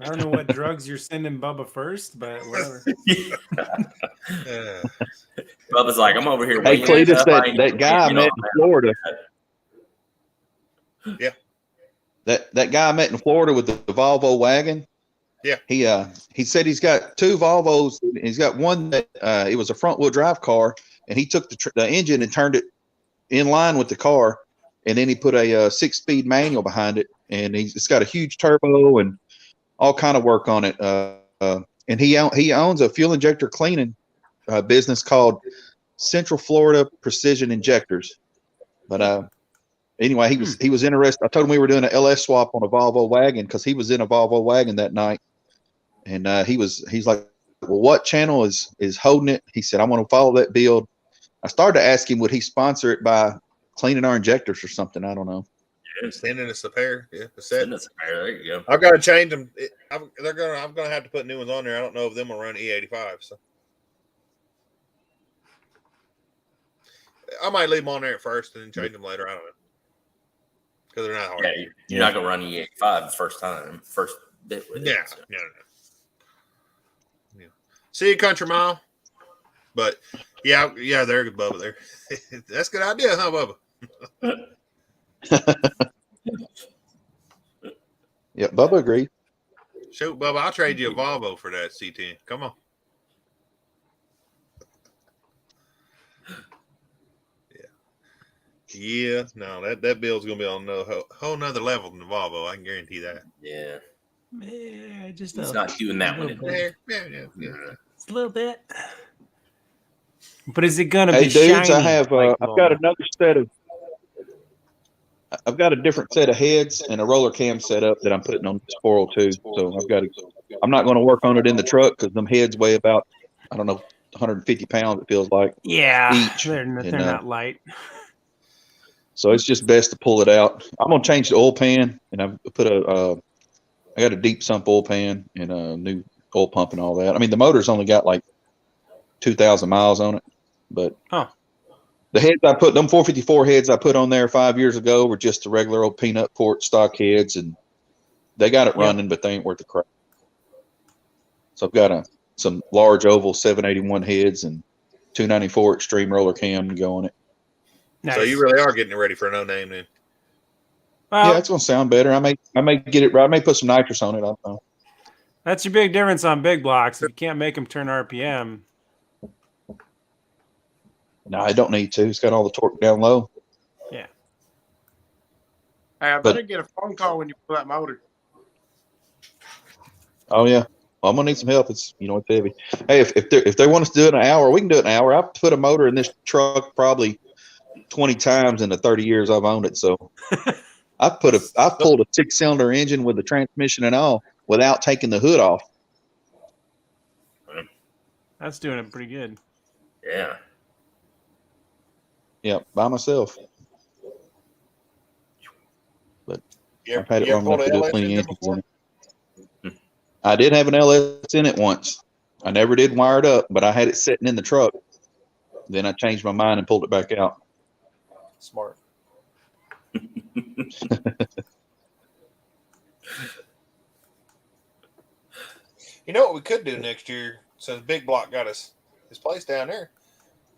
I don't know what drugs you're sending Bubba first, but whatever. Bubba's like, I'm over here. Hey, waiting Cletus, up. I ain't that guy I getting met off in Florida. Yeah. That guy I met in Florida with the Volvo wagon. Yeah. He said he's got two Volvos. He's got one that it was a front wheel drive car, and he took the engine and turned it in line with the car, and then he put a 6-speed manual behind it, and it's got a huge turbo and all kind of work on it. And he owns a fuel injector cleaning business called Central Florida Precision Injectors. But anyway, he was interested. I told him we were doing an LS swap on a Volvo wagon because he was in a Volvo wagon that night, and he's like, well, what channel is holding it? He said, I want to follow that build. I started to ask him, would he sponsor it by cleaning our injectors or something? I don't know. Sending us a pair. Yeah, the set. Send us a pair. There you go. I've got to change them. I'm gonna have to put new ones on there. I don't know if them will run E85. So I might leave them on there at first and then change them later. I don't know because they're not hard. Yeah, you're not gonna run E85 the first bit with it. Yeah, so. no. Yeah. See you, Country Mile. But yeah, there's Bubba there. That's a good idea, huh, Bubba? Yeah, Bubba agreed. Shoot, Bubba, I'll trade you a Volvo for that C10. Come on. Yeah, no, that build's gonna be on a whole nother level than the Volvo. I can guarantee that. Yeah. Yeah, just He's not doing that one. Yeah. It's a little bit. But is it gonna Hey, be dudes, shiny? I have like I've got Volvo? another set of. I've got a different set of heads and a roller cam set up that I'm putting on this 402. So I'm not going to work on it in the truck because them heads weigh about, I don't know, 150 pounds. It feels like. Yeah, each. they're And, not light. So it's just best to pull it out. I'm going to change the oil pan, and I've put I got a deep sump oil pan and a new oil pump and all that. I mean, the motor's only got like 2,000 miles on it, but the heads I put, them 454 heads I put on there 5 years ago were just the regular old peanut port stock heads, and they got it running, but they ain't worth the crap. So I've got some large oval 781 heads and 294 extreme roller cam to go on it. Nice. So you really are getting it ready for a no name then. Well, Yeah, it's gonna sound better. I may get it right. I may put some nitrous on it. I don't know. that's your big difference on big blocks. If you can't make them turn RPM, No, I don't need to. It's got all the torque down low. yeah. Hey, I better get a phone call when you pull that motor. Oh yeah. Well, I'm gonna need some help. It's it's heavy. Hey, if they want us to do it in an hour, we can do it in an hour. I've put a motor in this truck probably 20 times in the 30 years I've owned it. So I've pulled a 6-cylinder engine with the transmission and all without taking the hood off. That's doing it pretty good. Yeah. Yeah, by myself. But You I've had it you long ever enough to pulled do an plenty LS of in there engines in it. I did have an LS in it once. I never did wire it up, but I had it sitting in the truck. Then I changed my mind and pulled it back out. Smart. You know what we could do next year, since Big Block got us his place down there?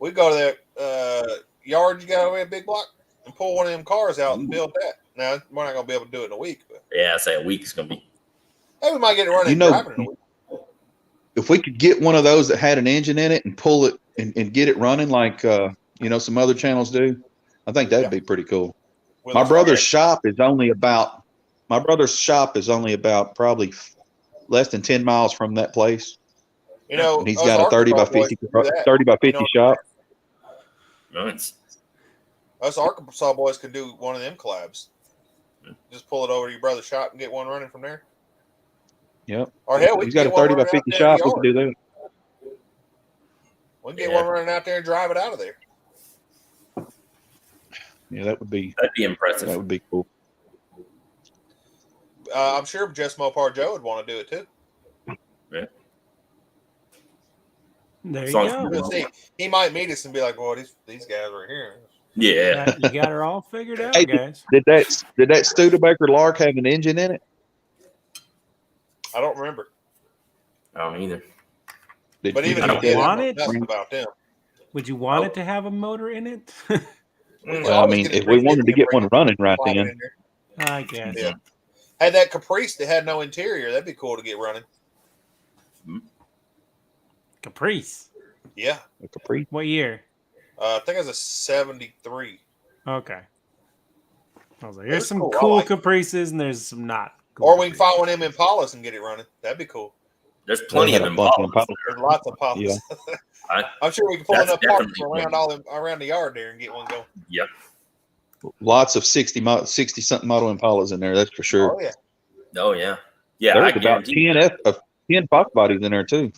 We go to that yard you got over at Big Block and pull one of them cars out and build that. Now we're not gonna be able to do it in a week, but Yeah, I say a week is gonna be. hey, we might get it running and driving in a week. If we could get one of those that had an engine in it and pull it and get it running like some other channels do, I think that'd be pretty cool. With My us brother's already. shop is only about My brother's shop is only about probably less than 10 miles from that place. You know, And he's us got a 30 by Arkansas boys 50, can do that. 30 by 50 You know, shop. Nice. Us Arkansas boys can do one of them collabs. Just pull it over to your brother's shop and get one running from there. Yep. Or hell, we He's can got a get one 30 by running out 50 there in shop. the We can yard. do that. We can get Yeah. one running out there and drive it out of there. Yeah, that would be impressive. That would be cool. I'm sure Just Mopar Joe would want to do it too. Yeah. There you Songs go. We'll see. He might meet us and be like, "Well, these guys are here." Yeah. You got her all figured out, Hey, guys. did that Studebaker Lark have an engine in it? I don't remember, I don't either. but even I if don't he did, want I'm it. nothing about them. Would you want it to have a motor in it? Well, I mean, if we wanted to get one running right then. I guess. Yeah. Had that Caprice that had no interior, that'd be cool to get running. Caprice. Yeah. A Caprice. What year? I think it was a 73. Okay. I was like, It there's was some cool. I cool like it. Caprices and there's some not. Cool Or we can Caprices. find one of them Impalas and get it running. That'd be cool. There's plenty They of had a bunch of Impalas. There's lots of Impalas. Yeah. I'm sure we can pull That's enough parts definitely from around the yard there and get one going. Yep. Lots of 60 something model Impalas in there. That's for sure. Oh yeah. Oh yeah. Yeah. I There's about guarantee. 10 Fox bodies in there too.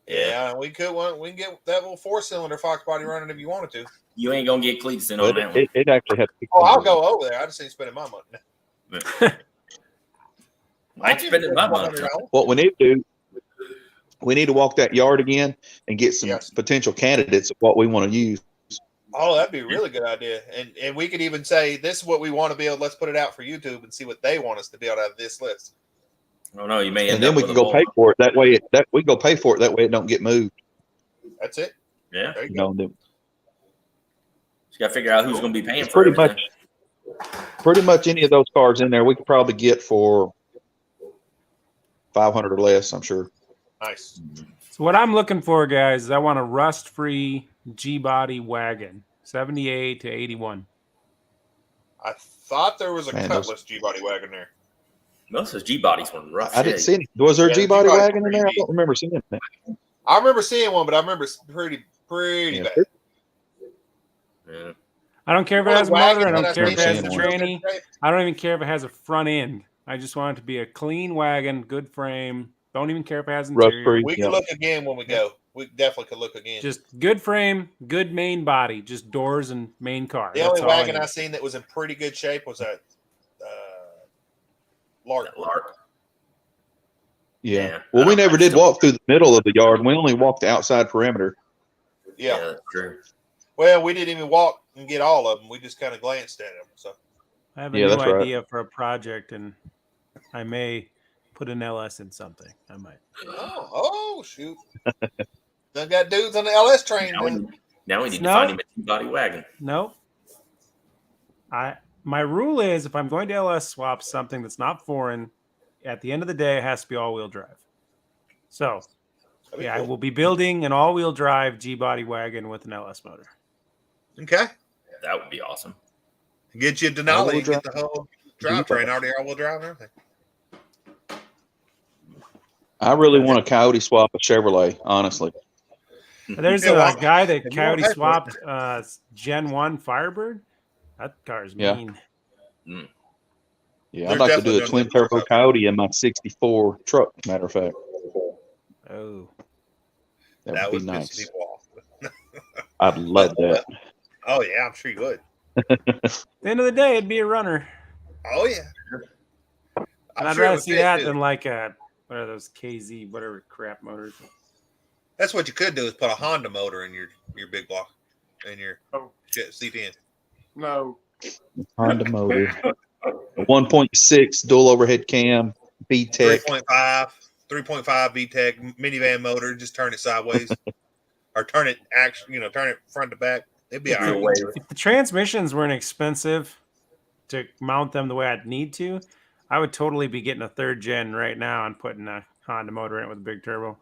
Yeah, we can get that little 4-cylinder Fox body running if you wanted to. You ain't gonna get cleats in on But that one. it actually had. Oh, I'll go over there. I just ain't spending my money. I ain't spending my money. What we need to do, we need to walk that yard again and get some Yes. potential candidates of what we want to use. Oh, that'd be a really good idea. And we could even say this is what we want to build. Let's put it out for YouTube and see what they want us to build out of this list. I don't know. You may end And then up we with can a go pay Volvo. for it. That way, we can go pay for it. That way, it don't get moved. That's it. Yeah. There you You go. know, Just gotta figure out who's gonna be paying it's for pretty everything. much any of those cars in there we could probably get for 500 or less. I'm sure. Nice. So what I'm looking for, guys, is I want a rust-free G-body wagon, 78 to 81. I thought there was a Man, those- Cutlass G-body wagon there. Most of those G bodies were rough. I didn't shape. see any. Was there a Yeah, the G-body G-bodies wagon were in there? I pretty don't remember seeing it. I remember seeing one, but I remember it's pretty Yeah, bad. Yeah. I don't care if it One of has a the motor. I wagons don't that care if seen it has a in that's real good tranny. shape. I don't even care if it has a front end. I just want it to be a clean wagon, good frame. Don't even care if it has interior. Rust-free. We Yeah. can look again when we go. We definitely could look again. Just good frame, good main body, just doors and main car. The That's only all I wagon I need. seen that was in pretty good shape was that Lark. That Lark. Yeah. Yeah. Well, we never I did still- walk through the middle of the yard. We only walked the outside perimeter. Yeah. That's true. Well, we didn't even walk and get all of them. We just kind of glanced at them. So I have a Yeah, new that's right. idea for a project, and I may put an LS in something. I might. oh shoot. Done got dudes on the LS train. Now we man. need, now we need to No. find him a T-body wagon. No. My rule is if I'm going to LS swap something that's not foreign, at the end of the day, it has to be all-wheel drive. So, That'd be yeah, I cool. will be building an all-wheel drive G-body wagon with an LS motor. Okay. That would be awesome. Get you a Denali All-wheel and get the drive. whole drivetrain already all-wheel drive and everything. I really want a Coyote swap a Chevrolet, honestly. There's Yeah, a well, guy that if you want Coyote that, swapped Gen 1 Firebird. That car's Yeah. mean. Yeah, There's I'd like to definitely do a gonna twin be a turbo Coyote in my 64 truck, matter of fact. Oh. That, That would would be piss nice. people off. I'd love that. Oh yeah, I'm sure you would. At the end of the day, it'd be a runner. Oh yeah. And I'm I'd sure it rather would see fit, that too. than like a, what are those KZ, whatever crap motors. That's what you could do is put a Honda motor in your big block and your C10. No. Honda motor. A 1.6 dual overhead cam, VTEC. 3.5 VTEC minivan motor. Just turn it sideways, or turn it turn it front to back. It'd be all Real right. way. If the transmissions weren't expensive to mount them the way I'd need to, I would totally be getting a third gen right now and putting a Honda motor in it with a big turbo.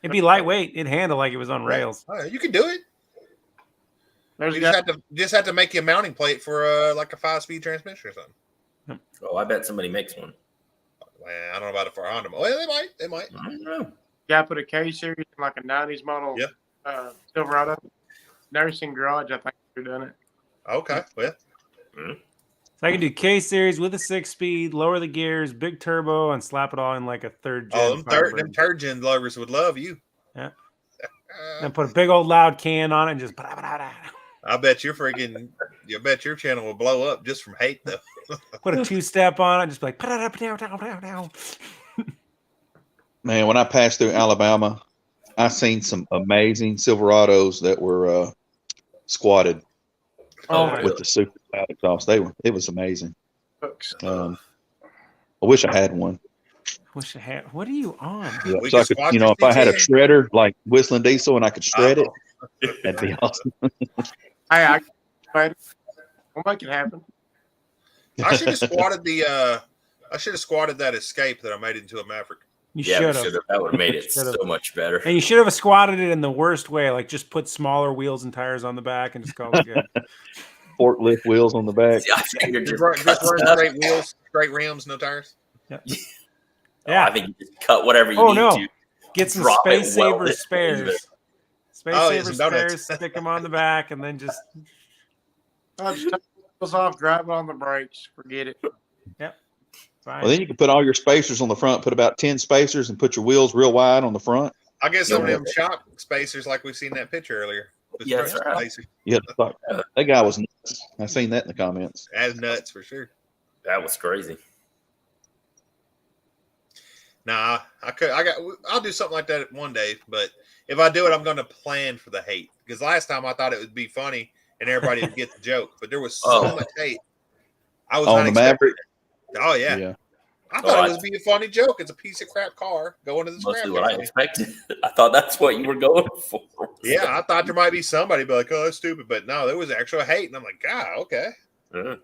It'd be lightweight. It'd handle like it was on rails. All right, you can do it. There's You a guy. just have to make you a mounting plate for like a 5-speed transmission or something. Oh, I bet somebody makes one. Well, I don't know about it for a Honda. Well, they might. They might. I don't know. Guy put a K series in like a 90s model Yeah. Silverado. Nursing garage, I think they're doing it. Okay. Well, So I can do K series with a 6-speed, lower the gears, big turbo, and slap it all in like a third gen. them third gen lovers would love you. Yeah. And put a big old loud can on it and just. I bet your your channel will blow up just from hate though. Put a 2-step on it, just like. Man, when I passed through Alabama, I seen some amazing Silverados that were squatted with the super loud exhaust. It was amazing. I wish I had one. Wish I had. What are you on? Yeah, We so I can could, squat if this I had a DT. shredder like Whistling Diesel and I could shred it, that'd be awesome. We'll make it happen. I should have squatted that Escape that I made into a Maverick. You Yeah, should we have. That would have made it Should've. so much better. And you should have squatted it in the worst way, like just put smaller wheels and tires on the back and just call it good. Forklift wheels on the back. I figured Just cut run stuff. straight wheels, straight rims, no tires. Oh, I think you just cut whatever you Oh, need no. to. Get some Drop it, Space weld Saver it, leave spares. it. Space Oh, yeah, Saver some donuts. spares, stick them on the back, and then just. I'll just take those off, grab it on the brakes, forget it. Fine. Well, then you can put all your spacers on the front, put about 10 spacers, and put your wheels real wide on the front. I guess some Yeah. of them shock spacers like we seen in that picture earlier. The Yeah, that's truck right. spacer. Yeah, that guy was nuts. I seen that in the comments. As nuts for sure. That was crazy. Nah, I'll do something like that one day, but if I do it, I'm going to plan for the hate. Because last time I thought it would be funny and everybody would get the joke, but there was so much hate. I was On not the expecting Maverick? it. Oh yeah. Yeah. I thought it was be a funny joke. It's a piece of crap car going to the scrap Mostly what I yard. expected. I thought that's what you were going for. Yeah, I thought there might be somebody be like, "Oh, that's stupid," but no, there was actual hate, and I'm like, "God, okay." Yeah.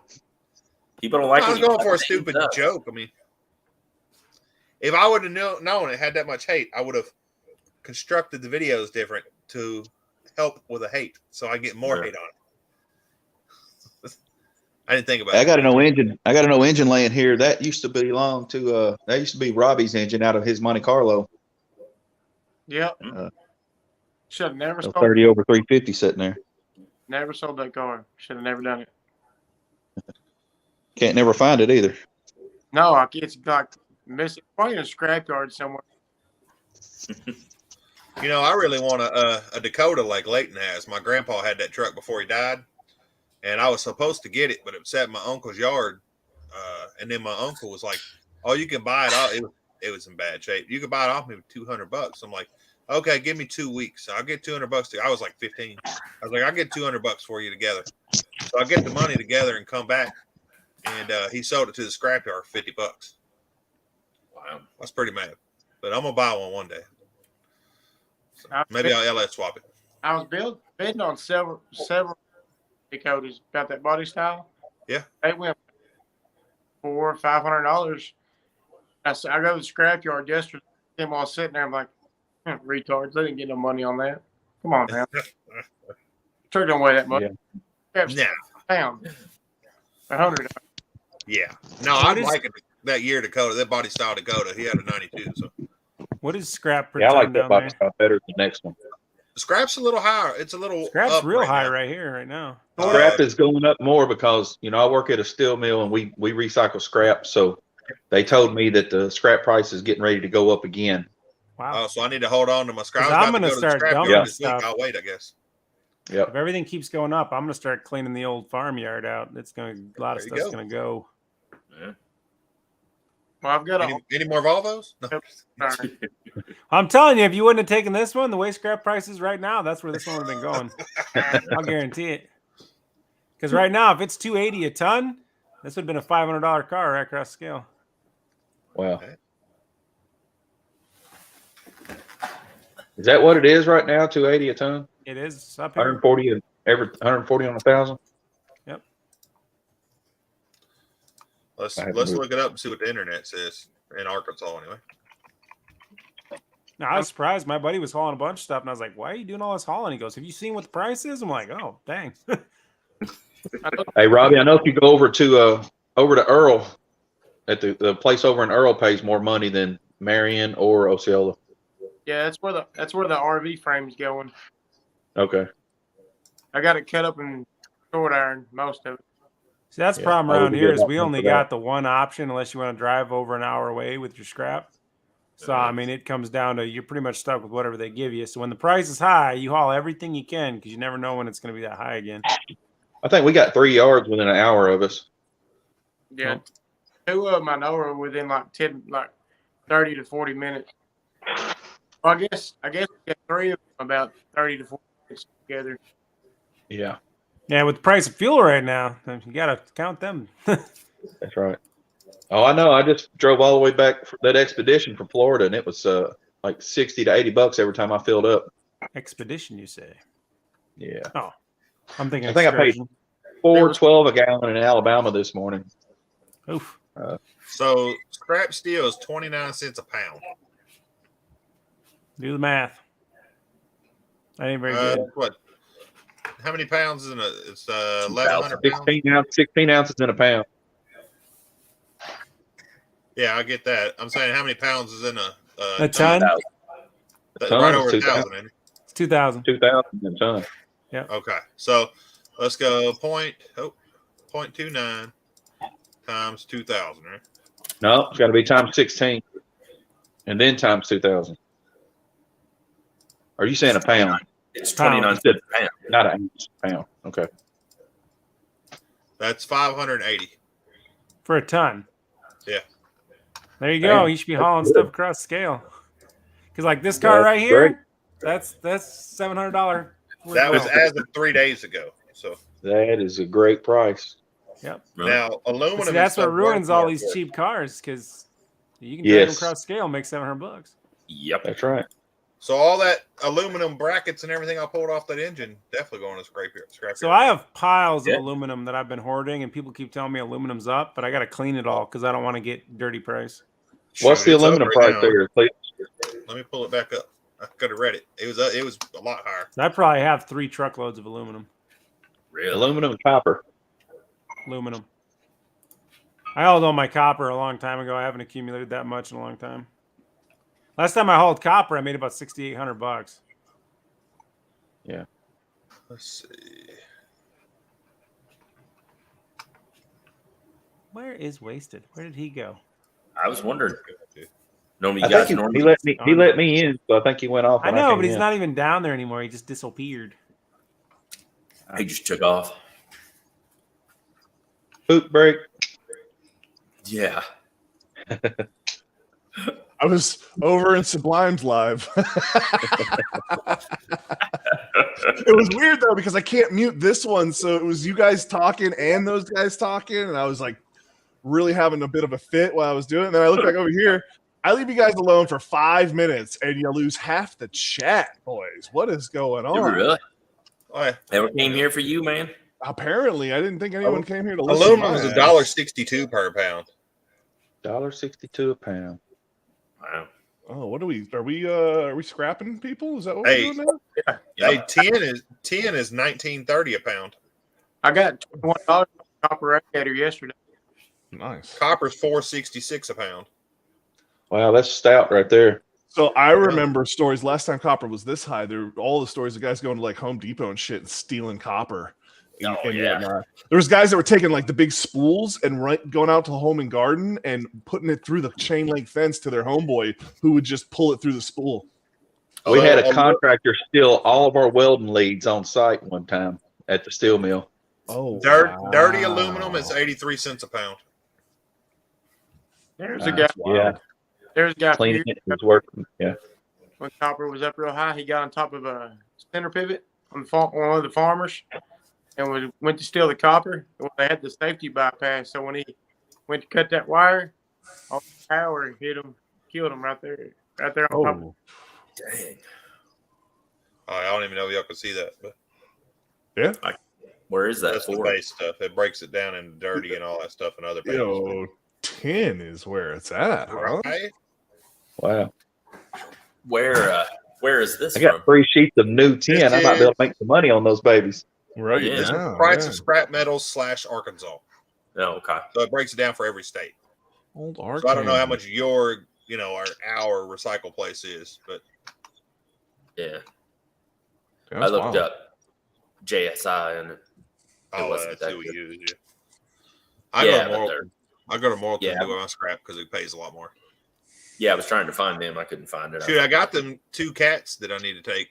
People don't like. I was when you going for a cut stupid things up. joke. I mean, if I would have known it had that much hate, I would have constructed the videos different to help with the hate, so I get more Yeah. hate on it. I didn't think about I it. got an old engine. I got an old engine laying here. That used to belong to that used to be Robbie's engine out of his Monte Carlo. Yep. Uh, Should have never A sold. 30 over 350 sitting there. Never sold that car. Should have never done it. Can't never find it either. No, it's like missing. Probably in a scrapyard somewhere. You know, I really want a Dakota like Leighton has. My grandpa had that truck before he died, and I was supposed to get it, but it sat in my uncle's yard. And then my uncle was like, "Oh, you can buy it off." It was in bad shape. You can buy it off me with $200. I'm like, "Okay, give me 2 weeks. So I'll get $200. I was like 15. I was like, "I'll get $200 for you together." So I get the money together and come back, and he sold it to the scrapyard for $50. Wow, I was pretty mad, but I'm gonna buy one day. So maybe I'll LS swap it. I was bidding on several Dakotas about that body style. Yeah. They went $400 or $500. I go to the scrapyard yesterday. Them all sitting there. I'm like, retards. They didn't get no money on that. Come on, man. Truck don't weigh that much. Nah. Pound. $100. Yeah. No, I like it. That year Dakota, that body style Dakota, he had a 92. So What is scrap per Yeah, I like ton that down body there? style better than the next one. the scrap's a little higher. It's a little Scrap's up real right high now. right here, right now. Scrap is going up more because, I work at a steel mill and we recycle scrap. So they told me that the scrap price is getting ready to go up again. Wow. Oh, so I need to hold on to my scrap. 'Cause I was I'm about to gonna go to the start scrap dumping yard this week. stuff. I'll wait, I guess. Yep. If everything keeps going up, I'm gonna start cleaning the old farmyard out. It's gonna a lot of There you stuff's go. gonna go. Yeah. Well, I've got Any more Volvos? No. Sorry. I'm telling you, if you wouldn't have taken this one, the way scrap prices right now, that's where this one would have been going. I'll guarantee it. Because right now, if it's $280 a ton, this would have been a $500 car right across the scale. Wow. Is that what it is right now? 280 a ton? It is up here. 140 and 140 on 1,000? Yep. Let's I haven't look moved. it up and see what the internet says in Arkansas anyway. No, I was surprised. My buddy was hauling a bunch of stuff, and I was like, "Why are you doing all this hauling?" He goes, "Have you seen what the price is?" I'm like, "Oh, dang." Hey, Robbie, I know if you go over to Earl, at the place over in Earl pays more money than Marion or Osceola. Yeah, that's where the RV frame's going. Okay. I got it cut up in short iron, most of it. See, that's the Yeah, problem I would around be here good is we option only for that. got the one option unless you want to drive over an hour away with your scrap. So, I mean, it comes down to you're pretty much stuck with whatever they give you. So when the price is high, you haul everything you can because you never know when it's going to be that high again. I think we got 3 yards within an hour of us. Yeah, two of them I know are within like 30 to 40 minutes. Well, I guess we got three of them about 30 to 40 minutes together. Yeah, Yeah, with the price of fuel right now, you got to count them. that's right. Oh, I know. I just drove all the way back for that expedition from Florida, and it was like $60 to $80 every time I filled up. Expedition, you say? Yeah. Oh, I'm thinking I think I paid excursion. $4.12 a gallon in Alabama this morning. Oof. So scrap steel is 29 cents a pound. Do the math. That ain't very good. What? How many pounds is in a? It's 1,100 pounds. 16 ounces in a pound. Yeah, I get that. I'm saying how many pounds is in A ton? Right over 2,000. 1,000. Isn't it? It's 2,000. 2,000 in a ton. Okay, so let's go 0.29 times 2,000, right? No, it's got to be times 16, and then times 2,000. Are you saying a pound? It's 29 cents a pound. Not an ounce. Pound. Okay. That's 580. For a ton. Yeah. There you go. Damn, You should be that's hauling good. stuff across scale. Because like this car right great. here, that's $700. That was as of 3 days ago. So That is a great price. Yep. now aluminum. See, that's and what stuff ruins work all more these for it. cheap cars because you can drag them Yes. across scale and make $700. Yep. That's right. So all that aluminum brackets and everything I pulled off that engine definitely going to scrap here. So I have piles Yeah. of aluminum that I've been hoarding, and people keep telling me aluminum's up, but I got to clean it all because I don't want to get dirty price. What's the It's up aluminum right price now. there, please? Let me pull it back up. I could have read it. It was a lot higher. I probably have 3 truckloads of aluminum. Really? Aluminum and copper. Aluminum. I hauled all my copper a long time ago. I haven't accumulated that much in a long time. Last time I hauled copper, I made about $6,800. Yeah. Let's see. Where is Wasted? Where did he go? I was wondering. Normally, I you guys think normally he let me in, so I think he went off. I when know, came but he's in. not even down there anymore. He just disappeared. he just took off. Poop break. Yeah. I was over in Sublime's live. It was weird though because I can't mute this one, so it was you guys talking and those guys talking, and I was like really having a bit of a fit while I was doing it. And then I look back over here. I leave you guys alone for 5 minutes, and you lose half the chat, boys. What is going Did we on? really? Oh, yeah. Never came here for you, man. Apparently, I didn't think anyone came here to listen. Aluminum to is my ass. $1.62 per pound. $1.62 a pound. Wow. Oh, what are we scrapping people? Is that what Hey. we're doing now? Hey, tin is $19.30 a pound. I got $21 copper radiator yesterday. Nice. Copper's $4.66 a pound. Wow, that's stout right there. So I remember stories. Last time copper was this high, there were all the stories of guys going to like Home Depot and shit and stealing copper. Oh, yeah. whatnot. There was guys that were taking like the big spools and going out to Home and Garden and putting it through the chain link fence to their homeboy who would just pull it through the spool. We had a Although, contractor steal all of our welding leads on site one time at the steel mill. Oh, dirty aluminum is 83 cents a pound. There's a guy. Yeah, There's a guy cleaning it was working. Yeah. when copper was up real high. He got on top of a center pivot on one of the farmers, and went to steal the copper. Well, they had the safety bypass, so when he went to cut that wire, all the power hit him, killed him right there on top. Oh, Dang. I don't even know if y'all can see that, but yeah. Where is that that's the for? base stuff. It breaks it down into dirty and all that stuff and other panels. Yo, tin is where it's at, huh? Right? Wow. Where is this I got from? 3 sheets of new tin. I might be able to make some money on those babies. Right. Yeah. This is Yeah, price yeah. of scrap metals / Arkansas. Oh, okay. So it breaks it down for every state. Old So I don't know how Arkansas. much your, our recycle place is, but Yeah. Yeah, I that's looked wild. up JSI and it wasn't that's that who we good. use. Yeah. I Yeah, go to but Morrilton. I go to Morrilton Yeah. to do my scrap because it pays a lot more. Yeah, I was trying to find them. I couldn't find it. Shoot, I got them 2 cats that I need to take.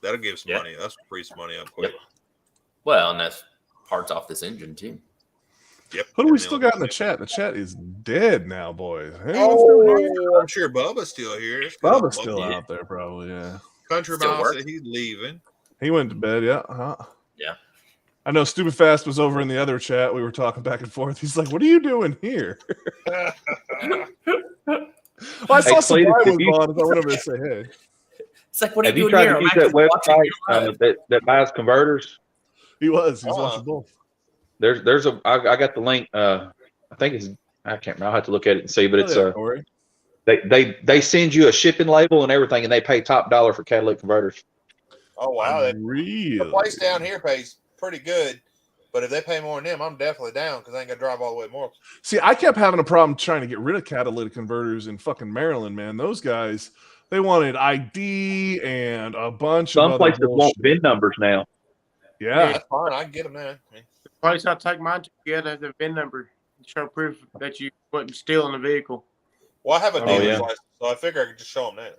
That'll give some Yeah. money. That's free some money up quick. Yep. Well, and that's parts off this engine too. Yep. Who do we Everything still else got in the is- chat? The chat is dead now, boys. Hey, Oh, I'm sure Bubba's still here. It's good Bubba's old still Bubba. out there, probably. Yeah, Country Still Mile work? said he's leaving. he went to bed. Yeah. Yeah. I know. Stupid Fast was over in the other chat. We were talking back and forth. He's like, "What are you doing here?" Well, I saw some Cletus, was if you- on. So I went over to say, "Hey." It's like, what are Have you you doing tried here? to I'm use that actually watching website you live. that buys converters? He was. He's Oh. watching both. There's I got the link. I think it's I can't remember. I'll have to look at it and see, but it's Oh, yeah, Corey. they send you a shipping label and everything, and they pay top dollar for catalytic converters. Oh wow, the Really? place down here pays pretty good, but if they pay more than them, I'm definitely down because I ain't gonna drive all the way to Morrilton. See, I kept having a problem trying to get rid of catalytic converters in fucking Maryland, man. Those guys, they wanted ID and a bunch Some of other places won't bullshit. VIN numbers now. Yeah. That's fine. I can get them now. The place I take mine to, you got to have the VIN number to show proof that you wasn't stealing the vehicle. Well, I have a Oh, dealer's yeah. license, so I figure I could just show them that.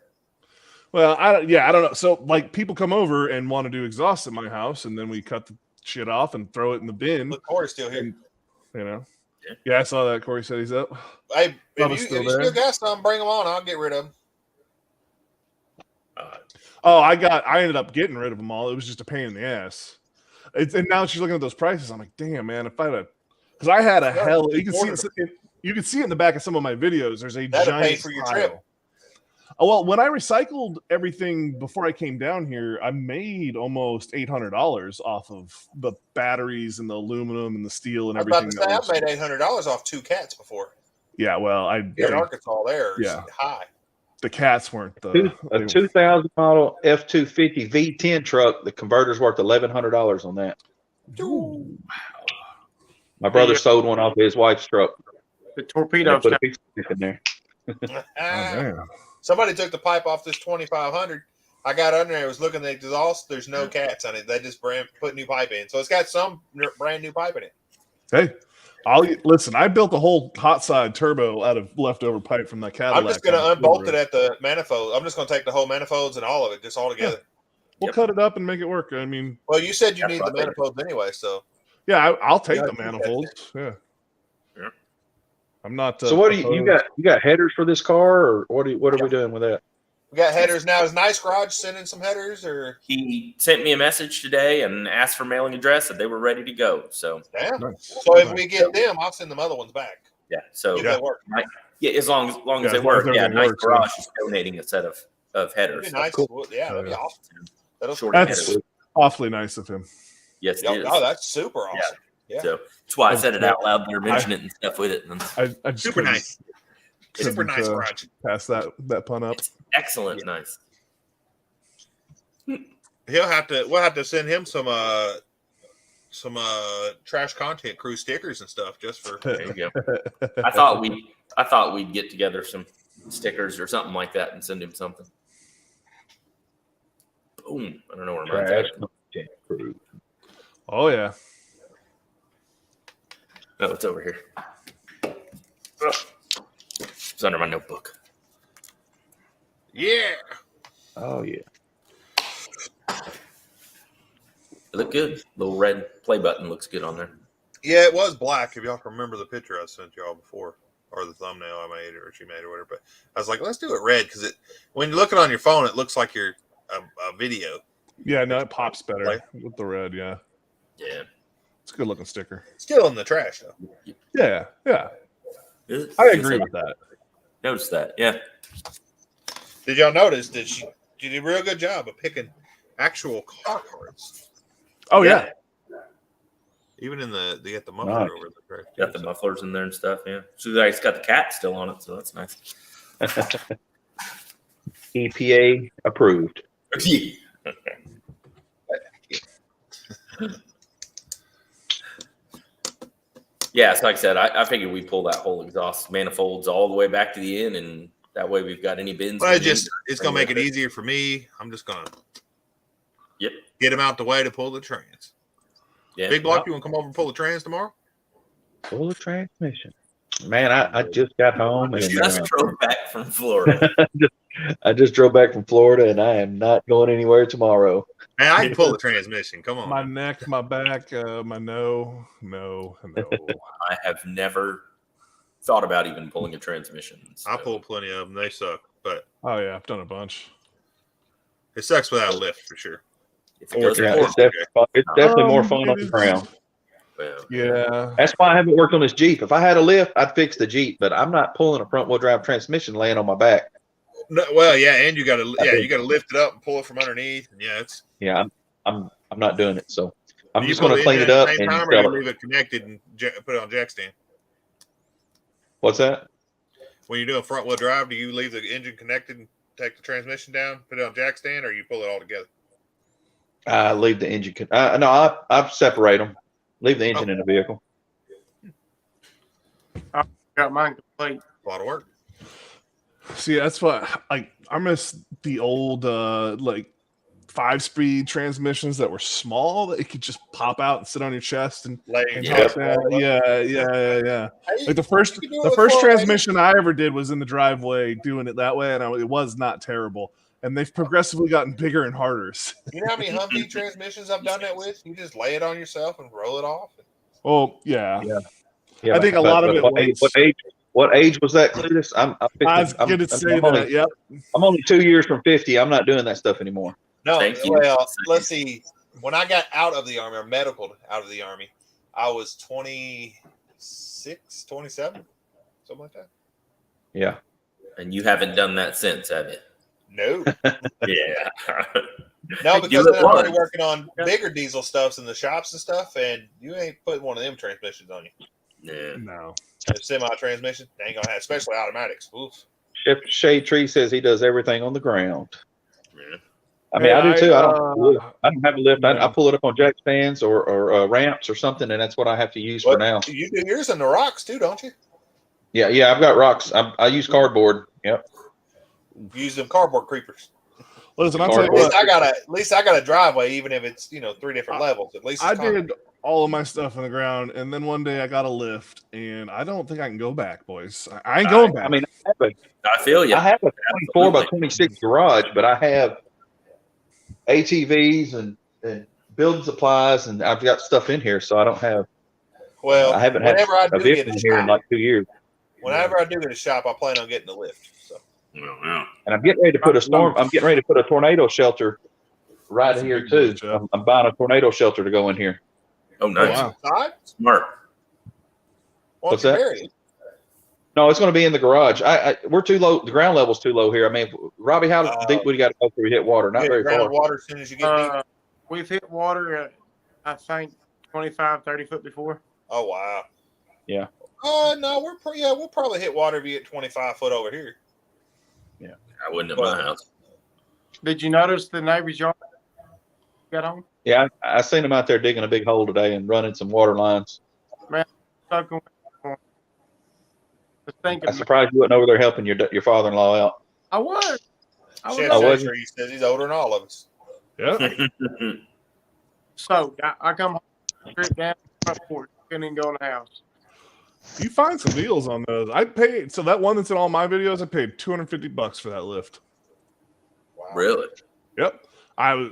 Well, I don't know. So, like, people come over and want to do exhaust at my house, and then we cut the shit off and throw it in the bin. Look, Corey's still here. And, yeah, I saw that. Corey said he's up. Hey, Bubba's if still you there. still got some, bring them on. I'll get rid of them. Oh, I ended up getting rid of them all. It was just a pain in the ass. And now she's looking at those prices. I'm like, damn, man, if I had because I had a hell. You can see it. You can see it in the back of some of my videos. There's a That'll giant pay for your pile. trip. Oh, well, when I recycled everything before I came down here, I made almost $800 off of the batteries and the aluminum and the steel and I was about everything. to say, I made $800 off 2 cats before. Yeah, well, Here in Arkansas, there, Yeah. high. the cats weren't the A 2000 model F250 V10 truck. The converter's worth $1,100 on that. My brother sold one off of his wife's truck. The And torpedo they put a stuff. pizza stick in there. Oh, man. Somebody took the pipe off this 2500. I got under there. I was looking at the exhaust. There's no cats on it. They just put new pipe in. So it's got some brand new pipe in it. Hey, listen. I built a whole hot side turbo out of leftover pipe from that Cadillac. I'm just going to unbolt it at the manifold. I'm just going to take the whole manifolds and all of it, just all together. We'll cut it up and make it work. I mean, Well, you said you need the manifolds anyway, so. yeah, I'll take Yeah, the manifolds. Yeah. I'm not. So what do you got? You got headers for this car, or what are we doing with that? We got headers now. Is Nice Garage sending some headers, or He sent me a message today and asked for mailing address, and they were ready to go. So damn? Nice. So if we get them, I'll send them other ones back. yeah, so If they work. yeah, as long as Yeah, they as long work. as Yeah, everything Nice works, Garage is donating a set of That'd headers. be nice. cool. Yeah, that'd be Yeah. awesome. That'll Short That's headers. awfully nice of him. Yes, it is. Oh, that's super awesome. Yeah. So that's why I said it out loud. They're mentioning it and stuff with it. And I just Super couldn't- nice. Super couldn't, nice garage. Pass that pun up. it's excellent, nice. We'll have to send him some trash content crew stickers and stuff just for. There you go. I thought we'd get together some stickers or something like that and send him something. Boom! I don't know where mine's Trash at. content crew. Oh yeah. No, it's over here. Ugh. It's under my notebook. Yeah. Oh yeah. It looked good. Little red play button looks good on there. Yeah, it was black. If y'all can remember the picture I sent y'all before, or the thumbnail I made, or she made, or whatever. But I was like, let's do it red because when you look it on your phone, it looks like you're a video. Yeah, no, it pops better with the red. Yeah, Yeah. it's a good looking sticker. Still in the trash though. Yeah, yeah, Is- I is agree it- with that. Notice that. Yeah. Did y'all notice that she did a real good job of picking actual car parts? Oh yeah, Even in they got the muffler Nice. over the trash. Got the mufflers in there and stuff. Yeah. So it's got the cat still on it, so that's nice. EPA approved. Yeah, so like I said, I figured we pull that whole exhaust manifolds all the way back to the end, and that way we've got any bins. Well, it's gonna make it easier for me. I'm just gonna get them out the way to pull the trans. Yeah. Big Block, you want to come over and pull the trans tomorrow? Pull the transmission. Man, I just got home and just drove back from Florida. I just drove back from Florida, and I am not going anywhere tomorrow. Man, I can pull the transmission. Come on. My neck, my back, my no. I have never thought about even pulling a transmission. So. I pull plenty of them. They suck, but oh yeah, I've done a bunch. It sucks without a lift for sure. If it goes it's definitely more fun on the ground. Well, yeah, that's why I haven't worked on this Jeep. If I had a lift, I'd fix the Jeep, but I'm not pulling a front wheel drive transmission laying on my back. No, well, yeah, and you got to lift it up and pull it from underneath. And I'm not doing it. So I'm you just going to clean it up and or you leave it connected and put it on jack stand. What's that? When you're doing front wheel drive, do you leave the engine connected and take the transmission down, put it on jack stand, or you pull it all together? I leave the engine. No, I separate them. Leave the engine in the vehicle. I got mine complete. A lot of work. See, that's what I miss the old 5-speed transmissions that were small that you could just pop out and sit on your chest and yeah. Like the first transmission I ever did was in the driveway doing it that way, and it was not terrible. And they've progressively gotten bigger and harder. You know how many Humvee transmissions I've done that with? You just lay it on yourself and roll it off. Oh yeah. I think a lot of it. What age was that, Cletus? I was going to say that. Yep. I'm only 2 years from 50. I'm not doing that stuff anymore. No, well, let's see. When I got out of the Army, or medical out of the Army, I was 26, 27, something like that. Yeah. And you haven't done that since, have you? No. Yeah. No, because I'm already working on bigger diesel stuffs in the shops and stuff, and you ain't putting one of them transmissions on you. Yeah. No. Semi-transmission, they ain't gonna have, especially automatics. Oof. Shade Tree says he does everything on the ground. Yeah. I mean, I do too. I don't have a lift. I pull it up on jack stands or ramps or something, and that's what I have to use for now. You do yours in the rocks too, don't you? Yeah. I've got rocks. I use cardboard. Yep. Use them cardboard creepers. Listen, at least I got a driveway, even if it's 3 different levels. At least I did all of my stuff on the ground, and then one day I got a lift, and I don't think I can go back, boys. I ain't going back. I mean, I feel you. I have a 24 by 26 garage, but I have ATVs and building supplies, and I've got stuff in here, so I don't have. Well, I haven't had a vehicle in here in like 2 years. Whenever I do get a shop, I plan on getting a lift. So. And I'm getting ready to put a tornado shelter right here too. I'm buying a tornado shelter to go in here. Oh, nice. Wow. Smart. What's that? No, it's going to be in the garage. We're too low. The ground level's too low here. I mean, Robbie, how deep we got to go before we hit water? Not very far. Water as soon as you get deep. We've hit water at, I think, 25, 30 foot before. Oh, wow. Yeah. No, we'll probably hit water if you get 25 foot over here. Yeah. I wouldn't at my house. Did you notice the neighbor's yard got on? Yeah, I seen them out there digging a big hole today and running some water lines. Man, I'm surprised you wasn't over there helping your father-in-law out. I was. He says he's older than all of us. Yeah. So I come home, straight down the front porch, couldn't even go in the house. You find some deals on those. I paid that one that's in all my videos. I paid $250 for that lift. Wow. Really? Yep. I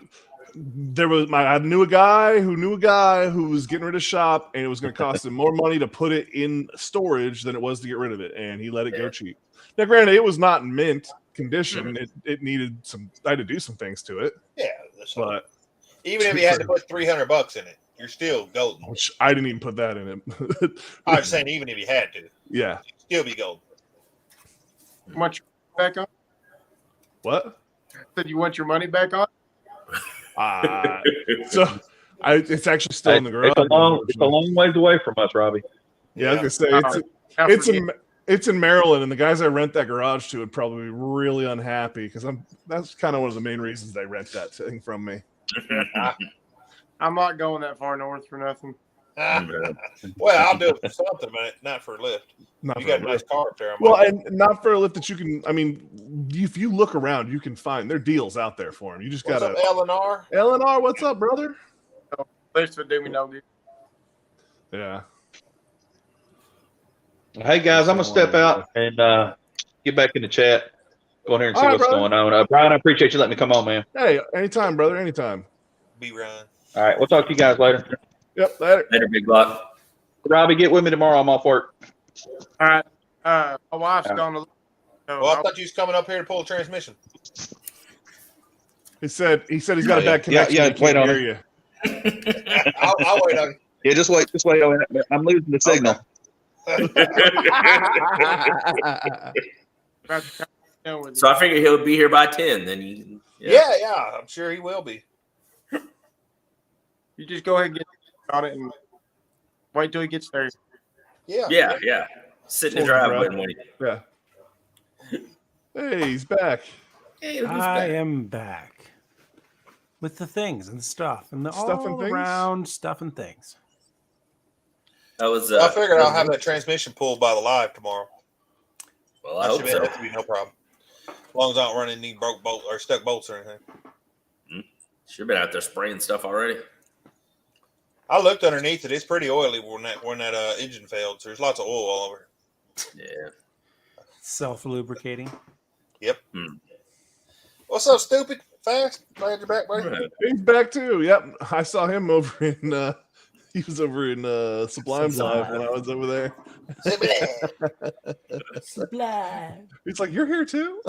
knew a guy who was getting rid of shop, and it was going to cost him more money to put it in storage than it was to get rid of it, and he let it go cheap. Now, granted, it was not in mint condition. It needed I had to do some things to it. Yeah, but even if you had to put $300 in it, you're still golden. Which I didn't even put that in it. I was saying, even if you had to, yeah, you'd still be golden. You want your back on? What? Said you want your money back on? It's actually still in the garage. It's a long ways away from us, Robbie. Yeah, I was gonna say It's in Maryland, and the guys I rent that garage to would probably be really unhappy because that's kind of one of the main reasons they rent that thing from me. I'm not going that far north for nothing. Well, I'll do it for something, but not for a lift. Not You for got a a nice lift. car up there. Well, and not for a lift that you can. I mean, if you look around, you can find there are deals out there for them. You just What's gotta. up, Eleanor? Eleanor, what's up, brother? Lifts would do me no good. Yeah. Hey guys, I'm gonna step out and get back in the chat. Go in here and see All right, what's brother. going on. Brian, I appreciate you letting me come on, man. Hey, anytime, brother. Anytime. Be Ryan. All right, we'll talk to you guys later. Yep. Later. Later, big block. Robbie, get with me tomorrow. I'm off work. All right. My wife's gone to. Well, I thought you was coming up here to pull a transmission. He said he's got a bad connection. Yeah, He can't wait on hear it. you. I'll wait on you. Yeah, just wait. I'm losing the signal. So I figure he'll be here by 10. Then you. Yeah, I'm sure he will be. You just go ahead and get on it and wait till he gets there. Yeah. Sit in the driveway and wait. Yeah. Hey, he's back. Hey, I am back with the things and stuff and the Stuff and all things? around stuff and things. That was. I figured I'll have that transmission pulled by the live tomorrow. Well, I hope so. That should be no problem. As long as I don't run into any broke bolt or stuck bolts or anything. Should have been out there spraying stuff already. I looked underneath it. It's pretty oily when that engine failed. So there's lots of oil all over. Yeah. Self lubricating. Yep. What's up, stupid? Fast? Glad you're back, buddy. He's back too. Yep. I saw him over in he was over in Sublime's live when I was over there. Sublime. He's like, "You're here too?"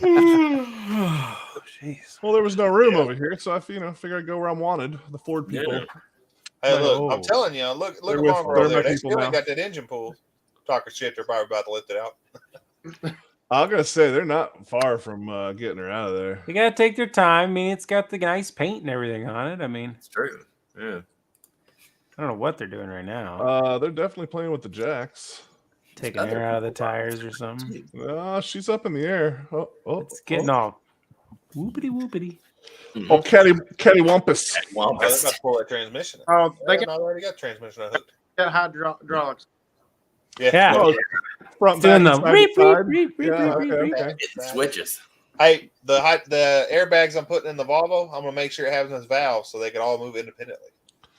Oh, jeez. Well, there was no room over here, so I figured I'd go where I'm wanted. The Ford people. Yeah. Hey, look, Oh. I'm telling you, look They're at with- Mongrel they're over there. my They people still now. ain't got that engine pulled. Talking shit, they're probably about to lift it out. I'm gonna say they're not far from getting her out of there. They gotta take their time. I mean, it's got the nice paint and everything on it. I mean, It's true. Yeah. I don't know what they're doing right now. They're definitely playing with the jacks. Taking air out of the tires or something. She's up in the air. Oh, It's getting all whoopity whoopity. Oh, Caddy Wampus. Oh, they're about to pull that transmission. Oh, they They got already got transmission hooked. hydraulics. Yeah. Oh, front, Doing back, the and reep, side. reep, reep, reep, Yeah, reep, okay, reep. okay. It switches. Hey, the airbags I'm putting in the Volvo, I'm gonna make sure it has those valves so they can all move independently.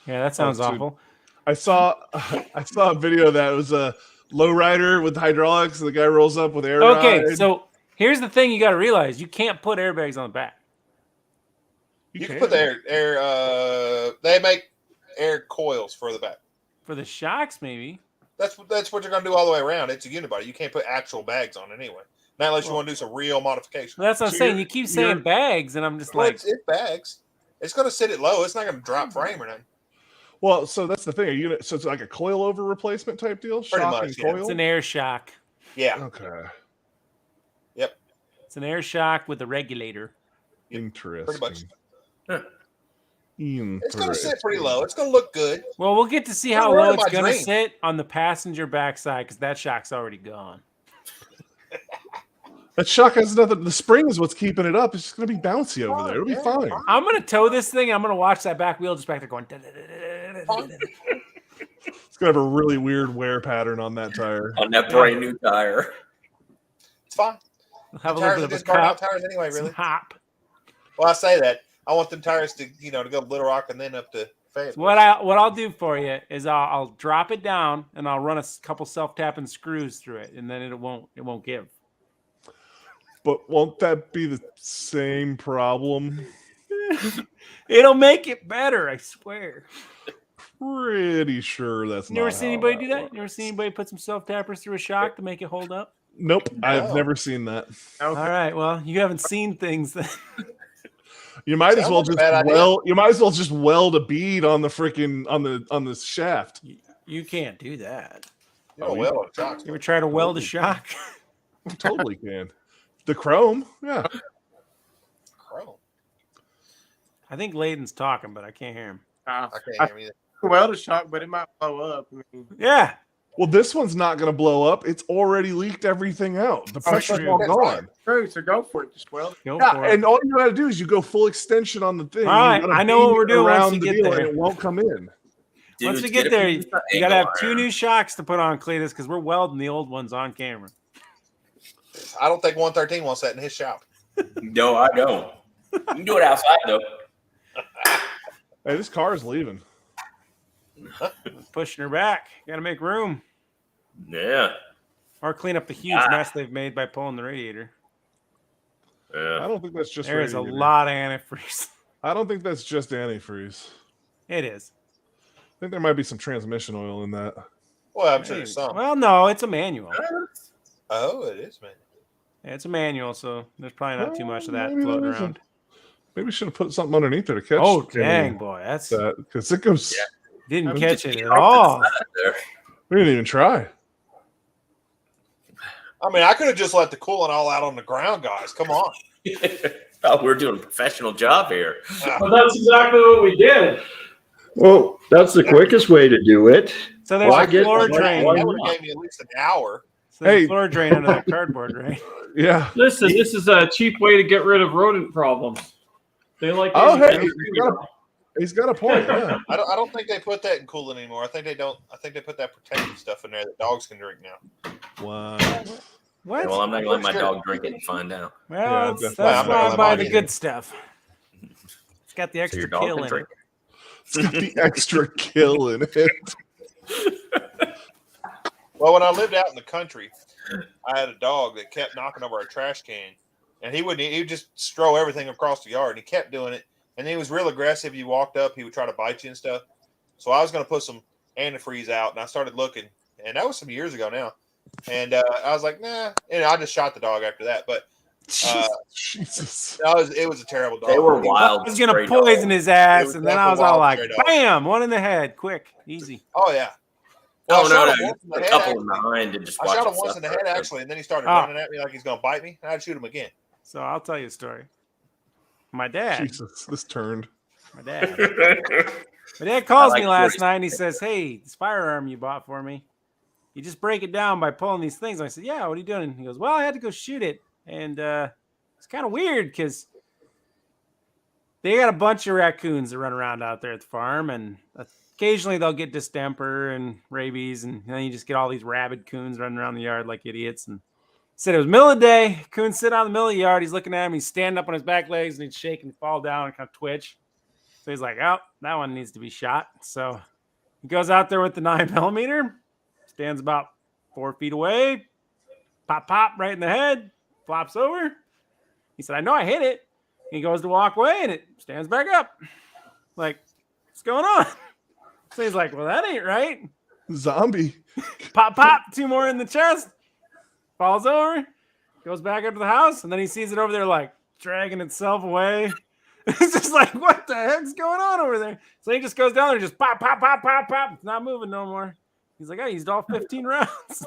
Yeah, that sounds dude. awful. I saw a video that was a lowrider with hydraulics, and the guy rolls up with air. Okay, ride. so here's the thing you got to realize: you can't put airbags on the back. You can put the air. They make air coils for the back. For the shocks, maybe. That's what you're gonna do all the way around. It's a unibody. You can't put actual bags on it anyway. Not unless you want to do some real modification. Well, that's what I'm So saying. you're- You keep saying bags, and I'm just Well, like, it's bags. It's gonna sit it low. It's not gonna drop frame or nothing. Well, so that's the thing. So it's like a coilover replacement type deal. Pretty Shock much, and yeah. coil. it's an air shock. Yeah. Okay. Yep. It's an air shock with a regulator. Interesting. Pretty much. Interesting. It's gonna sit pretty low. It's gonna look good. Well, we'll get to see I'm how running low it's my going to dream. sit on the passenger backside because that shock's already gone. That shock has nothing. The spring is what's keeping it up. It's just going to be bouncy over there. It'll be Yeah. fine. I'm going to tow this thing. I'm going to watch that back wheel just back there going. It's going to have a really weird wear pattern on that tire. On that brand new tire. It's fine. Have a Tires little are bit of just a burnt out cup, tires anyway, some really. hop. Well, I say that. I want them tires to to go to Little Rock and then up to Fayetteville. What I'll do for you is I'll drop it down and I'll run a couple self-tapping screws through it, and then it won't give. But won't that be the same problem? It'll make it better, I swear. Pretty sure that's You not never seen how anybody do that? works. You ever seen anybody put some self-tappers through a shock to make it hold up? Nope, I've No. never seen that. All right, well, you haven't seen things then. You might as Sounds well like a just bad idea. weld a bead on the freaking on the shaft. You can't do that. Oh, well, shocks. You ever try to weld a shock? Totally can. The chrome, yeah. Chrome. I think Layden's talking, but I can't hear him. I can't hear him either. Weld a shock, but it might blow up. I mean, Yeah, Well, this one's not going to blow up. It's already leaked everything out. The pressure's true. all gone. True, so go for it, Swell. Go Yeah, for it. and all you got to do is you go full extension on the thing. All right, You gotta I know what beam we're it doing once around we the get deal, there. and it won't come in. Once we Dudes, get there, a you piece of got to have angle 2 iron. new shocks to put on, Cletus, because we're welding the old ones on camera. I don't think 113 wants that in his shop. No, I don't. You can do it outside though. Hey, this car is leaving. Pushing her back. Got to make room. Yeah. Or clean up the huge mess they've made by pulling the radiator. I Yeah. don't think that's just There is a radiator. lot of antifreeze. I don't think that's just antifreeze. It is. I think there might be some transmission oil in that. Well, I'm sure there's some. Well, no, it's a manual. Oh, it is, man. Yeah, it's a manual, so there's probably not too much of that Maybe floating there around. isn't. Maybe we should have put something underneath there to catch. Oh, dang, boy. That's that because it goes. didn't Yeah. catch it at all. We didn't even try. I mean, I could have just let the coolant all out on the ground, guys. Come on. Oh, we're doing a professional job here. Well, that's exactly what we did. Well, that's the quickest way to do it. So there's Well, I a guess- floor why- drain. why That would have gave me at least an hour. So there's Hey. a floor drain under that cardboard, right? Yeah. Listen, this is a cheap way to get rid of rodent problems. They like. Oh, these- hey, he's got a point. Yeah. I don't think they put that in coolant anymore. I think they don't. I think they put that protective stuff in there that dogs can drink now. Wow. What? Well, I'm not going to let my dog drink it and find out. Well, Yeah, that's definitely. I'm not why I gonna buy buy the it good either. stuff. It's got the So extra your dog kill can in drink it. It's got the extra kill in it. Well, when I lived out in the country, I had a dog that kept knocking over a trash can, and he would just throw everything across the yard. And he kept doing it, and he was real aggressive. You walked up, he would try to bite you and stuff. So I was going to put some antifreeze out, and I started looking, and that was some years ago now. And I was like, nah, and I just shot the dog after that. But Jesus. it was a terrible dog. They were I wild. was gonna stray poison dogs. his ass, It was and then I was definitely all wild like, stray dog. "Bam! One in the head, quick, easy." Oh yeah. Oh, I no, shot no. him You once in the put a head, couple actually. in behind and just I watch shot it him once in the suffer. head actually, and then he started Oh. running at me like he's going to bite me, and I'd shoot him again. So I'll tell you a story. My dad, Jesus. This turned. my dad calls I like me last 40s. night, and he says, "Hey, this firearm you bought for me, you just break it down by pulling these things." And I said, "Yeah, what are you doing?" And he goes, "Well, I had to go shoot it, and it's kind of weird because they got a bunch of raccoons that run around out there at the farm, and occasionally they'll get distemper and rabies, and then you just get all these rabid coons running around the yard like idiots." And he said it was middle of the day. Coon sitting out in the middle of the yard. He's looking at him. He's standing up on his back legs, and he'd shake and fall down and kind of twitch. So he's like, "Oh, that one needs to be shot." So he goes out there with the 9mm, stands about 4 feet away, pop, right in the head, flops over. He said, "I know I hit it." He goes to walk away, and it stands back up. Like, what's going on? So he's like, "Well, that ain't right." Zombie. Pop, 2 more in the chest, falls over, goes back up to the house, and then he sees it over there, like, dragging itself away. It's just like, what the heck's going on over there? So he just goes down there and just pop. It's not moving no more. He's like, "I used all 15 rounds."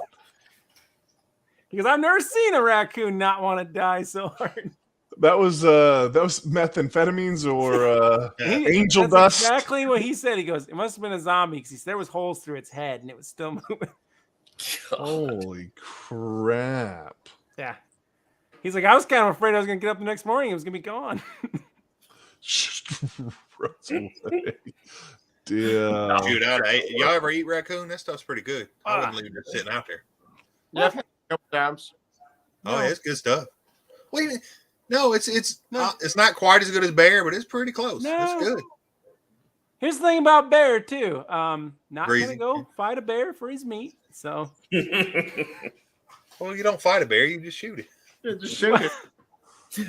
He goes, "I've never seen a raccoon not want to die so hard." That was methamphetamines or angel That's dust. exactly what he said. He goes, "It must have been a zombie because there was holes through its head and it was still moving." Holy crap. Yeah. He's like, "I was kind of afraid I was going to get up the next morning. It was going to be gone." Rose away. Damn. Shoot, y'all ever eat raccoon? That stuff's pretty good. I wouldn't leave it just sitting out there. Yeah, a couple times. Oh, yeah, it's good stuff. Wait, no, it's not quite as good as bear, but it's pretty close. No. It's good. Here's the thing about bear, too. Not going to Greasy. go fight a bear for his meat. So, Well, you don't fight a bear; you just shoot it. Yeah, just shoot it.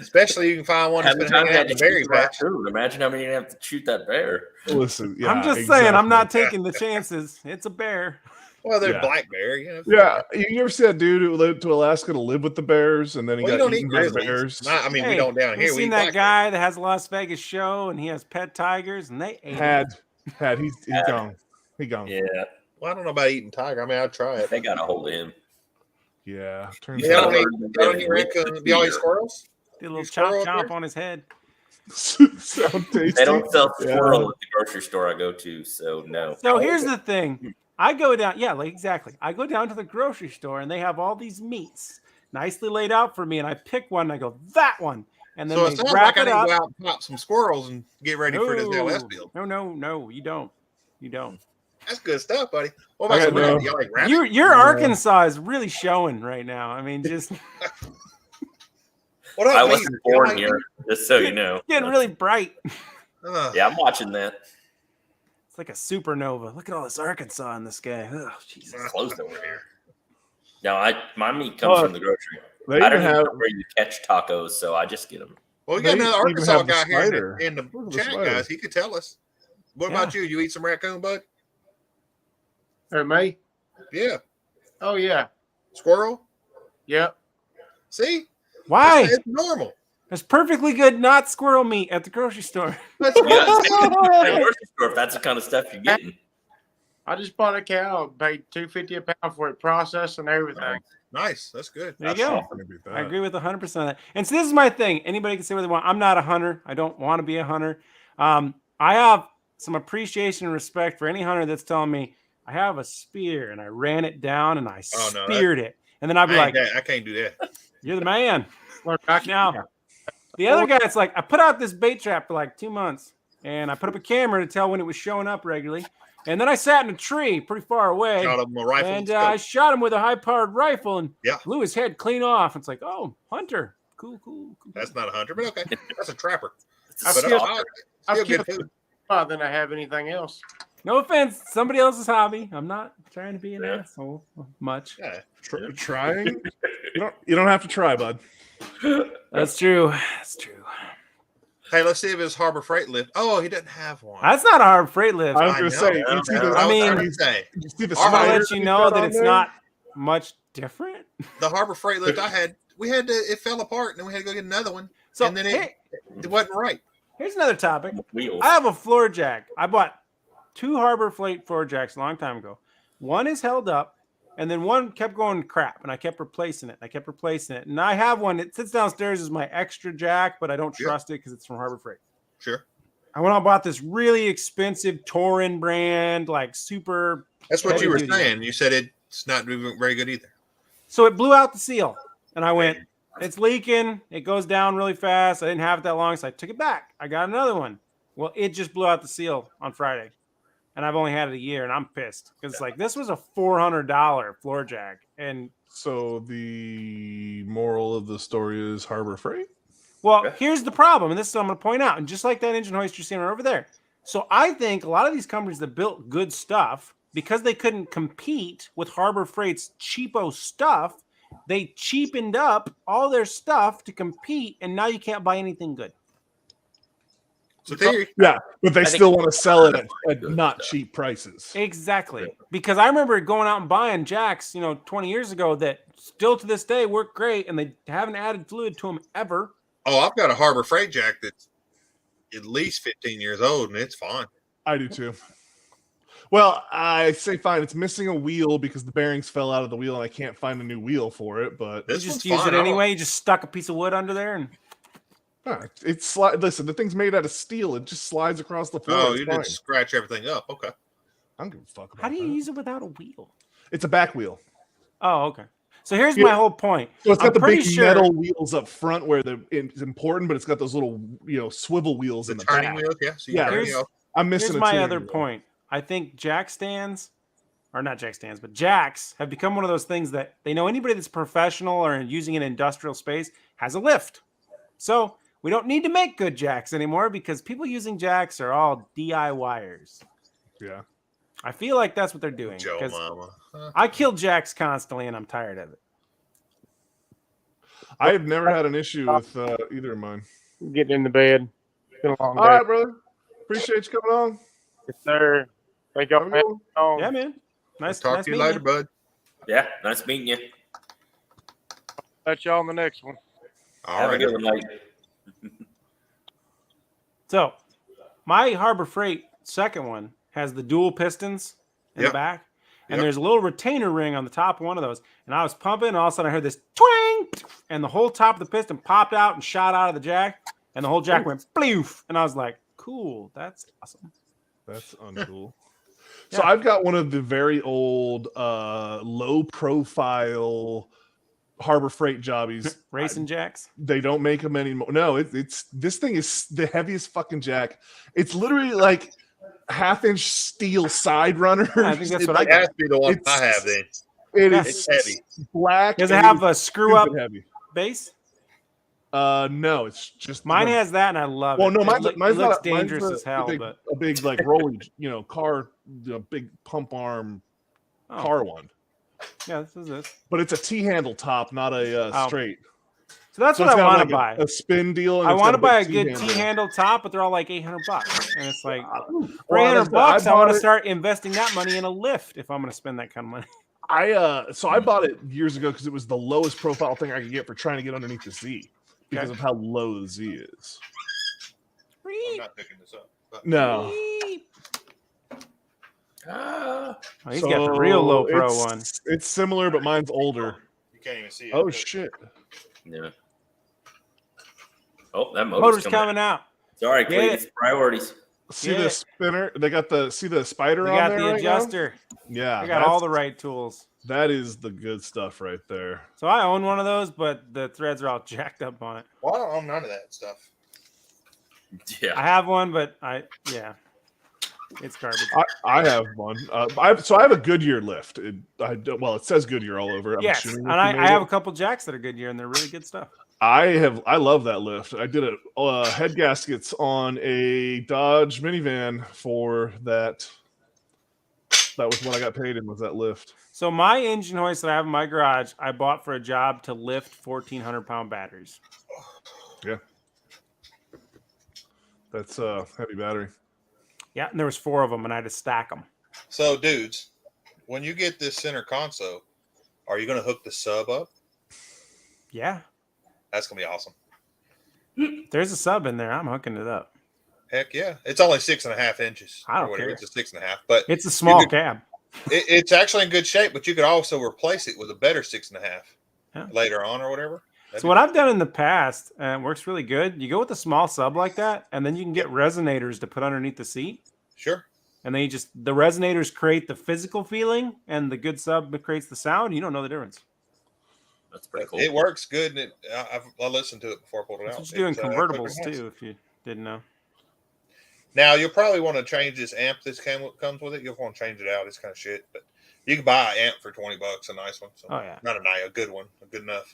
Especially you can find one How that's many been times hanging you out had in to the shoot berry the patch. raccoon? Imagine how many you have to shoot that bear. Listen, yeah, I'm just saying, I'm not exactly. taking the chances. It's a bear. Well, they're Yeah. black bear. You know. Yeah, you ever see that dude who lived to Alaska to live with the bears, and then he Well, you got don't eat eaten by grizzlies. bears? Not, I mean, we Hey, don't down you here. We seen eat that black guy that has a Las Vegas show and he has pet tigers and they ate him. He's gone. He gone. Yeah, bear. Well, I don't know about eating tiger. I mean, I'd try it. they got a hold of him. Yeah. Turns Yeah, I out. don't eat raccoon. Do y'all eat squirrels? Did a little You squirrel chomp up there? on his head. Sound tasty. They don't sell Yeah. squirrel at the grocery store I go to, so no. So here's the thing. I go down, yeah, like exactly. I go down to the grocery store and they have all these meats nicely laid out for me, and I pick one and I go, that one. And then So they it sounds wrap like I it need to up. go out and pop some squirrels and get ready for this LS build. No, you don't. You don't. That's good stuff, buddy. What I about some got no- rabbit? You like rabbit? Your Arkansas is really showing right now. I mean, just What I up, wasn't Lee? born You here, like just so you know. getting really bright. Yeah, I'm watching that. It's like a supernova. Look at all this Arkansas in the sky. Oh, Jesus. It's closed over here. No, my meat comes from the grocery. They I even don't even have know where you catch tacos, so I just get them. Well, we got They another even Arkansas have the guy here spider. in the Look at the chat, spider. guys. He could tell us. What about you? You eat some raccoon, bud? Or me? Yeah. Oh yeah. Squirrel? Yep. See? Why? It's normal. There's perfectly good not squirrel meat at the grocery store. That's You gotta take it to the grocery store if that's the kind of stuff you're getting. I just bought a cow, paid $2.50 a pound for it, processed and everything. Nice. That's good. There you go. Gonna beat that. I agree with 100% of that. And so this is my thing. Anybody can say what they want. I'm not a hunter. I don't want to be a hunter. I have some appreciation and respect for any hunter that's telling me I have a spear and I ran it down and I Oh, no, speared it. And then I'll be like, I can't do that. you're the man. Look, I Now, the other guy, it's like, I put out this bait trap for like 2 months and I put up a camera to tell when it was showing up regularly. And then I sat in a tree pretty far away. Shot him with a rifle. And I shot him with a high-powered rifle and Yeah. blew his head clean off. It's like, oh, hunter. Cool. That's not a hunter, but okay. That's a trapper. It's But a still stalker. good food. than I have anything else. No offense, somebody else's hobby. I'm not trying to be an asshole much. Yeah. Trying? You don't have to try, bud. That's true. Hey, let's see if his Harbor Freight lift. Oh, he doesn't have one. That's not a hard freight lift. I was I going know. to say, Yeah, you see yeah. the, I mean, you see the I'm gonna spider let you he's know got that on it's there? not much different. The Harbor Freight lift I had, it fell apart, and then we had to go get another one. So and then it wasn't right. here's another topic. Wheels. I have a floor jack. I bought 2 Harbor Freight floor jacks a long time ago. One is held up, and then one kept going crap, and I kept replacing it. And I have one. It sits downstairs as my extra jack, but I don't trust it because it's from Harbor Freight. Sure. I went out and bought this really expensive Torin brand, like super. That's what you were heavy-duty. saying. You said it's not doing very good either. So it blew out the seal, and I went, it's leaking. It goes down really fast. I didn't have it that long, so I took it back. I got another one. Well, it just blew out the seal on Friday, and I've only had it a year, and I'm pissed because it's like this was a $400 floor jack, and So the moral of the story is Harbor Freight? well, here's the problem, and this is what I'm going to point out. And just like that engine hoist you're seeing right over there. So I think a lot of these companies that built good stuff, because they couldn't compete with Harbor Freight's cheapo stuff, they cheapened up all their stuff to compete, and now you can't buy anything good. So theory. Yeah, but they I think- still want to sell it at not cheap prices. Exactly. Because I remember going out and buying jacks, 20 years ago that still to this day work great, and they haven't added fluid to them ever. Oh, I've got a Harbor Freight jack that's at least 15 years old, and it's fine. I do too. Well, I say fine. It's missing a wheel because the bearings fell out of the wheel, and I can't find a new wheel for it. But This You just one's use fine. it anyway. You just stuck a piece of wood under there, and it's listen. The thing's made out of steel. It just slides across the floor. Oh, It's you fine. did scratch everything up. Okay. I don't give a fuck about how do you that. use it without a wheel? It's a back wheel. Oh, okay. So here's Yeah. my whole point. So it's got I'm the pretty big sure- metal wheels up front where it's important, but it's got those little swivel wheels The in the turning back. wheels, yeah. So you Yeah, turn here's- it off. I'm missing Here's a my tuning other wheel. point. I think jack stands, or not jack stands, but jacks have become one of those things that they know anybody that's professional or using an industrial space has a lift. So we don't need to make good jacks anymore because people using jacks are all DIYers. Yeah. I feel like that's what they're doing. Joe 'Cause Mama. I kill jacks constantly and I'm tired of it. I have never had an issue with either of mine. Getting in the bed. It's been a long All day. right, brother. Appreciate you coming on. Yes, sir. Thank y'all Have a for good one. having me Yeah, on. man. Nice. Talk nice to you meeting later, bud. Yeah, nice meeting you. Catch y'all on the next one. All Have right. a good one, mate. So, my Harbor Freight second one has the dual pistons in Yep. the back, and Yep. there's a little retainer ring on the top of one of those. And I was pumping, and all of a sudden I heard this twang, and the whole top of the piston popped out and shot out of the jack, and the whole jack went bloof. And I was like, "Cool, that's awesome." That's uncool. So I've got one of the very old, low profile Harbor Freight jobbies. Racing jacks. They don't make them anymore. No, it's this thing is the heaviest fucking jack. It's literally like half-inch steel side runner. I think that's what I It has got. to be the one I have then. It Yeah. is It's heavy. black. Does it and have is a screw up stupid heavy. base? No, it's just Mine the- has that, and I love Well, it. no, It mine's looks not. Mine's dangerous as hell, big, but a big like rolling, car, big pump arm car one. Yeah, this is it. But it's a T-handle top, not a straight. So that's So what it's I got want like to buy. a spin deal. And I it's want got to buy a big good T-handle. T-handle top, but they're all like $800, and it's like for Well, like I $800, said, I want to bought it- start investing that money in a lift if I'm going to spend that kind of money. So I bought it years ago because it was the lowest profile thing I could get for trying to get underneath the Z because of how low the Z is. I'm not picking this up. But No. Oh, he's got the real low pro one. It's similar, but mine's older. you can't even see it. Oh shit! Yeah. Oh, that Motor's coming out. Sorry, Get Cletus. Priorities. See Yeah. the spinner? They got the spider We on got there the right now? adjuster. Yeah, I got all the right tools. That is the good stuff right there. So I own one of those, but the threads are all jacked up on it. Well, I don't own none of that stuff. Yeah. I have one, but it's garbage. I have one. I have a Goodyear lift. It says Goodyear all over it. I'm Yes, assuming and if you I made have it. a couple jacks that are Goodyear, and they're really good stuff. I love that lift. I did head gaskets on a Dodge minivan for that. That was what I got paid in, was that lift. So my engine hoist that I have in my garage, I bought for a job to lift 1,400-pound batteries. Yeah. That's a heavy battery. Yeah, and there was 4 of them, and I had to stack them. So, dudes, when you get this center console, are you going to hook the sub up? Yeah. That's going to be awesome. There's a sub in there. I'm hooking it up. Heck yeah. It's only 6.5 inches. I don't or whatever. care. It's a 6.5, but It's a small could- cab. it's actually in good shape, but you could also replace it with a better 6.5 Yeah. later on or whatever. So what I've done in the past, and it works really good, you go with a small sub like that, and then you can get resonators to put underneath the seat. Sure. And then the resonators create the physical feeling, and the good sub creates the sound. You don't know the difference. That's pretty cool. It works good, and I listened to it before I pulled it That's out. what you do in It's, convertibles fucking nice. too, if you didn't know. Now you'll probably want to change this amp that comes with it. You'll want to change it out. It's kind of shit, but you can buy an amp for $20, a nice one. So Oh, yeah. not a good one, good enough.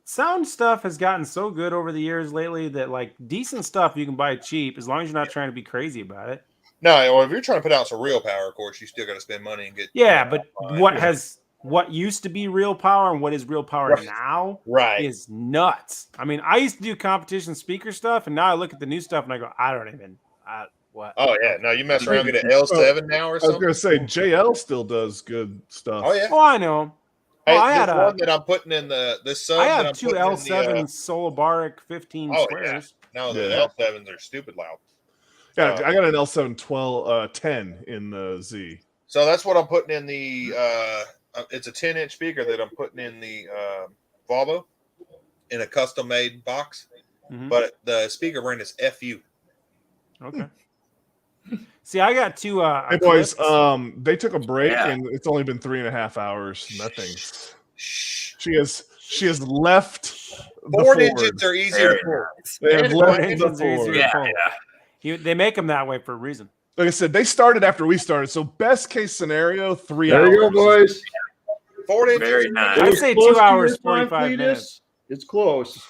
Sound stuff has gotten so good over the years lately that like decent stuff you can buy cheap as long as you're not trying to be crazy about it. No, or if you're trying to put out some real power, of course, you still got to spend money and get. Yeah, but what used to be real power and what is real power Right. now Right. is nuts. I mean, I used to do competition speaker stuff, and now I look at the new stuff and I go, I don't even. What? Oh yeah, no, you mess around, get an L7 now or I was something. gonna say JL still does good stuff. Oh yeah. Oh, I know. Hey, I had this a- one that I'm putting in this sub. I that have I'm 2 putting in the, L7 Solobaric 15 Oh, squares. No, the Yeah. L7s are stupid loud. Yeah, I got an L7 10 in the Z. So that's what I'm putting in the. It's a 10-inch speaker that I'm putting in the Volvo in a custom-made box, Mhm. but the speaker brand is FU. Okay. See, I got 2. Hey boys, Eclipse. they took a break Yeah. and it's only been 3.5 hours. Nothing. She has left. the Ford Ford. engines are easier to Very pull. nice. They have and left Ford the engines are easier Ford. to Yeah, pull. yeah. They make them that way for a reason. Like I said, they started after we started. So best case scenario, 3 There hours. you go, boys. Ford engines. Very are nice. It I'd was say close 2 to hours, your time, 45 Cletus. minutes. It's close.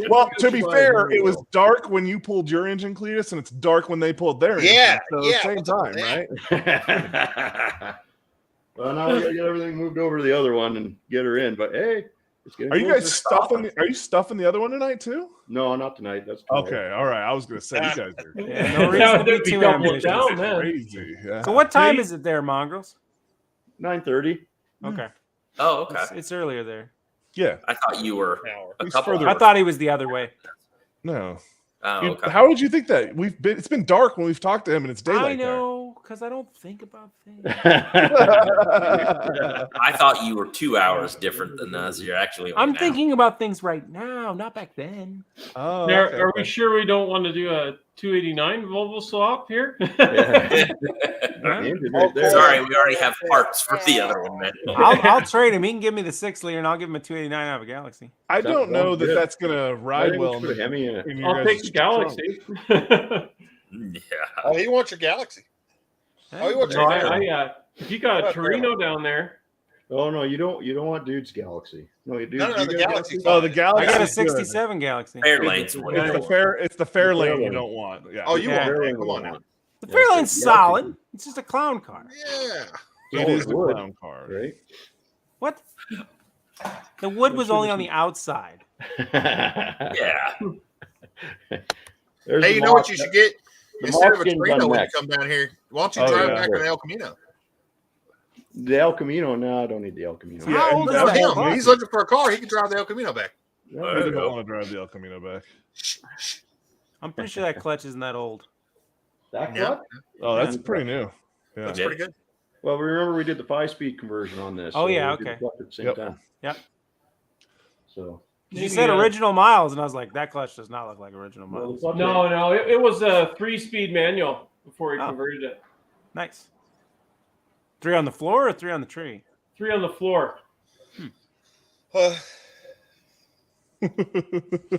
Well, to be fair, it was dark when you pulled your engine, Cletus, and it's dark when they pulled their Yeah, engine. So yeah, same what's up time, with right? Well, now we gotta get everything moved over to the other one and get her in. But hey, it's getting Are you guys closer. stuffing? Are you stuffing the other one tonight too? No, not tonight. That's tomorrow. Okay, all right. I was gonna say you guys are Yeah, no reason to be too ambitious. down, man. crazy. Yeah. So what time is it there, Mongrels? 9:30. Okay. Oh, okay. It's earlier there. Yeah. I thought you were a He's couple. further- I thought he was the other way. No. Oh, Dude, okay. how would you think that? It's been dark when we've talked to him and it's daylight I know. because I don't think about things. I thought you were 2 hours different than us. You're actually. I'm thinking about things right now, not back then. Oh, Now, okay, are okay. we sure we don't want to do a 289 Volvo swap here? Right there. Sorry, we already have parts for the other one, man. I'll trade him. He can give me the 6-liter, and I'll give him a 289 out of a Galaxy. I don't know that good. that's gonna I ride think well. we put a Hemi in it. in your I'll guys' take the trunk. Galaxy. Yeah. Oh, he wants your Galaxy. Oh, he wants No, your if you got a Torino down there, Oh no, you don't want Dude's Galaxy. No, you do. No, you the got Galaxy. Oh, the I Galaxy. got a is good. 67 Galaxy. Fairlane's It's what the it is. it's the fair lane you Fairlane. don't want. Yeah. Oh, you Yeah. want Fairlane that? Come on now. The Fairlane's solid. It's just a clown car. Yeah. It is the wood, clown car. right? What? The wood was only on the outside. Yeah. There's Hey, the you know what Moss- you should get? the Instead of a Mosskin's Torino on when you next. come down here, why don't you Oh, drive yeah. back on El Camino? The El Camino. No, I don't need the El Camino. How old is Tell that him. car? He's looking for a car. He can drive the El Camino back. No, I don't want to drive the El Camino back. I'm pretty sure that clutch isn't that old. that Yeah. clutch? Oh, that's pretty new. Yeah. That's Yeah. pretty good. Well, remember we did the 5-speed conversion on this. Oh, yeah, we did the okay. clutch at the same Yep. time. Yep. So You Maybe, said original miles, and I was like, that clutch does not look like original well, the miles. clutch no, it was a 3-speed manual before he Oh. converted it. Nice. 3 on the floor or 3 on the tree? 3 on the floor.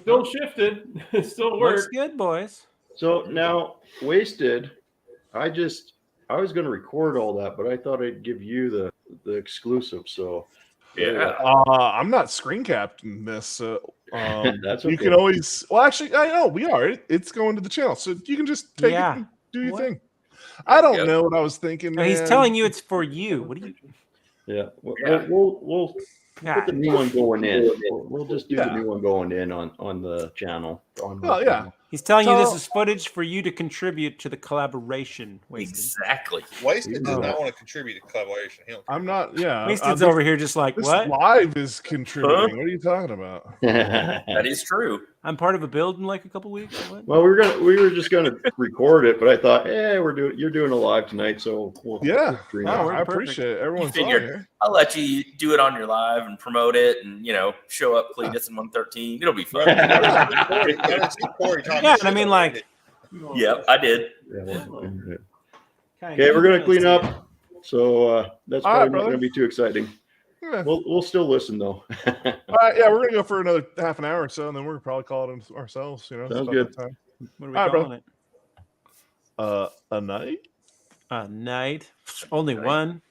Still shifted. Still Looks worked. good, boys. So now, Wasted, I was going to record all that, but I thought I'd give you the exclusive. So Yeah. I'm not screen capping this. So, that's you okay. can always. Well, actually, I know we are. It's going to the channel, so you can just take Yeah. it and do your What? thing. I don't Yep. know what I was thinking. No, he's man. telling you it's for you. What do you? Yeah, Yeah. we'll God. put the new one going in. We'll just do Yeah. the new one going in on the channel. On the Oh, yeah. channel. He's telling you this So- is footage for you to contribute to the collaboration. Wasted. Exactly. Wasted does Oh. not want to contribute to collaboration. He don't care. I'm not. Yeah. Wasted's this- over here just like, This what? live is contributing. What are you talking about? That is true. I'm part of a build in like a couple weeks. Or what? Well, we were just gonna record it, but I thought, you're doing a live tonight, so we'll Yeah. stream Oh, it. we're I perfect. appreciate it. Everyone's on figured- here. I'll let you do it on your live and promote it, and show up Cletus in 113. It'll be fun. Corey, I didn't see Corey talking Yeah, shit I mean, about like- it. Yep, I did. Yeah, okay, we're gonna clean up, so that's All probably right, not brother. gonna be too exciting. Yeah. We'll still listen though. All right, yeah, we're gonna go for another half an hour or so, and then we're gonna probably call it ourselves. It's Sounds about good. that time. What are we All right, calling bro. it? A night. A night. Only one.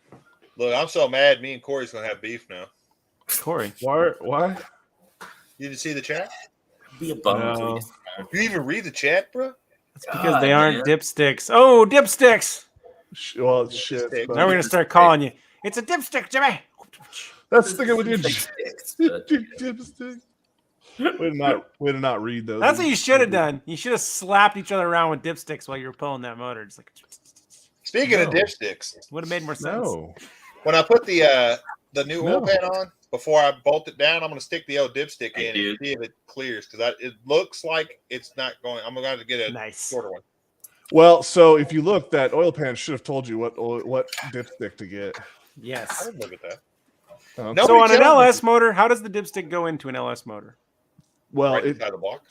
Look, I'm so mad. Me and Corey's gonna have beef now. Corey. Why? You didn't see the chat? Be a bum, No. Cletus. You even read the chat, bro? It's because God, they aren't man. dipsticks. Oh, dipsticks. Well, it's shit. Now but- Now we're gonna start calling you. It's a dipstick, Jimmy. That's thinking with your Fake sticks, but- dipstick. Way to not read those. That's what you should have done. You should have slapped each other around with dipsticks while you were pulling that motor. Just like Speaking of No. dipsticks, would have made more sense. No. when I put the new No. oil pan on, before I bolt it down, I'm gonna stick the old dipstick Hey, in dude. and see if it clears because it looks like it's not going. I'm gonna have to get a Nice. shorter one. Well, so if you look, that oil pan should have told you what dipstick to get. I Yes. didn't look at that. Um, No. So on an telling me. LS motor, how does the dipstick go into an LS motor? well, Right it inside the block.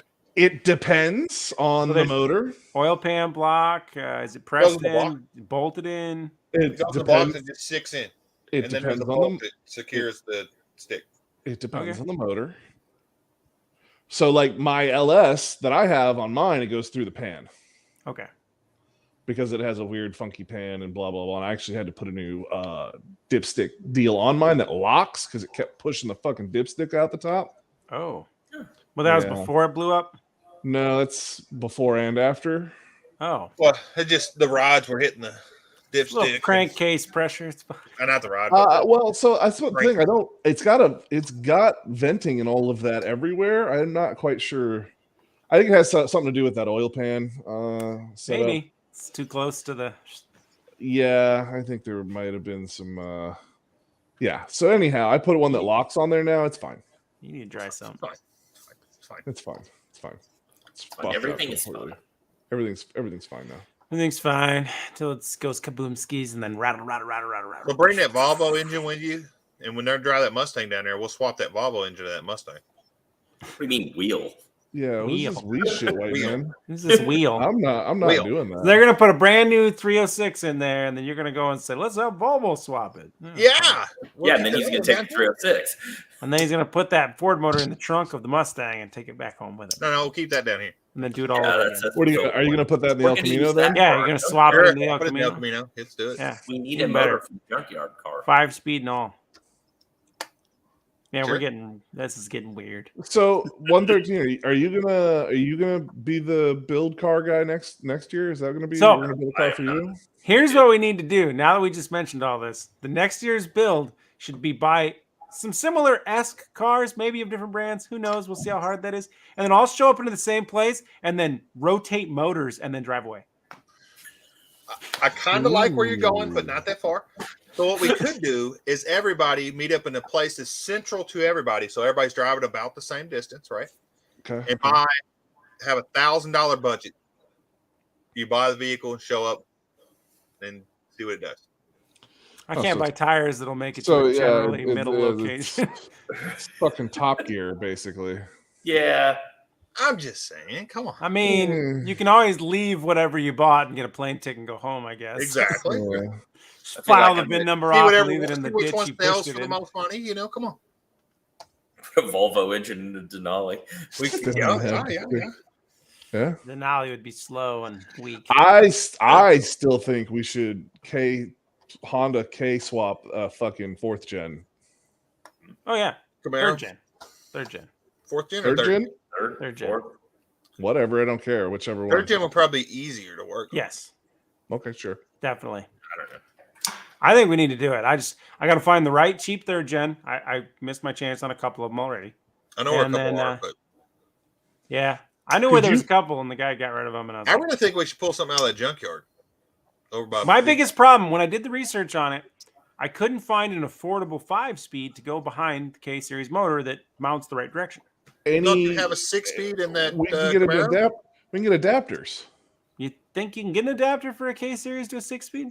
depends on So the there's- motor. Oil pan block? Is it pressed Goes in the block. in? Bolted in? It It goes in the block depends. and just sticks in, It and then there's depends a on bolt the. that secures the stick. It depends Okay. on the motor. So, like my LS that I have on mine, it goes through the pan Okay. because it has a weird, funky pan and blah blah blah. And I actually had to put a new dipstick deal on mine that locks because it kept pushing the fucking dipstick out the top. Oh. Well, that was Yeah. before it blew up. No, that's before and after. Oh. Well, it just the rods were hitting the Little dipstick. crankcase pressure. It's fine. Not the rod. But Well, so that's what the Right. thing. I don't. It's got venting and all of that everywhere. I'm not quite sure. I think it has something to do with that oil pan. Setup. Maybe it's too close to the. Yeah, I think there might have been some. Yeah. So anyhow, I put one that locks on there now. It's fine. You need to dry some. it's fine. It's fine. It's fine. It's fine. It's Fine. fucked up Everything is completely. fine. Everything's fine now. Everything's fine until it goes kaboom skis and then rattle. We'll bring that Volvo engine with you, and when they're drive that Mustang down there, we'll swap that Volvo engine to that Mustang. What do you mean wheel? Yeah, what's this wheel shit, white man? This is wheel. I'm not doing that. They're gonna put a brand new 306 in there, and then you're gonna go and say, "Let's have Volvo swap it." Yeah, yeah, and then he's gonna take the 306, and then he's gonna put that Ford motor in the trunk of the Mustang and take it back home with him. No, we'll keep that down here, and then do it all over again. What are you gonna put that in the El Camino then? Yeah, you're gonna swap it in the El put it in the El Camino. Camino. Let's do it. Yeah, we need a motor from the junkyard car. 5-speed and all. Yeah, Sure. this is getting weird. So 113, are you gonna be the build car guy next year? Is that gonna be So- we're gonna build a car for you? Here's what we need to do. Now that we just mentioned all this, the next year's build should be buy some similar-esque cars, maybe of different brands. Who knows? We'll see how hard that is. And then all show up into the same place and then rotate motors and then drive away. I kind of like where you're going, but not that far. So what we could do is everybody meet up in a place that's central to everybody, so everybody's driving about the same distance, right? Okay. And have $1,000 budget. You buy the vehicle and show up, and see what it does. I can't buy tires that'll make it So to a yeah, generally middle location. It's fucking Top Gear, basically. Yeah. I'm just saying, come on. I mean, you can always leave whatever you bought and get a plane ticket and go home, I guess. Exactly. Yeah. File the VIN number See off whatever, and leave it in the which ditch one you sells pushed for it the in. most money, come on. Put a Volvo engine in the Denali. We can Doesn't go. have- Yeah. The Denali would be slow and weak. I still think we should Honda K swap Oh fucking 4th Camaro. gen. 3rd gen. 4th gen or 3rd gen. Third gen. Fourth. Whatever, I don't care. Whichever one. 3rd gen will probably be easier to work on. Yes, Okay, sure. definitely. I don't know. I think we need to do it. I got to find the right cheap 3rd gen. I missed my chance on a couple of them already. I know where a And couple then, are, but Yeah, I knew where Could there was you- a couple, and the guy got rid of them. And I was I like, really think we should pull something out of that junkyard. Over by my biggest problem when I did the research on it, I couldn't find an affordable 5-speed to go behind the K series motor that mounts the right direction. Don't you have a 6-speed in that We can get an Camaro? We can get adapters. You think you can get an adapter for a K series to a 6-speed?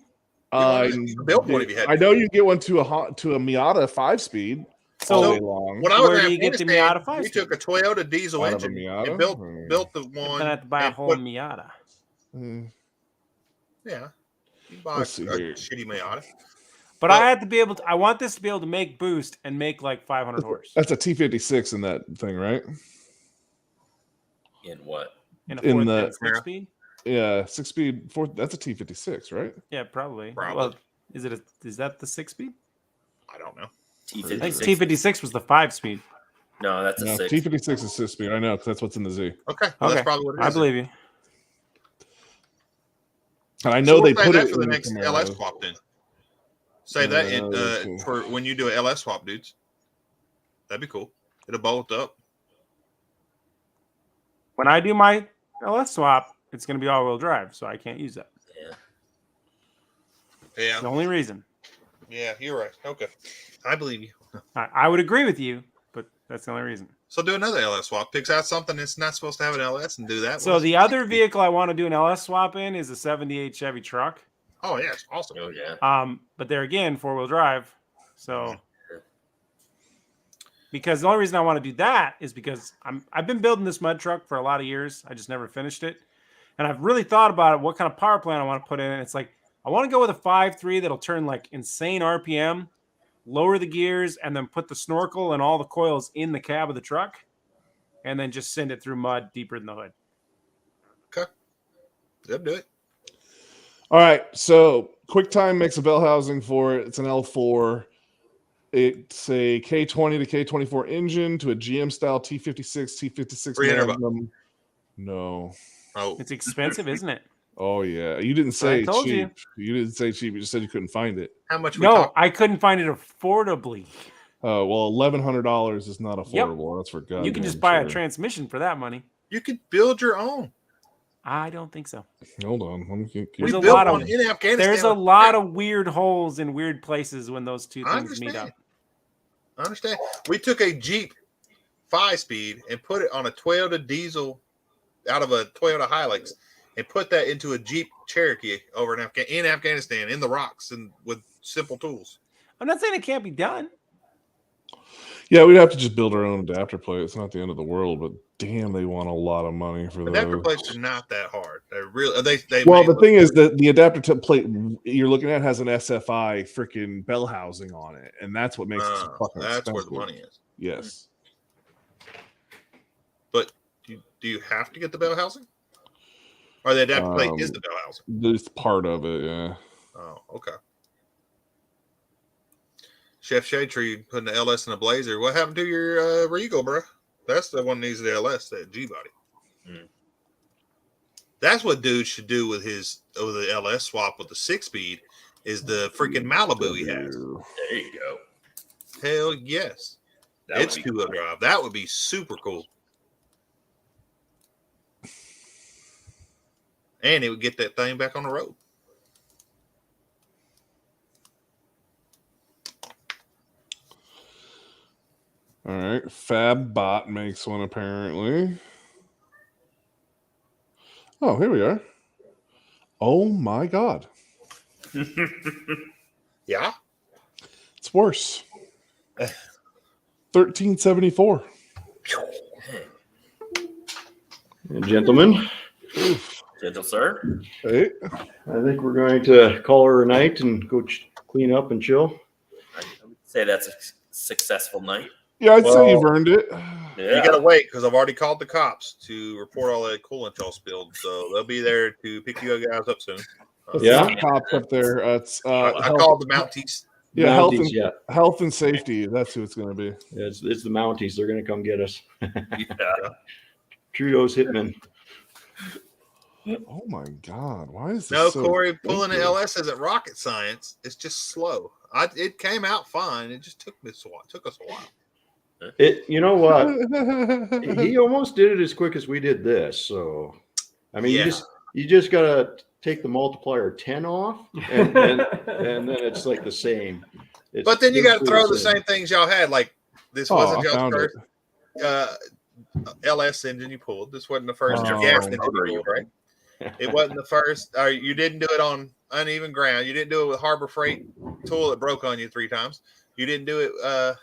You can build one if you had I know you can get one to a Miata 5-speed. So all day long. When I was Where in do you get the Afghanistan, Miata 5-speed? we took a Toyota diesel Out of a engine Miata? and built the one. Then I have to buy a and whole put- Miata. Mm, Yeah, you buy a Let's see here. shitty Miata. But I had to be able to. I want this to be able to make boost and make like 500 horse That's a T56 in that thing, right? In what? in a in 4th the- gen 6-speed. Yeah, 6-speed. That's a T56, right? Yeah, probably. Probably. Well, is that the 6-speed? I don't know. I think T56. T56 was the 5-speed. No, that's a No, 6. T56 is 6-speed. I know, 'cause that's what's in the Z. Okay, well, Okay, that's probably what it is. I believe you. And I know they we'll say put that it for the in next Camaros. LS swap. Then say that Okay. for when you do an LS swap, dudes. That'd be cool. It'll bolt up. When I do my LS swap, it's going to be all-wheel drive, so I can't use that. Yeah. Yeah, The only reason. yeah, you're right. Okay, I believe you. I would agree with you, but that's the only reason. So do another LS swap. Picks out something that's not supposed to have an LS and do that. So the other vehicle I want to do an LS swap in is a 78 Chevy truck. Oh yeah, it's awesome. Oh yeah. But there again, 4-wheel drive. So because the only reason I want to do that is because I've been building this mud truck for a lot of years. I just never finished it. And I've really thought about it, what kind of power plant I want to put in. And it's like, I want to go with a 5.3 that'll turn like insane RPM, lower the gears, and then put the snorkel and all the coils in the cab of the truck, and then just send it through mud deeper than the hood. Okay, they'll do it. All right, so QuickTime makes a bell housing for it. It's an L4. It's a K20 to K24 engine to a GM style T56, T56 $300. Magnum. No. Oh, It's expensive, isn't it? Oh yeah, you didn't say I told cheap. you. You didn't say cheap. You just said you couldn't find it. how much? We No, talk? I couldn't find it affordably. Oh well, $1,100 is not affordable. That's for God. You can just buy a transmission for that money. You could build your own. I don't think so. Hold on. Let me get, We There's a built lot of- one in Afghanistan. There's a lot of weird holes in weird places when those two I things meet understand. up. I understand. We took a Jeep 5-speed and put it on a Toyota diesel out of a Toyota Hilux and put that into a Jeep Cherokee over in Afghanistan in the rocks and with simple tools. I'm not saying it can't be done. Yeah, we'd have to just build our own adapter plate. It's not the end of the world, but damn, they want a lot of money for Adapter those. plates are not that hard. They're really they Well, made the thing is that the adapter plate you're looking at has an SFI freaking bell housing on it, and that's what makes it so fucking that's expensive. where the money is. Yes. But do you have to get the bell housing? Or the adapter plate is the bell housing? It's part of it, yeah. Oh, okay. Chef Shade Tree putting the LS in a Blazer. What happened to your Regal, bro? That's the one that needs the LS, that G body. That's what dude should do with the LS swap with the 6-speed is the freaking Malibu he has. There you go. Hell yes. It's 2-wheel drive. That would be super cool. And it would get that thing back on the road. All right. FabBot makes one apparently. Oh, here we are. Oh my God. Yeah. It's worse. 1374. Gentlemen, Gentle sir. Hey. I think we're going to call her a night and go clean up and chill. I would say that's a successful night. Yeah, I'd say you've earned it. Yeah. You gotta wait because I've already called the cops to report all that coolant y'all spilled. So they'll be there to pick you guys up soon. Yeah. Cops up there. It's I called the Mounties. Yeah, Mounties, health and safety. That's who it's going to be. It's the Mounties. They're going to come get us. Yeah. Trudeau's hitmen. Oh my God! Why is this No, so Corey, pulling the expensive? LS isn't rocket science. It's just slow. It came out fine. It just took us a while. You know what? He almost did it as quick as we did this. So, I mean, Yeah. you just gotta take the multiplier 10 off, and then it's like the same. But then you got to basically throw the same things y'all had. Like this wasn't I y'all's found first LS engine you pulled. This wasn't the first Oh. gas engine you pulled, right? It wasn't the first. Or you didn't do it on uneven ground. You didn't do it with Harbor Freight tool that broke on you 3 times. You didn't do it.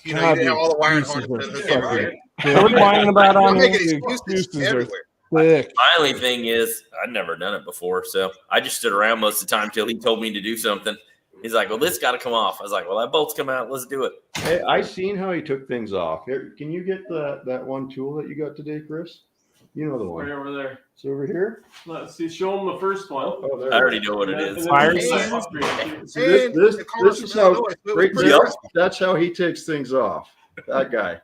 You didn't have all the wiring harnesses. What are you whining about on Making here? excuses everywhere. Thick. My only thing is, I'd never done it before, so I just stood around most of the time till he told me to do something. He's like, "Well, this got to come off." I was like, "Well, that bolt's come out. Let's do it." Hey, I seen how he took things off. Here, can you get that one tool that you got today, Chris? You know the one. Right over there. It's over here. Let's see. Show him the first one. Oh, there. I already know what it And is. then Fire the scissors? second- So this is how right there, Yep. that's how he takes things off. That guy.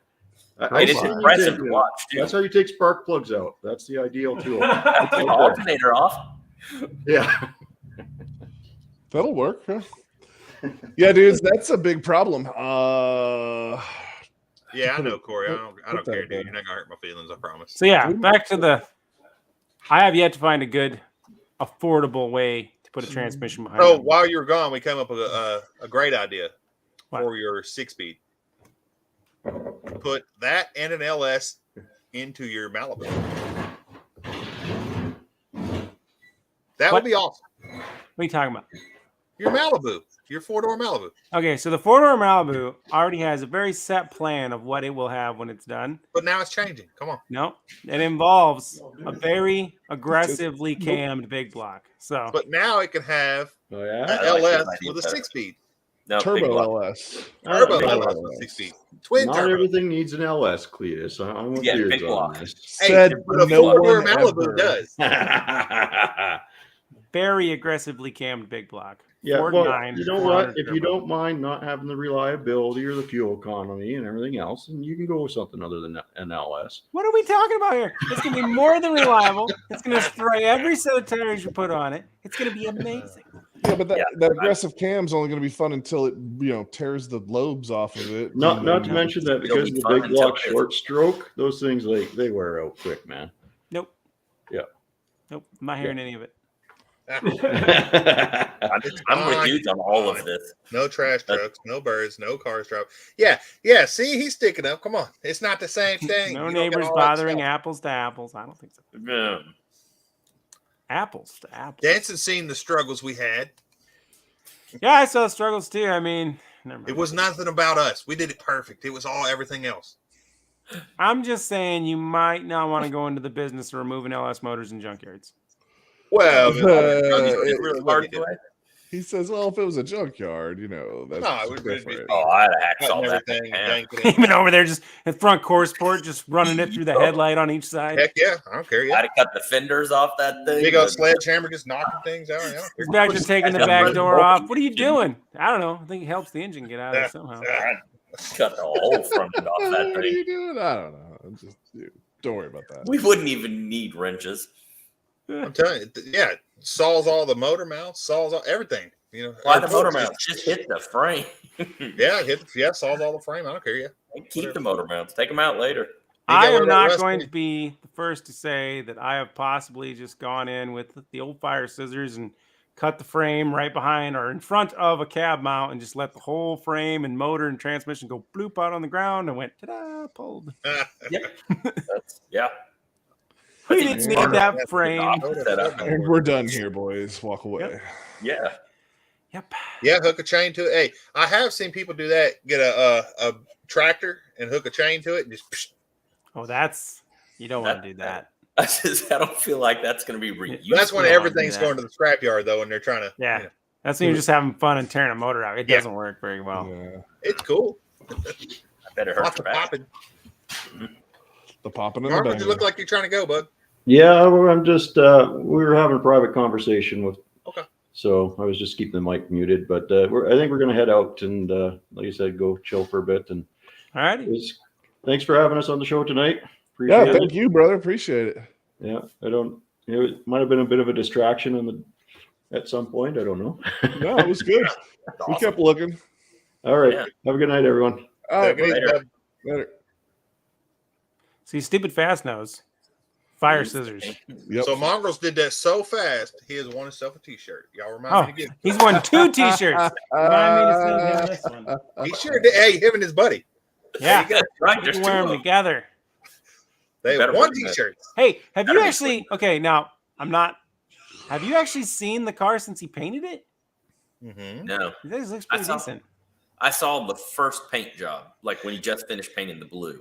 And it's seen you impressive take to it. watch, too. That's how you take spark plugs out. That's the ideal tool. Take the alternator off. Yeah. That'll work. Huh? Yeah, dudes, that's a big problem. Yeah, I know, Corey. I don't Put care, that dude. there. You're not gonna hurt my feelings. I promise. So yeah, back to the. I have yet to find a good, affordable way to put a transmission behind So it. while you were gone, we came up with a great idea What? for your 6-speed. Put that and an LS into your Malibu. That What? would be awesome. What are you talking about? Your Malibu, your 4-door Malibu. Okay, so the 4-door Malibu already has a very set plan of what it will have when it's done. But now it's changing. Come on. No, it involves a very aggressively cammed big block. So But now it can have Oh an yeah. I like LS that idea with a better. 6-speed. No, big Turbo block. LS. Turbo Okay. LS with 6-speed. Twin Not turbo. everything needs an LS, Cletus. I'm with Yeah, you big on block. this. Hey, Said but a no 4-door one Malibu ever. does. very aggressively cammed big block. Yeah, Ford well, 9, you know what? 400 If you turbo. don't mind not having the reliability or the fuel economy and everything else, then you can go with something other than an LS. What are we talking about here? It's going to be more than reliable. It's going to spray every set of tires you put on it. It's going to be amazing. Yeah, but that, Yeah. that aggressive cam's only going to be fun until it, tears the lobes off of it. Not to mention that It'll because be of the fun big until block it is. short stroke, those things they wear out quick, man. Nope. Yeah. Nope. I'm not hearing any of it. I'm with dudes on all of this. No trash trucks, no birds, no cars drop. Yeah. See, he's sticking up. Come on. It's not the same thing. No You don't get neighbors all that bothering stuff. apples to apples. I don't think so. Yeah. Apples to apples. Danson's seen the struggles we had. Yeah, I saw struggles too. I mean, never mind. It was nothing about us. We did it perfect. It was all everything else. I'm just saying you might not want to go into the business of removing LS motors in junkyards. Well, It's really hard what way. He says, "Well, if it was a junkyard, you know, that's No, it would be different." Oh, I'd have hacksaw cutting that. everything, Yeah. yanking it. Even over there, just in front core sport, just running it through the headlight on each side. Heck yeah, I don't care. I'd Yeah, have cut the fenders off that thing. big old sledgehammer just knocking things out. Yeah, He's back to taking the back door off. What are you doing? I don't know. I think it helps the engine get out of it somehow. Cut the whole front end off that What are you thing. doing? I don't know. I'm just don't worry about that. We wouldn't even need wrenches. I'm telling you, yeah, saws all the motor mounts, saws all everything. You know, Why the motor mounts? Just hit the frame. yeah, saws all the frame. I don't care. Yeah, Keep the motor mounts. Take them out later. I am whatever not rest going is. to be the first to say that I have possibly just gone in with the old fire scissors and cut the frame right behind or in front of a cab mount and just let the whole frame and motor and transmission go bloop out on the ground and went ta-da, pulled. Yeah. We didn't need that frame. And we're done here, boys. Walk away. Yeah. Yep. Yeah, hook a chain to it. Hey, I have seen people do that. Get a tractor and hook a chain to it and just. Oh, you don't want to do that. I don't feel like that's going to be reused. That's when don't wanna everything's do that. going to the scrapyard though, and they're trying to. Yeah. You know, That's when you're just having fun and tearing a motor out. It Yeah. doesn't work very well. Yeah. it's cool. I better hurt Lots your of back. popping. The popping and the Mark, you banging. look like you're trying to go, bud. Yeah, I'm just we were having a private conversation with. Okay. So I was just keeping the mic muted, but I think we're gonna head out and like you said, go chill for a bit. And All righty. thanks for having us on the show tonight. Yeah, Appreciate thank it. you, brother. Appreciate it. Yeah, it might have been a bit of a distraction at some point. I don't know. No, it was good. We kept looking. All right. Yeah. Have a good night, everyone. All right, Take it easy, later. bud. Later. See, stupid fast nose. Fire scissors. Yep. So Mongrels did that so fast, he has won himself a T-shirt. Y'all remind Oh, me to get. he's won 2 T-shirts. Remind me to send him this one. He sure did. Hey, him and his buddy. Yeah, That's right. we There's can two wear of them them. together. They Better won bring that. T-shirts. Hey, have you That'd be actually? Okay, now have you actually seen the car since he painted it? Mm-hmm. No. This looks I pretty saw- decent. I saw the first paint job, like when he just finished painting the blue.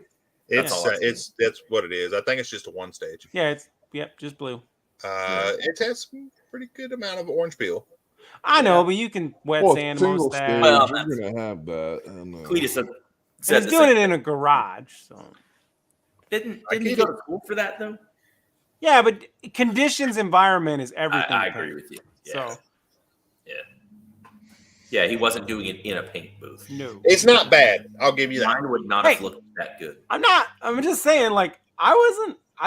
That's all I've seen. That's what it is. I think it's just a one stage. Yeah, just blue. It has some pretty good amount of orange peel. I know, but you can wet Well, sand single most stage, that. Well, you're gonna have that. And, Cletus said And he's the doing same it in a garage, so Didn't I he get go it. to school for that though? yeah. But conditions, environment is everything. I to agree paint. with you. Yeah. So Yeah, he wasn't doing it in a paint booth. no, It's not bad. I'll give you that. Mine would not Hey. have looked that good. I'm just saying. Like I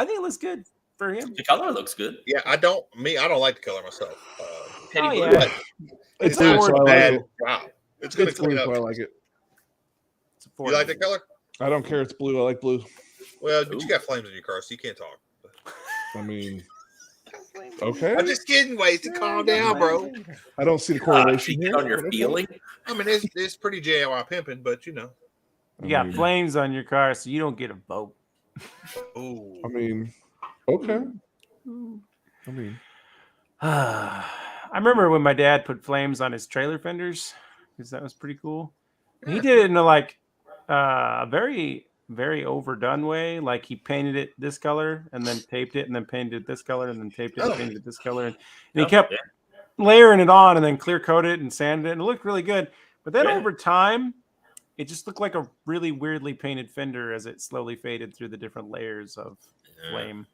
think it looks good for him. The color looks good. Yeah, I don't like the color myself. Teddy Oh, blue. yeah. It's It's blue, so I like bad. it. Wow, it's gonna It's blue, clean up. so I like it. It's You like the affordable. color? I don't care. It's blue. I like blue. Well, but you got flames in your car, so you can't talk. I mean, okay. I'm just kidding. Wait, to calm down, bro. I don't see the correlation here. on your but okay. feeling. I mean, it's pretty JLY pimping, but you know. You got I mean, flames on your car, so you don't get a vote. Ooh. I mean, okay. I mean, I remember when my dad put flames on his trailer fenders because that was pretty cool. He did it in a very, very overdone way. Like he painted it this color and then taped it and then painted it this color and then taped it and painted it this color. And he kept layering it on and then clear coated it and sanded it. And it looked really good. But then over time, it just looked like a really weirdly painted fender as it slowly faded through the different layers of flame.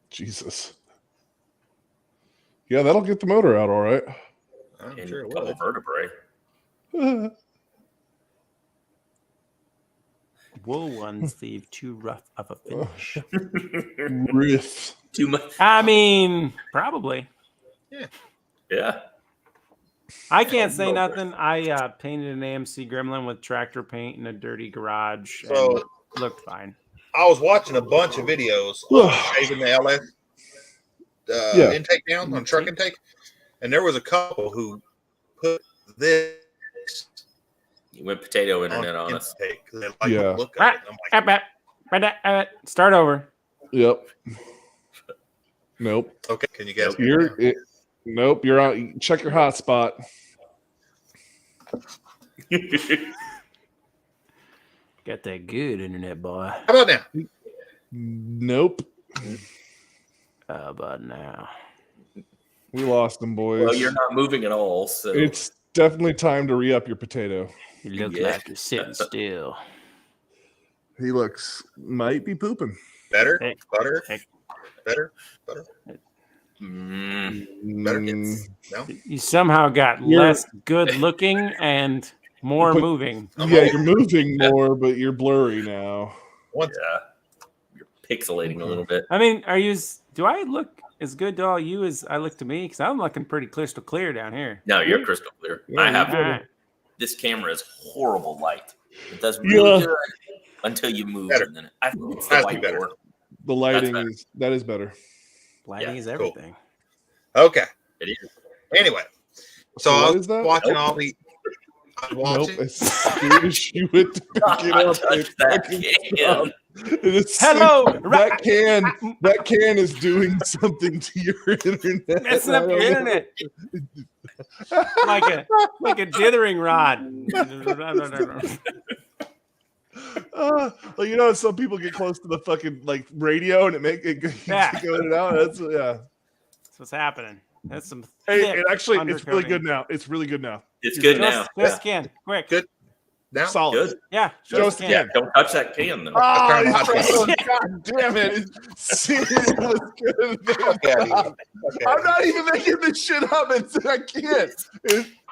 Jesus. Yeah, that'll get the motor out all right. I'm And sure a it couple will. vertebrae. Wool ones leave too rough of a finish. Riff. Too much. I mean, probably. Yeah. I can't say nothing. I painted an AMC Gremlin with tractor paint in a dirty garage. And So- it looked fine. I was watching a bunch of videos on shaving the LS intake down on truck intake, and there was a couple who put this You went potato internet on us. intake. They like Yeah. look at it. I'm like, Start over. Yep. Nope. Okay, can you guys? Nope. You're on. Check your hotspot. Got that good internet, boy. How about now? Nope. How about now? We lost them, boys. Well, you're not moving at all, so It's definitely time to re-up your potato. You look like you're sitting still. He might be pooping. Better, Hey. butter, Hey. better, butter. Better hits. No. You somehow got less good looking and more moving. Yeah, you're moving more, but you're blurry now. One. yeah, you're pixelating a little bit. I mean, do I look as good to all you as I look to me? Because I'm looking pretty crystal clear down here. No, you're crystal clear. Yeah, I have All right. this camera is horrible light. It does really Yeah. good until you move, Better. and then I think it's Has the to be white better. board. The lighting better. is better. Lighting Yeah, is cool. everything. Okay. It is. Anyway, so what I is was that? watching Nope. all the. I was Nope. watching. As soon as you went to pick it up, Touch it that fucking can. stopped. And it's- Hello, that can is doing something to your internet. Messing up your internet like a dithering rod. Well, you know, some people get close to the fucking radio and it Yeah. go in and out. That's That's what's happening. That's some. Hey, thick it actually it's really undercoating. good now. It's really good now. It's good now. Just can quick. Good. Now. Solid. Good. Yeah, Just can. Yeah, don't touch that can though. Oh, That's God damn it. See, it was good. Okay, I'm not even making this shit up. I can't.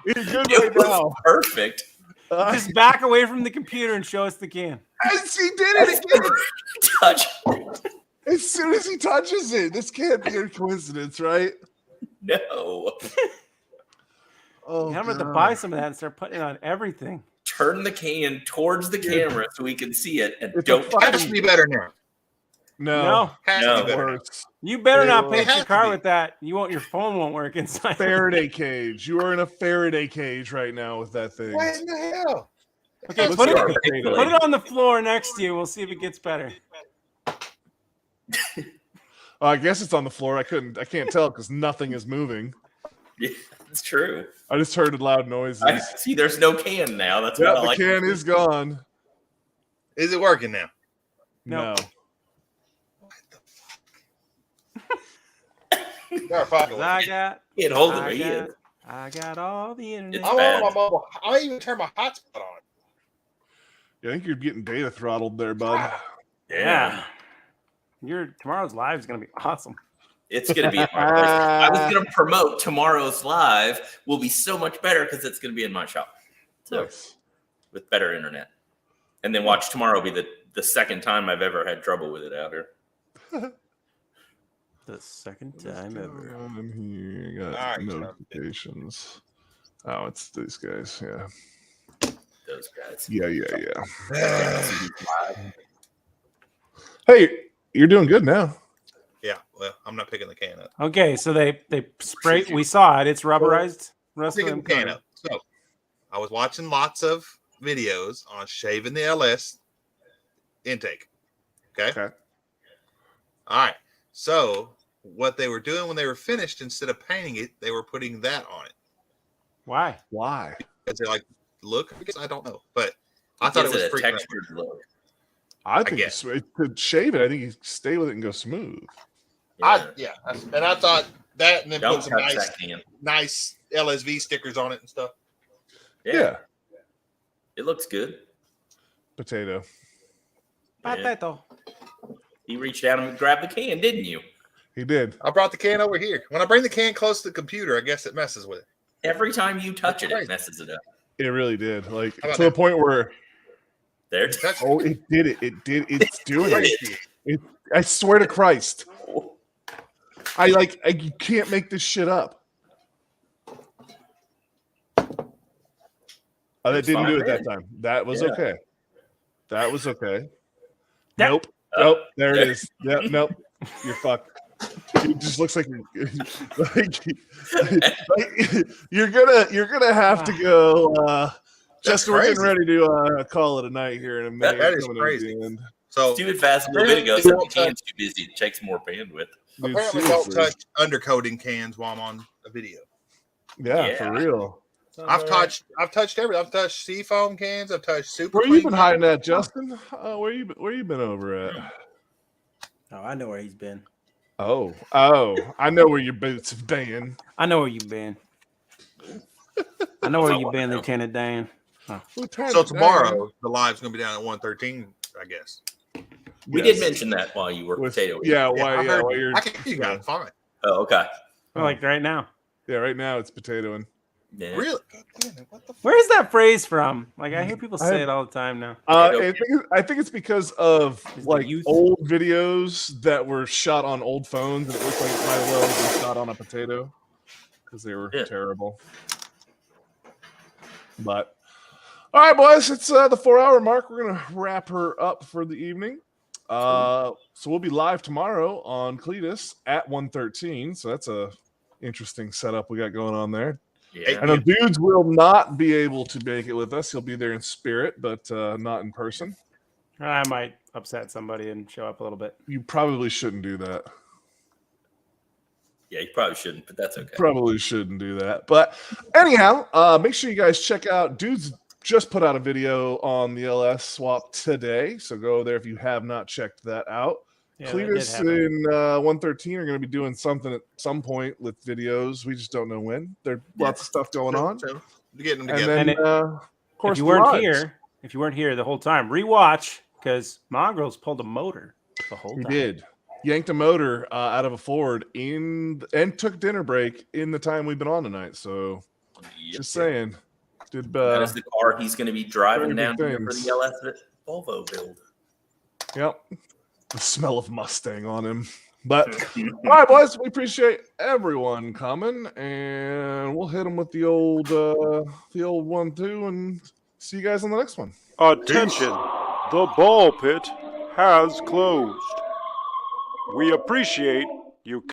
It's good It right was now. perfect. Just back away from the computer and show us the can. As he did it again. Touch. As soon as he touches it, this can't be a coincidence, right? No. Oh, I'm going to God. buy some of that and start putting it on everything. Turn the can towards the camera so we can see it, and It's a don't fucking- Has to be better now. No, Has No. to be better. now. Works. you better not It paint has your to car be. with that. Your phone won't work inside. Faraday cage. You are in a Faraday cage right now with that thing. What in the hell? Okay, Let's put see it, our put potato. it on the floor next to you. We'll see if it gets better. I guess it's on the floor. I can't tell because nothing is moving. Yeah, it's true. I just heard loud noises. I see. There's no can now. That's Yeah, what I the like. can is gone. Is it working now? No. You're fucking. I got, Can't hold it where he is. I got all the internet. It's I bad. want my mobile. I even turn my hotspot on. Yeah, I think you're getting data throttled there, bud. Yeah. Tomorrow's live is going to be awesome. It's going to be in my place. I was going to promote tomorrow's live will be so much better because it's going to be in my shop. So Nice. with better internet. And then watch tomorrow be the second time I've ever had trouble with it out here. The second time ever. On here, got All right, notifications. Oh, it's these guys. Yeah. Those guys. Yeah. Hey, you're doing good now. Yeah. Well, I'm not picking the can up. Okay, so they spray. We saw it. It's rubberized. Rest of Picking them the can coated. up. So I was watching lots of videos on shaving the LS intake. Okay. All right. So what they were doing when they were finished, instead of painting it, they were putting that on it. Why? Why? Because they're like, look, I guess I don't know, but I thought it was a freaking. textured look. I think guess. to shave it, I think you stay with it and go smooth. Yeah. And I thought that, and then Don't put some touch nice, that can. nice LSV stickers on it and stuff. Yeah. It looks good. Potato. Potato. You reached out and grabbed the can, didn't you? He did. I brought the can over here. When I bring the can close to the computer, I guess it messes with it. Every time you touch it, That's it messes it up. It really did. Like How about to the that? point where There. That's it did it. It did. It's doing it. I swear to Christ. You can't make this shit up. That It's didn't fine, do it that man. time. That was Yeah. okay. That was okay. That- Nope. Nope. There it is. Yeah. Nope. You're fucked. It just looks like you're gonna have to go. That's Just we're getting crazy. ready to call it a night here in a minute. That is Coming at the crazy. end. So too fast a little bit ago. So the can's too busy. It takes more bandwidth. Dude, apparently, don't touch undercoating cans while I'm on a video. Yeah, for real. I've touched everything. I've touched seafoam cans. I've touched super. Where you been cans. hiding at, Justin? Where you been over at? Oh, I know where he's been. Oh, I know where your boots have been. I know where you've been. I know where you've been, Lieutenant Dan. Huh. So tomorrow the live's gonna be down at 1:13, I guess. We did mention that while you were potatoing. Yeah, I you're. can hear you guys fine. Oh, okay. Like right now. Yeah, right now it's potatoing. Yeah. Really? What the Where is that phrase from? Like I hear people say it all the time now. I think it's because of like youth? old videos that were shot on old phones, and it looked like it might as well have been shot on a potato because they were terrible. But all right, boys, it's the 4-hour mark. We're gonna wrap her up for the evening. So we'll be live tomorrow on Cletus at 1:13. So that's a interesting setup we got going on there. Yeah. I know Dudes will not be able to make it with us. He'll be there in spirit, but not in person. I might upset somebody and show up a little bit. You probably shouldn't do that. Yeah, you probably shouldn't, but that's okay. Probably shouldn't do that. But anyhow, make sure you guys check out Dudes just put out a video on the LS swap today. So go there if you have not checked that out. Yeah, Cletus and 113 are going to be doing something at some point with videos. We just don't know when. There's lots of stuff going on. So getting them And together. then, of course, if you weren't lives. if you weren't here the whole time, rewatch because Mongrels pulled a motor the whole He time. did. Yanked a motor out of a Ford and took dinner break in the time we've been on tonight. So just saying. Did that is the car he's going to be driving very down good here for things. the LS Volvo build. Yep. The smell of Mustang on him. But all right, boys, we appreciate everyone coming, and we'll hit them with the old 1-2, and see you guys on the next one. Attention, the ball pit has closed. We appreciate you